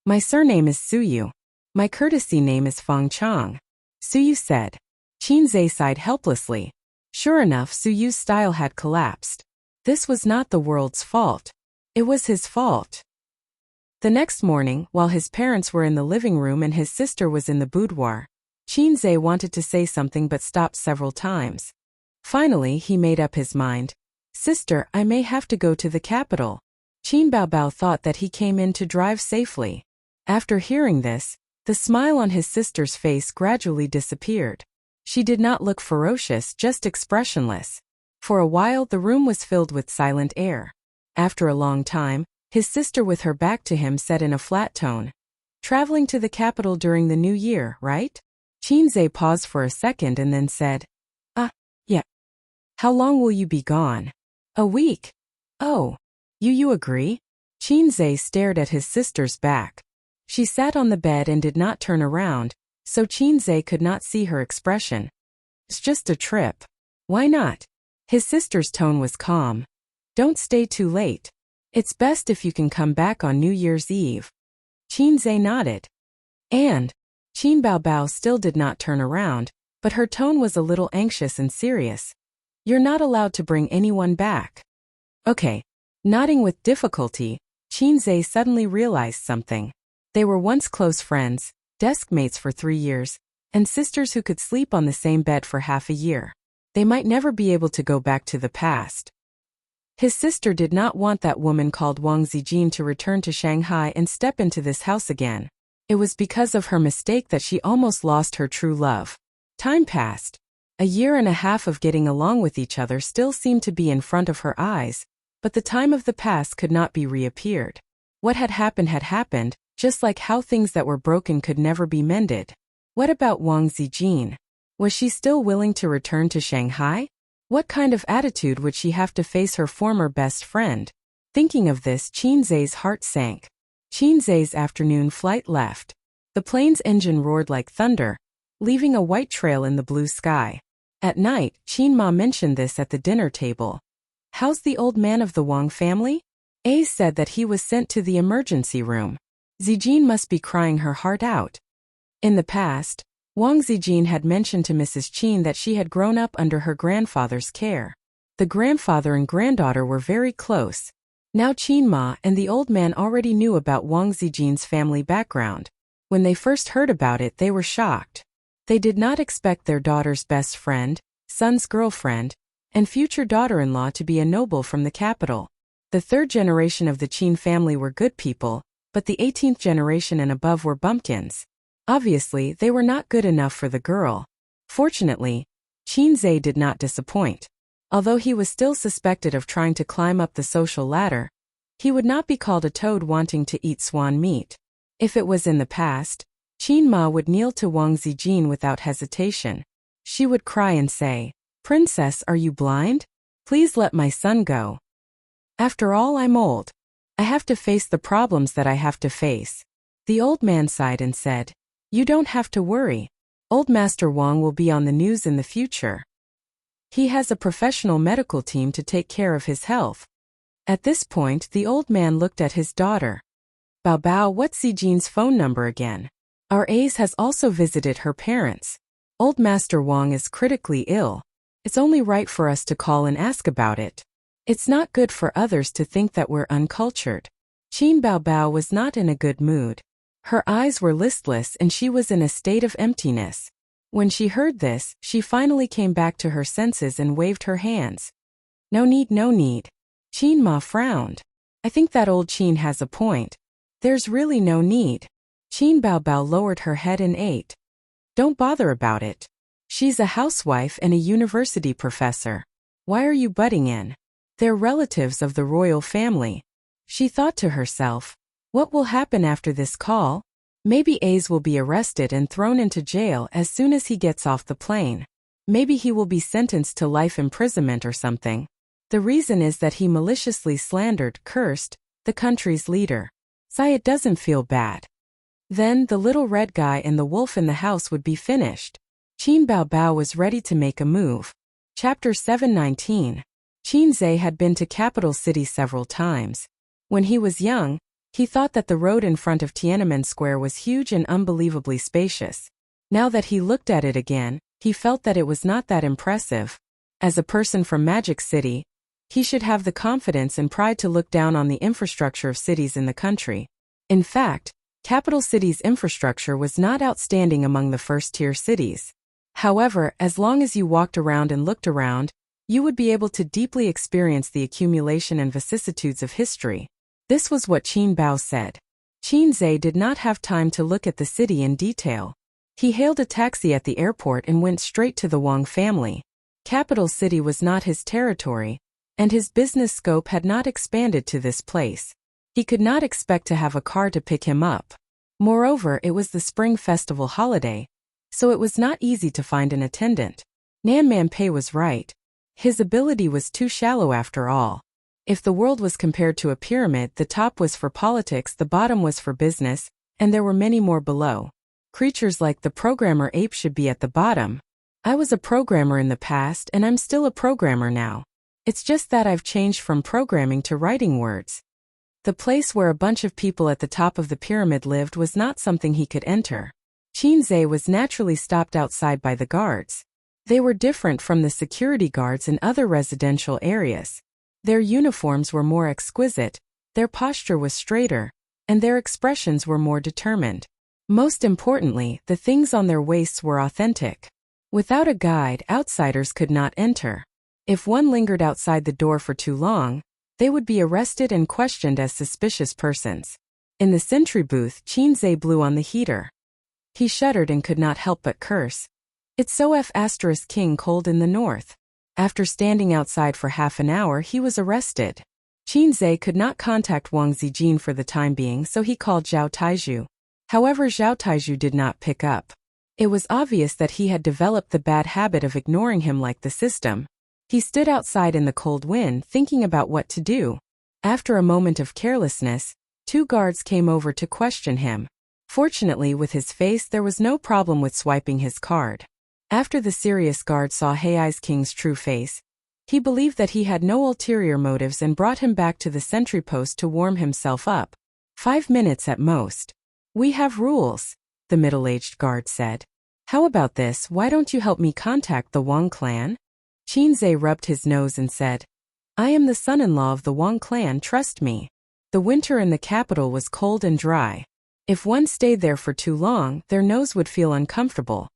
Speaker 1: My surname is Suyu. My courtesy name is Feng Chang. Suyu said. Qinzhe sighed helplessly. Sure enough, Suyu's style had collapsed. This was not the world's fault. It was his fault. The next morning, while his parents were in the living room and his sister was in the boudoir, Qinzhe wanted to say something but stopped several times. Finally, he made up his mind. Sister, I may have to go to the capital. Qin Baobao thought that he came in to drive safely. After hearing this, the smile on his sister's face gradually disappeared. She did not look ferocious, just expressionless. For a while, the room was filled with silent air. After a long time, his sister with her back to him said in a flat tone, Traveling to the capital during the new year, right? Qinzhe paused for a second and then said, yeah. How long will you be gone? A week. Oh. You agree? Qinzhe stared at his sister's back. She sat on the bed and did not turn around, so Qinzhe could not see her expression. It's just a trip. Why not? His sister's tone was calm. Don't stay too late. It's best if you can come back on New Year's Eve. Qinzhe nodded. And Qin Baobao still did not turn around, but her tone was a little anxious and serious. You're not allowed to bring anyone back. Okay. Nodding with difficulty, Qinzhe suddenly realized something. They were once close friends, desk mates for 3 years, and sisters who could sleep on the same bed for half a year. They might never be able to go back to the past. His sister did not want that woman called Wang Zijin to return to Shanghai and step into this house again. It was because of her mistake that she almost lost her true love. Time passed. A year and a half of getting along with each other still seemed to be in front of her eyes, but the time of the past could not be reappeared. What had happened, just like how things that were broken could never be mended. What about Wang Zijin? Was she still willing to return to Shanghai? What kind of attitude would she have to face her former best friend? Thinking of this, Qin Zhe's heart sank. Qin Zhe's afternoon flight left. The plane's engine roared like thunder, leaving a white trail in the blue sky. At night, Qin Ma mentioned this at the dinner table. How's the old man of the Wang family? A said that he was sent to the emergency room. Zijin must be crying her heart out. In the past, Wang Zijin had mentioned to Mrs. Qin that she had grown up under her grandfather's care. The grandfather and granddaughter were very close. Now Qin Ma and the old man already knew about Wang Zijin's family background. When they first heard about it, they were shocked. They did not expect their daughter's best friend, son's girlfriend, and future daughter-in-law to be a noble from the capital. The third generation of the Qin family were good people, but the 18th generation and above were bumpkins. Obviously, they were not good enough for the girl. Fortunately, Qin Zhe did not disappoint. Although he was still suspected of trying to climb up the social ladder, he would not be called a toad wanting to eat swan meat. If it was in the past, Qin Ma would kneel to Wang Zijin without hesitation. She would cry and say, "Princess, are you blind? Please let my son go. After all, I'm old. I have to face the problems that I have to face." The old man sighed and said, "You don't have to worry. Old Master Wang will be on the news in the future. He has a professional medical team to take care of his health." At this point, the old man looked at his daughter. "Bao Bao, what's Zijin's phone number again? Our Ace has also visited her parents. Old Master Wang is critically ill. It's only right for us to call and ask about it. It's not good for others to think that we're uncultured." Qin Bao Bao was not in a good mood. Her eyes were listless and she was in a state of emptiness. When she heard this, she finally came back to her senses and waved her hands. "No need, no need." Qin Ma frowned. "I think that old Qin has a point. There's really no need." Qin Bao Bao lowered her head and ate. "Don't bother about it. She's a housewife and a university professor. Why are you butting in? They're relatives of the royal family." She thought to herself, what will happen after this call? Maybe Ace will be arrested and thrown into jail as soon as he gets off the plane. Maybe he will be sentenced to life imprisonment or something. The reason is that he maliciously cursed, the country's leader. Syed doesn't feel bad. Then the little red guy and the wolf in the house would be finished. Qin Bao Bao was ready to make a move. Chapter 719. Qin Zhe had been to capital city several times. When he was young, he thought that the road in front of Tiananmen Square was huge and unbelievably spacious. Now that he looked at it again, he felt that it was not that impressive. As a person from Magic City, he should have the confidence and pride to look down on the infrastructure of cities in the country. In fact, capital city's infrastructure was not outstanding among the first-tier cities. However, as long as you walked around and looked around, you would be able to deeply experience the accumulation and vicissitudes of history. This was what Qin Bao said. Qin Zhe did not have time to look at the city in detail. He hailed a taxi at the airport and went straight to the Wang family. Capital City was not his territory, and his business scope had not expanded to this place. He could not expect to have a car to pick him up. Moreover, it was the Spring Festival holiday, so it was not easy to find an attendant. Nan Man Pei was right. His ability was too shallow after all. If the world was compared to a pyramid, the top was for politics, the bottom was for business, and there were many more below. Creatures like the programmer ape should be at the bottom. I was a programmer in the past and I'm still a programmer now. It's just that I've changed from programming to writing words. The place where a bunch of people at the top of the pyramid lived was not something he could enter. Qin Zhe was naturally stopped outside by the guards. They were different from the security guards in other residential areas. Their uniforms were more exquisite, their posture was straighter, and their expressions were more determined. Most importantly, the things on their waists were authentic. Without a guide, outsiders could not enter. If one lingered outside the door for too long, they would be arrested and questioned as suspicious persons. In the sentry booth, Qin Zhe blew on the heater. He shuddered and could not help but curse. It's so *king cold in the north. After standing outside for half an hour, he was arrested. Qin Zhe could not contact Wang Zijin for the time being, so he called Zhao Taizhu. However, Zhao Taizhu did not pick up. It was obvious that he had developed the bad habit of ignoring him like the system. He stood outside in the cold wind thinking about what to do. After a moment of carelessness, 2 guards came over to question him. Fortunately, with his face there was no problem with swiping his card. After the serious guard saw Hei's King's true face, he believed that he had no ulterior motives and brought him back to the sentry post to warm himself up. 5 minutes at most. We have rules, the middle-aged guard said. How about this, why don't you help me contact the Wang clan? Qinze rubbed his nose and said, I am the son-in-law of the Wang clan, trust me. The winter in the capital was cold and dry. If one stayed there for too long, their nose would feel uncomfortable.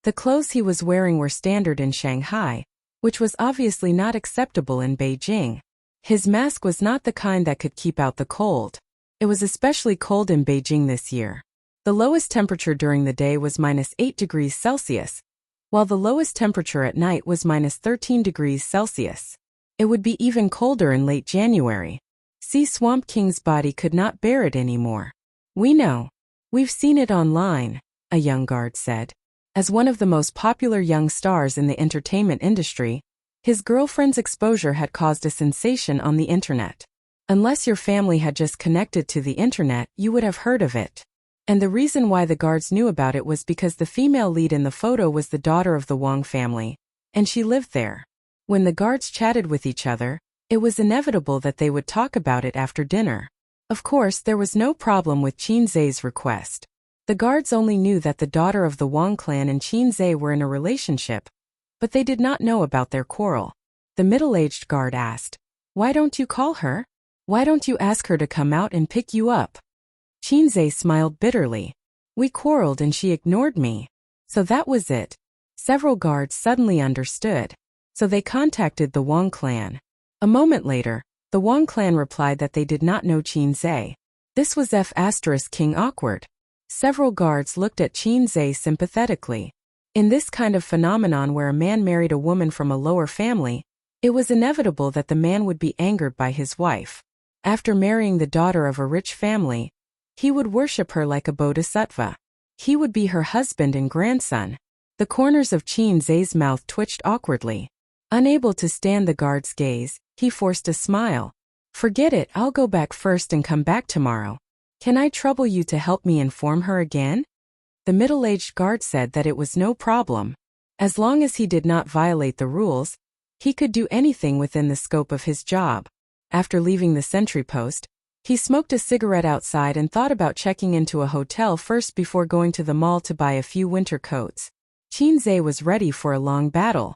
Speaker 1: The clothes he was wearing were standard in Shanghai, which was obviously not acceptable in Beijing. His mask was not the kind that could keep out the cold. It was especially cold in Beijing this year. The lowest temperature during the day was -8 degrees Celsius, while the lowest temperature at night was -13 degrees Celsius. It would be even colder in late January. See, Swamp King's body could not bear it anymore. We know. We've seen it online, a young guard said. As one of the most popular young stars in the entertainment industry, his girlfriend's exposure had caused a sensation on the internet. Unless your family had just connected to the internet, you would have heard of it. And the reason why the guards knew about it was because the female lead in the photo was the daughter of the Wang family, and she lived there. When the guards chatted with each other, it was inevitable that they would talk about it after dinner. Of course, there was no problem with Qinze's request. The guards only knew that the daughter of the Wang clan and Qinze were in a relationship, but they did not know about their quarrel. The middle-aged guard asked, Why don't you call her? Why don't you ask her to come out and pick you up? Qinze smiled bitterly. We quarreled and she ignored me. So that was it. Several guards suddenly understood. So they contacted the Wang clan. A moment later, the Wang clan replied that they did not know Qinze. This was King awkward. Several guards looked at Qinze sympathetically. In this kind of phenomenon where a man married a woman from a lower family, it was inevitable that the man would be angered by his wife. After marrying the daughter of a rich family, he would worship her like a bodhisattva. He would be her husband and grandson. The corners of Qinze's mouth twitched awkwardly. Unable to stand the guard's gaze, he forced a smile. Forget it, I'll go back first and come back tomorrow. Can I trouble you to help me inform her again? The middle-aged guard said that it was no problem. As long as he did not violate the rules, he could do anything within the scope of his job. After leaving the sentry post, he smoked a cigarette outside and thought about checking into a hotel first before going to the mall to buy a few winter coats. Qinze was ready for a long battle.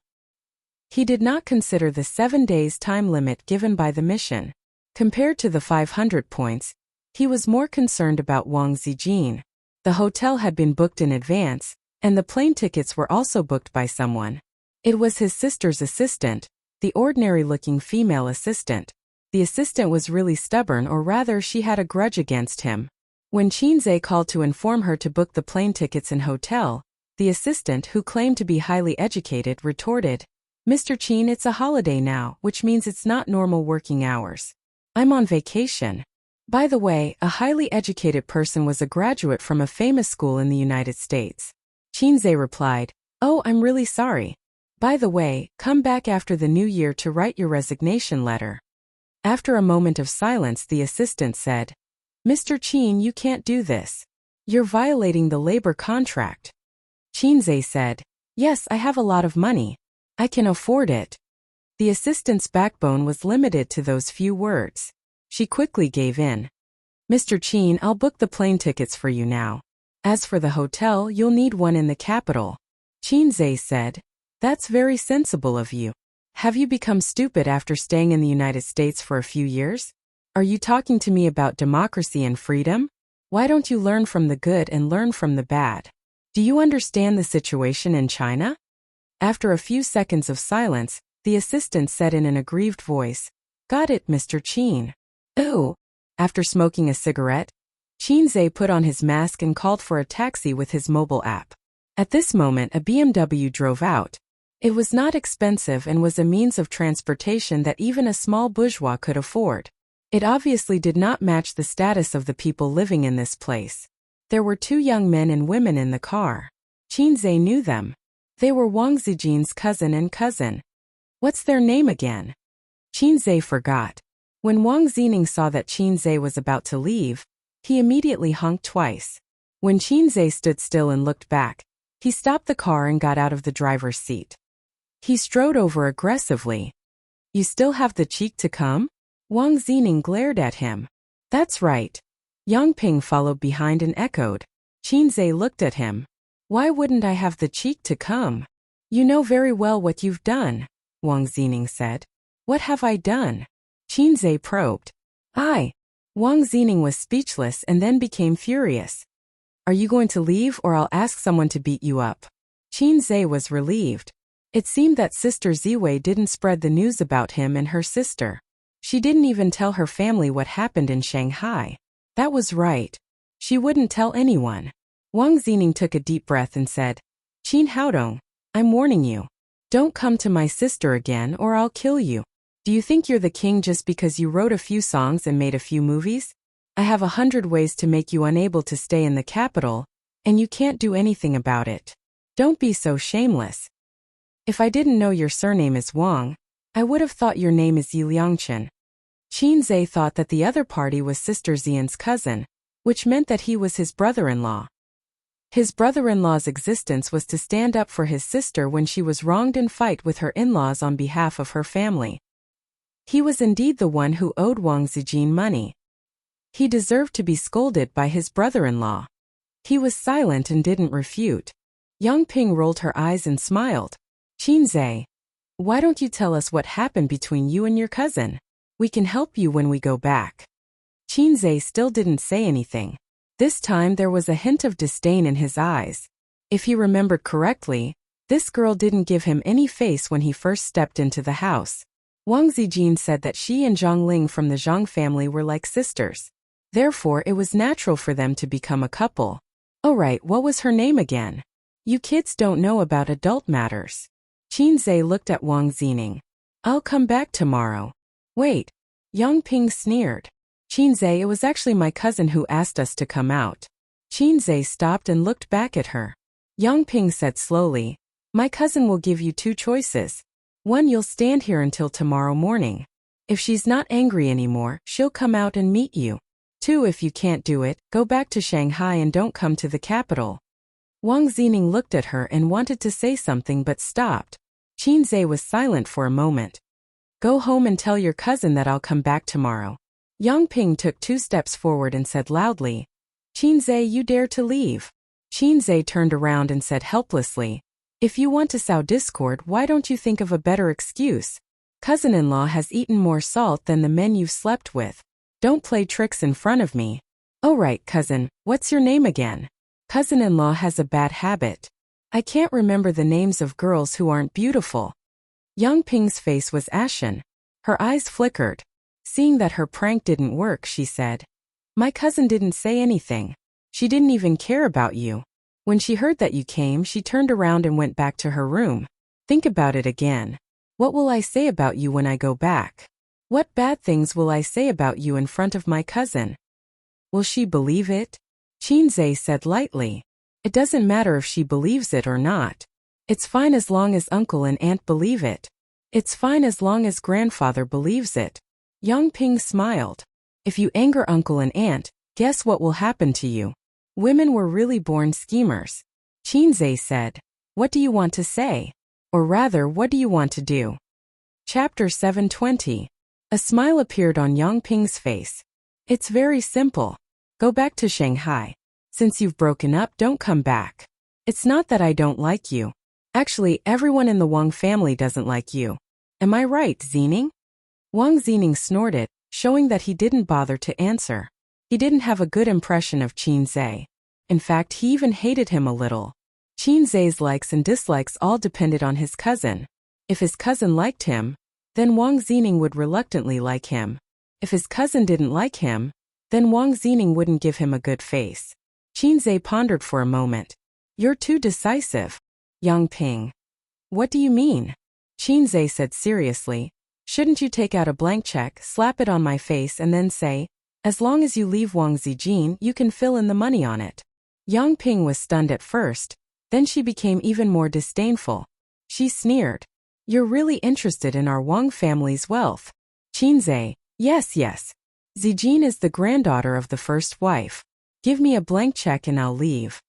Speaker 1: He did not consider the 7 days time limit given by the mission. Compared to the 500 points, he was more concerned about Wang Zijin. The hotel had been booked in advance, and the plane tickets were also booked by someone. It was his sister's assistant, the ordinary-looking female assistant. The assistant was really stubborn, or rather she had a grudge against him. When Qinze called to inform her to book the plane tickets and hotel, the assistant, who claimed to be highly educated, retorted, Mr. Qin, it's a holiday now, which means it's not normal working hours. I'm on vacation. By the way, a highly educated person was a graduate from a famous school in the United States. Qinze replied, Oh, I'm really sorry. By the way, come back after the new year to write your resignation letter. After a moment of silence, the assistant said, Mr. Qin, you can't do this. You're violating the labor contract. Qinze said, Yes, I have a lot of money. I can afford it. The assistant's backbone was limited to those few words. She quickly gave in. Mr. Qin, I'll book the plane tickets for you now. As for the hotel, you'll need one in the capital. Qinze said, That's very sensible of you. Have you become stupid after staying in the United States for a few years? Are you talking to me about democracy and freedom? Why don't you learn from the good and learn from the bad? Do you understand the situation in China? After a few seconds of silence, the assistant said in an aggrieved voice, Got it, Mr. Qin. Oh. After smoking a cigarette, Qinze put on his mask and called for a taxi with his mobile app. At this moment, a BMW drove out. It was not expensive and was a means of transportation that even a small bourgeois could afford. It obviously did not match the status of the people living in this place. There were 2 young men and women in the car. Qinzhe knew them. They were Wang Zijin's cousin and cousin. What's their name again? Qinzhe forgot. When Wang Zining saw that Qinzhe was about to leave, he immediately honked twice. When Qinzhe stood still and looked back, he stopped the car and got out of the driver's seat. He strode over aggressively. You still have the cheek to come? Wang Zining glared at him. That's right. Yang Ping followed behind and echoed. Qinzhe looked at him. Why wouldn't I have the cheek to come? You know very well what you've done, Wang Zining said. What have I done? Qinzhe probed. Wang Zining was speechless and then became furious. Are you going to leave or I'll ask someone to beat you up? Qinzhe was relieved. It seemed that Sister Ziwei didn't spread the news about him and her sister. She didn't even tell her family what happened in Shanghai. That was right. She wouldn't tell anyone. Wang Zining took a deep breath and said, Qin Haodong, I'm warning you. Don't come to my sister again or I'll kill you. Do you think you're the king just because you wrote a few songs and made a few movies? I have 100 ways to make you unable to stay in the capital, and you can't do anything about it. Don't be so shameless. If I didn't know your surname is Wang, I would have thought your name is Yi Liangchen. Qinzhe thought that the other party was Sister Xian's cousin, which meant that he was his brother-in-law. His brother-in-law's existence was to stand up for his sister when she was wronged and fight with her in-laws on behalf of her family. He was indeed the one who owed Wang Zijin money. He deserved to be scolded by his brother-in-law. He was silent and didn't refute. Yang Ping rolled her eyes and smiled. Qinzhe, why don't you tell us what happened between you and your cousin? We can help you when we go back. Qinzhe still didn't say anything. This time there was a hint of disdain in his eyes. If he remembered correctly, this girl didn't give him any face when he first stepped into the house. Wang Zijin said that she and Zhang Ling from the Zhang family were like sisters. Therefore it was natural for them to become a couple. Oh right, what was her name again? You kids don't know about adult matters. Qinzhe looked at Wang Zining. I'll come back tomorrow. Wait. Yang Ping sneered. Qinzhe, it was actually my cousin who asked us to come out. Qinzhe stopped and looked back at her. Yang Ping said slowly, my cousin will give you two choices. One, you'll stand here until tomorrow morning. If she's not angry anymore, she'll come out and meet you. Two, if you can't do it, go back to Shanghai and don't come to the capital. Wang Zining looked at her and wanted to say something but stopped. Qinzhe was silent for a moment. Go home and tell your cousin that I'll come back tomorrow. Yang Ping took 2 steps forward and said loudly, Qinzhe, you dare to leave? Qinzhe turned around and said helplessly, if you want to sow discord, why don't you think of a better excuse? Cousin-in-law has eaten more salt than the men you've slept with. Don't play tricks in front of me. Oh right, cousin, what's your name again? Cousin-in-law has a bad habit. I can't remember the names of girls who aren't beautiful. Yang Ping's face was ashen. Her eyes flickered. Seeing that her prank didn't work, she said, my cousin didn't say anything. She didn't even care about you. When she heard that you came, she turned around and went back to her room. Think about it again. What will I say about you when I go back? What bad things will I say about you in front of my cousin? Will she believe it? Qinzhe said lightly. It doesn't matter if she believes it or not. It's fine as long as uncle and aunt believe it. It's fine as long as grandfather believes it. Yang Ping smiled. If you anger uncle and aunt, guess what will happen to you? Women were really born schemers. Qinzhe said, what do you want to say? Or rather, what do you want to do? Chapter 720. A smile appeared on Yang Ping's face. It's very simple. Go back to Shanghai. Since you've broken up, don't come back. It's not that I don't like you. Actually, everyone in the Wang family doesn't like you. Am I right, Zining? Wang Zining snorted, showing that he didn't bother to answer. He didn't have a good impression of Qinzhe. In fact, he even hated him a little. Qinzhe's likes and dislikes all depended on his cousin. If his cousin liked him, then Wang Zining would reluctantly like him. If his cousin didn't like him, then Wang Zining wouldn't give him a good face. Qinzhe pondered for a moment. You're too decisive. Yang Ping. What do you mean? Qinzhe said seriously. Shouldn't you take out a blank check, slap it on my face and then say, as long as you leave Wang Zijin, you can fill in the money on it. Yang Ping was stunned at first, Then she became even more disdainful. She sneered. You're really interested in our Wang family's wealth. Qinzhe, yes. Zijin is the granddaughter of the first wife. Give me a blank check and I'll leave.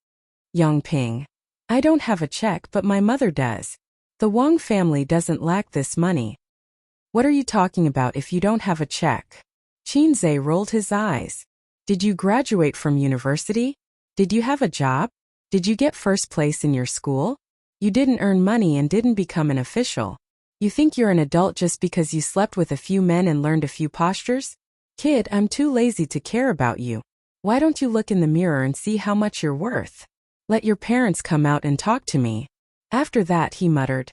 Speaker 1: Yangping. I don't have a check but my mother does. The Wang family doesn't lack this money. What are you talking about if you don't have a check? Qinzhe rolled his eyes. Did you graduate from university? Did you have a job? Did you get first place in your school? You didn't earn money and didn't become an official. You think you're an adult just because you slept with a few men and learned a few postures? Kid, I'm too lazy to care about you. Why don't you look in the mirror and see how much you're worth? Let your parents come out and talk to me. After that, he muttered.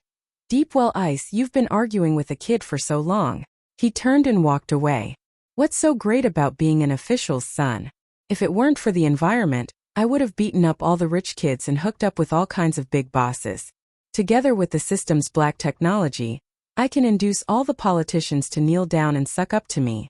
Speaker 1: Deepwell Ice, you've been arguing with a kid for so long. He turned and walked away. What's so great about being an official's son? If it weren't for the environment, I would have beaten up all the rich kids and hooked up with all kinds of big bosses. Together with the system's black technology, I can induce all the politicians to kneel down and suck up to me.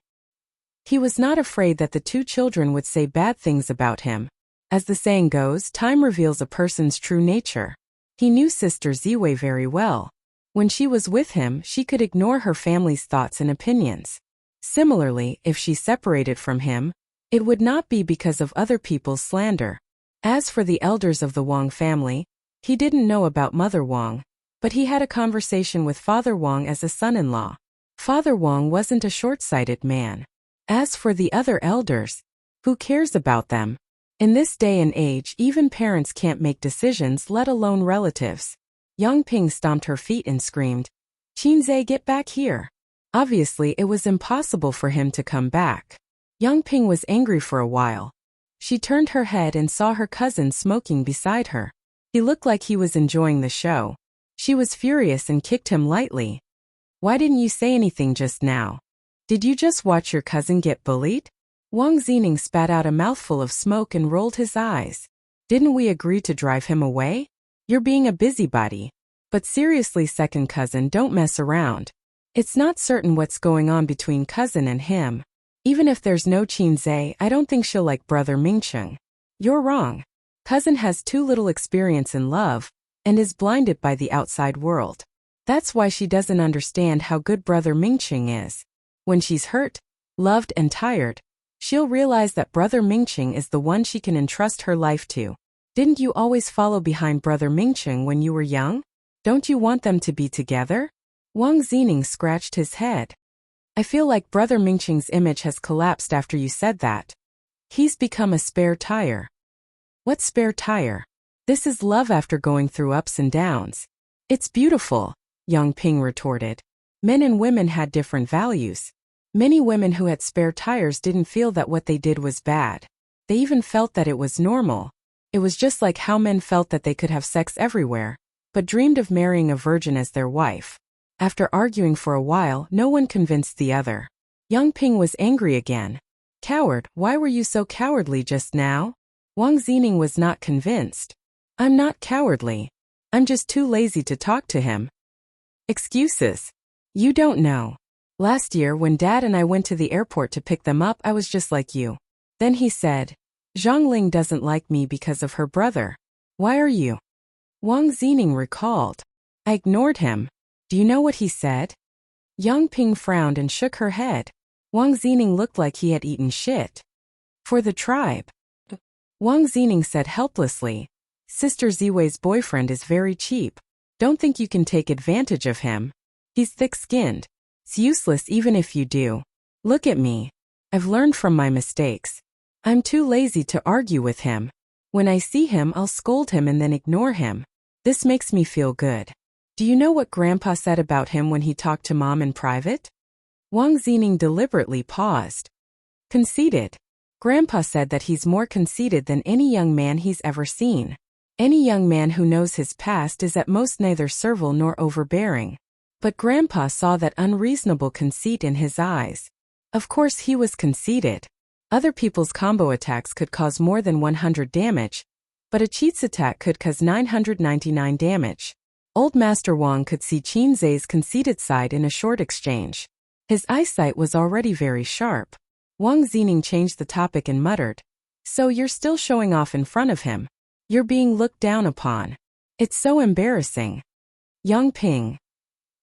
Speaker 1: He was not afraid that the two children would say bad things about him. As the saying goes, time reveals a person's true nature. He knew Sister Ziwei very well. When she was with him, she could ignore her family's thoughts and opinions. Similarly, if she separated from him, it would not be because of other people's slander. As for the elders of the Wang family, he didn't know about Mother Wang, but he had a conversation with Father Wang as a son-in-law. Father Wang wasn't a short-sighted man. As for the other elders, who cares about them? In this day and age, even parents can't make decisions, let alone relatives. Yangping stomped her feet and screamed, Qinzhe, get back here. Obviously, it was impossible for him to come back. Yangping was angry for a while. She turned her head and saw her cousin smoking beside her. He looked like he was enjoying the show. She was furious and kicked him lightly. Why didn't you say anything just now? Did you just watch your cousin get bullied? Wang Zining spat out a mouthful of smoke and rolled his eyes. Didn't we agree to drive him away? You're being a busybody. But seriously, second cousin, don't mess around. It's not certain what's going on between cousin and him. Even if there's no Qinzhe, I don't think she'll like brother Mingcheng. You're wrong. Cousin has too little experience in love, and is blinded by the outside world. That's why she doesn't understand how good brother Mingcheng is. When she's hurt, loved and tired, she'll realize that brother Mingcheng is the one she can entrust her life to. Didn't you always follow behind brother Mingcheng when you were young? Don't you want them to be together? Wang Zining scratched his head. I feel like brother Mingcheng's image has collapsed after you said that. He's become a spare tire. What spare tire? This is love after going through ups and downs. It's beautiful, Yangping retorted. Men and women had different values. Many women who had spare tires didn't feel that what they did was bad. They even felt that it was normal. It was just like how men felt that they could have sex everywhere, but dreamed of marrying a virgin as their wife. After arguing for a while, no one convinced the other. Yangping was angry again. Coward, why were you so cowardly just now? Wang Zining was not convinced. I'm not cowardly. I'm just too lazy to talk to him. Excuses. You don't know. Last year when Dad and I went to the airport to pick them up, I was just like you. Then he said, Zhongling doesn't like me because of her brother. Why are you? Wang Zining recalled. I ignored him. Do you know what he said? Yangping frowned and shook her head. Wang Zining looked like he had eaten shit. For the tribe. Wang Zining said helplessly, Sister Ziwei's boyfriend is very cheap. Don't think you can take advantage of him. He's thick-skinned. It's useless even if you do. Look at me. I've learned from my mistakes. I'm too lazy to argue with him. When I see him, I'll scold him and then ignore him. This makes me feel good. Do you know what Grandpa said about him when he talked to Mom in private? Wang Zining deliberately paused. Conceited. Grandpa said that he's more conceited than any young man he's ever seen. Any young man who knows his past is at most neither servile nor overbearing. But Grandpa saw that unreasonable conceit in his eyes. Of course he was conceited. Other people's combo attacks could cause more than 100 damage, but a cheat's attack could cause 999 damage. Old Master Wang could see Qinzhe's conceited side in a short exchange. His eyesight was already very sharp. Wang Zining changed the topic and muttered, So you're still showing off in front of him. You're being looked down upon. It's so embarrassing. Yang Ping.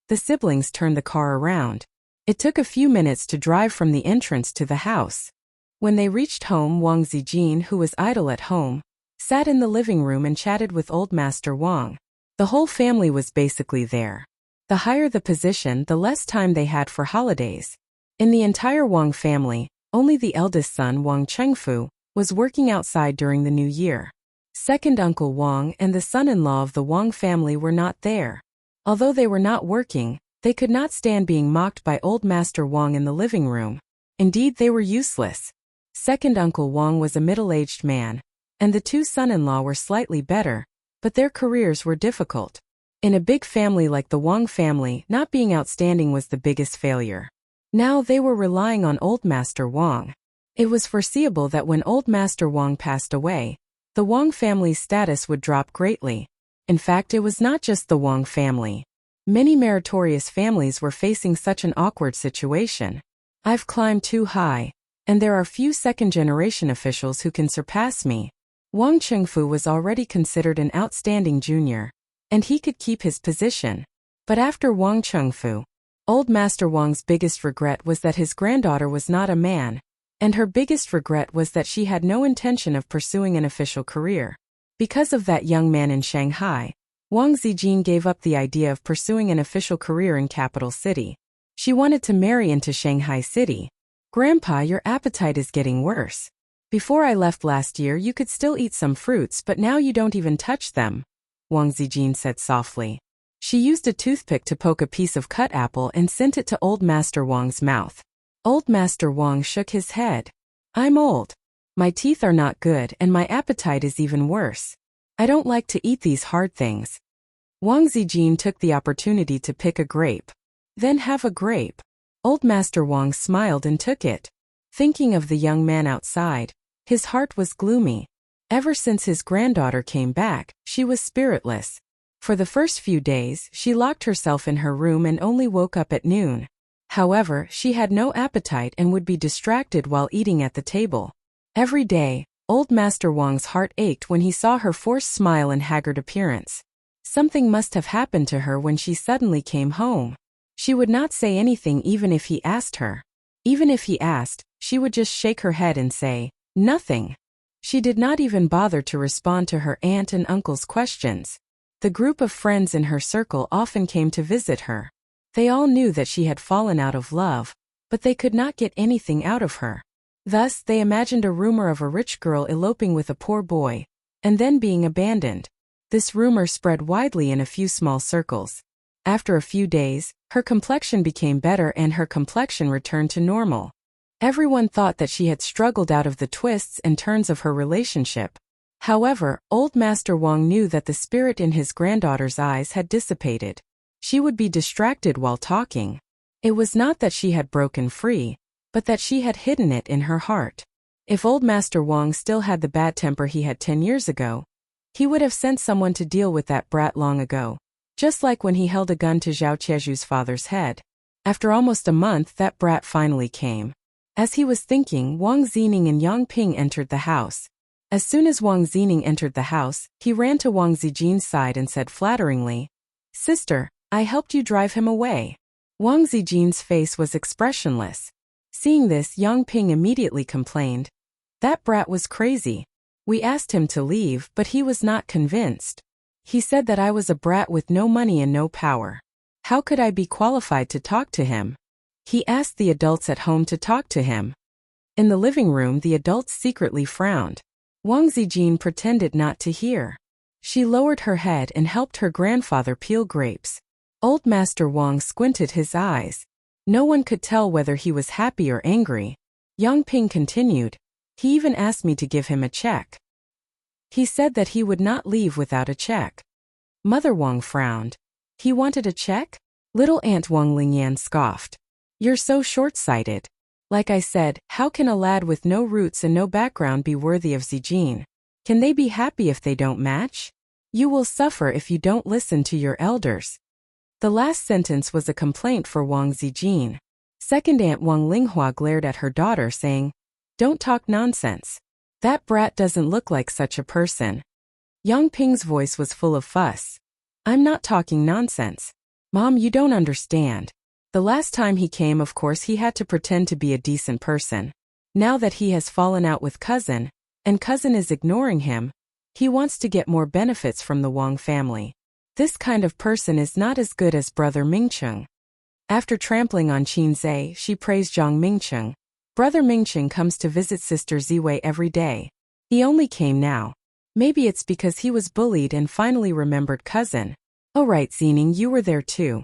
Speaker 1: The siblings turned the car around. It took a few minutes to drive from the entrance to the house. When they reached home, Wang Zijin, who was idle at home, sat in the living room and chatted with Old Master Wang. The whole family was basically there. The higher the position, the less time they had for holidays. In the entire Wang family, only the eldest son, Wang Chengfu, was working outside during the New Year. Second Uncle Wang and the son-in-law of the Wang family were not there. Although they were not working, they could not stand being mocked by Old Master Wang in the living room. Indeed, they were useless. Second Uncle Wang was a middle-aged man, and the two son-in-law were slightly better, but their careers were difficult. In a big family like the Wang family, not being outstanding was the biggest failure. Now they were relying on Old Master Wang. It was foreseeable that when Old Master Wang passed away, the Wang family's status would drop greatly. In fact, it was not just the Wang family. Many meritorious families were facing such an awkward situation. I've climbed too high, and there are few second-generation officials who can surpass me. Wang Chengfu was already considered an outstanding junior, and he could keep his position. But after Wang Chengfu, Old Master Wang's biggest regret was that his granddaughter was not a man, and her biggest regret was that she had no intention of pursuing an official career. Because of that young man in Shanghai, Wang Zijin gave up the idea of pursuing an official career in capital city. She wanted to marry into Shanghai City. Grandpa, your appetite is getting worse. Before I left last year you could still eat some fruits, but now you don't even touch them, Wang Zijin said softly. She used a toothpick to poke a piece of cut apple and sent it to Old Master Wang's mouth. Old Master Wang shook his head. I'm old. My teeth are not good and my appetite is even worse. I don't like to eat these hard things. Wang Zijin took the opportunity to pick a grape. Then have a grape. Old Master Wang smiled and took it. Thinking of the young man outside, his heart was gloomy. Ever since his granddaughter came back, she was spiritless. For the first few days, she locked herself in her room and only woke up at noon. However, she had no appetite and would be distracted while eating at the table. Every day, Old Master Wang's heart ached when he saw her forced smile and haggard appearance. Something must have happened to her when she suddenly came home. She would not say anything even if he asked her. Even if he asked, she would just shake her head and say, nothing. She did not even bother to respond to her aunt and uncle's questions. The group of friends in her circle often came to visit her. They all knew that she had fallen out of love, but they could not get anything out of her. Thus, they imagined a rumor of a rich girl eloping with a poor boy, and then being abandoned. This rumor spread widely in a few small circles. After a few days, her complexion became better and her complexion returned to normal. Everyone thought that she had struggled out of the twists and turns of her relationship. However, Old Master Wang knew that the spirit in his granddaughter's eyes had dissipated. She would be distracted while talking. It was not that she had broken free, but that she had hidden it in her heart. If Old Master Wang still had the bad temper he had 10 years ago, he would have sent someone to deal with that brat long ago. Just like when he held a gun to Zhao Cheju's father's head. After almost a month, that brat finally came. As he was thinking, Wang Zining and Yang Ping entered the house. As soon as Wang Zining entered the house, he ran to Wang Zijin's side and said flatteringly, Sister, I helped you drive him away. Wang Zijin's face was expressionless. Seeing this, Yang Ping immediately complained. That brat was crazy. We asked him to leave, but he was not convinced. He said that I was a brat with no money and no power. How could I be qualified to talk to him? He asked the adults at home to talk to him. In the living room, the adults secretly frowned. Wang Zijin pretended not to hear. She lowered her head and helped her grandfather peel grapes. Old Master Wang squinted his eyes. No one could tell whether he was happy or angry. Yang Ping continued. He even asked me to give him a check. He said that he would not leave without a check. Mother Wang frowned. He wanted a check? Little Aunt Wang Lingyan scoffed. You're so short-sighted. Like I said, how can a lad with no roots and no background be worthy of Zijin? Can they be happy if they don't match? You will suffer if you don't listen to your elders. The last sentence was a complaint for Wang Zijin. Second Aunt Wang Linghua glared at her daughter saying, Don't talk nonsense. That brat doesn't look like such a person. Yang Ping's voice was full of fuss. I'm not talking nonsense. Mom, you don't understand. The last time he came, of course, he had to pretend to be a decent person. Now that he has fallen out with cousin, and cousin is ignoring him, he wants to get more benefits from the Wang family. This kind of person is not as good as brother Mingcheng. After trampling on Qin Zhe, she praised Zhang Mingcheng. Brother Mingcheng comes to visit sister Ziwei every day. He only came now. Maybe it's because he was bullied and finally remembered cousin. Oh right, Zining, you were there too.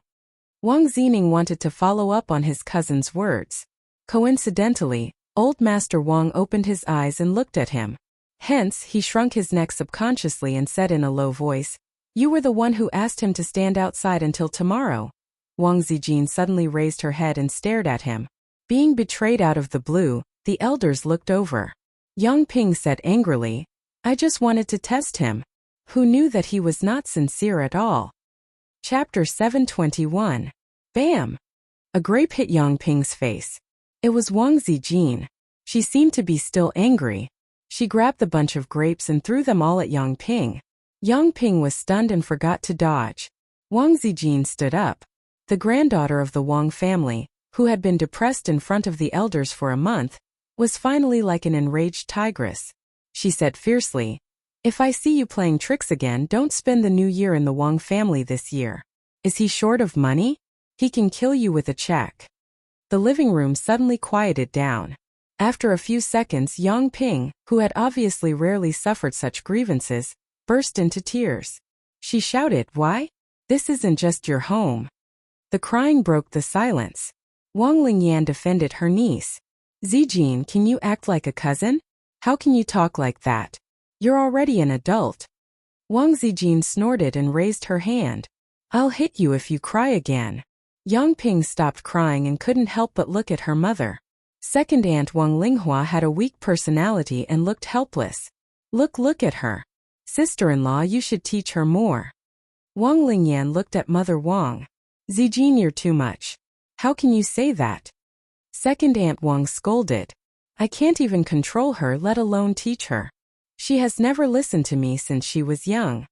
Speaker 1: Wang Zining wanted to follow up on his cousin's words. Coincidentally, old Master Wang opened his eyes and looked at him. Hence, he shrunk his neck subconsciously and said in a low voice, "You were the one who asked him to stand outside until tomorrow." Wang Zijin suddenly raised her head and stared at him. Being betrayed out of the blue, the elders looked over. Yang Ping said angrily, "I just wanted to test him." Who knew that he was not sincere at all? Chapter 721. Bam! A grape hit Yang Ping's face. It was Wang Zijin. She seemed to be still angry. She grabbed the bunch of grapes and threw them all at Yang Ping. Yang Ping was stunned and forgot to dodge. Wang Zijin stood up. The granddaughter of the Wang family, who had been depressed in front of the elders for a month, was finally like an enraged tigress. She said fiercely, "If I see you playing tricks again, don't spend the new year in the Wang family this year. Is he short of money? He can kill you with a check." The living room suddenly quieted down. After a few seconds, Yang Ping, who had obviously rarely suffered such grievances, burst into tears. She shouted, "Why? This isn't just your home." The crying broke the silence. Wang Lingyan defended her niece. "Zijin, can you act like a cousin? How can you talk like that? You're already an adult." Wang Zijin snorted and raised her hand. "I'll hit you if you cry again." Yang Ping stopped crying and couldn't help but look at her mother. Second aunt Wang Linghua had a weak personality and looked helpless. Look at her. Sister-in-law, you should teach her more." Wang Lingyan looked at Mother Wang. "Zijin, you're too much. How can you say that?" Second aunt Wang scolded. "I can't even control her, let alone teach her. She has never listened to me since she was young."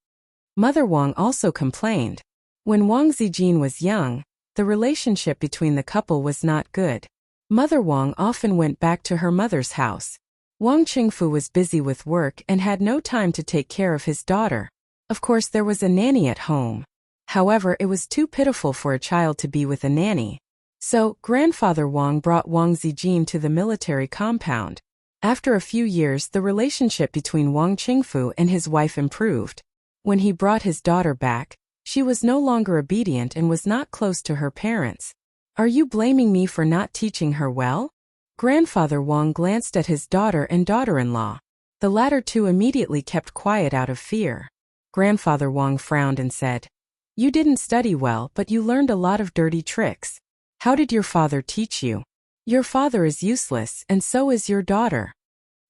Speaker 1: Mother Wang also complained. When Wang Zijin was young, the relationship between the couple was not good. Mother Wang often went back to her mother's house. Wang Qingfu was busy with work and had no time to take care of his daughter. Of course, there was a nanny at home. However, it was too pitiful for a child to be with a nanny. So, Grandfather Wang brought Wang Zijin to the military compound. After a few years, the relationship between Wang Qingfu and his wife improved. When he brought his daughter back, she was no longer obedient and was not close to her parents. "Are you blaming me for not teaching her well?" Grandfather Wang glanced at his daughter and daughter-in-law. The latter two immediately kept quiet out of fear. Grandfather Wang frowned and said, "You didn't study well, but you learned a lot of dirty tricks. How did your father teach you? Your father is useless, and so is your daughter."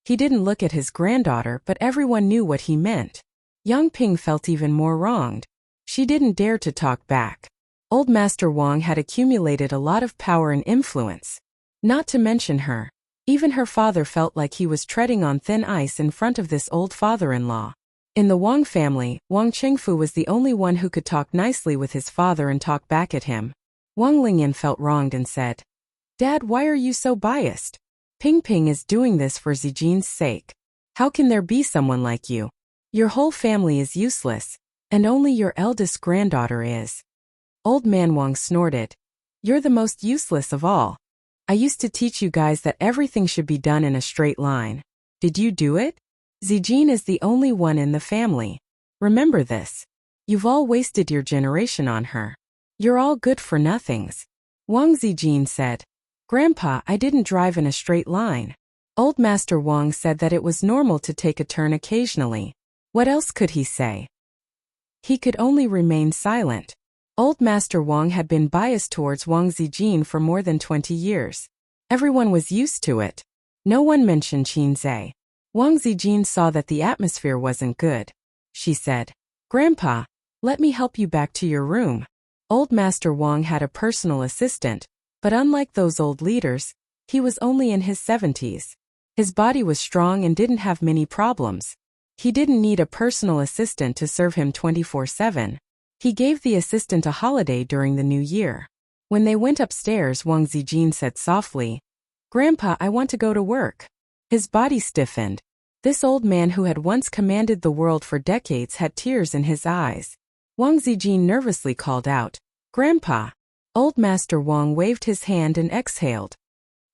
Speaker 1: He didn't look at his granddaughter, but everyone knew what he meant. Yang Ping felt even more wronged. She didn't dare to talk back. Old Master Wang had accumulated a lot of power and influence. Not to mention her. Even her father felt like he was treading on thin ice in front of this old father-in-law. In the Wang family, Wang Qingfu was the only one who could talk nicely with his father and talk back at him. Wang Lingyan felt wronged and said, "Dad, why are you so biased? Ping Ping is doing this for Zijin's sake. How can there be someone like you? Your whole family is useless, and only your eldest granddaughter is." Old man Wang snorted. "You're the most useless of all. I used to teach you guys that everything should be done in a straight line. Did you do it? Zijin is the only one in the family. Remember this. You've all wasted your generation on her. You're all good for nothings." Wang Zijin said, "Grandpa, I didn't drive in a straight line." Old Master Wang said that it was normal to take a turn occasionally. What else could he say? He could only remain silent. Old Master Wang had been biased towards Wang Zijin for more than 20 years. Everyone was used to it. No one mentioned Qin Zhe. Wang Zijin saw that the atmosphere wasn't good. She said, "Grandpa, let me help you back to your room." Old Master Wang had a personal assistant, but unlike those old leaders, he was only in his 70s. His body was strong and didn't have many problems. He didn't need a personal assistant to serve him 24/7. He gave the assistant a holiday during the new year. When they went upstairs, Wang Zijin said softly, "Grandpa, I want to go to work." His body stiffened. This old man who had once commanded the world for decades had tears in his eyes. Wang Zijin nervously called out, "Grandpa." Old Master Wang waved his hand and exhaled.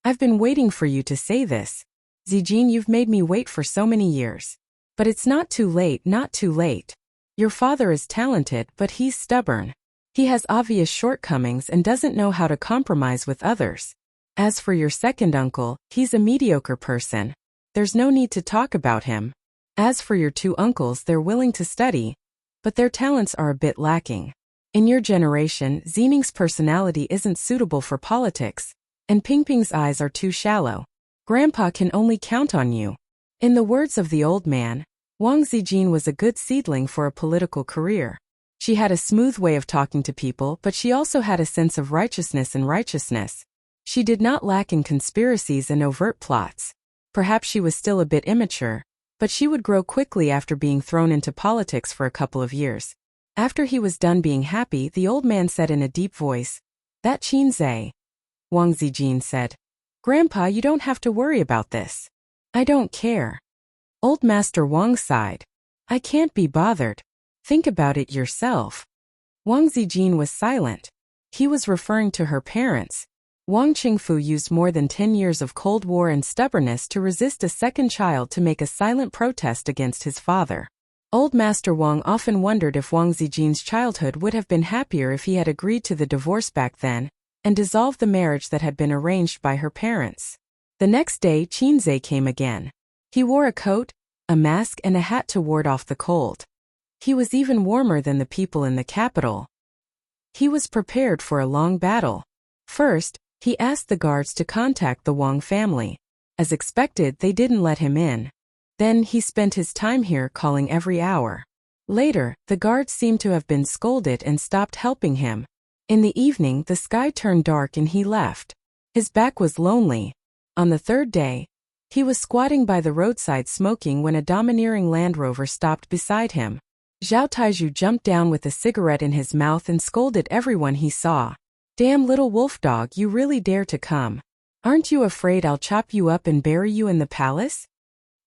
Speaker 1: "I've been waiting for you to say this. Zijin, you've made me wait for so many years. But it's not too late, not too late. Your father is talented, but he's stubborn. He has obvious shortcomings and doesn't know how to compromise with others. As for your second uncle, he's a mediocre person. There's no need to talk about him. As for your two uncles, they're willing to study, but their talents are a bit lacking. In your generation, Xining's personality isn't suitable for politics, and Pingping's eyes are too shallow. Grandpa can only count on you." In the words of the old man, Wang Zijin was a good seedling for a political career. She had a smooth way of talking to people, but she also had a sense of righteousness. She did not lack in conspiracies and overt plots. Perhaps she was still a bit immature, but she would grow quickly after being thrown into politics for a couple of years. After he was done being happy, the old man said in a deep voice, "That Qinzai." Wang Zijin said, "Grandpa, you don't have to worry about this. I don't care." Old Master Wang sighed. "I can't be bothered. Think about it yourself." Wang Zijin was silent. He was referring to her parents. Wang Qingfu used more than 10 years of Cold War and stubbornness to resist a second child to make a silent protest against his father. Old Master Wang often wondered if Wang Zijin's childhood would have been happier if he had agreed to the divorce back then and dissolved the marriage that had been arranged by her parents. The next day, Qinzai came again. He wore a coat, a mask, and a hat to ward off the cold. He was even warmer than the people in the capital. He was prepared for a long battle. First, he asked the guards to contact the Wang family. As expected, they didn't let him in. Then he spent his time here calling every hour. Later, the guards seemed to have been scolded and stopped helping him. In the evening, the sky turned dark and he left. His back was lonely. On the third day, he was squatting by the roadside smoking when a domineering Land Rover stopped beside him. Zhao Taizhu jumped down with a cigarette in his mouth and scolded everyone he saw. "Damn little wolf dog, you really dare to come. Aren't you afraid I'll chop you up and bury you in the palace?"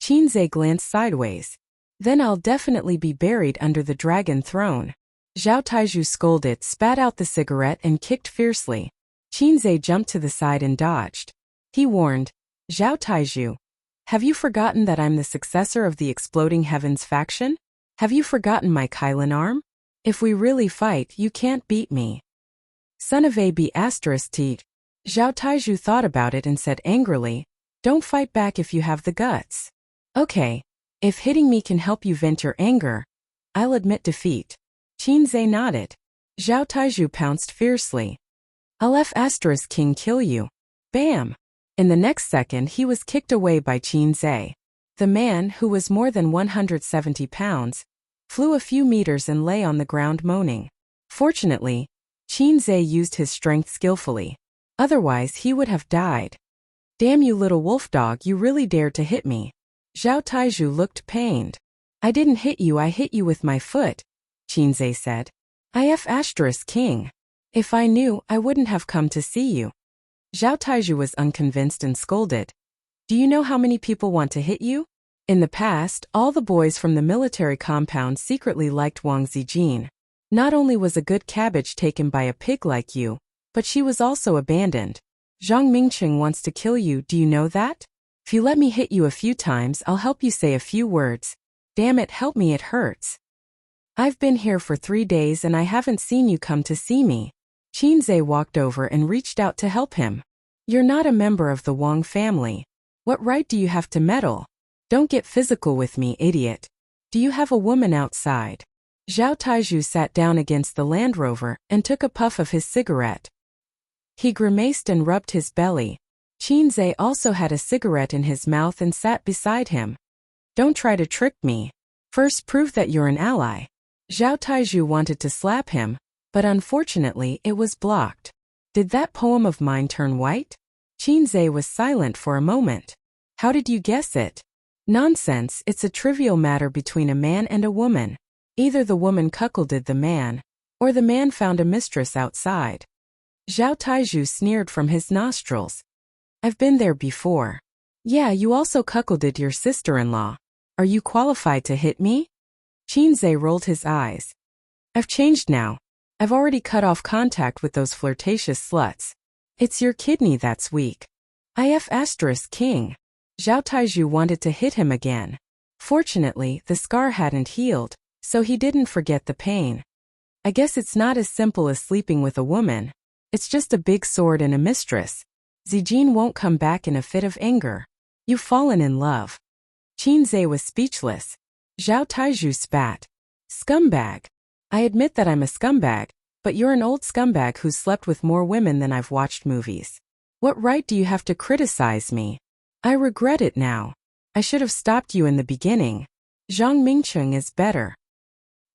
Speaker 1: Qinzai glanced sideways. "Then I'll definitely be buried under the dragon throne." Zhao Taizhu scolded, spat out the cigarette, and kicked fiercely. Qinzai jumped to the side and dodged. He warned, "Zhao Taizhu, have you forgotten that I'm the successor of the Exploding Heavens faction? Have you forgotten my Kylin arm? If we really fight, you can't beat me." Son of AB***T. Zhao Taizhu thought about it and said angrily, "Don't fight back if you have the guts." "Okay. If hitting me can help you vent your anger, I'll admit defeat." Qinzai nodded. Zhao Taizhu pounced fiercely. "I'll King kill you." Bam! In the next second, he was kicked away by Qinzai. The man, who was more than 170 pounds, flew a few meters and lay on the ground moaning. Fortunately, Qinzai used his strength skillfully. Otherwise, he would have died. "Damn you, little wolf dog, you really dared to hit me." Zhao Taizhu looked pained. "I didn't hit you, I hit you with my foot," Qinzai said. King. "If I knew, I wouldn't have come to see you." Zhao Taizhu was unconvinced and scolded. "Do you know how many people want to hit you?" In the past, all the boys from the military compound secretly liked Wang Zijin. Not only was a good cabbage taken by a pig like you, but she was also abandoned. "Zhang Mingqing wants to kill you, do you know that? If you let me hit you a few times, I'll help you say a few words. Damn it, help me, it hurts. I've been here for 3 days and I haven't seen you come to see me." Qinzai walked over and reached out to help him. "You're not a member of the Wang family. What right do you have to meddle? Don't get physical with me, idiot. Do you have a woman outside?" Zhao Taizhu sat down against the Land Rover and took a puff of his cigarette. He grimaced and rubbed his belly. Qinzai also had a cigarette in his mouth and sat beside him. "Don't try to trick me. First prove that you're an ally." Zhao Taizhu wanted to slap him, but unfortunately it was blocked. "Did that poem of mine turn white?" Qinzai was silent for a moment. "How did you guess it?" Nonsense, it's a trivial matter between a man and a woman. Either the woman cuckolded the man, or the man found a mistress outside. Zhao Taizhu sneered from his nostrils. I've been there before. Yeah, you also cuckolded your sister-in-law. Are you qualified to hit me? Qinzhe rolled his eyes. I've changed now. I've already cut off contact with those flirtatious sluts. It's your kidney that's weak. King. Zhao Taizhu wanted to hit him again. Fortunately, the scar hadn't healed, so he didn't forget the pain. I guess it's not as simple as sleeping with a woman. It's just a big sword and a mistress. Zijin won't come back in a fit of anger. You've fallen in love. Qinzhe was speechless. Zhao Taizhu spat. Scumbag. I admit that I'm a scumbag, but you're an old scumbag who's slept with more women than I've watched movies. What right do you have to criticize me? I regret it now. I should have stopped you in the beginning. Zhang Mingcheng is better.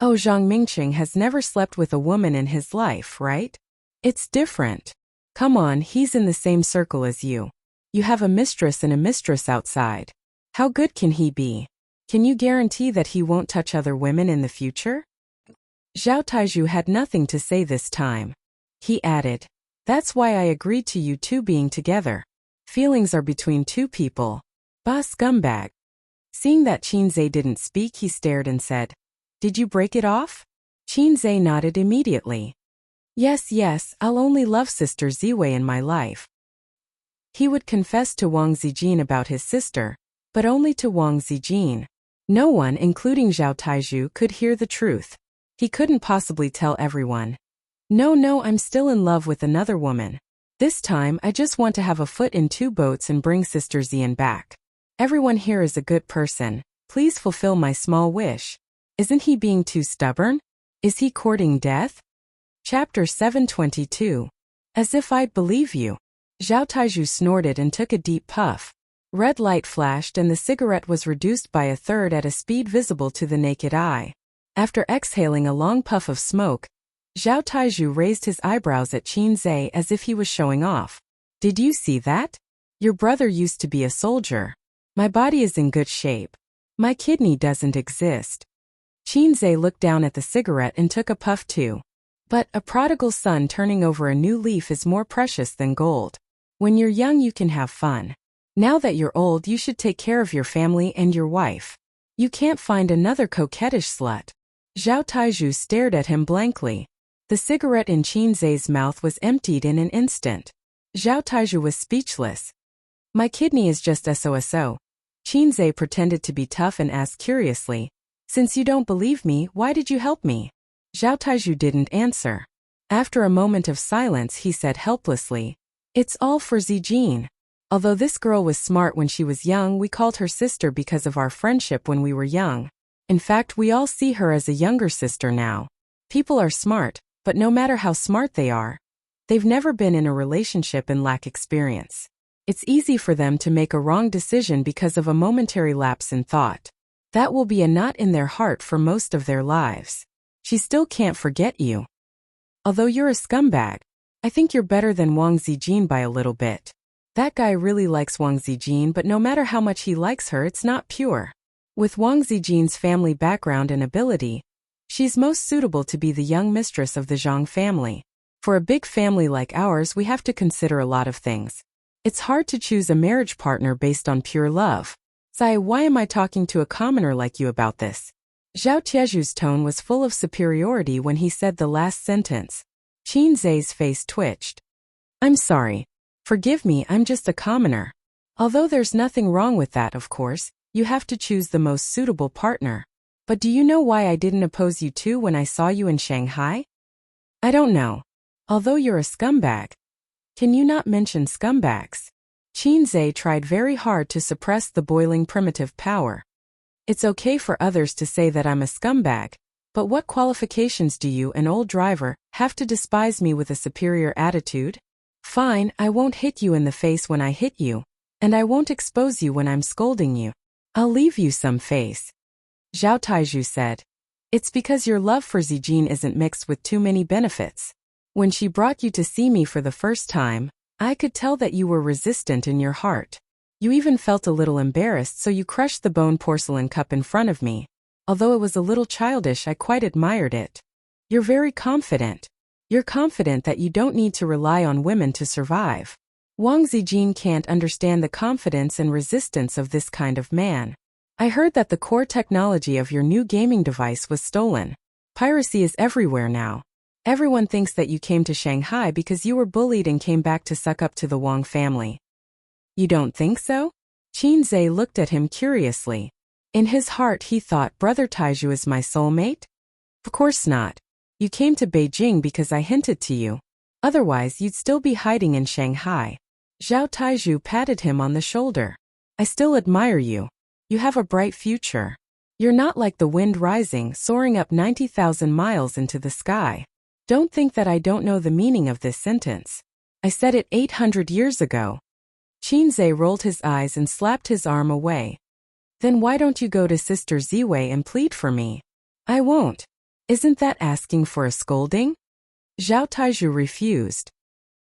Speaker 1: Oh, Zhang Mingcheng has never slept with a woman in his life, right? It's different. Come on, he's in the same circle as you. You have a mistress and a mistress outside. How good can he be? Can you guarantee that he won't touch other women in the future? Zhao Taizhu had nothing to say this time. He added, that's why I agreed to you two being together. Feelings are between two people. Bah, scumbag. Seeing that Qinzhe didn't speak, he stared and said, did you break it off? Qinzhe nodded immediately. Yes, I'll only love Sister Ziwei in my life. He would confess to Wang Zijin about his sister, but only to Wang Zijin. No one, including Zhao Taizhu, could hear the truth. He couldn't possibly tell everyone. No, I'm still in love with another woman. This time, I just want to have a foot in two boats and bring Sister Zian back. Everyone here is a good person. Please fulfill my small wish. Isn't he being too stubborn? Is he courting death? Chapter 722. As if I'd believe you. Zhao Taizhu snorted and took a deep puff. Red light flashed and the cigarette was reduced by a third at a speed visible to the naked eye. After exhaling a long puff of smoke, Zhao Taizhu raised his eyebrows at Qinzhe as if he was showing off. Did you see that? Your brother used to be a soldier. My body is in good shape. My kidney doesn't exist. Qinzhe looked down at the cigarette and took a puff too. But a prodigal son turning over a new leaf is more precious than gold. When you're young you can have fun. Now that you're old you should take care of your family and your wife. You can't find another coquettish slut. Zhao Taizhu stared at him blankly. The cigarette in Qinzhe's mouth was emptied in an instant. Zhao Taizhu was speechless. My kidney is just so. Qinzhe pretended to be tough and asked curiously, since you don't believe me, why did you help me? Zhao Taizhu didn't answer. After a moment of silence he said helplessly, it's all for Zijin. Although this girl was smart when she was young, we called her sister because of our friendship when we were young. In fact, we all see her as a younger sister now. People are smart, but no matter how smart they are, they've never been in a relationship and lack experience. It's easy for them to make a wrong decision because of a momentary lapse in thought. That will be a knot in their heart for most of their lives. She still can't forget you. Although you're a scumbag, I think you're better than Wang Zijin by a little bit. That guy really likes Wang Zijin, but no matter how much he likes her, it's not pure. With Wang Zijin's family background and ability, she's most suitable to be the young mistress of the Zhang family. For a big family like ours, we have to consider a lot of things. It's hard to choose a marriage partner based on pure love. Zai, why am I talking to a commoner like you about this? Zhao Tieju's tone was full of superiority when he said the last sentence. Qinzhe's face twitched. I'm sorry. Forgive me, I'm just a commoner. Although there's nothing wrong with that, of course, you have to choose the most suitable partner. But do you know why I didn't oppose you too when I saw you in Shanghai? I don't know. Although you're a scumbag. Can you not mention scumbags? Qinzhe tried very hard to suppress the boiling primitive power. It's okay for others to say that I'm a scumbag, but what qualifications do you, an old driver, have to despise me with a superior attitude? Fine, I won't hit you in the face when I hit you, and I won't expose you when I'm scolding you. I'll leave you some face. Zhao Taizhu said. It's because your love for Zijin isn't mixed with too many benefits. When she brought you to see me for the first time, I could tell that you were resistant in your heart. You even felt a little embarrassed, so you crushed the bone porcelain cup in front of me. Although it was a little childish, I quite admired it. You're very confident. You're confident that you don't need to rely on women to survive. Wang Zijin can't understand the confidence and resistance of this kind of man. I heard that the core technology of your new gaming device was stolen. Piracy is everywhere now. Everyone thinks that you came to Shanghai because you were bullied and came back to suck up to the Wang family. You don't think so? Qin Zhe looked at him curiously. In his heart he thought, Brother Taiju is my soulmate? Of course not. You came to Beijing because I hinted to you. Otherwise you'd still be hiding in Shanghai. Zhao Taiju patted him on the shoulder. I still admire you. You have a bright future. You're not like the wind rising, soaring up 90,000 miles into the sky. Don't think that I don't know the meaning of this sentence. I said it 800 years ago. Qin Zhe rolled his eyes and slapped his arm away. Then why don't you go to Sister Ziwei and plead for me? I won't. Isn't that asking for a scolding? Zhao Taiju refused.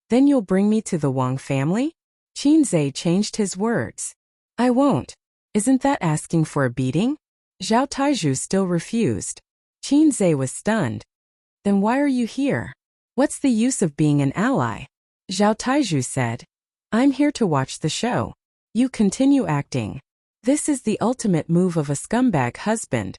Speaker 1: Then you'll bring me to the Wang family? Qin Zhe changed his words. I won't. Isn't that asking for a beating? Zhao Taiju still refused. Qin Zhe was stunned. Then why are you here? What's the use of being an ally? Zhao Taiju said. I'm here to watch the show. You continue acting. This is the ultimate move of a scumbag husband.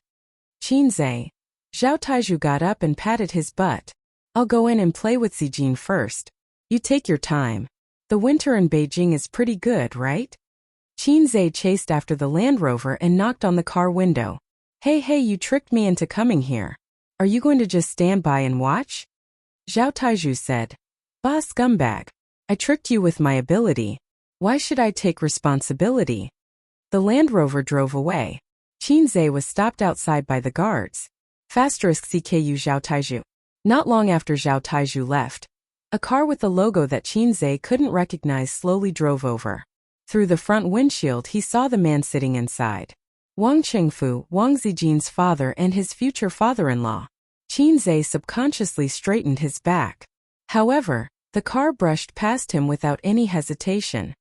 Speaker 1: Qin Zhe. Zhao Taiju got up and patted his butt. I'll go in and play with Zijin first. You take your time. The winter in Beijing is pretty good, right? Qin Zhe chased after the Land Rover and knocked on the car window. Hey, you tricked me into coming here. Are you going to just stand by and watch? Zhao Taiju said. Bah, scumbag. I tricked you with my ability. Why should I take responsibility? The Land Rover drove away. Qin Zhe was stopped outside by the guards. *CKU Zhao Taiju. Not long after Zhao Taiju left, a car with the logo that Qin Zhe couldn't recognize slowly drove over. Through the front windshield he saw the man sitting inside. Wang Chengfu, Wang Zijin's father and his future father-in-law. Qin Zhe subconsciously straightened his back. However, the car brushed past him without any hesitation.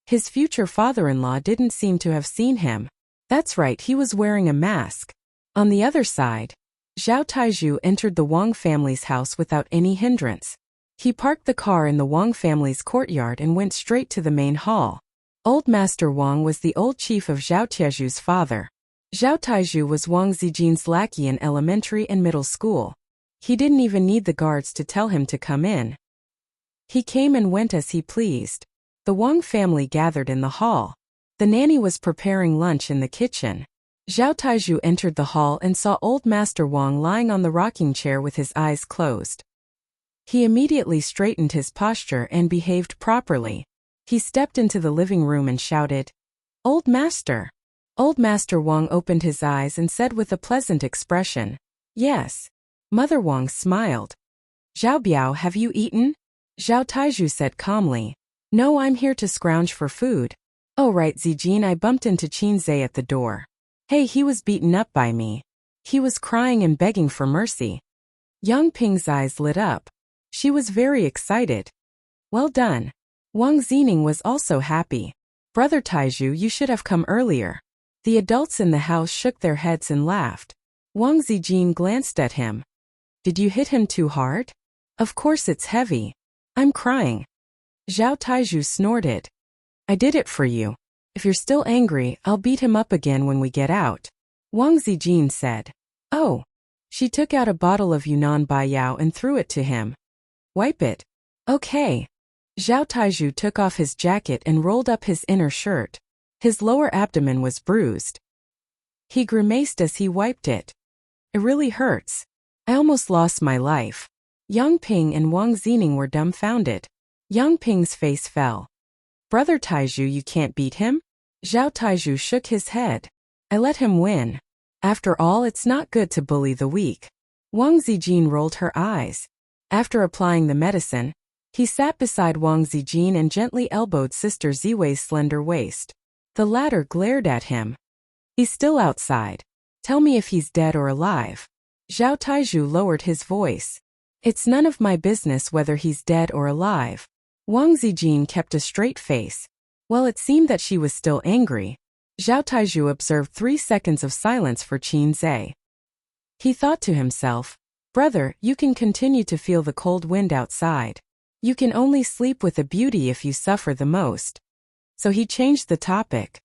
Speaker 1: His future father-in-law didn't seem to have seen him. That's right, he was wearing a mask. On the other side, Zhao Taiju entered the Wang family's house without any hindrance. He parked the car in the Wang family's courtyard and went straight to the main hall. Old Master Wang was the old chief of Zhao Tieju's father. Zhao Taiju was Wang Zijin's lackey in elementary and middle school. He didn't even need the guards to tell him to come in. He came and went as he pleased. The Wang family gathered in the hall. The nanny was preparing lunch in the kitchen. Zhao Taiju entered the hall and saw Old Master Wang lying on the rocking chair with his eyes closed. He immediately straightened his posture and behaved properly. He stepped into the living room and shouted, Old Master! Old Master Wang opened his eyes and said with a pleasant expression, Yes. Mother Wang smiled. Zhao Biao, have you eaten? Zhao Taiju said calmly. No, I'm here to scrounge for food. Oh right, Zijin, I bumped into Qin Zhe at the door. Hey, he was beaten up by me. He was crying and begging for mercy. Yang Ping's eyes lit up. She was very excited. Well done. Wang Zining was also happy. Brother Taiju, you should have come earlier. The adults in the house shook their heads and laughed. Wang Zijin glanced at him. Did you hit him too hard? Of course it's heavy. I'm crying. Zhao Taiju snorted. I did it for you. If you're still angry, I'll beat him up again when we get out. Wang Zijin said. Oh. She took out a bottle of Yunnan Baiyao and threw it to him. Wipe it. Okay. Zhao Taiju took off his jacket and rolled up his inner shirt. His lower abdomen was bruised. He grimaced as he wiped it. It really hurts. I almost lost my life. Yang Ping and Wang Zining were dumbfounded. Yang Ping's face fell. Brother Taiju, you can't beat him? Zhao Taiju shook his head. I let him win. After all, it's not good to bully the weak. Wang Zijin rolled her eyes. After applying the medicine, he sat beside Wang Zijin and gently elbowed Sister Ziwei's slender waist. The latter glared at him. He's still outside. Tell me if he's dead or alive. Zhao Taiju lowered his voice. It's none of my business whether he's dead or alive. Wang Zijin kept a straight face. Well, it seemed that she was still angry. Zhao Taizhu observed 3 seconds of silence for Qin Zhe. He thought to himself, "Brother, you can continue to feel the cold wind outside. You can only sleep with a beauty if you suffer the most." So he changed the topic.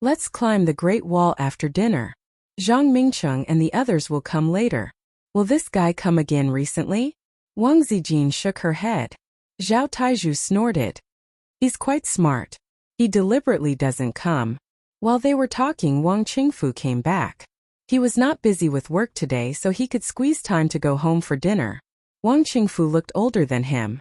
Speaker 1: "Let's climb the Great Wall after dinner. Zhang Mingcheng and the others will come later." "Will this guy come again recently?" Wang Zijin shook her head. Zhao Taizhu snorted. "He's quite smart. He deliberately doesn't come." While they were talking, Wang Qingfu came back. He was not busy with work today, so he could squeeze time to go home for dinner. Wang Qingfu looked older than him.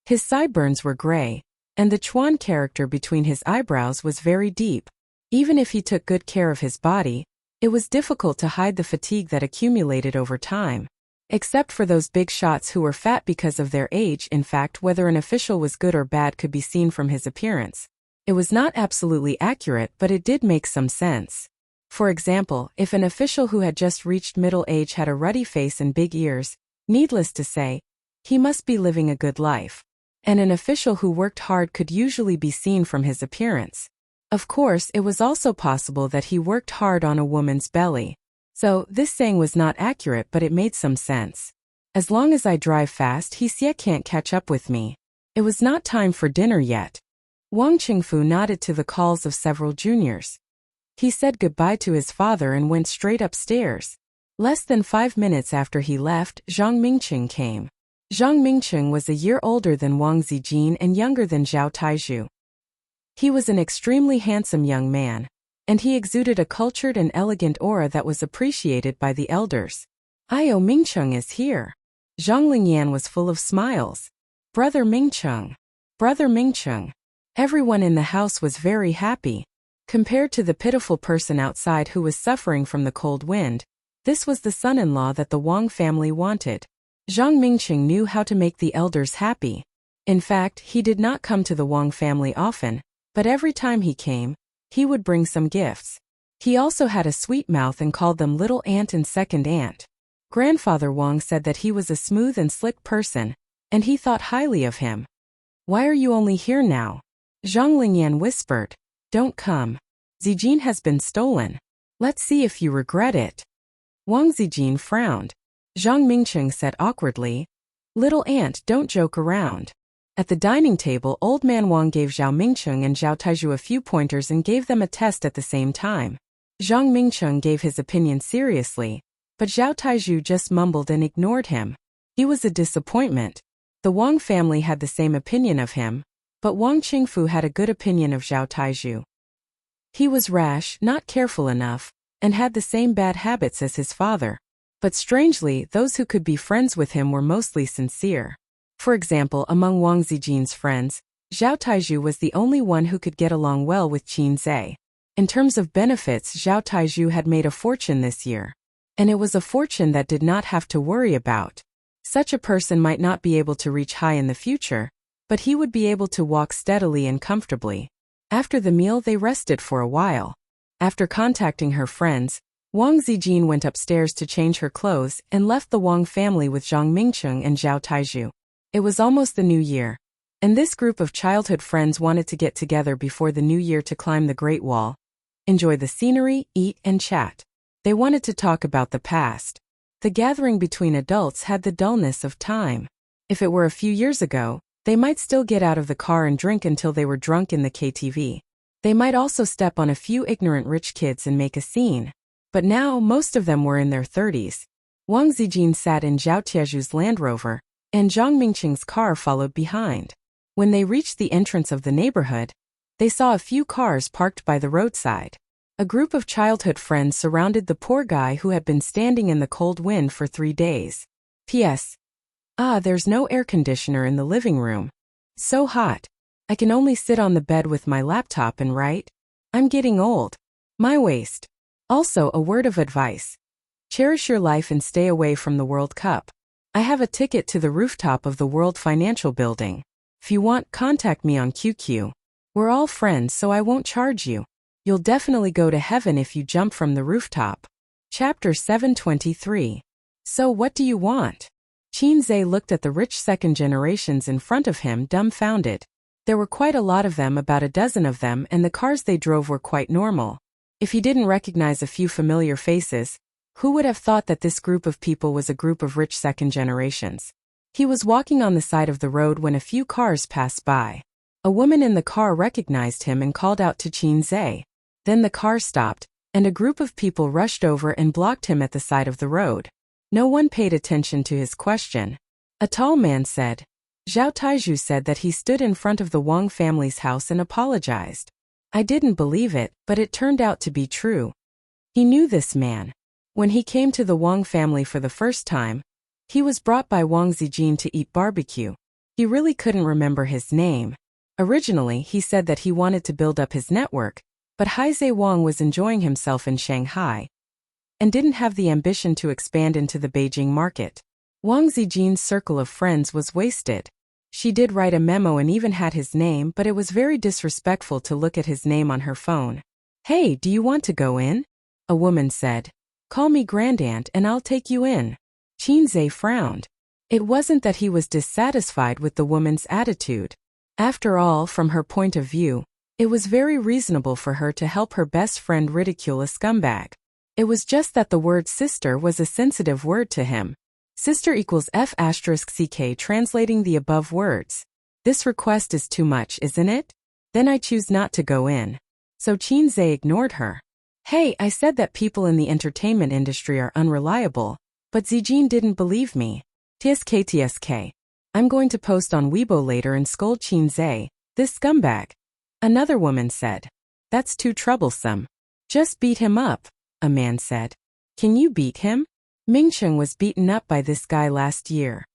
Speaker 1: His sideburns were gray, and the Chuan character between his eyebrows was very deep. Even if he took good care of his body, it was difficult to hide the fatigue that accumulated over time. Except for those big shots who were fat because of their age. In fact, whether an official was good or bad could be seen from his appearance. It was not absolutely accurate, but it did make some sense. For example, if an official who had just reached middle age had a ruddy face and big ears, needless to say, he must be living a good life. And an official who worked hard could usually be seen from his appearance. Of course, it was also possible that he worked hard on a woman's belly. So, this saying was not accurate, but it made some sense. As long as I drive fast, he can't catch up with me. It was not time for dinner yet. Wang Qingfu nodded to the calls of several juniors. He said goodbye to his father and went straight upstairs. Less than 5 minutes after he left, Zhang Mingcheng came. Zhang Mingcheng was a year older than Wang Zijin and younger than Zhao Taizhu. He was an extremely handsome young man, and he exuded a cultured and elegant aura that was appreciated by the elders. "Io, Mingcheng is here." Zhang Lingyan was full of smiles. "Brother Mingcheng. Brother Mingcheng." Everyone in the house was very happy. Compared to the pitiful person outside who was suffering from the cold wind, this was the son-in-law that the Wang family wanted. Zhang Mingcheng knew how to make the elders happy. In fact, he did not come to the Wang family often, but every time he came, he would bring some gifts. He also had a sweet mouth and called them little aunt and second aunt. Grandfather Wang said that he was a smooth and slick person, and he thought highly of him. "Why are you only here now?" Zhang Lingyan whispered. "Don't come. Zijin has been stolen. Let's see if you regret it." Wang Zijin frowned. Zhang Mingcheng said awkwardly, "Little aunt, don't joke around." At the dining table, old man Wang gave Zhao Mingcheng and Zhao Taizhu a few pointers and gave them a test at the same time. Zhang Mingcheng gave his opinion seriously, but Zhao Taizhu just mumbled and ignored him. He was a disappointment. The Wang family had the same opinion of him, but Wang Qingfu had a good opinion of Zhao Taizhu. He was rash, not careful enough, and had the same bad habits as his father. But strangely, those who could be friends with him were mostly sincere. For example, among Wang Zijin's friends, Zhao Taizhu was the only one who could get along well with Qin Zhe. In terms of benefits, Zhao Taizhu had made a fortune this year. And it was a fortune that did not have to worry about. Such a person might not be able to reach high in the future, but he would be able to walk steadily and comfortably. After the meal, they rested for a while. After contacting her friends, Wang Zijin went upstairs to change her clothes and left the Wang family with Zhang Mingcheng and Zhao Taizhu. It was almost the new year, and this group of childhood friends wanted to get together before the new year to climb the Great Wall, enjoy the scenery, eat, and chat. They wanted to talk about the past. The gathering between adults had the dullness of time. If it were a few years ago, they might still get out of the car and drink until they were drunk in the KTV. They might also step on a few ignorant rich kids and make a scene. But now, most of them were in their 30s. Wang Zijin sat in Zhao Tiezhu's Land Rover, and Zhang Mingcheng's car followed behind. When they reached the entrance of the neighborhood, they saw a few cars parked by the roadside. A group of childhood friends surrounded the poor guy who had been standing in the cold wind for 3 days. P.S. There's no air conditioner in the living room. So hot. I can only sit on the bed with my laptop and write. I'm getting old. My waist. Also, a word of advice. Cherish your life and stay away from the World Cup. I have a ticket to the rooftop of the World Financial Building. If you want, contact me on QQ. We're all friends, so I won't charge you. You'll definitely go to heaven if you jump from the rooftop. Chapter 723. So what do you want? Qin Zhe looked at the rich second generations in front of him, dumbfounded. There were quite a lot of them, about a dozen of them, and the cars they drove were quite normal. If he didn't recognize a few familiar faces, who would have thought that this group of people was a group of rich second generations? He was walking on the side of the road when a few cars passed by. A woman in the car recognized him and called out to Qin Zhe. Then the car stopped, and a group of people rushed over and blocked him at the side of the road. No one paid attention to his question. A tall man said. Zhao Taizhu said that he stood in front of the Wang family's house and apologized. I didn't believe it, but it turned out to be true. He knew this man. When he came to the Wang family for the first time, he was brought by Wang Zijin to eat barbecue. He really couldn't remember his name. Originally, he said that he wanted to build up his network, but Haizhe Wang was enjoying himself in Shanghai and didn't have the ambition to expand into the Beijing market. Wang Zijin's circle of friends was wasted. She did write a memo and even had his name, but it was very disrespectful to look at his name on her phone. Hey, do you want to go in? A woman said. Call me Grandaunt and I'll take you in. Qin Zhe frowned. It wasn't that he was dissatisfied with the woman's attitude. After all, from her point of view, it was very reasonable for her to help her best friend ridicule a scumbag. It was just that the word sister was a sensitive word to him. Sister equals F***ck translating the above words. This request is too much, isn't it? Then I choose not to go in. So Qin Zhe ignored her. Hey, I said that people in the entertainment industry are unreliable, but Zijin didn't believe me. TSK. I'm going to post on Weibo later and scold Qin Zhe, this scumbag. Another woman said. That's too troublesome. Just beat him up, a man said. Can you beat him? Mingcheng was beaten up by this guy last year.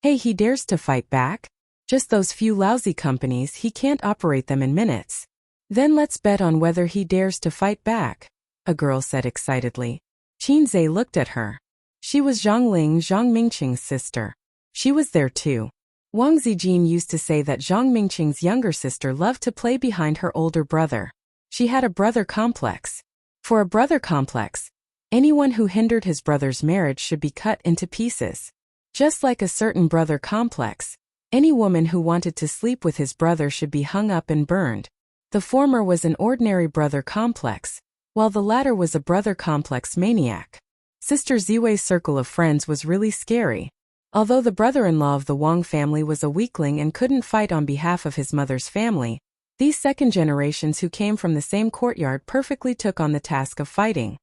Speaker 1: Hey, he dares to fight back? Just those few lousy companies, he can't operate them in minutes. Then let's bet on whether he dares to fight back, a girl said excitedly. Qin Zhe looked at her. She was Zhang Mingcheng's sister. She was there too. Wang Zijin used to say that Zhang Mingcheng's younger sister loved to play behind her older brother. She had a brother complex. For a brother complex, anyone who hindered his brother's marriage should be cut into pieces. Just like a certain brother complex, any woman who wanted to sleep with his brother should be hung up and burned. The former was an ordinary brother complex, while the latter was a brother complex maniac. Sister Ziwei's circle of friends was really scary. Although the brother-in-law of the Wang family was a weakling and couldn't fight on behalf of his mother's family, these second generations who came from the same courtyard perfectly took on the task of fighting.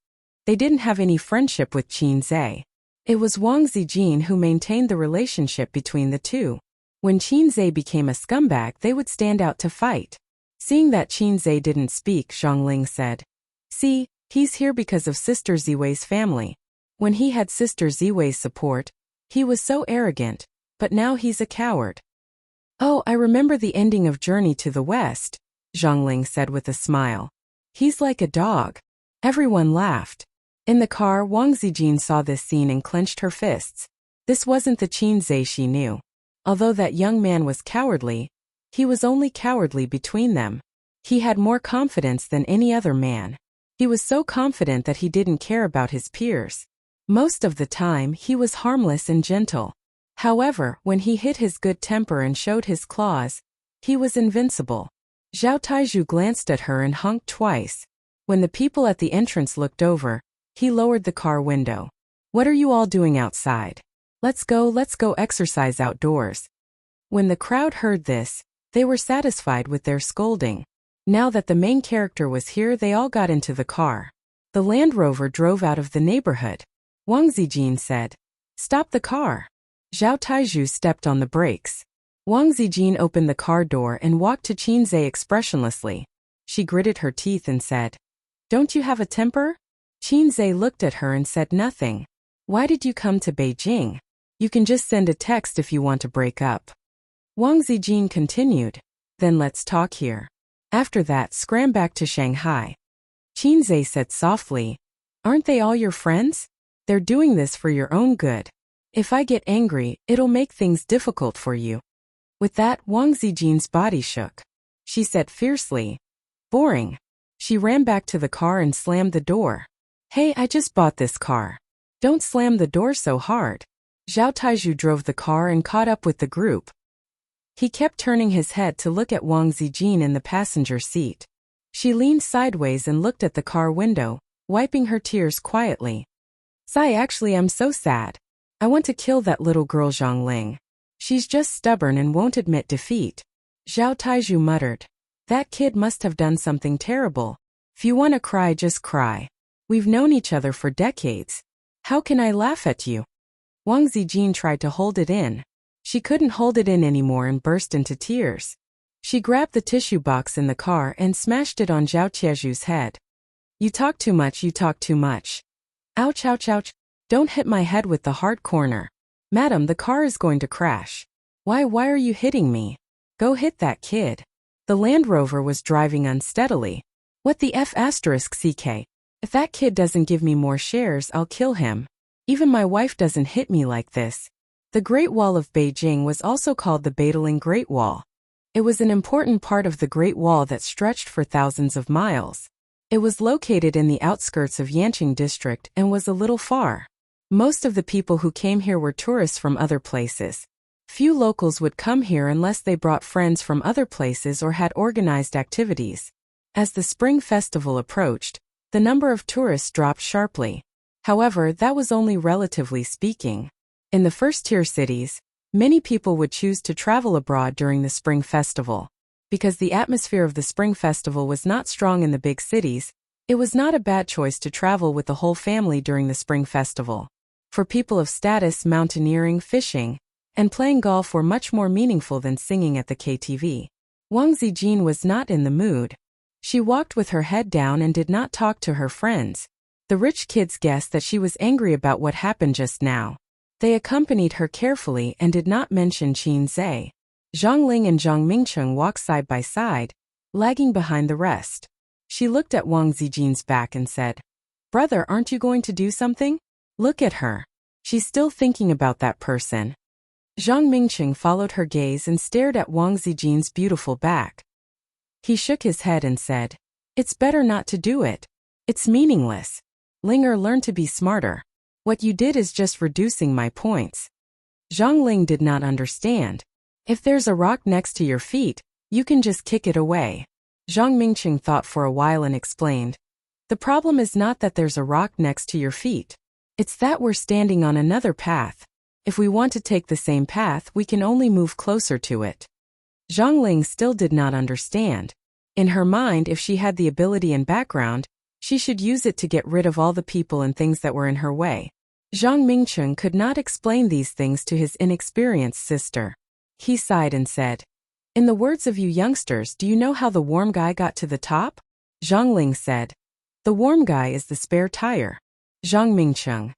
Speaker 1: They didn't have any friendship with Qin Zhe. It was Wang Zijin who maintained the relationship between the two. When Qin Zhe became a scumbag, they would stand out to fight. Seeing that Qin Zhe didn't speak, Zhongling said. See, he's here because of Sister Ziwei's family. When he had Sister Ziwei's support, he was so arrogant, but now he's a coward. Oh, I remember the ending of Journey to the West, Zhongling said with a smile. He's like a dog. Everyone laughed. In the car, Wang Zijin saw this scene and clenched her fists. This wasn't the Qin Zhe she knew. Although that young man was cowardly, he was only cowardly between them. He had more confidence than any other man. He was so confident that he didn't care about his peers. Most of the time, he was harmless and gentle. However, when he hid his good temper and showed his claws, he was invincible. Zhao Taizhu glanced at her and honked twice. When the people at the entrance looked over, he lowered the car window. What are you all doing outside? Let's go exercise outdoors. When the crowd heard this, they were satisfied with their scolding. Now that the main character was here, they all got into the car. The Land Rover drove out of the neighborhood. Wang Zijin said, "Stop the car." Zhao Taizhu stepped on the brakes. Wang Zijin opened the car door and walked to Qin Zhe expressionlessly. She gritted her teeth and said, "Don't you have a temper?" Qin Zhe looked at her and said nothing. "Why did you come to Beijing? You can just send a text if you want to break up." Wang Zijin continued, "Then let's talk here. After that, scram back to Shanghai." Qin Zhe said softly, "Aren't they all your friends? They're doing this for your own good. If I get angry, it'll make things difficult for you." With that, Wang Zijin's body shook. She said fiercely, "Boring." She ran back to the car and slammed the door. "Hey, I just bought this car. Don't slam the door so hard." Zhao Taizhu drove the car and caught up with the group. He kept turning his head to look at Wang Zijin in the passenger seat. She leaned sideways and looked at the car window, wiping her tears quietly. Sigh, actually I'm so sad. I want to kill that little girl Zhongling. She's just stubborn and won't admit defeat. Zhao Taizhu muttered. That kid must have done something terrible. If you want to cry, just cry. We've known each other for decades. How can I laugh at you? Wang Zijin tried to hold it in. She couldn't hold it in anymore and burst into tears. She grabbed the tissue box in the car and smashed it on Zhao Tiezhu's head. You talk too much, you talk too much. Ouch, ouch, ouch. Don't hit my head with the hard corner. Madam, the car is going to crash. Why are you hitting me? Go hit that kid. The Land Rover was driving unsteadily. What the F***CK? If that kid doesn't give me more shares, I'll kill him. Even my wife doesn't hit me like this. The Great Wall of Beijing was also called the Badaling Great Wall. It was an important part of the Great Wall that stretched for thousands of miles. It was located in the outskirts of Yanqing district and was a little far. Most of the people who came here were tourists from other places. Few locals would come here unless they brought friends from other places or had organized activities. As the Spring Festival approached, the number of tourists dropped sharply. However, that was only relatively speaking. In the first-tier cities, many people would choose to travel abroad during the Spring Festival. Because the atmosphere of the Spring Festival was not strong in the big cities, it was not a bad choice to travel with the whole family during the Spring Festival. For people of status, mountaineering, fishing, and playing golf were much more meaningful than singing at the KTV. Wang Zijin was not in the mood. She walked with her head down and did not talk to her friends. The rich kids guessed that she was angry about what happened just now. They accompanied her carefully and did not mention Qin Zhe. Zhongling and Zhang Mingcheng walked side by side, lagging behind the rest. She looked at Wang Zijin's back and said, "Brother, aren't you going to do something? Look at her. She's still thinking about that person." Zhang Mingcheng followed her gaze and stared at Wang Zijin's beautiful back. He shook his head and said, "It's better not to do it. It's meaningless. Linger, learn to be smarter. What you did is just reducing my points." Zhongling did not understand. If there's a rock next to your feet, you can just kick it away. Zhang Mingcheng thought for a while and explained, "The problem is not that there's a rock next to your feet. It's that we're standing on another path. If we want to take the same path, we can only move closer to it." Zhongling still did not understand. In her mind, if she had the ability and background, she should use it to get rid of all the people and things that were in her way. Zhang Mingcheng could not explain these things to his inexperienced sister. He sighed and said, "In the words of you youngsters, do you know how the warm guy got to the top?" Zhongling said, "The warm guy is the spare tire." Zhang Mingcheng,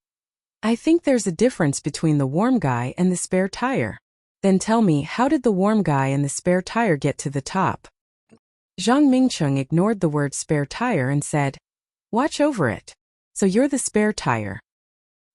Speaker 1: "I think there's a difference between the warm guy and the spare tire. Then tell me, how did the warm guy and the spare tire get to the top?" Zhang Mingcheng ignored the word spare tire and said, "Watch over it. So you're the spare tire.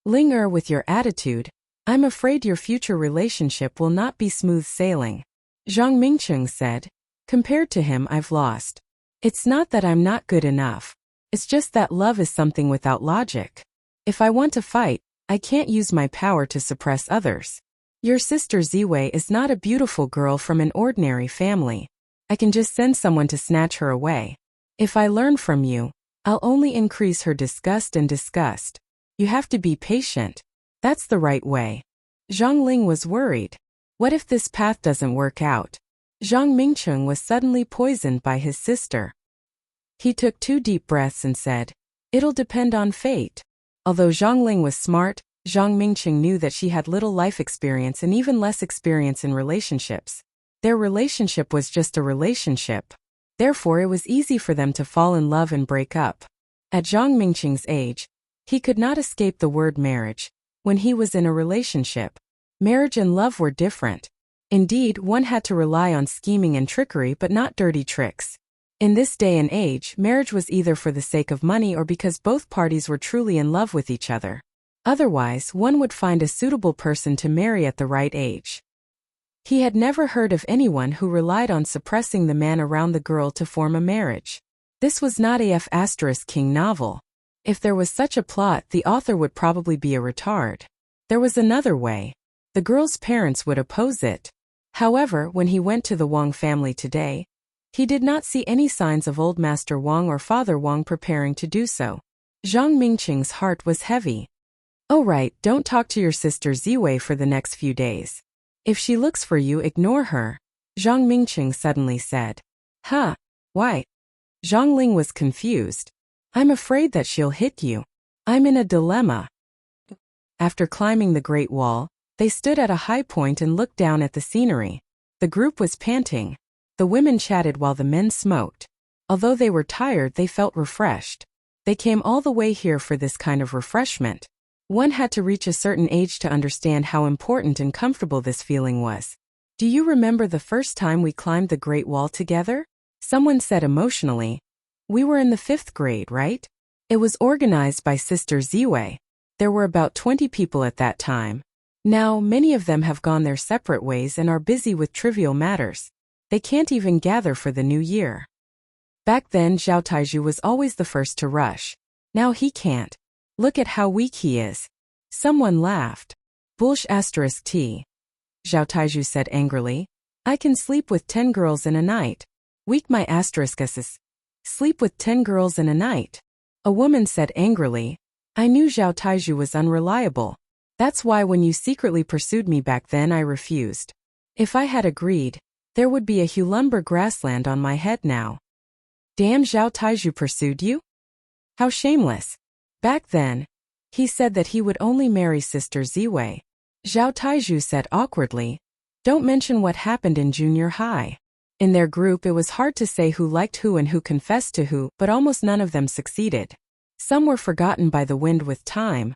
Speaker 1: Linger, with your attitude, I'm afraid your future relationship will not be smooth sailing." Zhang Mingcheng said, "Compared to him, I've lost. It's not that I'm not good enough. It's just that love is something without logic. If I want to fight, I can't use my power to suppress others. Your sister Ziwei is not a beautiful girl from an ordinary family. I can just send someone to snatch her away. If I learn from you, I'll only increase her disgust and disgust. You have to be patient. That's the right way." Zhongling was worried. What if this path doesn't work out? Zhang Mingcheng was suddenly poisoned by his sister. He took 2 deep breaths and said, "It'll depend on fate." Although Zhongling was smart, Zhang Mingcheng knew that she had little life experience and even less experience in relationships. Their relationship was just a relationship. Therefore, it was easy for them to fall in love and break up. At Zhang Mingcheng's age, he could not escape the word marriage. When he was in a relationship, marriage and love were different. Indeed, one had to rely on scheming and trickery but not dirty tricks. In this day and age, marriage was either for the sake of money or because both parties were truly in love with each other. Otherwise, one would find a suitable person to marry at the right age. He had never heard of anyone who relied on suppressing the man around the girl to form a marriage. This was not a F***king novel. If there was such a plot, the author would probably be a retard. There was another way. The girl's parents would oppose it. However, when he went to the Wang family today, he did not see any signs of old Master Wang or Father Wang preparing to do so. Zhang Mingqing's heart was heavy. "Oh right, don't talk to your sister Ziwei for the next few days. If she looks for you, ignore her," Zhang Mingqing suddenly said. "Huh? Why?" Zhang Ling was confused. "I'm afraid that she'll hit you. I'm in a dilemma." After climbing the Great Wall, they stood at a high point and looked down at the scenery. The group was panting. The women chatted while the men smoked. Although they were tired, they felt refreshed. They came all the way here for this kind of refreshment. One had to reach a certain age to understand how important and comfortable this feeling was. "Do you remember the first time we climbed the Great Wall together?" Someone said emotionally. "We were in the 5th grade, right? It was organized by Sister Ziwei. There were about 20 people at that time. Now, many of them have gone their separate ways and are busy with trivial matters. They can't even gather for the new year. Back then, Zhao Taizhu was always the first to rush. Now he can't. Look at how weak he is." Someone laughed. "Bullsh*t. Zhao Taizhu said angrily. "I can sleep with 10 girls in a night. Weak my asterisk's. Sleep with 10 girls in a night." A woman said angrily. "I knew Zhao Taizhu was unreliable. That's why when you secretly pursued me back then I refused. If I had agreed, there would be a Hulumber grassland on my head now." "Damn, Zhao Taizhu pursued you? How shameless." "Back then, he said that he would only marry Sister Ziwei." Zhao Taizhu said awkwardly. "Don't mention what happened in junior high." In their group it was hard to say who liked who and who confessed to who, but almost none of them succeeded. Some were forgotten by the wind with time,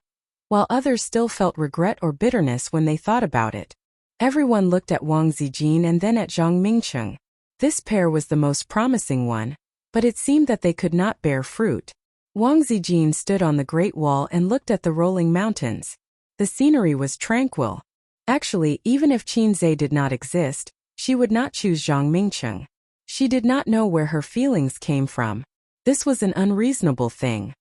Speaker 1: while others still felt regret or bitterness when they thought about it. Everyone looked at Wang Zijin and then at Zhang Mingqing. This pair was the most promising one, but it seemed that they could not bear fruit. Wang Zijin stood on the Great Wall and looked at the rolling mountains. The scenery was tranquil. Actually, even if Qinzhe did not exist, she would not choose Zhang Mingqing. She did not know where her feelings came from. This was an unreasonable thing.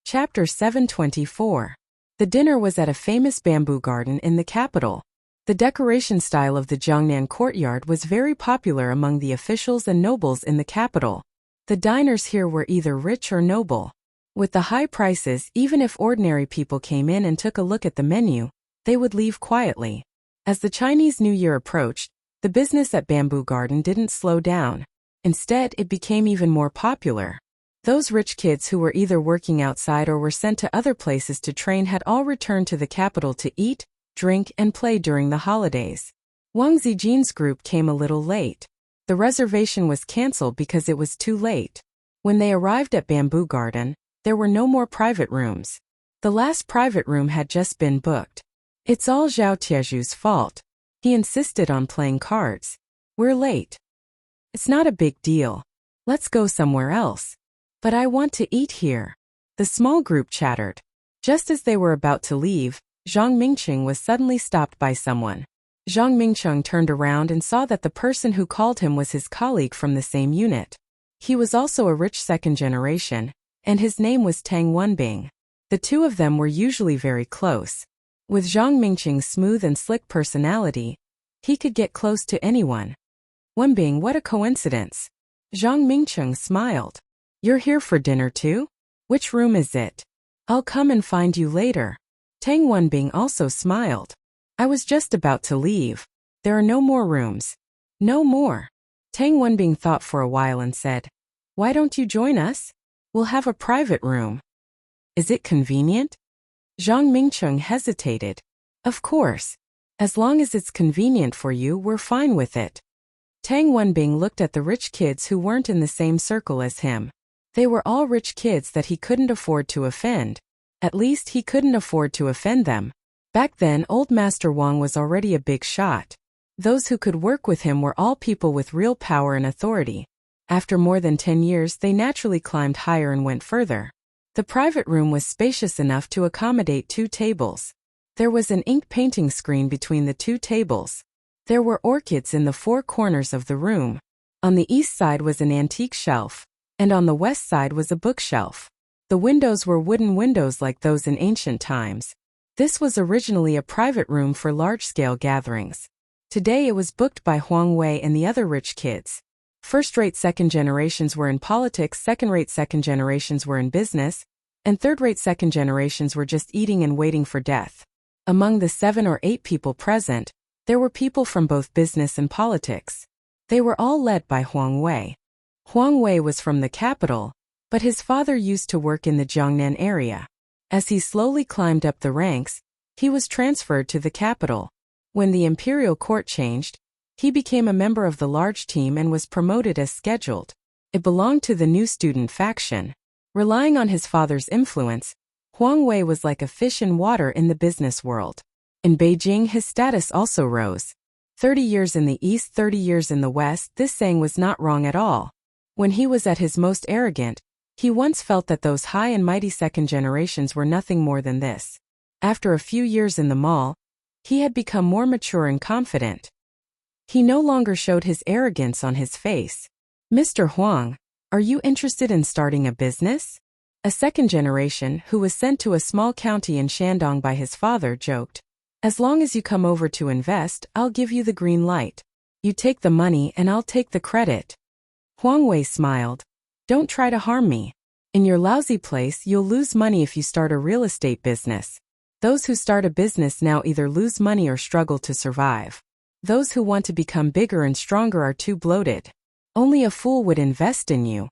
Speaker 1: Chapter 724. The dinner was at a famous bamboo garden in the capital. The decoration style of the Jiangnan courtyard was very popular among the officials and nobles in the capital. The diners here were either rich or noble. With the high prices, even if ordinary people came in and took a look at the menu, they would leave quietly. As the Chinese New Year approached, the business at Bamboo Garden didn't slow down. Instead, it became even more popular. Those rich kids who were either working outside or were sent to other places to train had all returned to the capital to eat, drink, and play during the holidays. Wang Zijin's group came a little late. The reservation was cancelled because it was too late. When they arrived at Bamboo Garden, there were no more private rooms. The last private room had just been booked. "It's all Zhao Tiezhu's fault. He insisted on playing cards. We're late." "It's not a big deal. Let's go somewhere else." "But I want to eat here." The small group chattered. Just as they were about to leave, Zhang Mingqing was suddenly stopped by someone. Zhang Mingqing turned around and saw that the person who called him was his colleague from the same unit. He was also a rich second generation, and his name was Tang Wenbing. The two of them were usually very close. With Zhang Mingqing's smooth and slick personality, he could get close to anyone. "Wenbing, what a coincidence." Zhang Mingqing smiled. "You're here for dinner too? Which room is it? I'll come and find you later." Tang Wenbing also smiled. "I was just about to leave. There are no more rooms." "No more?" Tang Wenbing thought for a while and said, "Why don't you join us? We'll have a private room." "Is it convenient?" Zhang Mingqing hesitated. "Of course. As long as it's convenient for you, we're fine with it." Tang Wenbing looked at the rich kids who weren't in the same circle as him. They were all rich kids that he couldn't afford to offend. At least he couldn't afford to offend them. Back then, old Master Wang was already a big shot. Those who could work with him were all people with real power and authority. After more than 10 years, they naturally climbed higher and went further. The private room was spacious enough to accommodate 2 tables. There was an ink painting screen between the 2 tables. There were orchids in the 4 corners of the room. On the east side was an antique shelf, and on the west side was a bookshelf. The windows were wooden windows like those in ancient times. This was originally a private room for large-scale gatherings. Today it was booked by Huang Wei and the other rich kids. First-rate second generations were in politics, second-rate second generations were in business, and third-rate second generations were just eating and waiting for death. Among the 7 or 8 people present, there were people from both business and politics. They were all led by Huang Wei. Huang Wei was from the capital, but his father used to work in the Jiangnan area. As he slowly climbed up the ranks, he was transferred to the capital. When the imperial court changed, he became a member of the large team and was promoted as scheduled. It belonged to the new student faction. Relying on his father's influence, Huang Wei was like a fish in water in the business world. In Beijing, his status also rose. 30 years in the east, 30 years in the west, this saying was not wrong at all. When he was at his most arrogant, he once felt that those high and mighty second generations were nothing more than this. After a few years in the mall, he had become more mature and confident. He no longer showed his arrogance on his face. "Mr. Huang, are you interested in starting a business?" A second generation, who was sent to a small county in Shandong by his father, joked. "As long as you come over to invest, I'll give you the green light. You take the money and I'll take the credit." Huang Wei smiled. "Don't try to harm me. In your lousy place, you'll lose money if you start a real estate business. Those who start a business now either lose money or struggle to survive. Those who want to become bigger and stronger are too bloated. Only a fool would invest in you."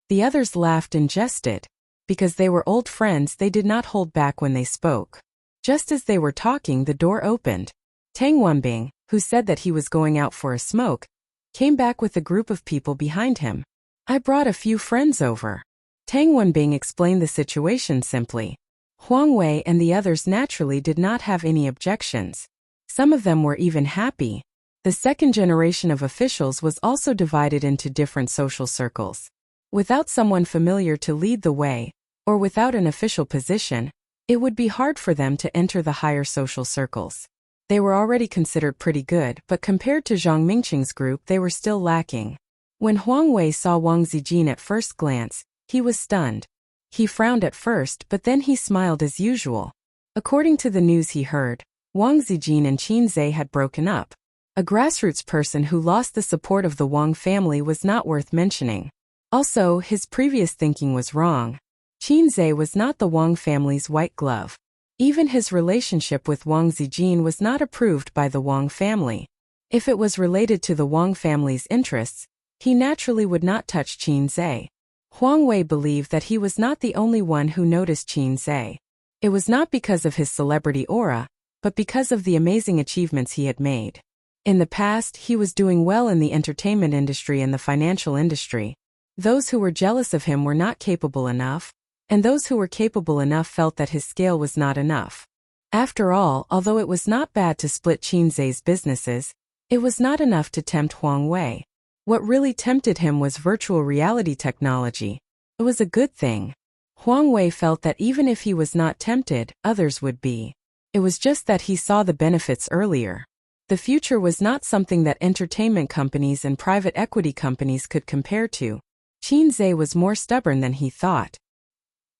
Speaker 1: The others laughed and jested. Because they were old friends, they did not hold back when they spoke. Just as they were talking, the door opened. Tang Wenbing, who said that he was going out for a smoke, came back with a group of people behind him. "I brought a few friends over." Tang Wenbing explained the situation simply. Huang Wei and the others naturally did not have any objections. Some of them were even happy. The second generation of officials was also divided into different social circles. Without someone familiar to lead the way, or without an official position, it would be hard for them to enter the higher social circles. They were already considered pretty good, but compared to Zhang Mingqing's group, they were still lacking. When Huang Wei saw Wang Zijin at first glance, he was stunned. He frowned at first, but then he smiled as usual. According to the news he heard, Wang Zijin and Qin Zhe had broken up. A grassroots person who lost the support of the Wang family was not worth mentioning. Also, his previous thinking was wrong. Qin Zhe was not the Wang family's white glove. Even his relationship with Wang Zijin was not approved by the Wang family. If it was related to the Wang family's interests, he naturally would not touch Qin Zhe. Huang Wei believed that he was not the only one who noticed Qin Zhe. It was not because of his celebrity aura, but because of the amazing achievements he had made. In the past, he was doing well in the entertainment industry and the financial industry. Those who were jealous of him were not capable enough, and those who were capable enough felt that his scale was not enough. After all, although it was not bad to split Qin Zhe's businesses, it was not enough to tempt Huang Wei. What really tempted him was virtual reality technology. It was a good thing. Huang Wei felt that even if he was not tempted, others would be. It was just that he saw the benefits earlier. The future was not something that entertainment companies and private equity companies could compare to. Qin Zhe was more stubborn than he thought.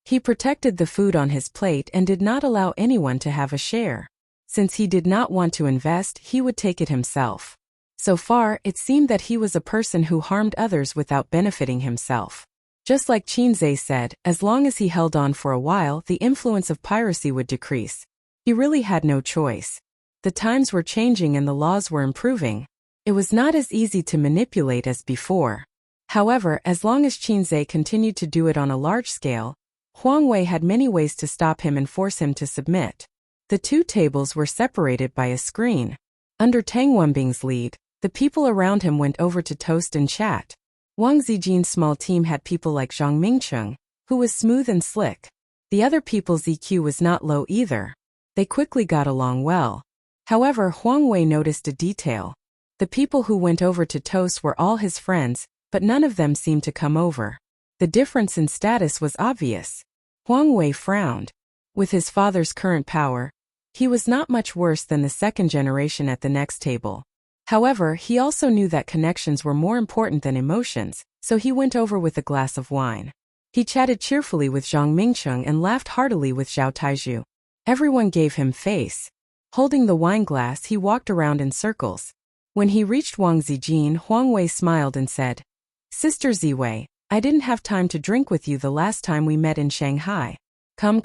Speaker 1: He protected the food on his plate and did not allow anyone to have a share. Since he did not want to invest, he would take it himself. So far, it seemed that he was a person who harmed others without benefiting himself. Just like Qin Zhe said, as long as he held on for a while, the influence of piracy would decrease. He really had no choice. The times were changing and the laws were improving. It was not as easy to manipulate as before. However, as long as Qin Zhe continued to do it on a large scale, Huang Wei had many ways to stop him and force him to submit. The two tables were separated by a screen. Under Tang Wenbing's lead, the people around him went over to toast and chat. Wang Zijin's small team had people like Zhang Mingqing, who was smooth and slick. The other people's EQ was not low either. They quickly got along well. However, Huang Wei noticed a detail. The people who went over to toast were all his friends, but none of them seemed to come over. The difference in status was obvious. Huang Wei frowned. With his father's current power, he was not much worse than the second generation at the next table. However, he also knew that connections were more important than emotions, so he went over with a glass of wine. He chatted cheerfully with Zhang Mingqing and laughed heartily with Zhao Taizhu. Everyone gave him face. Holding the wine glass, he walked around in circles. When he reached Wang Zijin, Huang Wei smiled and said, "Sister Ziwei, I didn't have time to drink with you the last time we met in Shanghai. Come,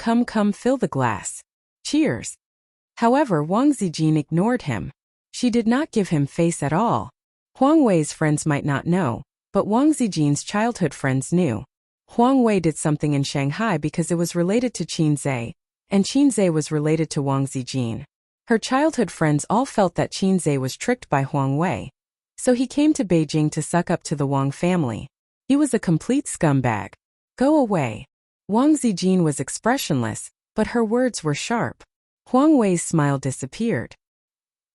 Speaker 1: fill the glass. Cheers." However, Wang Zijin ignored him. She did not give him face at all. Huang Wei's friends might not know, but Wang Zijin's childhood friends knew. Huang Wei did something in Shanghai because it was related to Qin Zhe, and Qin Zhe was related to Wang Zijin. Her childhood friends all felt that Qin Zhe was tricked by Huang Wei. So he came to Beijing to suck up to the Wang family. He was a complete scumbag. Go away. Wang Zijin was expressionless, but her words were sharp. Huang Wei's smile disappeared.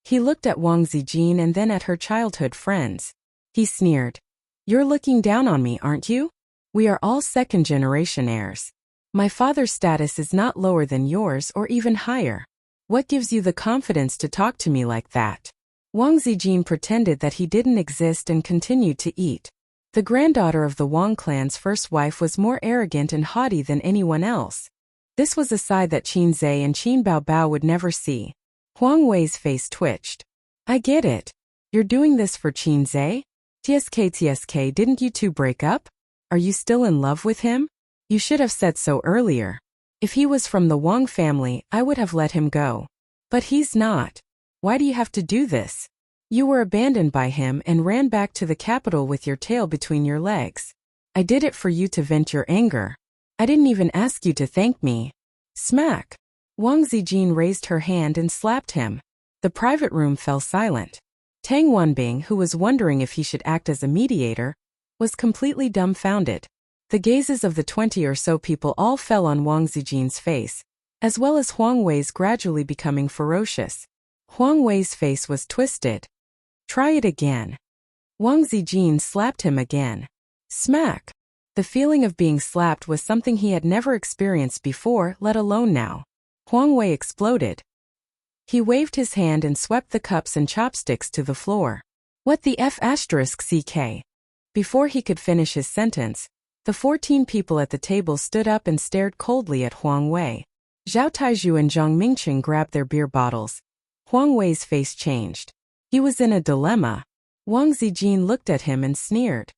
Speaker 1: He looked at Wang Zijin and then at her childhood friends. He sneered. "You're looking down on me, aren't you? We are all second-generation heirs. My father's status is not lower than yours or even higher. What gives you the confidence to talk to me like that?" Wang Zijin pretended that he didn't exist and continued to eat. The granddaughter of the Wang clan's first wife was more arrogant and haughty than anyone else. This was a side that Qin Zhe and Qin Baobao would never see. Huang Wei's face twitched. "I get it. You're doing this for Qin Zhe? TSK, didn't you two break up? Are you still in love with him? You should have said so earlier. If he was from the Wang family, I would have let him go. But he's not. Why do you have to do this? You were abandoned by him and ran back to the capital with your tail between your legs. I did it for you to vent your anger. I didn't even ask you to thank me." Smack! Wang Zijin raised her hand and slapped him. The private room fell silent. Tang Wanbing, who was wondering if he should act as a mediator, was completely dumbfounded. The gazes of the 20 or so people all fell on Wang Zijin's face, as well as Huang Wei's gradually becoming ferocious. Huang Wei's face was twisted. "Try it again." Wang Zijin slapped him again. Smack! The feeling of being slapped was something he had never experienced before, let alone now. Huang Wei exploded. He waved his hand and swept the cups and chopsticks to the floor. "What the F***ck?" Before he could finish his sentence, the 14 people at the table stood up and stared coldly at Huang Wei. Zhao Taizhu and Zhang Mingqing grabbed their beer bottles. Huang Wei's face changed. He was in a dilemma. Wang Zijin looked at him and sneered.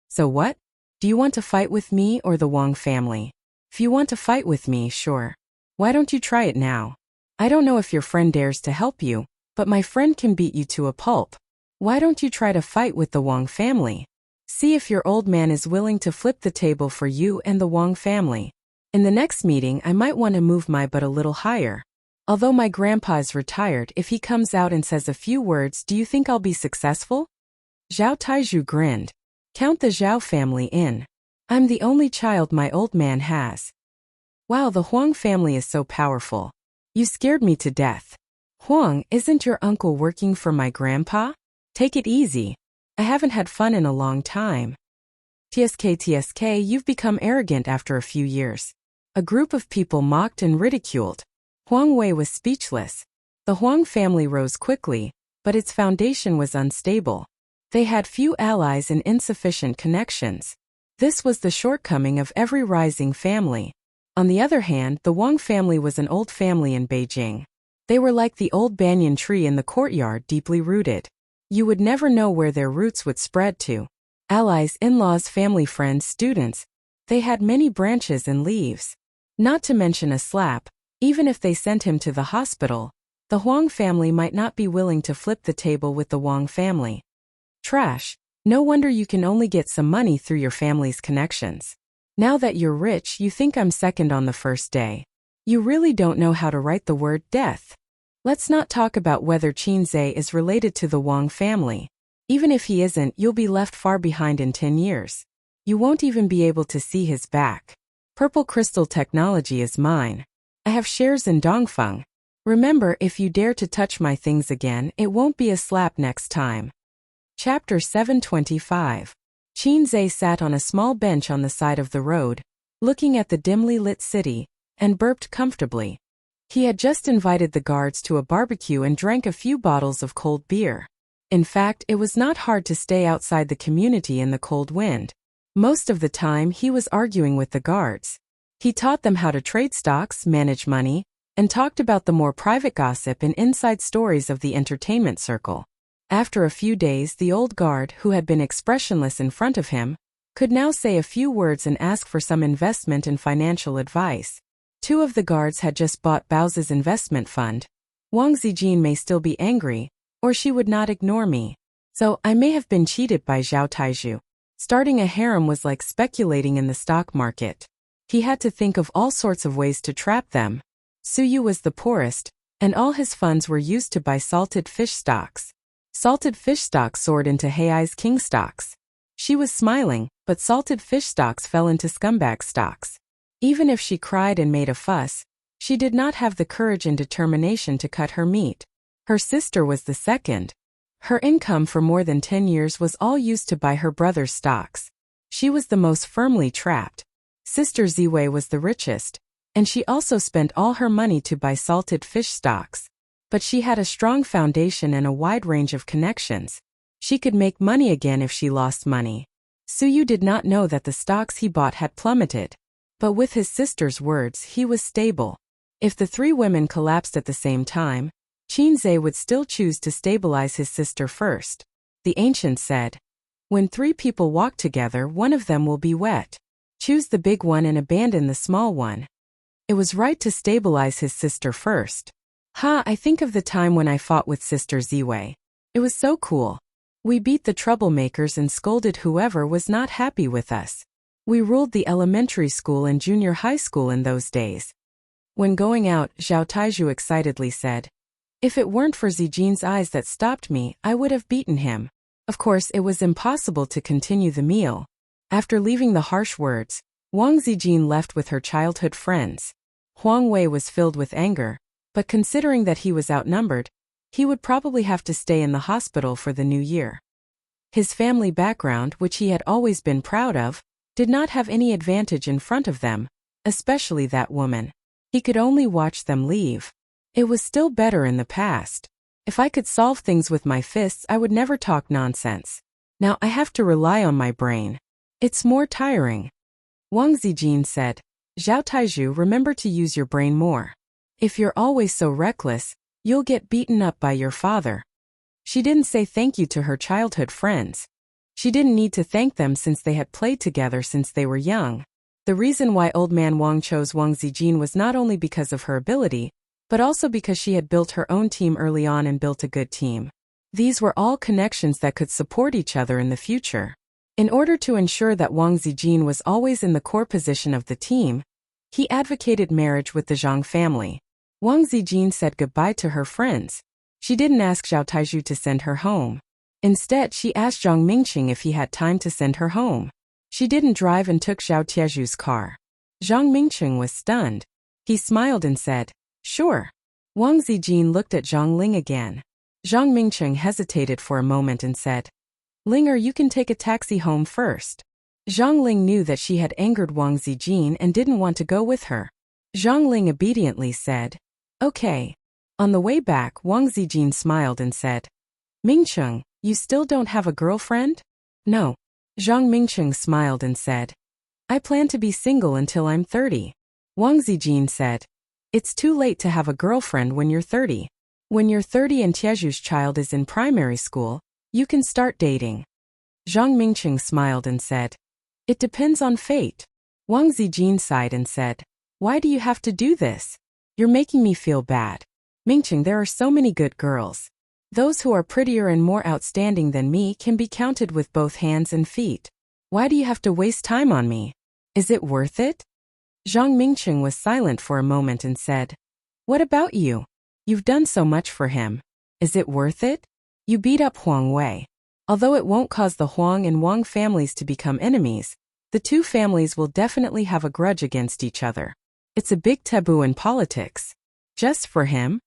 Speaker 1: "So what? Do you want to fight with me or the Wang family? If you want to fight with me, sure. Why don't you try it now? I don't know if your friend dares to help you, but my friend can beat you to a pulp. Why don't you try to fight with the Wang family? See if your old man is willing to flip the table for you and the Wang family. In the next meeting, I might want to move my butt a little higher. Although my grandpa is retired, if he comes out and says a few words, do you think I'll be successful?" Zhao Taizhu grinned. "Count the Zhao family in. I'm the only child my old man has." "Wow, the Huang family is so powerful. You scared me to death. Huang, isn't your uncle working for my grandpa? Take it easy. I haven't had fun in a long time." TSK, you've become arrogant after a few years." A group of people mocked and ridiculed. Huang Wei was speechless. The Huang family rose quickly, but its foundation was unstable. They had few allies and insufficient connections. This was the shortcoming of every rising family. On the other hand, the Wang family was an old family in Beijing. They were like the old banyan tree in the courtyard, deeply rooted. You would never know where their roots would spread to. Allies, in-laws, family, friends, students. They had many branches and leaves. Not to mention a slap. Even if they sent him to the hospital, the Huang family might not be willing to flip the table with the Wang family. Trash. No wonder you can only get some money through your family's connections. Now that you're rich, you think I'm second on the first day. You really don't know how to write the word death. Let's not talk about whether Qin Zhe is related to the Wang family. Even if he isn't, you'll be left far behind in 10 years. You won't even be able to see his back. Purple crystal technology is mine. I have shares in Dongfeng. Remember, if you dare to touch my things again, it won't be a slap next time." Chapter 725. Qin Zhe sat on a small bench on the side of the road, looking at the dimly lit city, and burped comfortably. He had just invited the guards to a barbecue and drank a few bottles of cold beer. In fact, it was not hard to stay outside the community in the cold wind. Most of the time, he was arguing with the guards. He taught them how to trade stocks, manage money, and talked about the more private gossip and inside stories of the entertainment circle. After a few days, the old guard, who had been expressionless in front of him, could now say a few words and ask for some investment and financial advice. Two of the guards had just bought Bao's investment fund. Wang Zijin may still be angry, or she would not ignore me. So, I may have been cheated by Zhao Taizhu. Starting a harem was like speculating in the stock market. He had to think of all sorts of ways to trap them. Suyu was the poorest, and all his funds were used to buy salted fish stocks. Salted fish stocks soared into Hei's king stocks. She was smiling, but salted fish stocks fell into scumbag stocks. Even if she cried and made a fuss, she did not have the courage and determination to cut her meat. Her sister was the second. Her income for more than 10 years was all used to buy her brother's stocks. She was the most firmly trapped. Sister Ziwei was the richest, and she also spent all her money to buy salted fish stocks. But she had a strong foundation and a wide range of connections. She could make money again if she lost money. Suyu did not know that the stocks he bought had plummeted. But with his sister's words, he was stable. If the three women collapsed at the same time, Qinze would still choose to stabilize his sister first. The ancient said, "When three people walk together, one of them will be wet. Choose the big one and abandon the small one." It was right to stabilize his sister first. I think of the time when I fought with Sister Ziwei. It was so cool. We beat the troublemakers and scolded whoever was not happy with us. We ruled the elementary school and junior high school in those days. When going out, Zhao Taizhu excitedly said, "If it weren't for Zijin's eyes that stopped me, I would have beaten him." Of course, it was impossible to continue the meal. After leaving the harsh words, Wang Zijin left with her childhood friends. Huang Wei was filled with anger, but considering that he was outnumbered, he would probably have to stay in the hospital for the new year. His family background, which he had always been proud of, did not have any advantage in front of them, especially that woman. He could only watch them leave. It was still better in the past. If I could solve things with my fists, I would never talk nonsense. Now I have to rely on my brain. It's more tiring. Wang Zijin said, "Zhao Taizhu, remember to use your brain more. If you're always so reckless, you'll get beaten up by your father." She didn't say thank you to her childhood friends. She didn't need to thank them since they had played together since they were young. The reason why old man Wang chose Wang Zijin was not only because of her ability, but also because she had built her own team early on and built a good team. These were all connections that could support each other in the future. In order to ensure that Wang Zijin was always in the core position of the team, he advocated marriage with the Zhang family. Wang Zijin said goodbye to her friends. She didn't ask Zhao Taizhu to send her home. Instead, she asked Zhang Mingqing if he had time to send her home. She didn't drive and took Zhao Tiezhu's car. Zhang Mingqing was stunned. He smiled and said, "Sure." Wang Zijin looked at Zhang Ling again. Zhang Mingqing hesitated for a moment and said, "Linger, you can take a taxi home first." Zhang Ling knew that she had angered Wang Zijin and didn't want to go with her. Zhang Ling obediently said, "Okay." On the way back, Wang Zijin smiled and said, "Mingqing, you still don't have a girlfriend?" "No." Zhang Mingqing smiled and said, "I plan to be single until I'm 30. Wang Zijin said, "It's too late to have a girlfriend when you're 30. When you're 30 and Tiezhu's child is in primary school, you can start dating." Zhang Mingqing smiled and said, "It depends on fate." Wang Zijin sighed and said, "Why do you have to do this? You're making me feel bad. Mingqing, there are so many good girls. Those who are prettier and more outstanding than me can be counted with both hands and feet. Why do you have to waste time on me? Is it worth it?" Zhang Mingqing was silent for a moment and said, "What about you? You've done so much for him. Is it worth it? You beat up Huang Wei. Although it won't cause the Huang and Wang families to become enemies, the two families will definitely have a grudge against each other. It's a big taboo in politics. Just for him?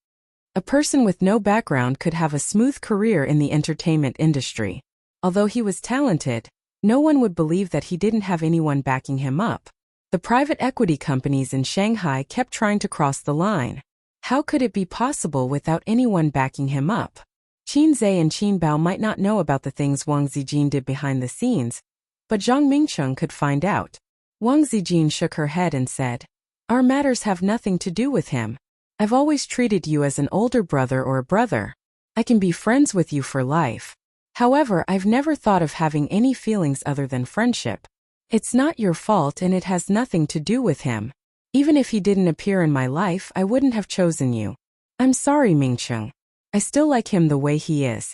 Speaker 1: A person with no background could have a smooth career in the entertainment industry. Although he was talented, no one would believe that he didn't have anyone backing him up. The private equity companies in Shanghai kept trying to cross the line. How could it be possible without anyone backing him up? Qin Zhe and Qin Bao might not know about the things Wang Zijin did behind the scenes, but Zhang Mingqing could find out. Wang Zijin shook her head and said, "Our matters have nothing to do with him. I've always treated you as an older brother or a brother. I can be friends with you for life. However, I've never thought of having any feelings other than friendship. It's not your fault and it has nothing to do with him. Even if he didn't appear in my life, I wouldn't have chosen you. I'm sorry, Mingcheng. I still like him the way he is.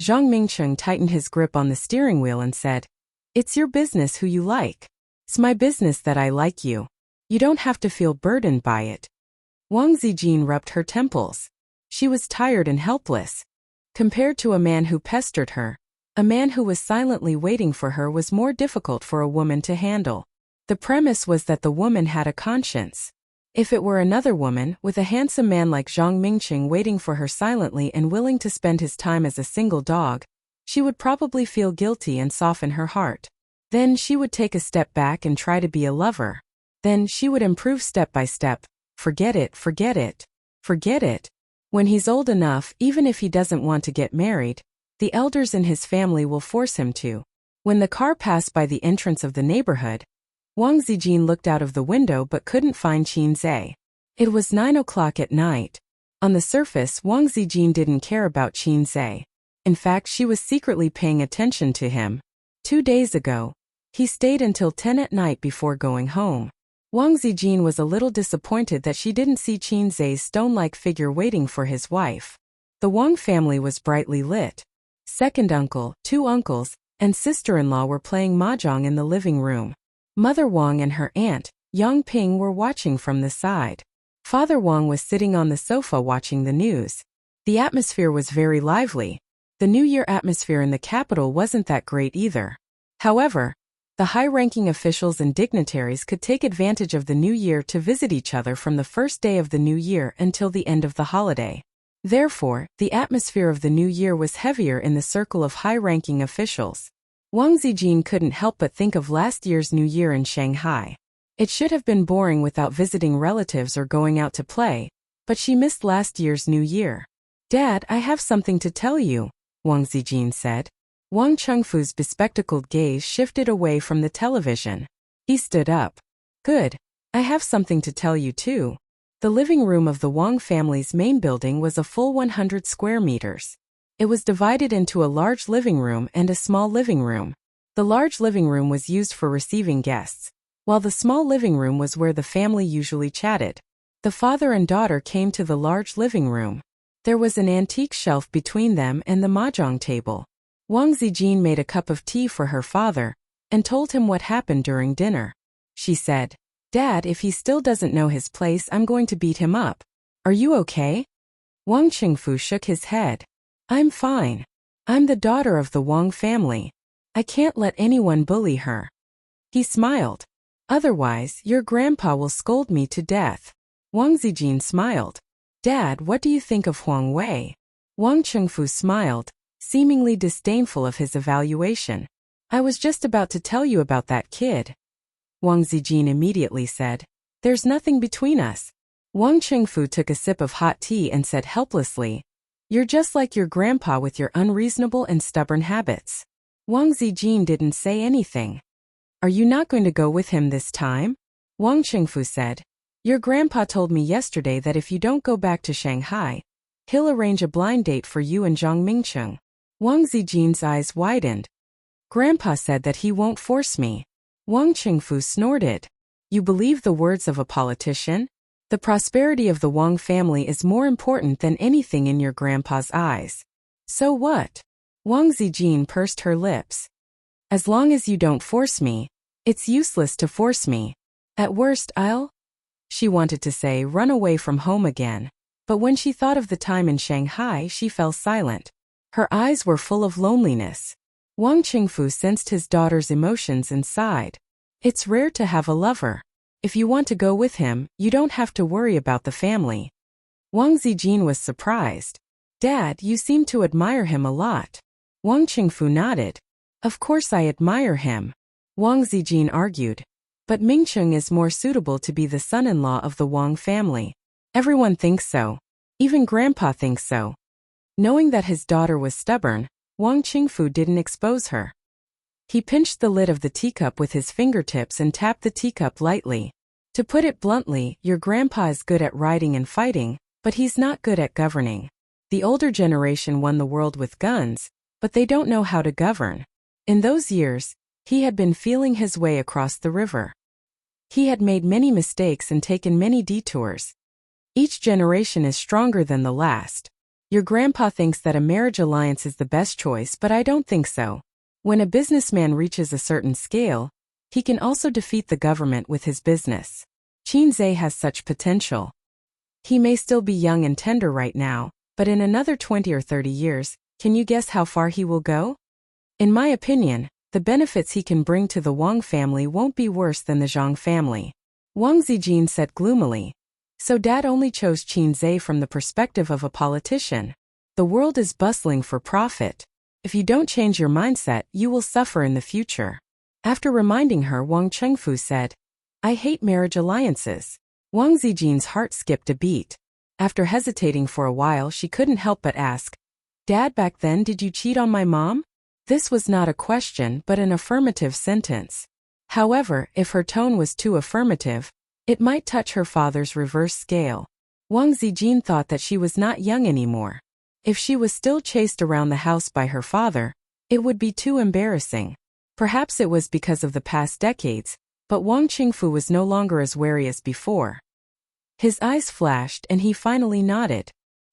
Speaker 1: Zhang Mingcheng tightened his grip on the steering wheel and said, It's your business who you like. It's my business that I like you. You don't have to feel burdened by it. Wang Zijin rubbed her temples. She was tired and helpless. Compared to a man who pestered her, a man who was silently waiting for her was more difficult for a woman to handle. The premise was that the woman had a conscience. If it were another woman, with a handsome man like Zhang Mingcheng waiting for her silently and willing to spend his time as a single dog, she would probably feel guilty and soften her heart. Then she would take a step back and try to be a lover. Then she would improve step by step. Forget it, forget it, forget it. When he's old enough, even if he doesn't want to get married, the elders in his family will force him to. When the car passed by the entrance of the neighborhood, Wang Zijin looked out of the window but couldn't find Qin Zhe. It was 9 o'clock at night. On the surface, Wang Zijin didn't care about Qin Zhe. In fact, she was secretly paying attention to him. 2 days ago, he stayed until 10 at night before going home. Wang Zijin was a little disappointed that she didn't see Qin Zhe's stone-like figure waiting for his wife. The Wang family was brightly lit. Second uncle, 2 uncles, and sister-in-law were playing mahjong in the living room. Mother Wang and her aunt, Yang Ping, were watching from the side. Father Wang was sitting on the sofa watching the news. The atmosphere was very lively. The New Year atmosphere in the capital wasn't that great either. However, the high-ranking officials and dignitaries could take advantage of the New Year to visit each other from the first day of the New Year until the end of the holiday. Therefore, the atmosphere of the New Year was heavier in the circle of high-ranking officials. Wang Zijin couldn't help but think of last year's New Year in Shanghai. It should have been boring without visiting relatives or going out to play, but she missed last year's New Year. Dad, I have something to tell you, Wang Zijin said. Wang Chengfu's bespectacled gaze shifted away from the television. He stood up. Good. I have something to tell you too. The living room of the Wang family's main building was a full 100 square meters. It was divided into a large living room and a small living room. The large living room was used for receiving guests, while the small living room was where the family usually chatted. The father and daughter came to the large living room. There was an antique shelf between them and the mahjong table. Wang Zijin made a cup of tea for her father and told him what happened during dinner. She said, Dad, if he still doesn't know his place, I'm going to beat him up. Are you okay? Wang Chengfu shook his head. I'm fine. I'm the daughter of the Wang family. I can't let anyone bully her. He smiled. Otherwise, your grandpa will scold me to death. Wang Zijin smiled. Dad, what do you think of Huang Wei? Wang Chengfu smiled, seemingly disdainful of his evaluation. I was just about to tell you about that kid. Wang Zijin immediately said, There's nothing between us. Wang Chengfu took a sip of hot tea and said helplessly, You're just like your grandpa with your unreasonable and stubborn habits. Wang Zijin didn't say anything. Are you not going to go with him this time? Wang Chengfu said, Your grandpa told me yesterday that if you don't go back to Shanghai, he'll arrange a blind date for you and Zhang Mingcheng. Wang Zijin's eyes widened. Grandpa said that he won't force me. Wang Chengfu snorted. You believe the words of a politician? The prosperity of the Wang family is more important than anything in your grandpa's eyes. So what? Wang Zijin pursed her lips. As long as you don't force me, it's useless to force me. At worst, I'll... She wanted to say run away from home again, but when she thought of the time in Shanghai, she fell silent. Her eyes were full of loneliness. Wang Chengfu sensed his daughter's emotions and sighed. It's rare to have a lover. If you want to go with him, you don't have to worry about the family. Wang Zijin was surprised. Dad, you seem to admire him a lot. Wang Chengfu nodded. Of course I admire him. Wang Zijin argued. But Mingcheng is more suitable to be the son-in-law of the Wang family. Everyone thinks so. Even Grandpa thinks so. Knowing that his daughter was stubborn, Wang Chengfu didn't expose her. He pinched the lid of the teacup with his fingertips and tapped the teacup lightly. To put it bluntly, your grandpa is good at riding and fighting, but he's not good at governing. The older generation won the world with guns, but they don't know how to govern. In those years, he had been feeling his way across the river. He had made many mistakes and taken many detours. Each generation is stronger than the last. Your grandpa thinks that a marriage alliance is the best choice, but I don't think so. When a businessman reaches a certain scale, he can also defeat the government with his business. Qinzhe has such potential. He may still be young and tender right now, but in another 20 or 30 years, can you guess how far he will go? In my opinion, the benefits he can bring to the Wang family won't be worse than the Zhang family. Wang Zijin said gloomily. So Dad only chose Qinzhe from the perspective of a politician. The world is bustling for profit. If you don't change your mindset, you will suffer in the future. After reminding her, Wang Chengfu said, I hate marriage alliances. Wang Zijin's heart skipped a beat. After hesitating for a while, she couldn't help but ask, Dad, back then did you cheat on my mom? This was not a question but an affirmative sentence. However, if her tone was too affirmative, it might touch her father's reverse scale. Wang Zijin thought that she was not young anymore. If she was still chased around the house by her father, it would be too embarrassing. Perhaps it was because of the past decades, but Wang Qingfu was no longer as wary as before. His eyes flashed and he finally nodded.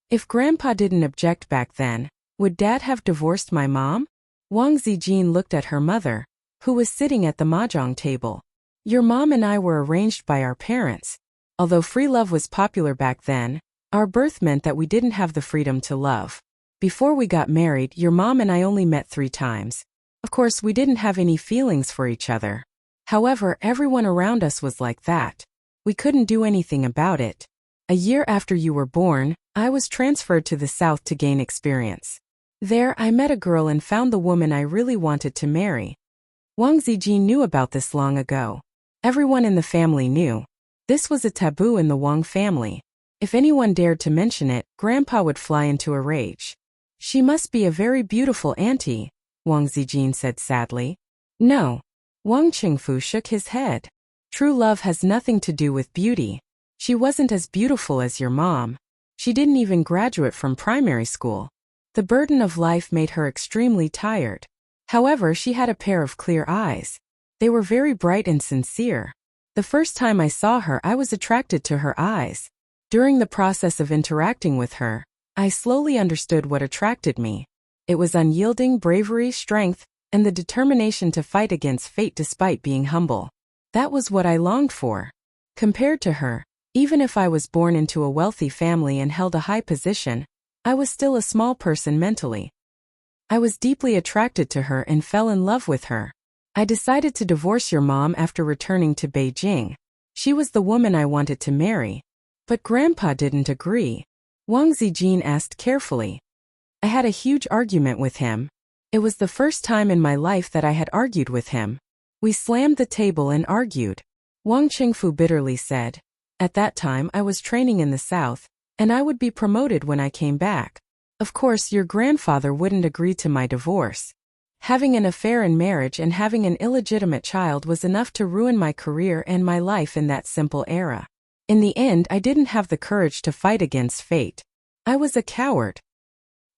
Speaker 1: If Grandpa didn't object back then, would Dad have divorced my mom? Wang Zijin looked at her mother, who was sitting at the mahjong table. Your mom and I were arranged by our parents. Although free love was popular back then, our birth meant that we didn't have the freedom to love. Before we got married, your mom and I only met 3 times. Of course, we didn't have any feelings for each other. However, everyone around us was like that. We couldn't do anything about it. A year after you were born, I was transferred to the south to gain experience. There, I met a girl and found the woman I really wanted to marry. Wang Zijin knew about this long ago. Everyone in the family knew. This was a taboo in the Wang family. If anyone dared to mention it, Grandpa would fly into a rage. She must be a very beautiful auntie, Wang Zijin said sadly. No. Wang Qingfu shook his head. True love has nothing to do with beauty. She wasn't as beautiful as your mom. She didn't even graduate from primary school. The burden of life made her extremely tired. However, she had a pair of clear eyes. They were very bright and sincere. The first time I saw her, I was attracted to her eyes. During the process of interacting with her, I slowly understood what attracted me. It was unyielding bravery, strength, and the determination to fight against fate despite being humble. That was what I longed for. Compared to her, even if I was born into a wealthy family and held a high position, I was still a small person mentally. I was deeply attracted to her and fell in love with her. I decided to divorce your mom after returning to Beijing. She was the woman I wanted to marry. But Grandpa didn't agree. Wang Zijin asked carefully. I had a huge argument with him. It was the first time in my life that I had argued with him. We slammed the table and argued. Wang Qingfu bitterly said. At that time I was training in the south, and I would be promoted when I came back. Of course, your grandfather wouldn't agree to my divorce. Having an affair in marriage and having an illegitimate child was enough to ruin my career and my life in that simple era. In the end, I didn't have the courage to fight against fate. I was a coward.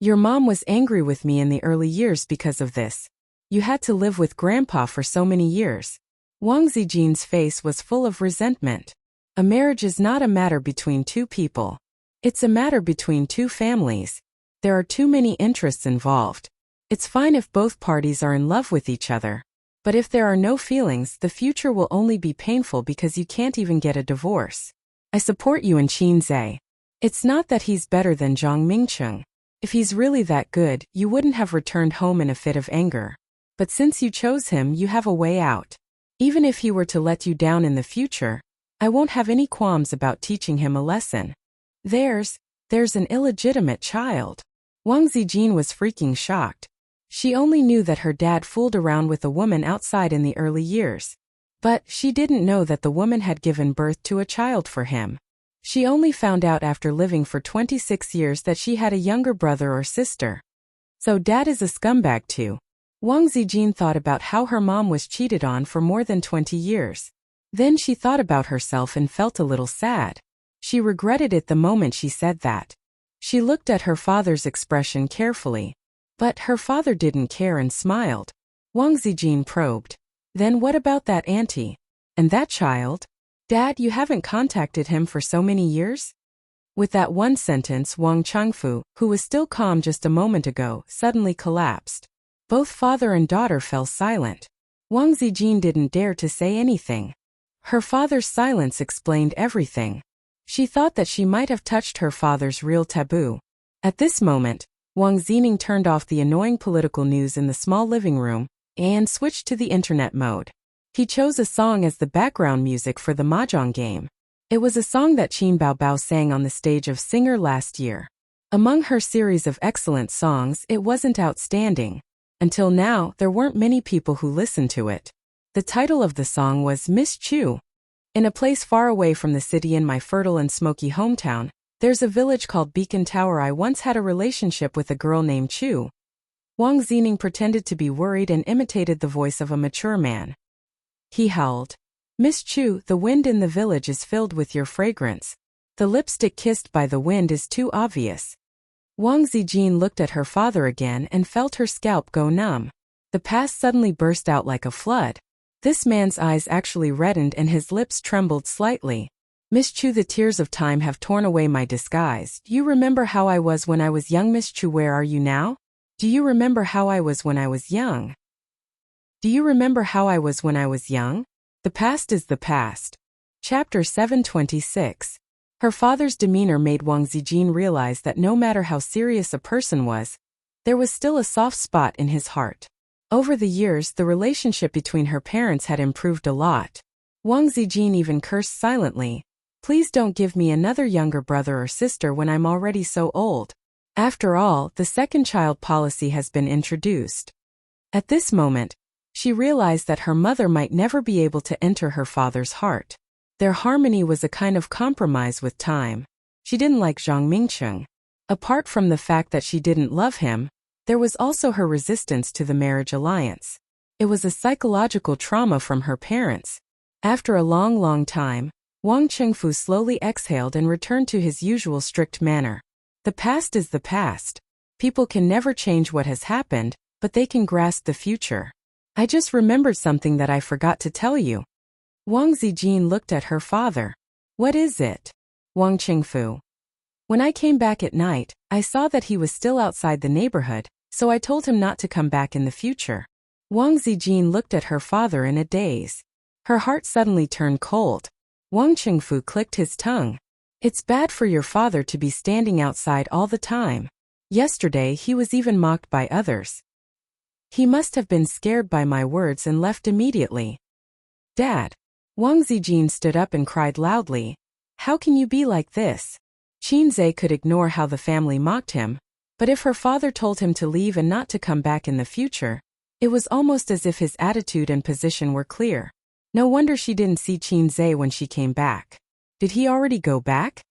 Speaker 1: Your mom was angry with me in the early years because of this. You had to live with Grandpa for so many years. Wang Zijin's face was full of resentment. A marriage is not a matter between 2 people. It's a matter between 2 families. There are too many interests involved. It's fine if both parties are in love with each other. But if there are no feelings, the future will only be painful because you can't even get a divorce. I support you in Qinzhe. It's not that he's better than Zhang Mingcheng. If he's really that good, you wouldn't have returned home in a fit of anger. But since you chose him, you have a way out. Even if he were to let you down in the future, I won't have any qualms about teaching him a lesson. There's an illegitimate child. Wang Zijin was freaking shocked. She only knew that her dad fooled around with a woman outside in the early years. But she didn't know that the woman had given birth to a child for him. She only found out after living for 26 years that she had a younger brother or sister. So Dad is a scumbag too. Wang Zijin thought about how her mom was cheated on for more than 20 years. Then she thought about herself and felt a little sad. She regretted it the moment she said that. She looked at her father's expression carefully. But her father didn't care and smiled. Wang Zijin probed. Then what about that auntie? And that child? Dad, you haven't contacted him for so many years? With that one sentence, Wang Chengfu, who was still calm just a moment ago, suddenly collapsed. Both father and daughter fell silent. Wang Zijin didn't dare to say anything. Her father's silence explained everything. She thought that she might have touched her father's real taboo. At this moment, Wang Zining turned off the annoying political news in the small living room and switched to the internet mode. He chose a song as the background music for the mahjong game. It was a song that Qin Baobao sang on the stage of Singer last year. Among her series of excellent songs, it wasn't outstanding. Until now, there weren't many people who listened to it. The title of the song was Miss Chu. In a place far away from the city in my fertile and smoky hometown, there's a village called Beacon Tower. I once had a relationship with a girl named Chu. Wang Zining pretended to be worried and imitated the voice of a mature man. He howled. Miss Chu, the wind in the village is filled with your fragrance. The lipstick kissed by the wind is too obvious. Wang Zijin looked at her father again and felt her scalp go numb. The past suddenly burst out like a flood. This man's eyes actually reddened and his lips trembled slightly. Miss Chu, the tears of time have torn away my disguise. Do you remember how I was when I was young? Miss Chu, where are you now? Do you remember how I was when I was young? Do you remember how I was when I was young? The past is the past. Chapter 726. Her father's demeanor made Wang Zijin realize that no matter how serious a person was, there was still a soft spot in his heart. Over the years, the relationship between her parents had improved a lot. Wang Zijin even cursed silently. Please don't give me another younger brother or sister when I'm already so old. After all, the second child policy has been introduced. At this moment, she realized that her mother might never be able to enter her father's heart. Their harmony was a kind of compromise with time. She didn't like Zhang Mingcheng. Apart from the fact that she didn't love him, there was also her resistance to the marriage alliance. It was a psychological trauma from her parents. After a long time, Wang Chengfu slowly exhaled and returned to his usual strict manner. The past is the past. People can never change what has happened, but they can grasp the future. I just remembered something that I forgot to tell you. Wang Zijin looked at her father. What is it? Wang Chengfu. When I came back at night, I saw that he was still outside the neighborhood, so I told him not to come back in the future. Wang Zijin looked at her father in a daze. Her heart suddenly turned cold. Wang Chengfu clicked his tongue. It's bad for your father to be standing outside all the time. Yesterday he was even mocked by others. He must have been scared by my words and left immediately. Dad. Wang Zijin stood up and cried loudly. How can you be like this? Qin Zhe could ignore how the family mocked him, but if her father told him to leave and not to come back in the future, it was almost as if his attitude and position were clear. No wonder she didn't see Qin Zhe when she came back. Did he already go back?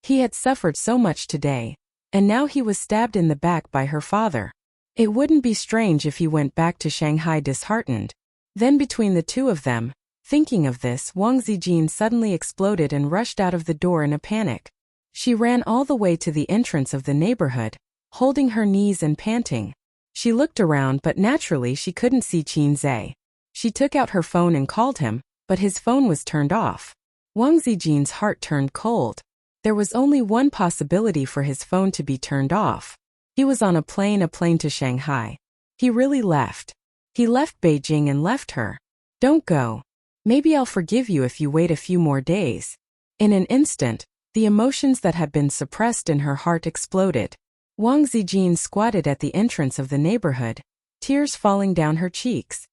Speaker 1: He had suffered so much today, and now he was stabbed in the back by her father. It wouldn't be strange if he went back to Shanghai disheartened. Then between the two of them, thinking of this, Wang Zijin suddenly exploded and rushed out of the door in a panic. She ran all the way to the entrance of the neighborhood, holding her knees and panting. She looked around but naturally she couldn't see Qin Zhe. She took out her phone and called him, but his phone was turned off. Wang Zijin's heart turned cold. There was only one possibility for his phone to be turned off. He was on a plane to Shanghai. He really left. He left Beijing and left her. Don't go. Maybe I'll forgive you if you wait a few more days. In an instant, the emotions that had been suppressed in her heart exploded. Wang Zijin squatted at the entrance of the neighborhood, tears falling down her cheeks.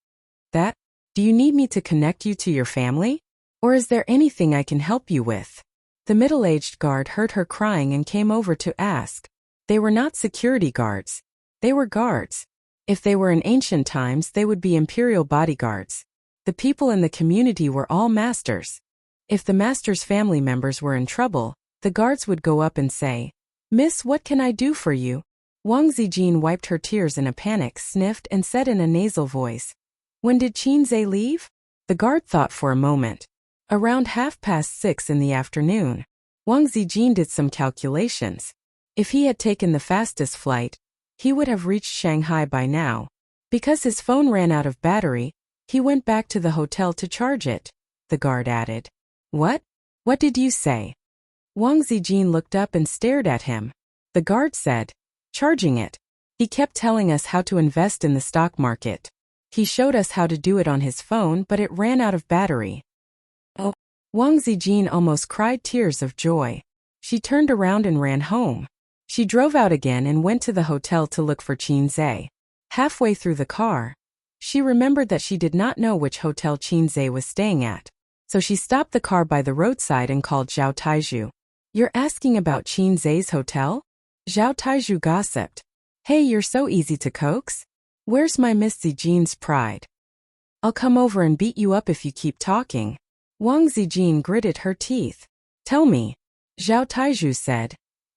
Speaker 1: Do you need me to connect you to your family? Or is there anything I can help you with? The middle-aged guard heard her crying and came over to ask. They were not security guards. They were guards. If they were in ancient times, they would be imperial bodyguards. The people in the community were all masters. If the master's family members were in trouble, the guards would go up and say, Miss, what can I do for you? Wang Zijin wiped her tears in a panic, sniffed and said in a nasal voice, When did Qin Zhe leave? The guard thought for a moment. Around 6:30 in the afternoon. Wang Zijin did some calculations. If he had taken the fastest flight, he would have reached Shanghai by now. Because his phone ran out of battery, he went back to the hotel to charge it, the guard added. What? What did you say? Wang Zijin looked up and stared at him. The guard said, charging it. He kept telling us how to invest in the stock market. He showed us how to do it on his phone, but it ran out of battery. Oh. Wang Zijin almost cried tears of joy. She turned around and ran home. She drove out again and went to the hotel to look for Qin Zhe. Halfway through the car, she remembered that she did not know which hotel Qin Zhe was staying at. So she stopped the car by the roadside and called Zhao Taizhu. You're asking about Qin Zhe's hotel? Zhao Taizhu gossiped. Hey, you're so easy to coax. Where's my Miss Zijin's pride? I'll come over and beat you up if you keep talking. Wang Zijin gritted her teeth. Tell me. Zhao Taizhu said.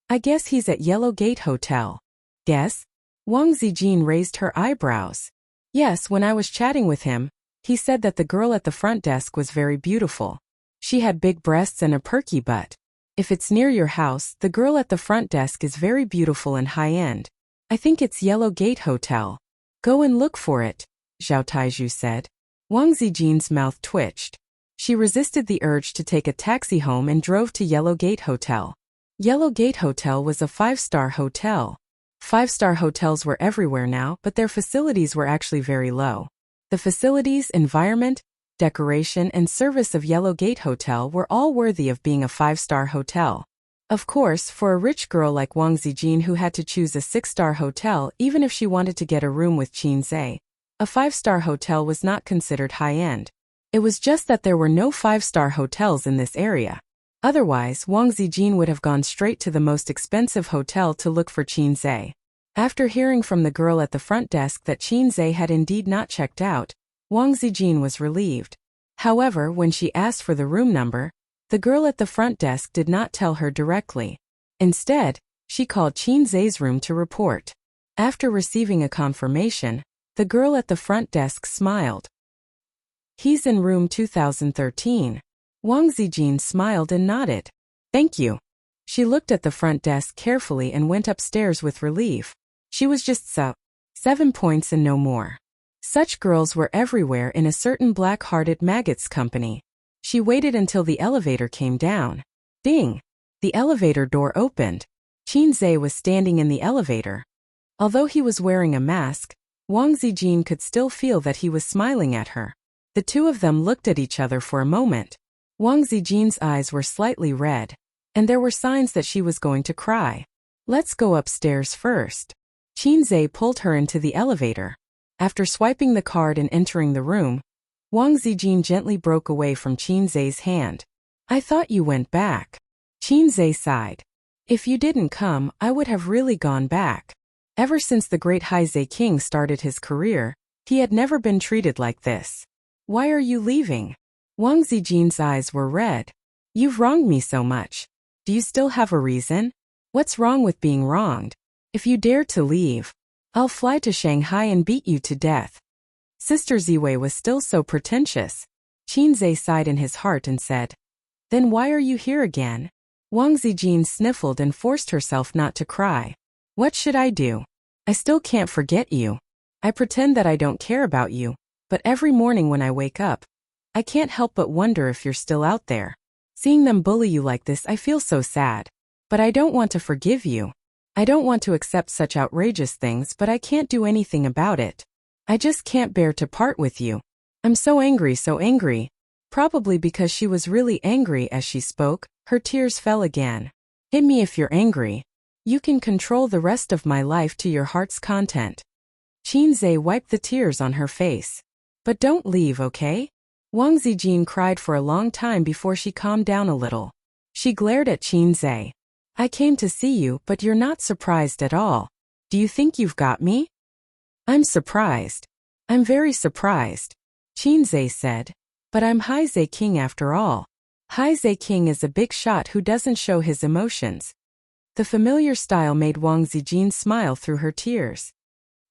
Speaker 1: I guess he's at Yellow Gate Hotel. Guess? Wang Zijin raised her eyebrows. Yes, when I was chatting with him, he said that the girl at the front desk was very beautiful. She had big breasts and a perky butt. If it's near your house, the girl at the front desk is very beautiful and high-end. I think it's Yellow Gate Hotel. Go and look for it, Zhao Taizhu said. Wang Zijin's mouth twitched. She resisted the urge to take a taxi home and drove to Yellow Gate Hotel. Yellow Gate Hotel was a 5-star hotel. 5-star hotels were everywhere now, but their facilities were actually very low. The facilities, environment, decoration, and service of Yellow Gate Hotel were all worthy of being a 5-star hotel. Of course, for a rich girl like Wang Zijin who had to choose a 6-star hotel even if she wanted to get a room with Qin Zhe, a 5-star hotel was not considered high-end. It was just that there were no 5-star hotels in this area. Otherwise, Wang Zijin would have gone straight to the most expensive hotel to look for Qin Zhe. After hearing from the girl at the front desk that Qin Zhe had indeed not checked out, Wang Zijin was relieved. However, when she asked for the room number, the girl at the front desk did not tell her directly. Instead, she called Qin Zhe's room to report. After receiving a confirmation, the girl at the front desk smiled. He's in room 2013. Wang Zijin smiled and nodded. Thank you. She looked at the front desk carefully and went upstairs with relief. She was just 7 points and no more. Such girls were everywhere in a certain black-hearted maggot's company. She waited until the elevator came down. Ding! The elevator door opened. Qin Zhe was standing in the elevator. Although he was wearing a mask, Wang Zijin could still feel that he was smiling at her. The two of them looked at each other for a moment. Wang Zijin's eyes were slightly red, and there were signs that she was going to cry. Let's go upstairs first. Qin Zhe pulled her into the elevator. After swiping the card and entering the room, Wang Zijin gently broke away from Qin Zhe's hand. I thought you went back. Qin Zhe sighed. If you didn't come, I would have really gone back. Ever since the great Haizhe King started his career, he had never been treated like this. Why are you leaving? Wang Zijin's eyes were red. You've wronged me so much. Do you still have a reason? What's wrong with being wronged? If you dare to leave, I'll fly to Shanghai and beat you to death. Sister Ziwei was still so pretentious. Qin Zhe sighed in his heart and said, Then why are you here again? Wang Zijin sniffled and forced herself not to cry. What should I do? I still can't forget you. I pretend that I don't care about you, but every morning when I wake up, I can't help but wonder if you're still out there. Seeing them bully you like this, I feel so sad. But I don't want to forgive you. I don't want to accept such outrageous things, but I can't do anything about it. I just can't bear to part with you. I'm so angry, so angry. Probably because she was really angry as she spoke, her tears fell again. Hit me if you're angry. You can control the rest of my life to your heart's content. Qin Zhe wiped the tears on her face. But don't leave, okay? Wang Zijin cried for a long time before she calmed down a little. She glared at Qin Zhe. I came to see you, but you're not surprised at all. Do you think you've got me? I'm surprised. I'm very surprised, Qin Zhe said. But I'm Haizhe King after all. Haizhe King is a big shot who doesn't show his emotions. The familiar style made Wang Zijin smile through her tears.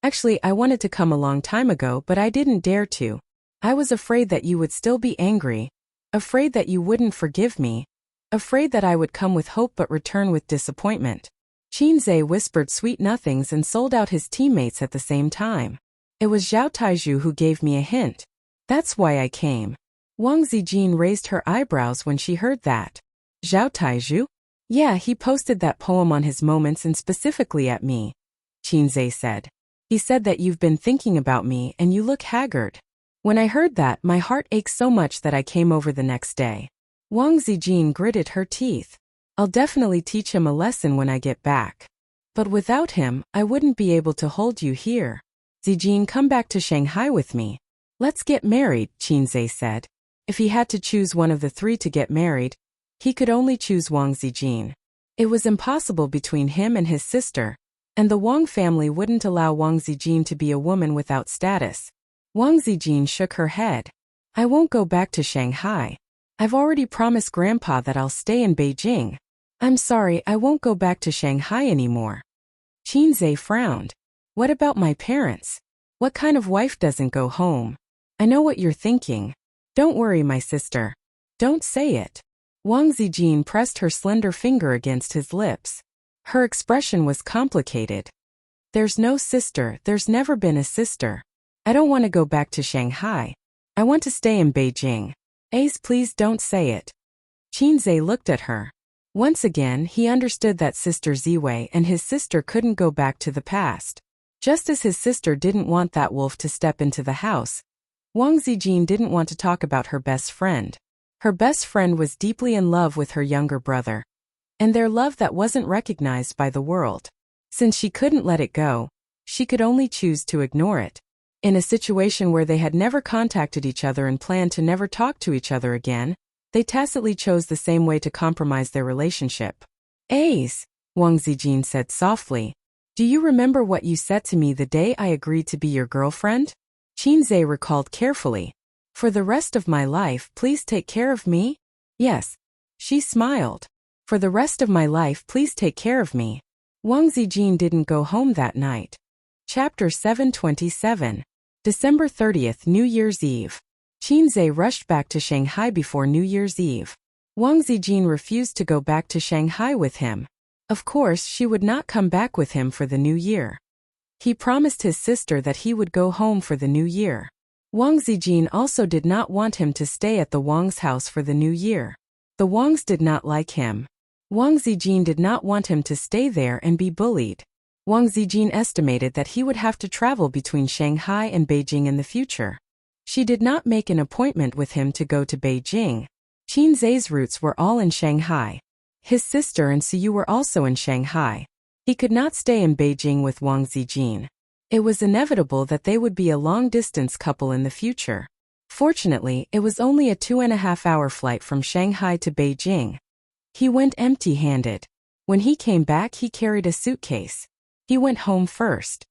Speaker 1: Actually, I wanted to come a long time ago, but I didn't dare to. I was afraid that you would still be angry, afraid that you wouldn't forgive me, afraid that I would come with hope but return with disappointment. Qinzhe whispered sweet nothings and sold out his teammates at the same time. It was Zhao Taizhu who gave me a hint. That's why I came. Wang Zijin raised her eyebrows when she heard that. Zhao Taizhu? Yeah, he posted that poem on his moments and specifically at me. Qinzhe said. He said that you've been thinking about me and you look haggard. When I heard that, my heart ached so much that I came over the next day. Wang Zijin gritted her teeth. I'll definitely teach him a lesson when I get back. But without him, I wouldn't be able to hold you here. Zijin, come back to Shanghai with me. Let's get married, Qinzhe said. If he had to choose one of the three to get married, he could only choose Wang Zijin. It was impossible between him and his sister, and the Wang family wouldn't allow Wang Zijin to be a woman without status. Wang Zijin shook her head. I won't go back to Shanghai. I've already promised Grandpa that I'll stay in Beijing. I'm sorry, I won't go back to Shanghai anymore. Qinzhe frowned. What about my parents? What kind of wife doesn't go home? I know what you're thinking. Don't worry, my sister. Don't say it. Wang Zijin pressed her slender finger against his lips. Her expression was complicated. There's no sister, there's never been a sister. I don't want to go back to Shanghai. I want to stay in Beijing. Ace, please don't say it. Qinzhe looked at her. Once again, he understood that Sister Ziwei and his sister couldn't go back to the past. Just as his sister didn't want that wolf to step into the house, Wang Zijin didn't want to talk about her best friend. Her best friend was deeply in love with her younger brother, and their love that wasn't recognized by the world. Since she couldn't let it go, she could only choose to ignore it. In a situation where they had never contacted each other and planned to never talk to each other again, they tacitly chose the same way to compromise their relationship. Ace, Wang Zijin said softly, do you remember what you said to me the day I agreed to be your girlfriend? Qinzhe recalled carefully. For the rest of my life, please take care of me? Yes. She smiled. For the rest of my life, please take care of me. Wang Zijin didn't go home that night. Chapter 727. December 30th, New Year's Eve. Qinzhe rushed back to Shanghai before New Year's Eve. Wang Zijin refused to go back to Shanghai with him. Of course, she would not come back with him for the new year. He promised his sister that he would go home for the new year. Wang Zijin also did not want him to stay at the Wang's house for the new year. The Wangs did not like him. Wang Zijin did not want him to stay there and be bullied. Wang Zijin estimated that he would have to travel between Shanghai and Beijing in the future. She did not make an appointment with him to go to Beijing. Qinzhe's roots were all in Shanghai. His sister and Siyu were also in Shanghai. He could not stay in Beijing with Wang Zijin. It was inevitable that they would be a long-distance couple in the future. Fortunately, it was only a 2.5-hour flight from Shanghai to Beijing. He went empty-handed. When he came back, he carried a suitcase. He went home first.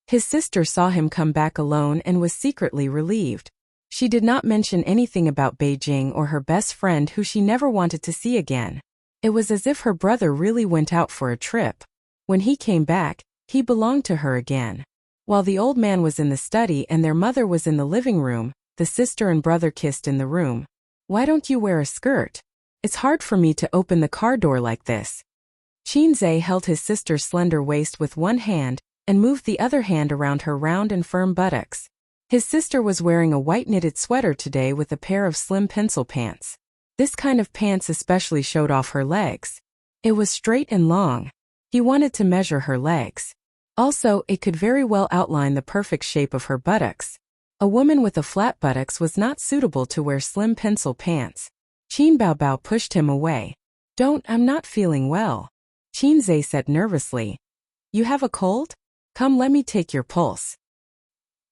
Speaker 1: His sister saw him come back alone and was secretly relieved. She did not mention anything about Beijing or her best friend who she never wanted to see again. It was as if her brother really went out for a trip. When he came back, he belonged to her again. While the old man was in the study and their mother was in the living room, the sister and brother kissed in the room. Why don't you wear a skirt? It's hard for me to open the car door like this. Qinzhe held his sister's slender waist with one hand and moved the other hand around her round and firm buttocks. His sister was wearing a white knitted sweater today with a pair of slim pencil pants. This kind of pants especially showed off her legs. It was straight and long. He wanted to measure her legs. Also, it could very well outline the perfect shape of her buttocks. A woman with a flat buttocks was not suitable to wear slim pencil pants. Qin Baobao pushed him away. Don't, I'm not feeling well. Qinzhe said nervously. You have a cold? Come, let me take your pulse.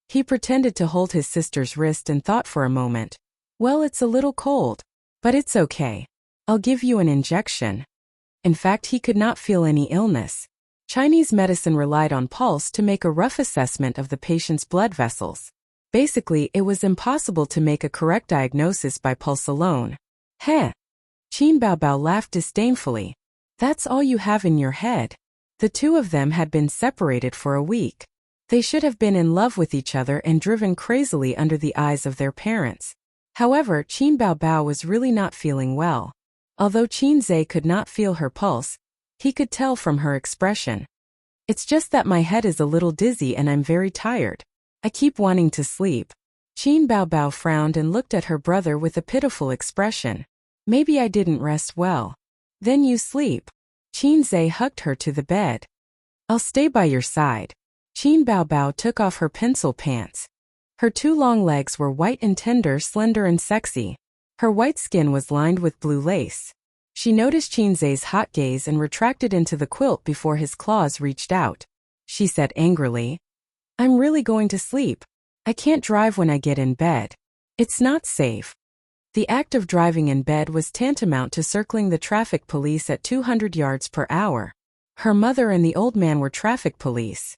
Speaker 1: He pretended to hold his sister's wrist and thought for a moment. Well, it's a little cold, but it's okay. I'll give you an injection. In fact, he could not feel any illness. Chinese medicine relied on pulse to make a rough assessment of the patient's blood vessels. Basically, it was impossible to make a correct diagnosis by pulse alone. Heh! Qin Baobao laughed disdainfully. That's all you have in your head. The two of them had been separated for a week. They should have been in love with each other and driven crazily under the eyes of their parents. However, Qin Baobao was really not feeling well. Although Qinzhe could not feel her pulse, He could tell from her expression. It's just that my head is a little dizzy and I'm very tired. I keep wanting to sleep. Qin Baobao frowned and looked at her brother with a pitiful expression. Maybe I didn't rest well. Then you sleep. Qin Zhe hugged her to the bed. I'll stay by your side. Qin Baobao took off her pencil pants. Her two long legs were white and tender, slender and sexy. Her white skin was lined with blue lace. She noticed Qin Zhe's hot gaze and retracted into the quilt before his claws reached out. She said angrily, I'm really going to sleep. I can't drive when I get in bed. It's not safe. The act of driving in bed was tantamount to circling the traffic police at 200 yards per hour. Her mother and the old man were traffic police.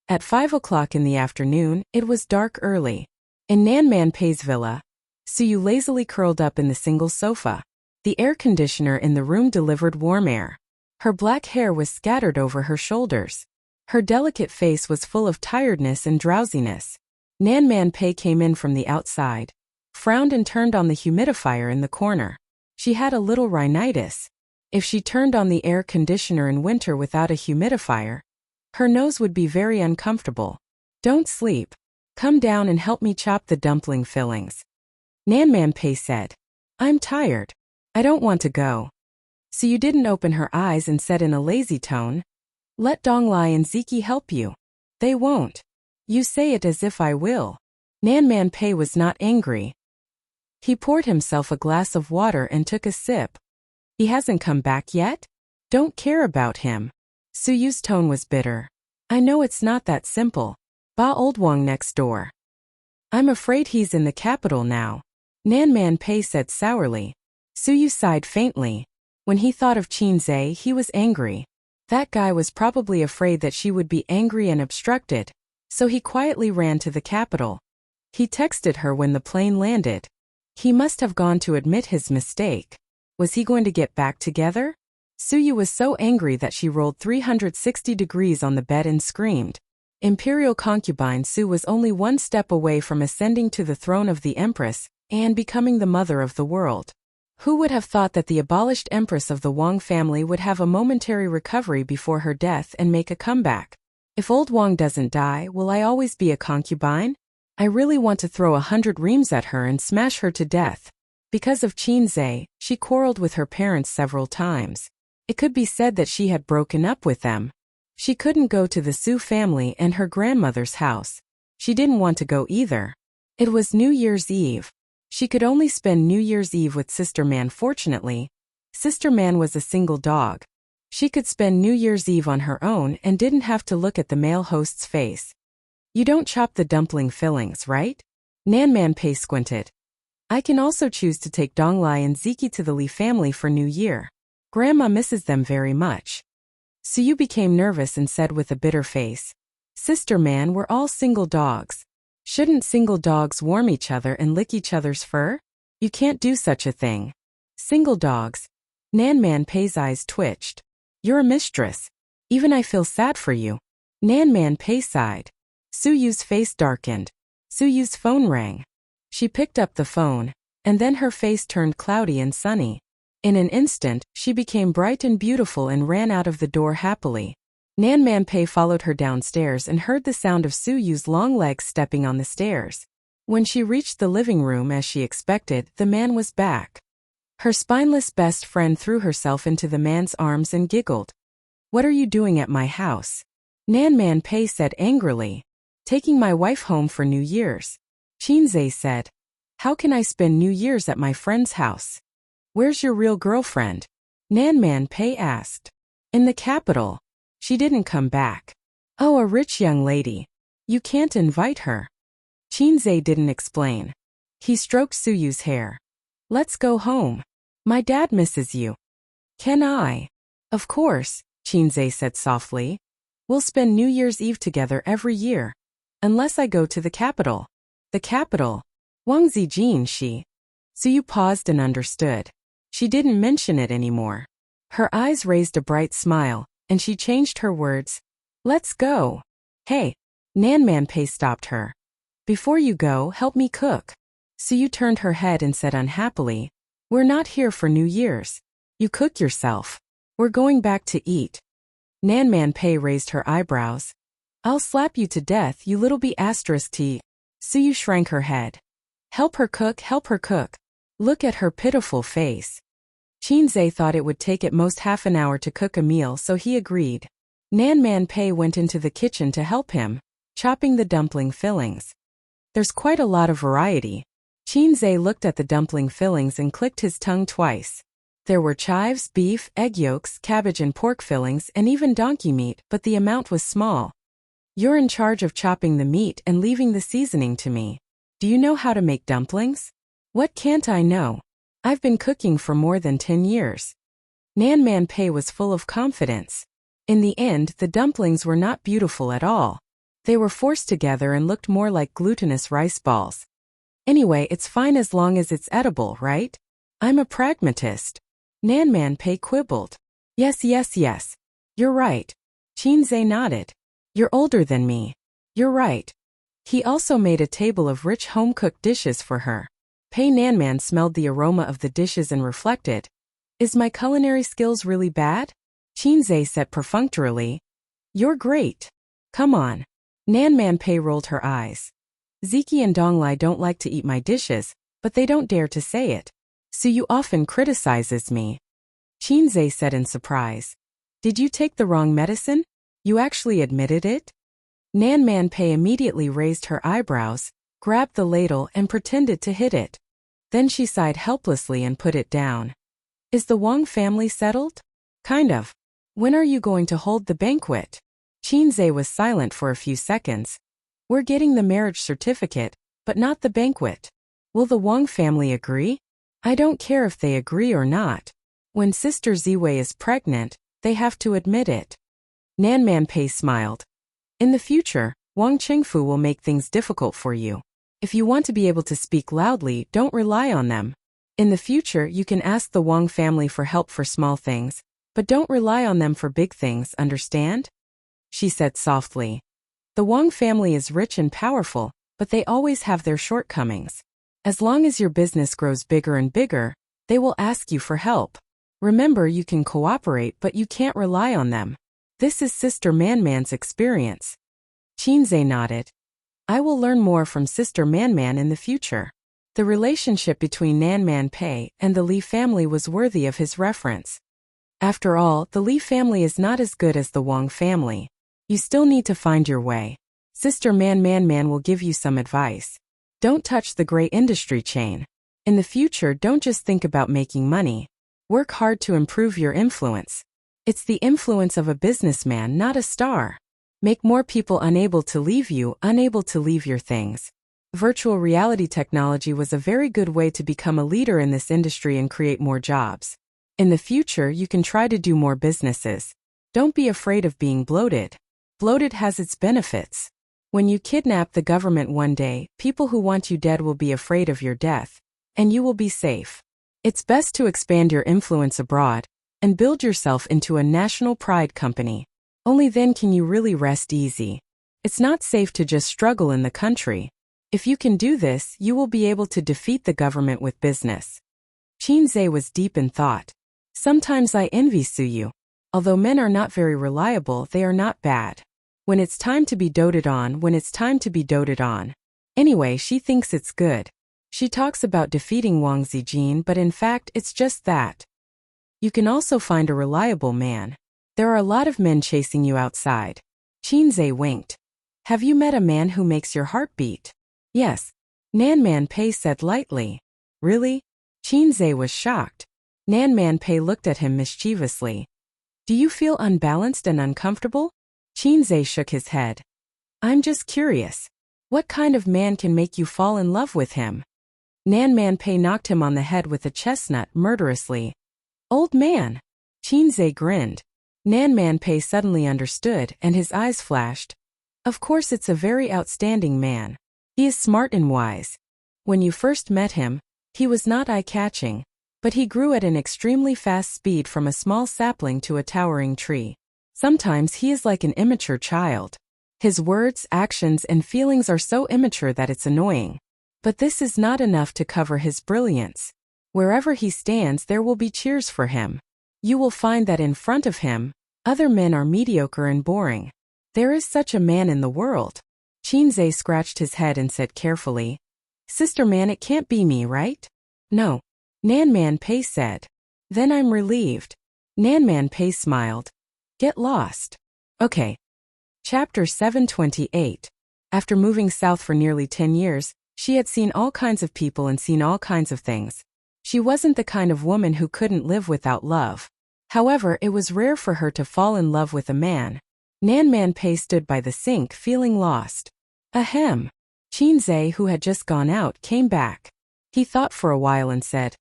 Speaker 1: At 5 o'clock in the afternoon, it was dark early. In Nan Man Pei's villa, Suyu lazily curled up in the single sofa. The air conditioner in the room delivered warm air. Her black hair was scattered over her shoulders. Her delicate face was full of tiredness and drowsiness. Nan Man Pei came in from the outside, frowned and turned on the humidifier in the corner. She had a little rhinitis. If she turned on the air conditioner in winter without a humidifier, her nose would be very uncomfortable. Don't sleep. Come down and help me chop the dumpling fillings. Nan Man Pei said. I'm tired. I don't want to go. So you didn't open her eyes and said in a lazy tone, let Dong Lai and Ziki help you. They won't. You say it as if I will. Nan Man Pei was not angry. He poured himself a glass of water and took a sip. He hasn't come back yet? Don't care about him. Suyu's tone was bitter. I know it's not that simple. Ba Old Wang next door. I'm afraid he's in the capital now. Nan Man Pei said sourly. Suyu sighed faintly. When he thought of Qin Zhe, he was angry. That guy was probably afraid that she would be angry and obstructed, so he quietly ran to the capital. He texted her when the plane landed. He must have gone to admit his mistake. Was he going to get back together? Suyu was so angry that she rolled 360 degrees on the bed and screamed. Imperial concubine Su was only one step away from ascending to the throne of the Empress and becoming the mother of the world. Who would have thought that the abolished Empress of the Wang family would have a momentary recovery before her death and make a comeback? If old Wang doesn't die, will I always be a concubine? I really want to throw 100 reams at her and smash her to death. Because of Qin Zhe, she quarreled with her parents several times. It could be said that she had broken up with them. She couldn't go to the Su family and her grandmother's house. She didn't want to go either. It was New Year's Eve. She could only spend New Year's Eve with Sister Man. Fortunately, Sister Man was a single dog. She could spend New Year's Eve on her own and didn't have to look at the male host's face. You don't chop the dumpling fillings, right? Nan Man Pei squinted. I can also choose to take Dong Lai and Ziki to the Li family for New Year. Grandma misses them very much. Suyu became nervous and said with a bitter face, Sister Man, we're all single dogs. Shouldn't single dogs warm each other and lick each other's fur? You can't do such a thing. Single dogs. Nan Man Pei's eyes twitched. You're a mistress. Even I feel sad for you. Nan Man Pei sighed. Suyu's face darkened. Suyu's phone rang. She picked up the phone, and then her face turned cloudy and sunny. In an instant, she became bright and beautiful and ran out of the door happily. Nan Man Pei followed her downstairs and heard the sound of Suyu's long legs stepping on the stairs. When she reached the living room as she expected, the man was back. Her spineless best friend threw herself into the man's arms and giggled. What are you doing at my house? Nan Man Pei said angrily. Taking my wife home for New Year's. Qin Zhe said. How can I spend New Year's at my friend's house? Where's your real girlfriend? Nan Man Pei asked. In the capital. She didn't come back. Oh, a rich young lady. You can't invite her. Qin Zhe didn't explain. He stroked Suyu's hair. Let's go home. My dad misses you. Can I? Of course, Qin Zhe said softly. We'll spend New Year's Eve together every year. Unless I go to the capital. The capital. Wang Zijin, she. Suyu paused and understood. She didn't mention it anymore. Her eyes raised a bright smile, and she changed her words. Let's go. Hey. Nan Man Pei stopped her. Before you go, help me cook. Suyu turned her head and said unhappily, We're not here for New Year's. You cook yourself. We're going back to eat. Nan Man Pei raised her eyebrows. I'll slap you to death, you little b****. Suyu shrank her head. Help her cook, help her cook. Look at her pitiful face. Qinzhe thought it would take at most half an hour to cook a meal, so he agreed. Nan Man Pei went into the kitchen to help him, chopping the dumpling fillings. There's quite a lot of variety. Qinzhe looked at the dumpling fillings and clicked his tongue twice. There were chives, beef, egg yolks, cabbage and pork fillings, and even donkey meat, but the amount was small. You're in charge of chopping the meat and leaving the seasoning to me. Do you know how to make dumplings? What can't I know? I've been cooking for more than 10 years. Nan Man Pei was full of confidence. In the end, the dumplings were not beautiful at all. They were forced together and looked more like glutinous rice balls. Anyway, it's fine as long as it's edible, right? I'm a pragmatist. Nan Man Pei quibbled. Yes. You're right. Qinzhe nodded. You're older than me. You're right. He also made a table of rich home-cooked dishes for her. Pei Nanman smelled the aroma of the dishes and reflected. Is my culinary skills really bad? Qinzhe said perfunctorily. You're great. Come on. Nan Man Pei rolled her eyes. Ziki and Donglai don't like to eat my dishes, but they don't dare to say it. Suyu often criticizes me. Qinzhe said in surprise. Did you take the wrong medicine? You actually admitted it? Nan Man Pei immediately raised her eyebrows, grabbed the ladle and pretended to hit it. Then she sighed helplessly and put it down. Is the Wang family settled? Kind of. When are you going to hold the banquet? Qinzhe was silent for a few seconds. We're getting the marriage certificate, but not the banquet. Will the Wang family agree? I don't care if they agree or not. When Sister Ziwei is pregnant, they have to admit it. Nan Man Pei smiled. In the future, Wang Qingfu will make things difficult for you. If you want to be able to speak loudly, don't rely on them. In the future, you can ask the Wang family for help for small things, but don't rely on them for big things, understand? She said softly. The Wang family is rich and powerful, but they always have their shortcomings. As long as your business grows bigger and bigger, they will ask you for help. Remember, you can cooperate, but you can't rely on them. This is Sister Manman's experience. Qinzhe nodded. I will learn more from Sister Manman in the future. The relationship between Nan Man Pei and the Li family was worthy of his reference. After all, the Li family is not as good as the Wang family. You still need to find your way. Sister Man will give you some advice. Don't touch the gray industry chain. In the future, don't just think about making money. Work hard to improve your influence. It's the influence of a businessman, not a star. Make more people unable to leave your things. Virtual reality technology was a very good way to become a leader in this industry and create more jobs. In the future, you can try to do more businesses. Don't be afraid of being bloated. Bloated has its benefits. When you kidnap the government one day, people who want you dead will be afraid of your death, and you will be safe. It's best to expand your influence abroad and build yourself into a national pride company. Only then can you really rest easy. It's not safe to just struggle in the country. If you can do this, you will be able to defeat the government with business. Qinzhe was deep in thought. Sometimes I envy Suyu. Although men are not very reliable, they are not bad. When it's time to be doted on. Anyway, she thinks it's good. She talks about defeating Wang Zijin, but in fact, it's just that. You can also find a reliable man. There are a lot of men chasing you outside. Qinzhe winked. Have you met a man who makes your heart beat? Yes. Nan Man Pei said lightly. Really? Qinzhe was shocked. Nan Man Pei looked at him mischievously. Do you feel unbalanced and uncomfortable? Qinzhe shook his head. I'm just curious. What kind of man can make you fall in love with him? Nan Man Pei knocked him on the head with a chestnut murderously. Old man. Qinzhe grinned. Nan Man Pei suddenly understood and his eyes flashed. Of course, it's a very outstanding man. He is smart and wise. When you first met him, he was not eye-catching, but he grew at an extremely fast speed from a small sapling to a towering tree. Sometimes he is like an immature child. His words, actions, and feelings are so immature that it's annoying. But this is not enough to cover his brilliance. Wherever he stands, there will be cheers for him. You will find that in front of him, other men are mediocre and boring. There is such a man in the world. Qinzhe scratched his head and said carefully, Sister Man, it can't be me, right? No. Nanman Pei said. Then I'm relieved. Nanman Pei smiled. Get lost. Okay. Chapter 728. After moving south for nearly 10 years, she had seen all kinds of people and seen all kinds of things. She wasn't the kind of woman who couldn't live without love. However, it was rare for her to fall in love with a man. Nanman Pei stood by the sink feeling lost. Ahem. Qinzhe, who had just gone out, came back. He thought for a while and said,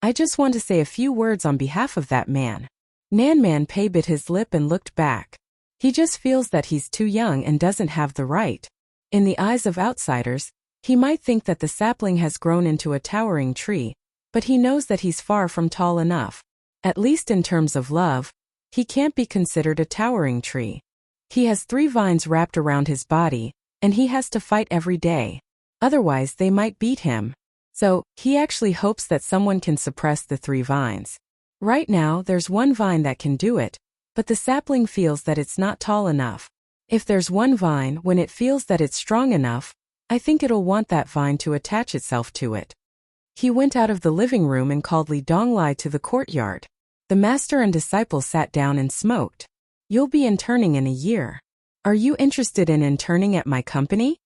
Speaker 1: I just want to say a few words on behalf of that man. Nanman Pei bit his lip and looked back. He just feels that he's too young and doesn't have the right. In the eyes of outsiders, he might think that the sapling has grown into a towering tree, but he knows that he's far from tall enough. At least in terms of love, he can't be considered a towering tree. He has 3 vines wrapped around his body, and he has to fight every day. Otherwise they might beat him. So, he actually hopes that someone can suppress the 3 vines. Right now, there's 1 vine that can do it, but the sapling feels that it's not tall enough. If there's 1 vine, when it feels that it's strong enough, I think it'll want that vine to attach itself to it. He went out of the living room and called Li Donglai to the courtyard. The master and disciple sat down and smoked. You'll be interning in a year. Are you interested in interning at my company?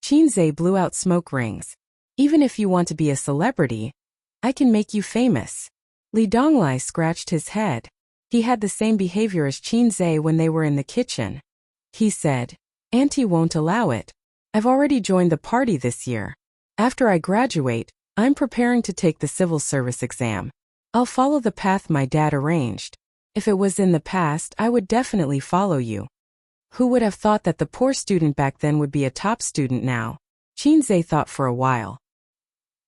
Speaker 1: Qinzhe blew out smoke rings. Even if you want to be a celebrity, I can make you famous. Li Donglai scratched his head. He had the same behavior as Qinzhe when they were in the kitchen. He said, Auntie won't allow it. I've already joined the party this year. After I graduate, I'm preparing to take the civil service exam. I'll follow the path my dad arranged. If it was in the past, I would definitely follow you. Who would have thought that the poor student back then would be a top student now? Qinzhe thought for a while.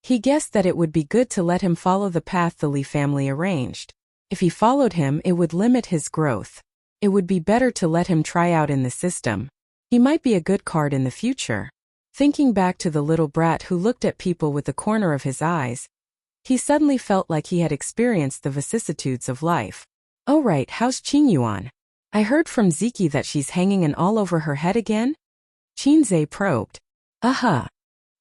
Speaker 1: He guessed that it would be good to let him follow the path the Li family arranged. If he followed him, it would limit his growth. It would be better to let him try out in the system. He might be a good card in the future. Thinking back to the little brat who looked at people with the corner of his eyes, he suddenly felt like he had experienced the vicissitudes of life. Oh right, how's Qingyuan? I heard from Ziki that she's hanging an all over her head again? Qinzhe probed. Aha.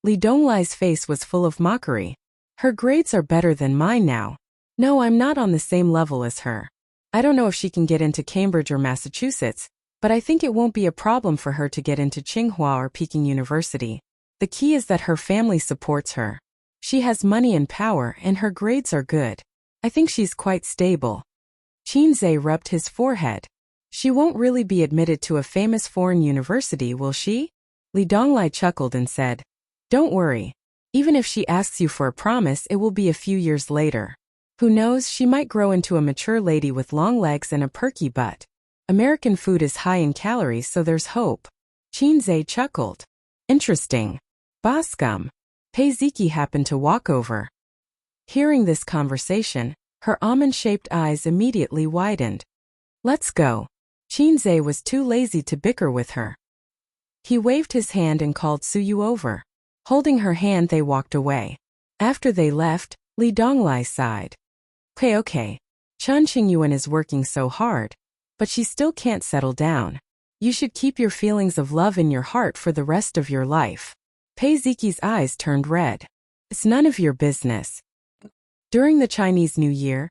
Speaker 1: Li Donglai's face was full of mockery. Her grades are better than mine now. No, I'm not on the same level as her. I don't know if she can get into Cambridge or Massachusetts, but I think it won't be a problem for her to get into Tsinghua or Peking University. The key is that her family supports her. She has money and power and her grades are good. I think she's quite stable. Qinzhe rubbed his forehead. She won't really be admitted to a famous foreign university, will she? Li Donglai chuckled and said, Don't worry. Even if she asks you for a promise, it will be a few years later. Who knows, she might grow into a mature lady with long legs and a perky butt. American food is high in calories, so there's hope. Qinzhe chuckled. Interesting. Boscum. Peiziki happened to walk over. Hearing this conversation, her almond-shaped eyes immediately widened. Let's go. Qinzhe was too lazy to bicker with her. He waved his hand and called Suyu over. Holding her hand, they walked away. After they left, Li Donglai sighed. Okay. Chen Qingyuan is working so hard, but she still can't settle down. You should keep your feelings of love in your heart for the rest of your life. Peiziki's eyes turned red. It's none of your business. During the Chinese New Year,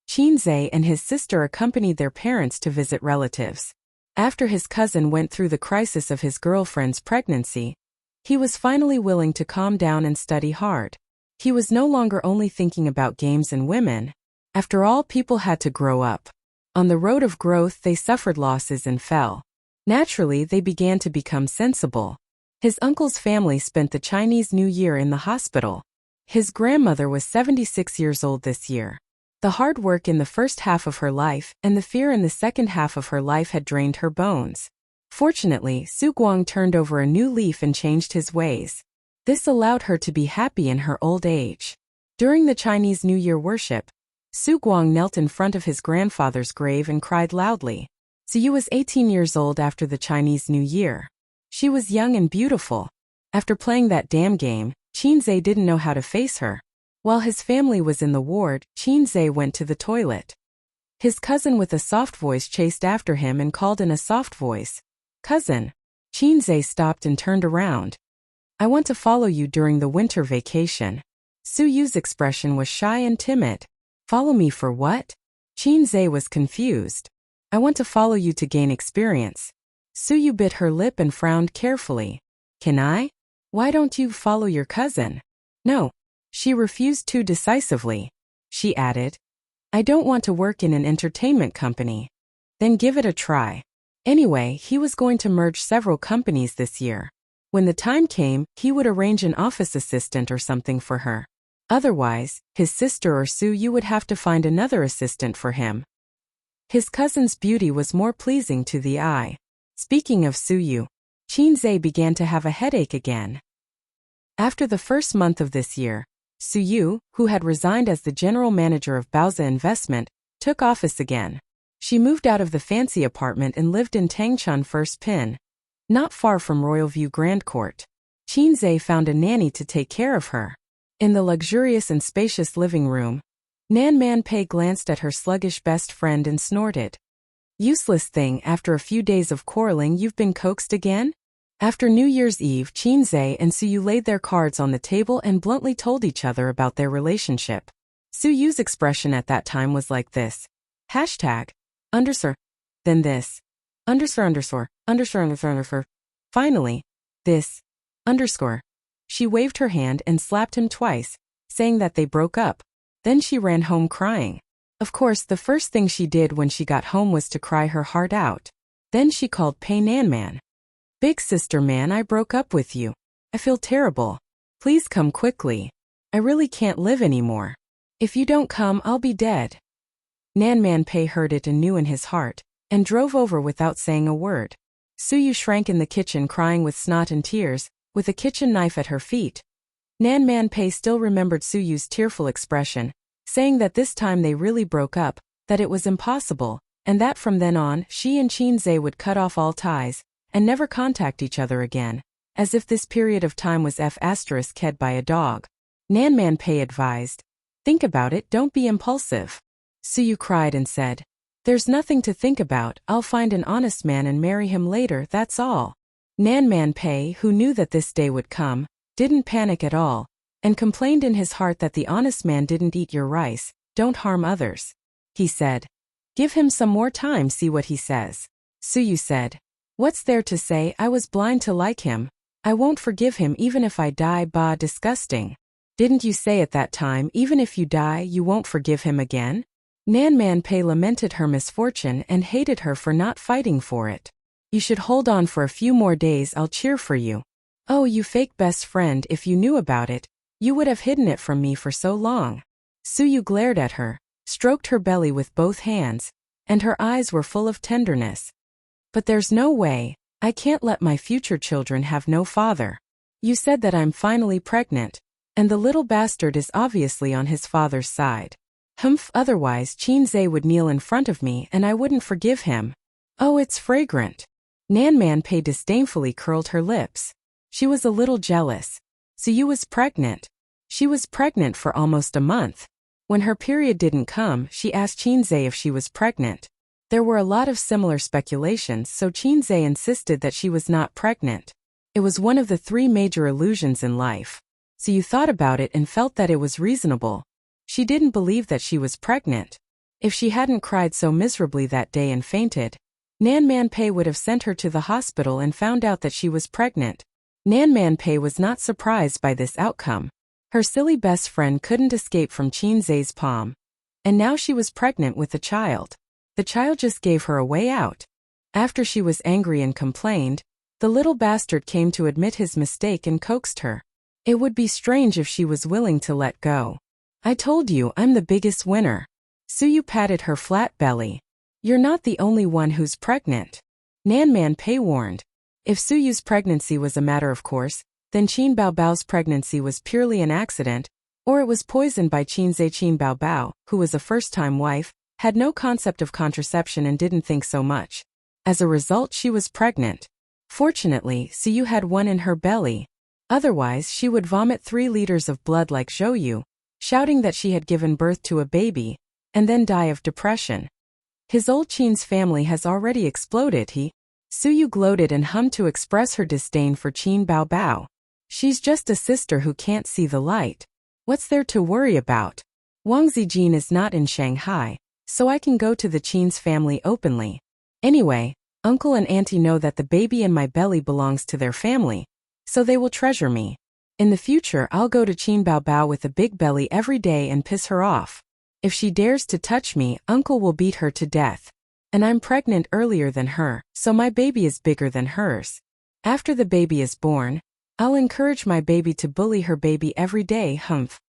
Speaker 1: Qinzhe and his sister accompanied their parents to visit relatives. After his cousin went through the crisis of his girlfriend's pregnancy, he was finally willing to calm down and study hard. He was no longer only thinking about games and women. After all, people had to grow up. On the road of growth, they suffered losses and fell. Naturally, they began to become sensible. His uncle's family spent the Chinese New Year in the hospital. His grandmother was 76 years old this year. The hard work in the first half of her life and the fear in the second half of her life had drained her bones. Fortunately, Su Guang turned over a new leaf and changed his ways. This allowed her to be happy in her old age. During the Chinese New Year worship, Su Guang knelt in front of his grandfather's grave and cried loudly. Ziyu was 18 years old after the Chinese New Year. She was young and beautiful. After playing that damn game, Qinzhe didn't know how to face her. While his family was in the ward, Qinzhe went to the toilet. His cousin with a soft voice chased after him and called in a soft voice, "Cousin." Qinzhe stopped and turned around. "I want to follow you during the winter vacation." Su Yu's expression was shy and timid. "Follow me for what?" Qinzhe was confused. "I want to follow you to gain experience." Su Yu bit her lip and frowned carefully. "Can I? Why don't you follow your cousin?" "No." She refused too decisively. She added, "I don't want to work in an entertainment company." "Then give it a try." Anyway, he was going to merge several companies this year. When the time came, he would arrange an office assistant or something for her. Otherwise, his sister or Su Yu would have to find another assistant for him. His cousin's beauty was more pleasing to the eye. Speaking of Su Yu, Qinzhe began to have a headache again. After the first month of this year, Su Yu, who had resigned as the general manager of Baozi Investment, took office again. She moved out of the fancy apartment and lived in Tangshan First Pin, not far from Royal View Grand Court. Qinzhe found a nanny to take care of her. In the luxurious and spacious living room, Nan Man Pei glanced at her sluggish best friend and snorted. "Useless thing, after a few days of quarreling you've been coaxed again?" After New Year's Eve, Qinzhe and Su Yu laid their cards on the table and bluntly told each other about their relationship. Su Yu's expression at that time was like this. Hashtag, underscore, then this, underscore, underscore, underscore, underscore, underscore. Finally, this, underscore. She waved her hand and slapped him twice, saying that they broke up. Then she ran home crying. Of course, the first thing she did when she got home was to cry her heart out. Then she called Pei Nan Man. "Big sister man, I broke up with you. I feel terrible. Please come quickly. I really can't live anymore. If you don't come, I'll be dead." Nan Man Pei heard it anew in his heart, and drove over without saying a word. Su Yu shrank in the kitchen crying with snot and tears, with a kitchen knife at her feet. Nan Man Pei still remembered Su Yu's tearful expression, saying that this time they really broke up, that it was impossible, and that from then on she and Qinzhe would cut off all ties, and never contact each other again, as if this period of time was f***ed by a dog. Nan Man Pei advised, "Think about it, don't be impulsive." Su Yu cried and said, "There's nothing to think about, I'll find an honest man and marry him later, that's all." Nan Man Pei, who knew that this day would come, didn't panic at all, and complained in his heart that the honest man didn't eat your rice, don't harm others. He said, "Give him some more time, see what he says." Su Yu said, "What's there to say, I was blind to like him. I won't forgive him even if I die, bah, disgusting." "Didn't you say at that time, even if you die, you won't forgive him again?" Nan Man Pei lamented her misfortune and hated her for not fighting for it. "You should hold on for a few more days, I'll cheer for you." "Oh, you fake best friend, if you knew about it, you would have hidden it from me for so long." Su Yu glared at her, stroked her belly with both hands, and her eyes were full of tenderness. "But there's no way, I can't let my future children have no father. You said that I'm finally pregnant, and the little bastard is obviously on his father's side. Humph, otherwise Qinzhe would kneel in front of me and I wouldn't forgive him." "Oh, it's fragrant." Nan Man Pei disdainfully curled her lips. She was a little jealous. Su Yu was pregnant. She was pregnant for almost a month. When her period didn't come, she asked Qinzhe if she was pregnant. There were a lot of similar speculations, so Qinzhe insisted that she was not pregnant. It was one of the 3 major illusions in life. Su Yu thought about it and felt that it was reasonable. She didn't believe that she was pregnant. If she hadn't cried so miserably that day and fainted, Nan Man Pei would have sent her to the hospital and found out that she was pregnant. Nan Man Pei was not surprised by this outcome. Her silly best friend couldn't escape from Qinzhe's palm. And now she was pregnant with a child. The child just gave her a way out. After she was angry and complained, the little bastard came to admit his mistake and coaxed her. It would be strange if she was willing to let go. "I told you, I'm the biggest winner." Su Yu patted her flat belly. "You're not the only one who's pregnant." Nan Man Pei warned. If Su Yu's pregnancy was a matter of course, then Qin Baobao's pregnancy was purely an accident, or it was poisoned by Qinzhe. Qin Baobao, who was a first-time wife, had no concept of contraception and didn't think so much. As a result, she was pregnant. Fortunately, Su Yu had one in her belly. Otherwise, she would vomit 3 liters of blood like Zhou Yu, shouting that she had given birth to a baby, and then die of depression. His old Qin's family has already exploded, Suyu gloated and hummed to express her disdain for Qin Bao Bao. She's just a sister who can't see the light. What's there to worry about? Wang Zijin is not in Shanghai, so I can go to the Qin's family openly. Anyway, uncle and auntie know that the baby in my belly belongs to their family, so they will treasure me. In the future I'll go to Qin Bao Bao with a big belly every day and piss her off. If she dares to touch me, uncle will beat her to death. And I'm pregnant earlier than her, so my baby is bigger than hers. After the baby is born, I'll encourage my baby to bully her baby every day, humph.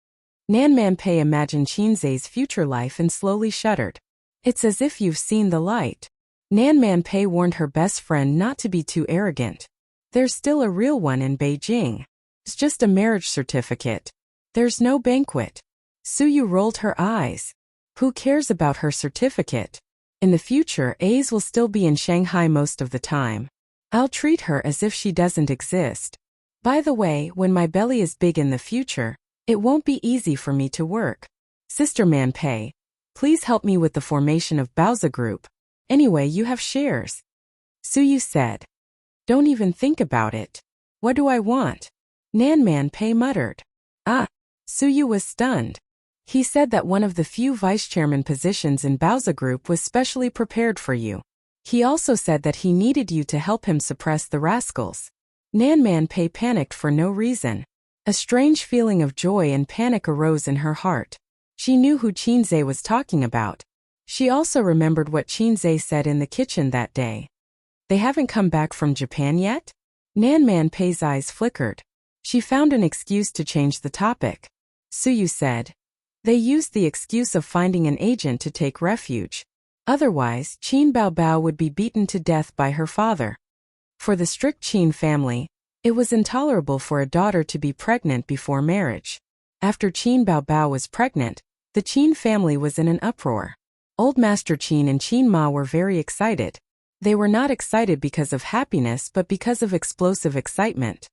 Speaker 1: Nan Man Pei imagined Qinzai's future life and slowly shuddered. It's as if you've seen the light. Nan Man Pei warned her best friend not to be too arrogant. There's still a real one in Beijing. It's just a marriage certificate. There's no banquet. Suyu rolled her eyes. Who cares about her certificate? In the future, A's will still be in Shanghai most of the time. I'll treat her as if she doesn't exist. By the way, when my belly is big in the future, it won't be easy for me to work. Sister Man Pei, please help me with the formation of Baozi Group. Anyway, you have shares. Suyu said. Don't even think about it. What do I want? Nan Man Pei muttered. Suyu was stunned. He said that one of the few vice-chairman positions in Baozi Group was specially prepared for you. He also said that he needed you to help him suppress the rascals. Nan Man Pei panicked for no reason. A strange feeling of joy and panic arose in her heart. She knew who Qinzai was talking about. She also remembered what Qinzai said in the kitchen that day. They haven't come back from Japan yet? Nan Man Pei's eyes flickered. She found an excuse to change the topic. Suyu said. They used the excuse of finding an agent to take refuge. Otherwise, Qin Bao Bao would be beaten to death by her father. For the strict Qin family, it was intolerable for a daughter to be pregnant before marriage. After Qin Bao Bao was pregnant, the Qin family was in an uproar. Old Master Qin and Qin Ma were very excited. They were not excited because of happiness but because of explosive excitement.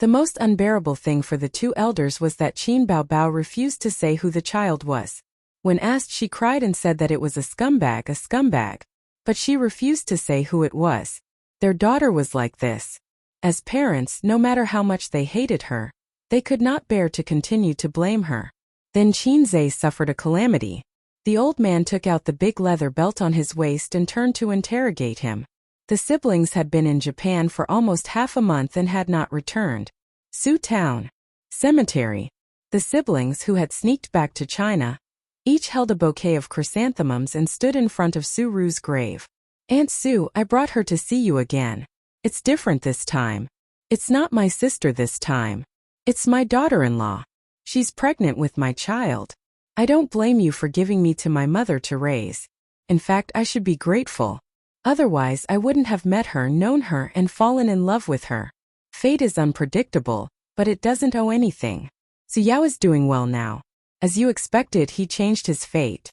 Speaker 1: The most unbearable thing for the two elders was that Qin Bao Bao refused to say who the child was. When asked, she cried and said that it was a scumbag. But she refused to say who it was. Their daughter was like this. As parents, no matter how much they hated her, they could not bear to continue to blame her. Then Qinzai suffered a calamity. The old man took out the big leather belt on his waist and turned to interrogate him. The siblings had been in Japan for almost half a month and had not returned. Su Town. Cemetery. The siblings, who had sneaked back to China, each held a bouquet of chrysanthemums and stood in front of Su Ru's grave. Aunt Su, I brought her to see you again. It's different this time. It's not my sister this time. It's my daughter-in-law. She's pregnant with my child. I don't blame you for giving me to my mother to raise. In fact, I should be grateful. Otherwise, I wouldn't have met her, known her, and fallen in love with her. Fate is unpredictable, but it doesn't owe anything. Su Yao is doing well now. As you expected, he changed his fate.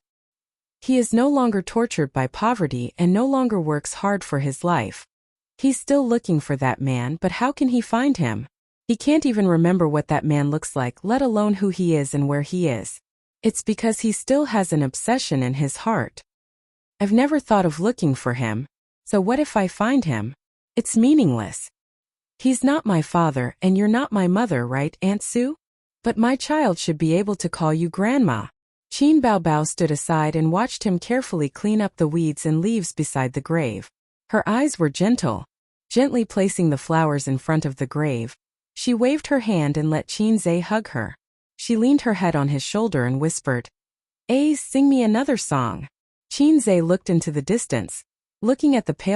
Speaker 1: He is no longer tortured by poverty and no longer works hard for his life. He's still looking for that man, but how can he find him? He can't even remember what that man looks like, let alone who he is and where he is. It's because he still has an obsession in his heart. I've never thought of looking for him, so what if I find him? It's meaningless. He's not my father and you're not my mother, right, Aunt Su? But my child should be able to call you Grandma. Qin Bao Bao stood aside and watched him carefully clean up the weeds and leaves beside the grave. Her eyes were gentle. Gently placing the flowers in front of the grave, she waved her hand and let Qinzai hug her. She leaned her head on his shoulder and whispered, "Sing me another song." Qinzai looked into the distance, looking at the pale